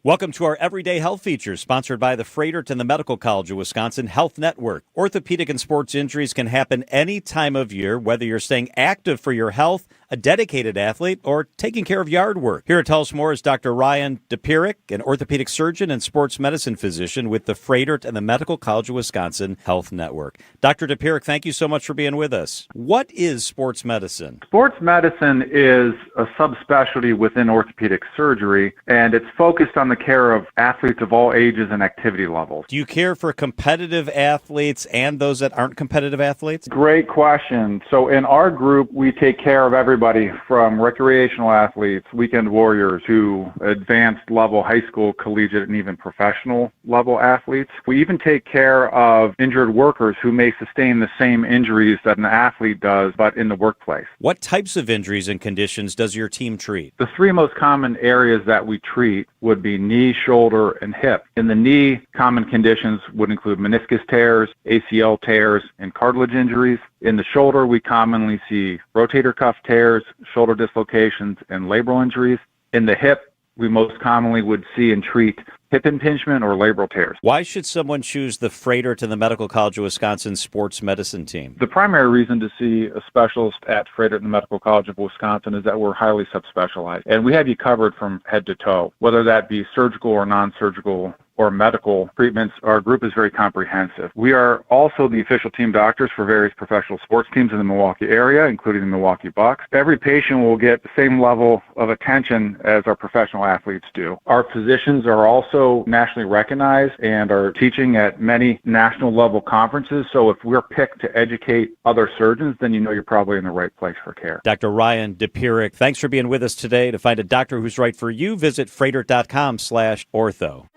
Welcome to our Everyday Health Features, sponsored by the Freighter and the Medical College of Wisconsin Health Network. Orthopedic and sports injuries can happen any time of year, whether you're staying active for your health, a dedicated athlete, or taking care of yard work. Here to tell us more is Dr. Ryan DePierick, an orthopedic surgeon and sports medicine physician with the Freighter and the Medical College of Wisconsin Health Network. Dr. DePierick, thank you so much for being with us. What is sports medicine? Sports medicine is a subspecialty within orthopedic surgery, and it's focused on the care of athletes of all ages and activity levels. Do you care for competitive athletes and those that aren't competitive athletes? Great question. So in our group, we take care of everyone everybody from recreational athletes, weekend warriors, to advanced level high school, collegiate, and even professional level athletes. We even take care of injured workers who may sustain the same injuries that an athlete does, but in the workplace. What types of injuries and conditions does your team treat? The three most common areas that we treat would be knee, shoulder, and hip. In the knee, common conditions would include meniscus tears, ACL tears, and cartilage injuries. In the shoulder, we commonly see rotator cuff tears, shoulder dislocations, and labral injuries. In the hip, we most commonly would see and treat hip impingement or labral tears. Why should someone choose the freighter to the Medical College of Wisconsin sports medicine team? The primary reason to see a specialist at Freighter at the Medical College of Wisconsin is that we're highly subspecialized, and we have you covered from head to toe, whether that be surgical or non-surgical or medical treatments. Our group is very comprehensive. We are also the official team doctors for various professional sports teams in the Milwaukee area, including the Milwaukee Bucks. Every patient will get the same level of attention as our professional athletes do. Our physicians are also nationally recognized and are teaching at many national level conferences. So if we're picked to educate other surgeons, then you know you're probably in the right place for care. Dr. Ryan DePirick, thanks for being with us today. To find a doctor who's right for you, visit freighter.com/ortho.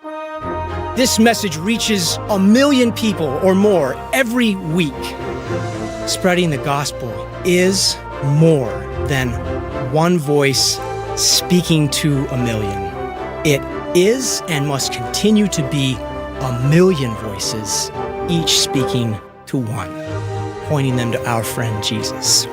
This message reaches 1 million people or more every week. Spreading the gospel is more than one voice speaking to 1 million. It is and must continue to be 1 million voices, each speaking to one, pointing them to our friend Jesus.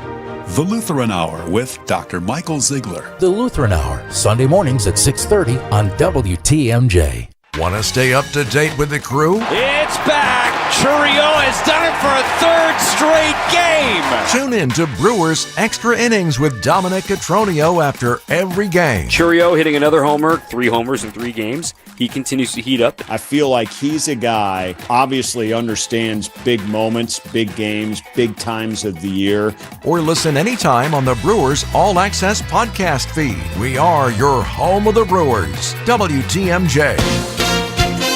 The Lutheran Hour with Dr. Michael Ziegler. The Lutheran Hour, Sunday mornings at 6:30 on WTMJ. Want to stay up to date with the crew? It's back. Churio has done it for a third straight game. Tune in to Brewers Extra Innings with Dominic Catronio after every game. Churio hitting another homer, 3 homers in 3 games. He continues to heat up. I feel like he's a guy, obviously understands big moments, big games, big times of the year. Or listen anytime on the Brewers All Access podcast feed. We are your home of the Brewers. WTMJ.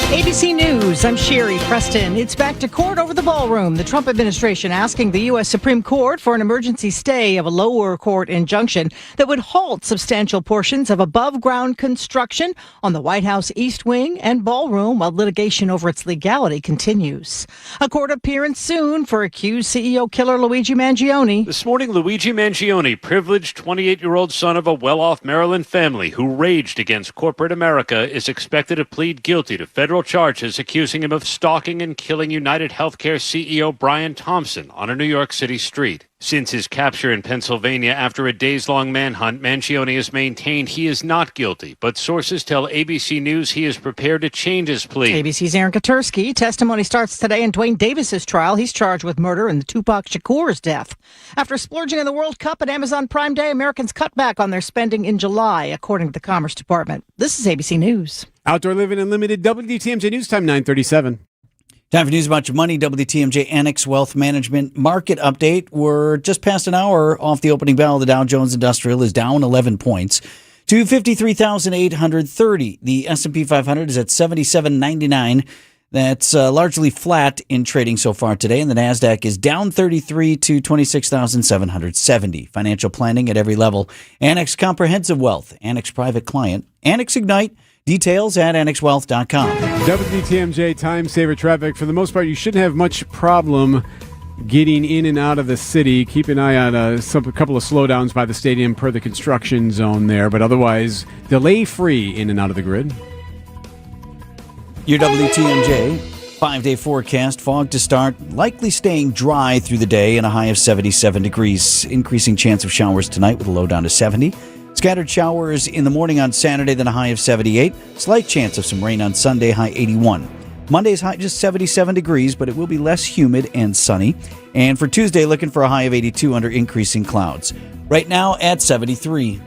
ABC News, I'm Sherry Preston. It's back to court over the ballroom. The Trump administration asking the U.S. Supreme Court for an emergency stay of a lower court injunction that would halt substantial portions of above-ground construction on the White House East Wing and ballroom while litigation over its legality continues. A court appearance soon for accused CEO killer Luigi Mangione. This morning, Luigi Mangione, privileged 28-year-old son of a well-off Maryland family who raged against corporate America, is expected to plead guilty to federal charges accusing him of stalking and killing United Healthcare CEO Brian Thompson on a New York City street. Since his capture in Pennsylvania after a days-long manhunt, Mangione has maintained he is not guilty, but sources tell ABC News he is prepared to change his plea. ABC's Aaron Katursky. Testimony starts today in Dwayne Davis's trial. He's charged with murder in the Tupac Shakur's death. After splurging in the World Cup at Amazon Prime Day, Americans cut back on their spending in July, according to the Commerce Department. This is ABC News. Outdoor Living Unlimited, WTMJ News Time, 9:37. Time for news about your money. WTMJ Annex Wealth Management market update. We're just past an hour off the opening bell. The Dow Jones Industrial is down 11 points to 53,830. The S&P 500 is at 77.99. That's largely flat in trading so far today. And the NASDAQ is down 33 to 26,770. Financial planning at every level. Annex Comprehensive Wealth, Annex Private Client, Annex Ignite. Details at annexwealth.com. WTMJ time saver traffic. For the most part, you shouldn't have much problem getting in and out of the city. Keep an eye on a couple of slowdowns by the stadium per the construction zone there, but otherwise delay-free in and out of the grid. Your WTMJ 5-day forecast. Fog to start, likely staying dry through the day and a high of 77 degrees. Increasing chance of showers tonight with a low down to 70. Scattered showers in the morning on Saturday, then a high of 78. Slight chance of some rain on Sunday, high 81. Monday's high just 77 degrees, but it will be less humid and sunny. And for Tuesday, looking for a high of 82 under increasing clouds. Right now at 73.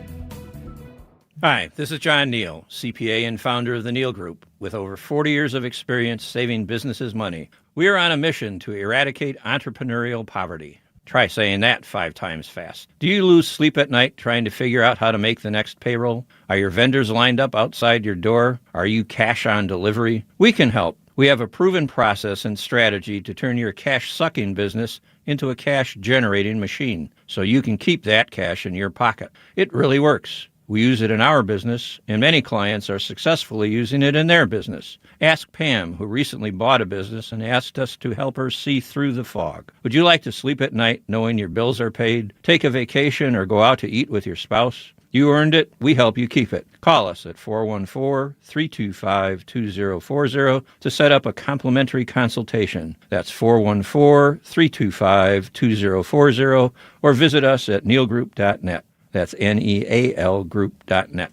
Hi, this is John Neal, CPA and founder of the Neal Group. With over 40 years of experience saving businesses money, we are on a mission to eradicate entrepreneurial poverty. Try saying that 5 times fast. Do you lose sleep at night trying to figure out how to make the next payroll? Are your vendors lined up outside your door? Are you cash on delivery? We can help. We have a proven process and strategy to turn your cash-sucking business into a cash-generating machine, so you can keep that cash in your pocket. It really works. We use it in our business, and many clients are successfully using it in their business. Ask Pam, who recently bought a business and asked us to help her see through the fog. Would you like to sleep at night knowing your bills are paid, take a vacation, or go out to eat with your spouse? You earned it. We help you keep it. Call us at 414-325-2040 to set up a complimentary consultation. That's 414-325-2040, or visit us at nealgroup.net. That's NEAL Group.net.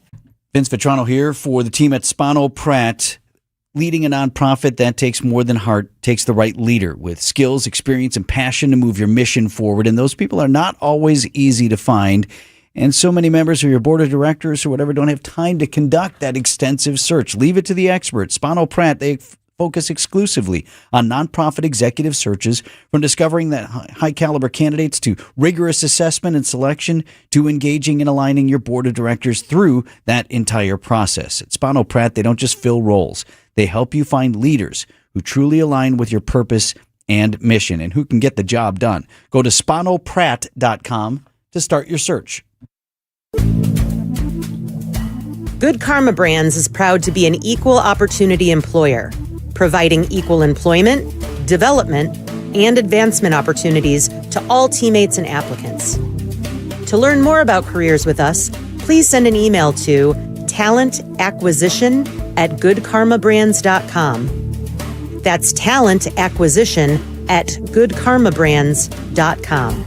Vince Vitrano here for the team at Spano Pratt. Leading a nonprofit, that takes more than heart, takes the right leader with skills, experience, and passion to move your mission forward. And those people are not always easy to find. And so many members of your board of directors or whatever don't have time to conduct that extensive search. Leave it to the experts. Spano Pratt, they focus exclusively on nonprofit executive searches, from discovering that high-caliber candidates to rigorous assessment and selection to engaging and aligning your board of directors through that entire process. At Spano Pratt, they don't just fill roles. They help you find leaders who truly align with your purpose and mission and who can get the job done. Go to spanopratt.com to start your search. Good Karma Brands is proud to be an equal opportunity employer, providing equal employment, development, and advancement opportunities to all teammates and applicants. To learn more about careers with us, please send an email to talentacquisition@goodkarmabrands.com. That's talentacquisition@goodkarmabrands.com.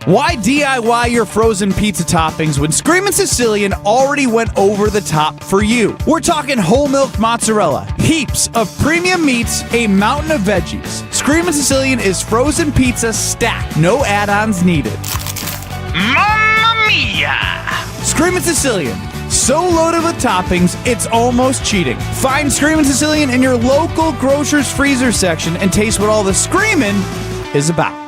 Why DIY your frozen pizza toppings when Screamin' Sicilian already went over the top for you? We're talking whole milk mozzarella, heaps of premium meats, a mountain of veggies. Screamin' Sicilian is frozen pizza stacked, no add-ons needed. Mamma mia! Screamin' Sicilian, so loaded with toppings, it's almost cheating. Find Screamin' Sicilian in your local grocer's freezer section and taste what all the screamin' is about.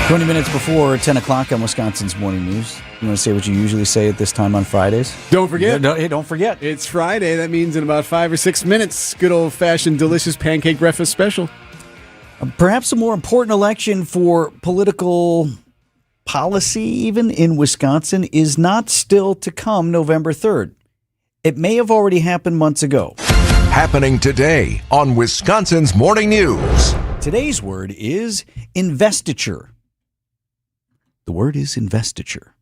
20 minutes before 10 o'clock on Wisconsin's Morning News. You want to say what you usually say at this time on Fridays? Don't forget. Hey, don't forget. It's Friday. That means in about 5 or 6 minutes, good old-fashioned delicious pancake breakfast special. Perhaps a more important election for political policy, even in Wisconsin, is not still to come November 3rd. It may have already happened months ago. Happening today on Wisconsin's Morning News. Today's word is investiture. The word is investiture.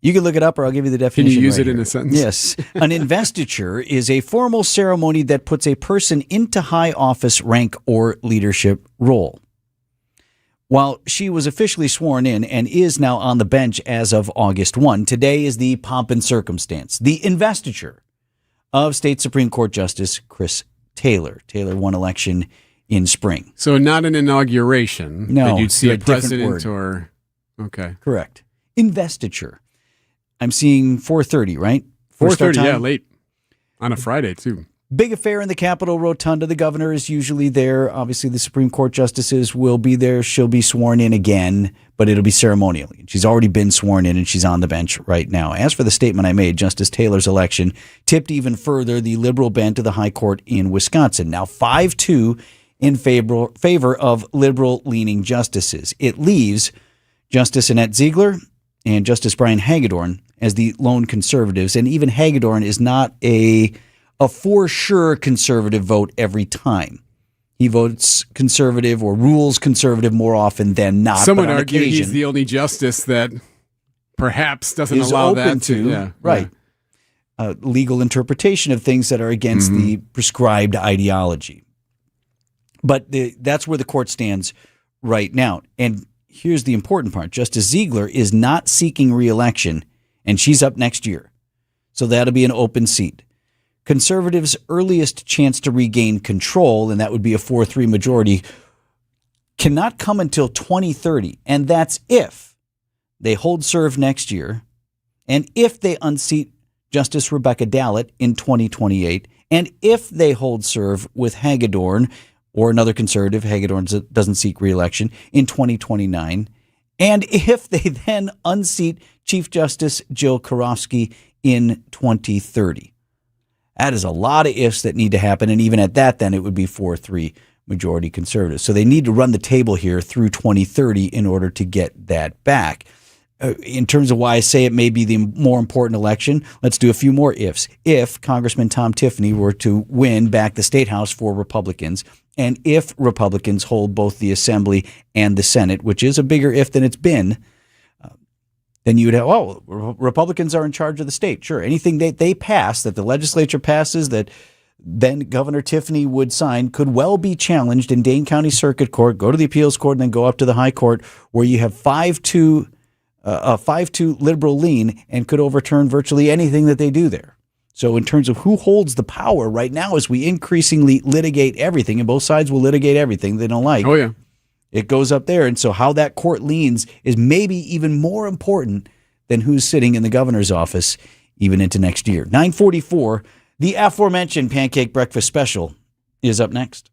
You can look it up or I'll give you the definition. Can you use right it in here. a sentence? Yes. An investiture is a formal ceremony that puts a person into high office, rank, or leadership role. While she was officially sworn in and is now on the bench as of August 1, today is the pomp and circumstance, the investiture of State Supreme Court Justice Chris Taylor. Taylor won election in spring. So not an inauguration. No, that you'd see a different president word. or... Okay. Correct. Investiture. I'm seeing 4:30, right? 4:30, yeah, late. On a Friday, too. Big affair in the Capitol Rotunda. The governor is usually there. Obviously, the Supreme Court justices will be there. She'll be sworn in again, but it'll be ceremonially. She's already been sworn in, and she's on the bench right now. As for the statement I made, Justice Taylor's election tipped even further the liberal bent of the high court in Wisconsin. Now 5-2 in favor of liberal-leaning justices. It leaves Justice Annette Ziegler and Justice Brian Hagedorn as the lone conservatives, and even Hagedorn is not a for sure conservative vote every time. He votes conservative or rules conservative more often than not. Some would but on argue occasion, he's the only justice that perhaps doesn't is allow open that to. Yeah, right. Legal interpretation of things that are against the prescribed ideology. But that's where the court stands right now. And here's the important part. Justice Ziegler is not seeking re-election, and she's up next year. So that'll be an open seat. Conservatives' earliest chance to regain control, and that would be a 4-3 majority, cannot come until 2030. And that's if they hold serve next year, and if they unseat Justice Rebecca Dallett in 2028, and if they hold serve with Hagedorn or another conservative, Hagedorn doesn't seek re-election, in 2029, and if they then unseat Chief Justice Jill Karofsky in 2030. That is a lot of ifs that need to happen, and even at that, then it would be 4-3 majority conservative. So they need to run the table here through 2030 in order to get that back. In terms of why I say it may be the more important election, let's do a few more ifs. If Congressman Tom Tiffany were to win back the State House for Republicans, and if Republicans hold both the Assembly and the Senate, which is a bigger if than it's been, then you would have, Republicans are in charge of the state. Sure, anything they pass, that the legislature passes, that then Governor Tiffany would sign, could well be challenged in Dane County Circuit Court, go to the appeals court, and then go up to the high court, where you have 5-2 liberal lean and could overturn virtually anything that they do there. So in terms of who holds the power right now, as we increasingly litigate everything, and both sides will litigate everything they don't like. Oh, yeah. It goes up there. And so how that court leans is maybe even more important than who's sitting in the governor's office even into next year. 9:44, the aforementioned Pancake Breakfast Special is up next.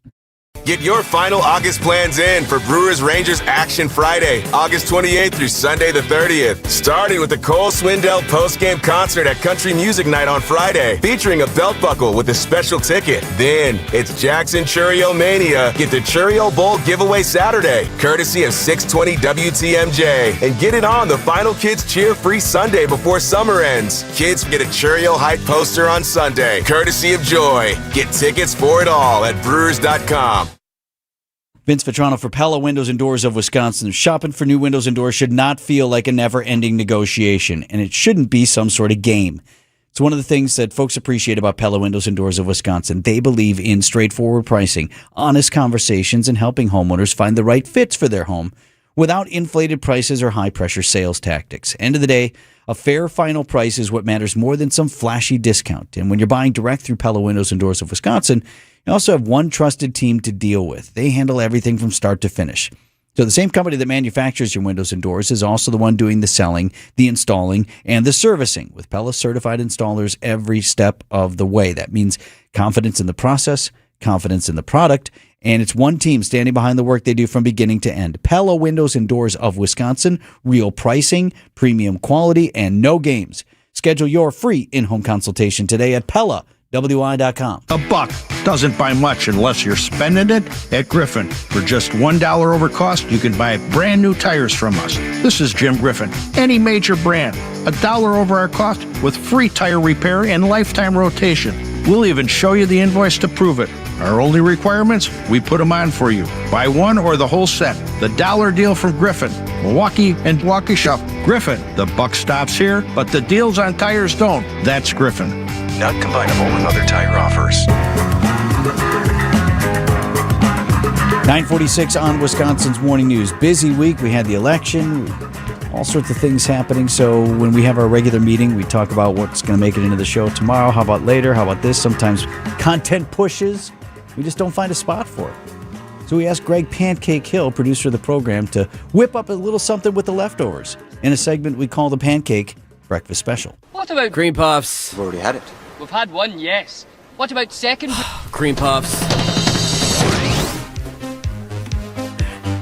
Get your final August plans in for Brewers Rangers Action Friday, August 28th through Sunday the 30th. Starting with the Cole Swindell post-game concert at Country Music Night on Friday, featuring a belt buckle with a special ticket. Then it's Jackson Churio Mania. Get the Churio Bowl giveaway Saturday, courtesy of 620 WTMJ. And get it on the Final Kids Cheer Free Sunday before summer ends. Kids get a Churio Hype poster on Sunday, courtesy of Joy. Get tickets for it all at Brewers.com. Vince Vetrano for Pella Windows and Doors of Wisconsin. Shopping for new windows and doors should not feel like a never-ending negotiation, and it shouldn't be some sort of game. It's one of the things that folks appreciate about Pella Windows and Doors of Wisconsin. They believe in straightforward pricing, honest conversations, and helping homeowners find the right fits for their home without inflated prices or high-pressure sales tactics. End of the day, a fair final price is what matters more than some flashy discount. And when you're buying direct through Pella Windows and Doors of Wisconsin, you also have one trusted team to deal with. They handle everything from start to finish. So the same company that manufactures your windows and doors is also the one doing the selling, the installing, and the servicing with Pella certified installers every step of the way. That means confidence in the process, confidence in the product, and it's one team standing behind the work they do from beginning to end. Pella Windows and Doors of Wisconsin, real pricing, premium quality, and no games. Schedule your free in-home consultation today at PellaWI.com. A buck doesn't buy much unless you're spending it at Griffin. For just $1 over cost, you can buy brand new tires from us. This is Jim Griffin. Any major brand, $1 over our cost with free tire repair and lifetime rotation. We'll even show you the invoice to prove it. Our only requirements, we put them on for you. Buy one or the whole set. The dollar deal from Griffin. Milwaukee and Waukesha. Griffin. The buck stops here, but the deals on tires don't. That's Griffin. Not combinable with other tire offers. 9:46 on Wisconsin's Morning News. Busy week. We had the election, all sorts of things happening. So when we have our regular meeting, we talk about what's going to make it into the show tomorrow. How about later? How about this? Sometimes content pushes. We just don't find a spot for it. So we asked Greg Pancake Hill, producer of the program, to whip up a little something with the leftovers in a segment we call the Pancake Breakfast Special. What about cream puffs? We've already had it. We've had one, yes. What about second? Cream puffs.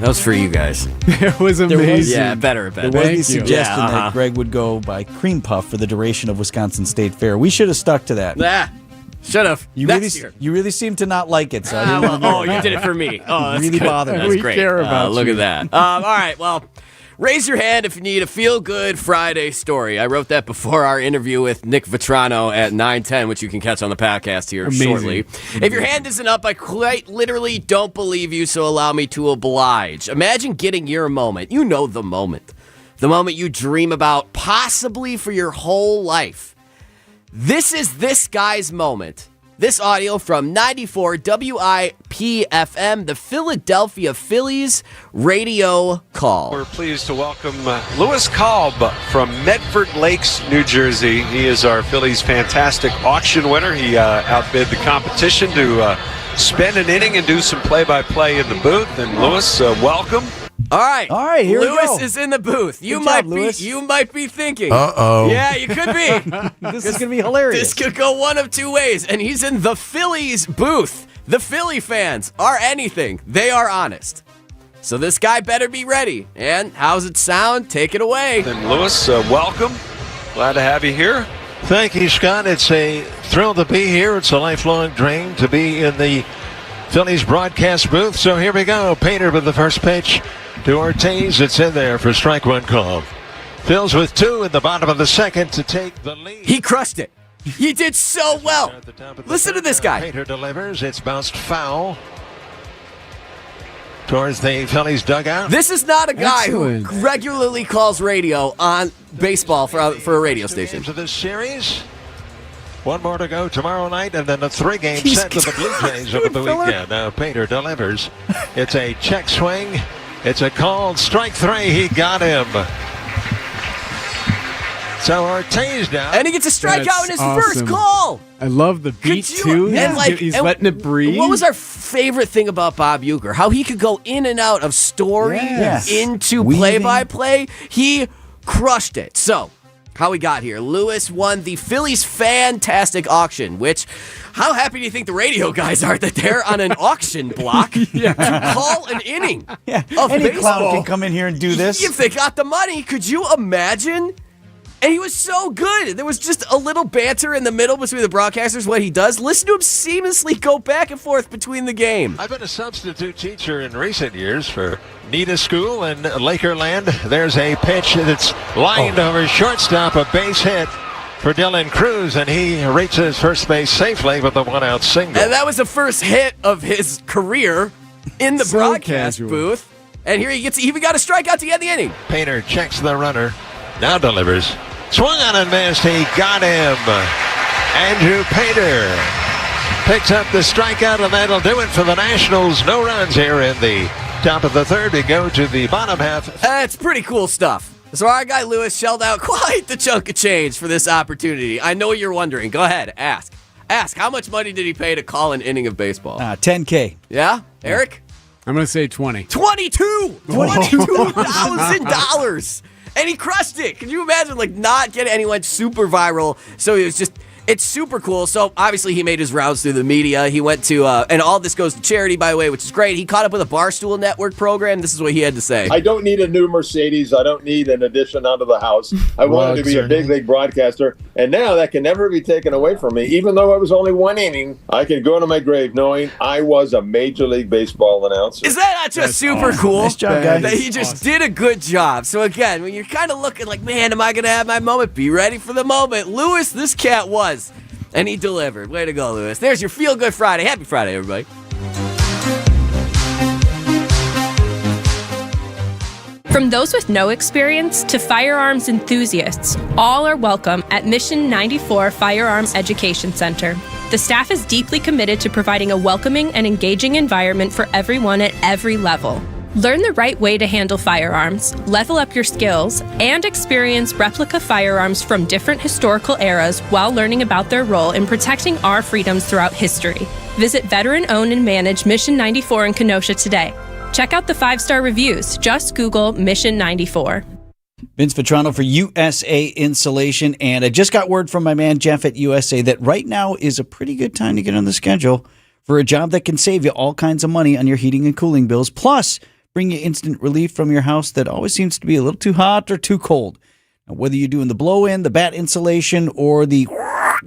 That was for you guys. It was amazing. Yeah, better. There was the suggestion that Greg would go by cream puff for the duration of Wisconsin State Fair. We should have stuck to that. Should have. You really seem to not like it, so I didn't want to you did it for me. Oh, that's really good. bothered me. That's We great. care about Look you. at that. All right, well, raise your hand if you need a feel-good Friday story. I wrote that before our interview with Nick Vetrano at 9:10, which you can catch on the podcast here shortly. If your hand isn't up, I quite literally don't believe you, so allow me to oblige. Imagine getting your moment. You know the moment. The moment you dream about possibly for your whole life. This is this guy's moment. This audio from 94 WIP-FM, the Philadelphia Phillies radio call. We're pleased to welcome Louis Kalb from Medford Lakes, New Jersey. He is our Phillies' fantastic auction winner. He outbid the competition to spend an inning and do some play-by-play in the booth. And Louis, welcome. All right, here we Louis go. is in the booth. You Good might job, Louis. be thinking. Uh-oh. Yeah, you could be. This is going to be hilarious. This could go one of two ways, and he's in the Phillies booth. the Philly fans are anything. They are honest. So this guy better be ready. And how's it sound? Take it away. And Lewis, welcome. Glad to have you here. Thank you, Scott. It's a thrill to be here. It's a lifelong dream to be in the Phillies broadcast booth. So here we go. Painter with the first pitch to Ortiz. It's in there for strike one call. Phils with 2 in the bottom of the second to take the lead. He crushed it. He did so well. Listen to this guy. Painter delivers. It's bounced foul towards the Phillies dugout. This is not a guy who regularly calls radio on baseball for a radio station. Games of this series. 1 more to go tomorrow night, and then a 3-game set with the Blue Jays over the weekend. Now Painter delivers. It's a check swing. It's a called strike 3. He got him. So Ortiz down. And he gets a strikeout in his first call. I love the beat, too. He's letting it breathe. What was our favorite thing about Bob Uecker? How he could go in and out of story into play-by-play. He crushed it. So, how we got here. Lewis won the Phillies Fantastic Auction, which, how happy do you think the radio guys are that they're on an auction block to call an inning of Any baseball? clown can come in here and do this. If they got the money, could you imagine? And he was so good. There was just a little banter in the middle between the broadcasters, what he does. Listen to him seamlessly go back and forth between the game. I've been a substitute teacher in recent years for Nita School in Lakerland. There's a pitch that's lined over shortstop, a base hit for Dylan Cruz, and he reaches first base safely with a 1-out single. And that was the first hit of his career in the broadcast booth. And here he even got a strikeout to end the inning. Painter checks the runner, now delivers. Swung on and missed. He got him. Andrew Painter picks up the strikeout, and that'll do it for the Nationals. No runs here in the top of the third. We go to the bottom half. That's pretty cool stuff. So our guy Lewis shelled out quite the chunk of change for this opportunity. I know you're wondering. Go ahead, ask. Ask, how much money did he pay to call an inning of baseball? $10K. Yeah? Eric? I'm going to say 20. $22,000. And he crushed it. Can you imagine, not getting anyone super viral? So it was just, it's super cool. So obviously he made his rounds through the media. He went to, and all this goes to charity, by the way, which is great. He caught up with a Barstool Network program. This is what he had to say. I don't need a new Mercedes. I don't need an addition onto the house. I wanted to be a big league broadcaster. And now that can never be taken away from me. Even though it was only 1 inning, I can go to my grave knowing I was a Major League Baseball announcer. Is that not just super cool? Nice job, guys. That he just did a good job. So again, when you're kind of looking like, man, am I going to have my moment? Be ready for the moment. Lewis, this cat was. And he delivered. Way to go, Lewis. There's your Feel Good Friday. Happy Friday, everybody. From those with no experience to firearms enthusiasts, all are welcome at Mission 94 Firearm Education Center. The staff is deeply committed to providing a welcoming and engaging environment for everyone at every level. Learn the right way to handle firearms, level up your skills, and experience replica firearms from different historical eras while learning about their role in protecting our freedoms throughout history. Visit veteran-owned and managed Mission 94 in Kenosha today. Check out the 5-star reviews. Just Google Mission 94. Vince Vetrano for USA Insulation, and I just got word from my man Jeff at USA that right now is a pretty good time to get on the schedule for a job that can save you all kinds of money on your heating and cooling bills, plus bring you instant relief from your house that always seems to be a little too hot or too cold. Now, whether you're doing the blow-in, the bat insulation, or the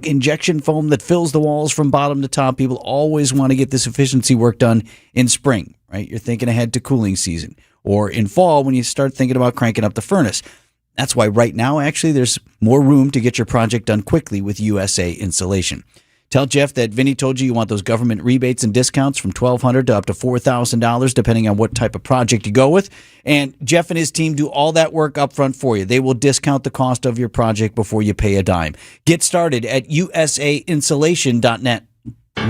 injection foam that fills the walls from bottom to top, people always want to get this efficiency work done in spring, right? You're thinking ahead to cooling season. Or in fall when you start thinking about cranking up the furnace. That's why right now, actually, there's more room to get your project done quickly with USA Insulation. Tell Jeff that Vinny told you want those government rebates and discounts from $1,200 to up to $4,000, depending on what type of project you go with. And Jeff and his team do all that work up front for you. They will discount the cost of your project before you pay a dime. Get started at usainsulation.net.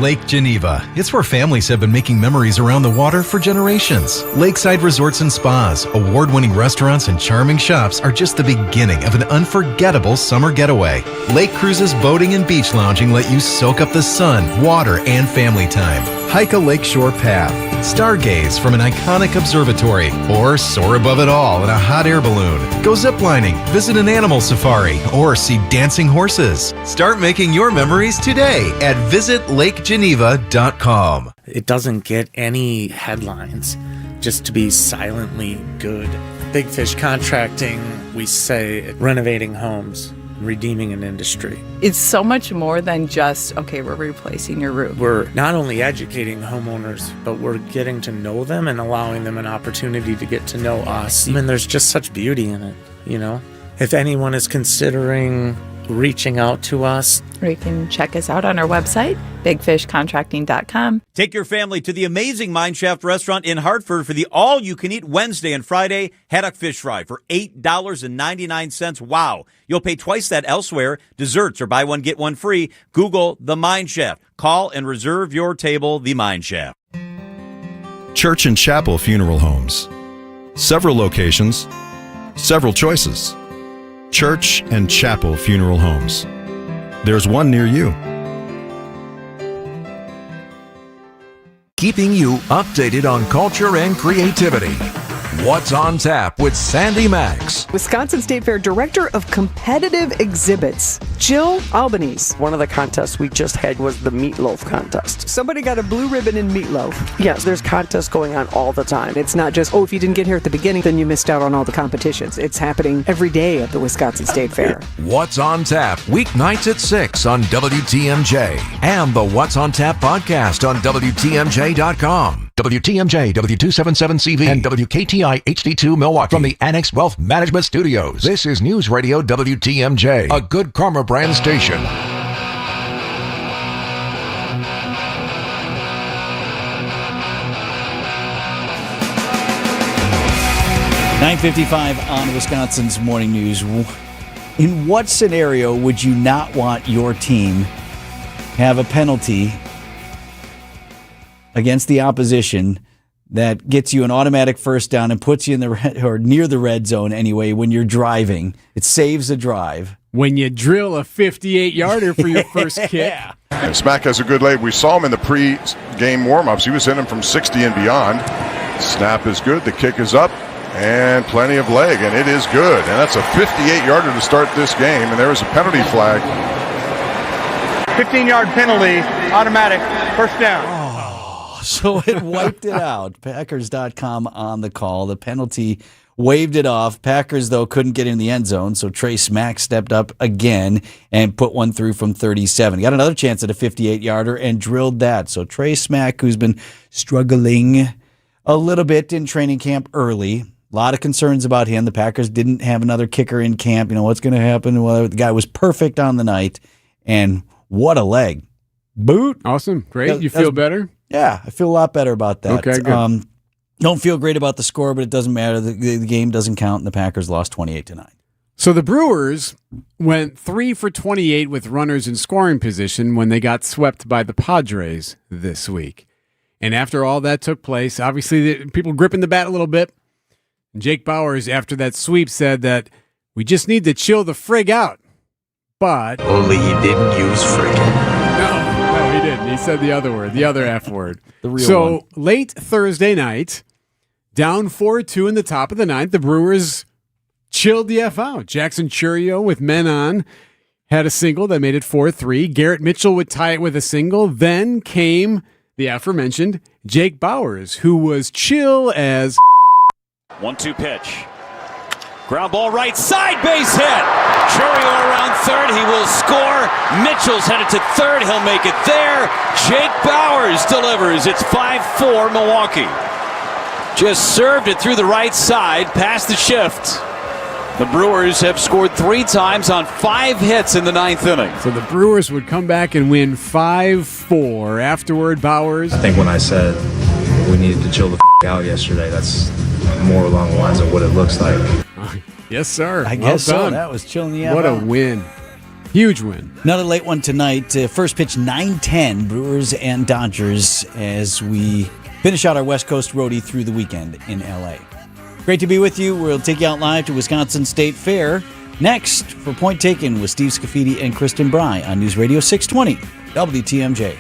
Lake Geneva. It's where families have been making memories around the water for generations. Lakeside resorts and spas, award-winning restaurants, and charming shops are just the beginning of an unforgettable summer getaway. Lake cruises, boating, and beach lounging let you soak up the sun, water, and family time. hike a lakeshore path, stargaze from an iconic observatory, or soar above it all in a hot air balloon. Go ziplining, visit an animal safari, or see dancing horses. Start making your memories today at visitlakegeneva.com. It doesn't get any headlines just to be silently good. Big Fish Contracting, we say renovating homes, redeeming an industry. It's so much more than just, okay, we're replacing your roof. We're not only educating homeowners, but we're getting to know them and allowing them an opportunity to get to know us. And there's just such beauty in it, you know? If anyone is considering reaching out to us, or you can check us out on our website, bigfishcontracting.com. Take your family to the amazing Mineshaft restaurant in Hartford for the all-you-can-eat Wednesday and Friday haddock fish fry for $8.99. Wow. You'll pay twice that elsewhere. Desserts or buy one, get one free. Google The Mineshaft. Call and reserve your table, The Mineshaft. Church and Chapel Funeral Homes. Several locations, several choices. Church and Chapel Funeral Homes. There's one near you. Keeping you updated on culture and creativity. What's on Tap with Sandy Max. Wisconsin State Fair Director of Competitive Exhibits, Jill Albanese. One of the contests we just had was the meatloaf contest. Somebody got a blue ribbon in meatloaf. Yes, there's contests going on all the time. It's not just, if you didn't get here at the beginning, then you missed out on all the competitions. It's happening every day at the Wisconsin State Fair. What's on Tap, weeknights at 6 on WTMJ. And the What's on Tap podcast on WTMJ.com. WTMJ, W277CV, and WKTI HD2 Milwaukee from the Annex Wealth Management Studios. This is News Radio WTMJ, a Good Karma brand station. $9:55 on Wisconsin's Morning News. In what scenario would you not want your team have a penalty against the opposition that gets you an automatic first down and puts you in the red, or near the red zone anyway when you're driving? It saves the drive. When you drill a 58-yarder for your first kick. And Smack has a good leg. We saw him in the pre-game warm-ups. He was hitting from 60 and beyond. Snap is good. The kick is up. And plenty of leg. And it is good. And that's a 58-yarder to start this game. And there is a penalty flag. 15-yard penalty, automatic, first down. So it wiped it out. Packers.com on the call. The penalty waved it off. Packers, though, couldn't get in the end zone, so Trey Smack stepped up again and put one through from 37. He got another chance at a 58-yarder and drilled that. So Trey Smack, who's been struggling a little bit in training camp early, a lot of concerns about him. The Packers didn't have another kicker in camp. You know, what's going to happen? Well, the guy was perfect on the night, and what a leg. Boot. Awesome. Great. You feel better? Yeah, I feel a lot better about that. Okay, good. Don't feel great about the score, but it doesn't matter. The game doesn't count, and the Packers lost 28-9. So the Brewers went 3 for 28 with runners in scoring position when they got swept by the Padres this week. And after all that took place, obviously people gripping the bat a little bit. Jake Bauers, after that sweep, said that we just need to chill the frig out. But only he didn't use friggin'. No, he didn't. He said the other word, the other F word. The real one. Late Thursday night, down 4-2 in the top of the ninth, the Brewers chilled the F out. Jackson Churio with men on had a single that made it 4-3. Garrett Mitchell would tie it with a single. Then came the aforementioned Jake Bauers, who was chill as 1-2 pitch. Ground ball right side, base hit. Churio around third. He will score. Mitchell's headed to third. He'll make it there. Jake Bauers delivers. It's 5-4 Milwaukee. Just served it through the right side, past the shift. The Brewers have scored 3 times on 5 hits in the 9th inning. So the Brewers would come back and win 5-4. Afterward, Bauers. I think when I said we needed to chill the out yesterday, that's more along the lines of what it looks like. Yes, sir. I guess so. That was chilling the F What a out. win. Huge win. Another late one tonight. First pitch 9:10, Brewers and Dodgers, as we finish out our West Coast roadie through the weekend in L.A. Great to be with you. We'll take you out live to Wisconsin State Fair. Next, for Point Taken with Steve Scafidi and Kristen Bry on News Radio 620 WTMJ.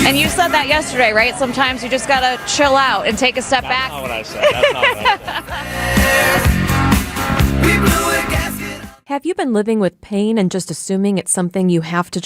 And you said that yesterday, right? Sometimes you just got to chill out and take a step back. That's not what I said. That's not what I said. Have you been living with pain and just assuming it's something you have to just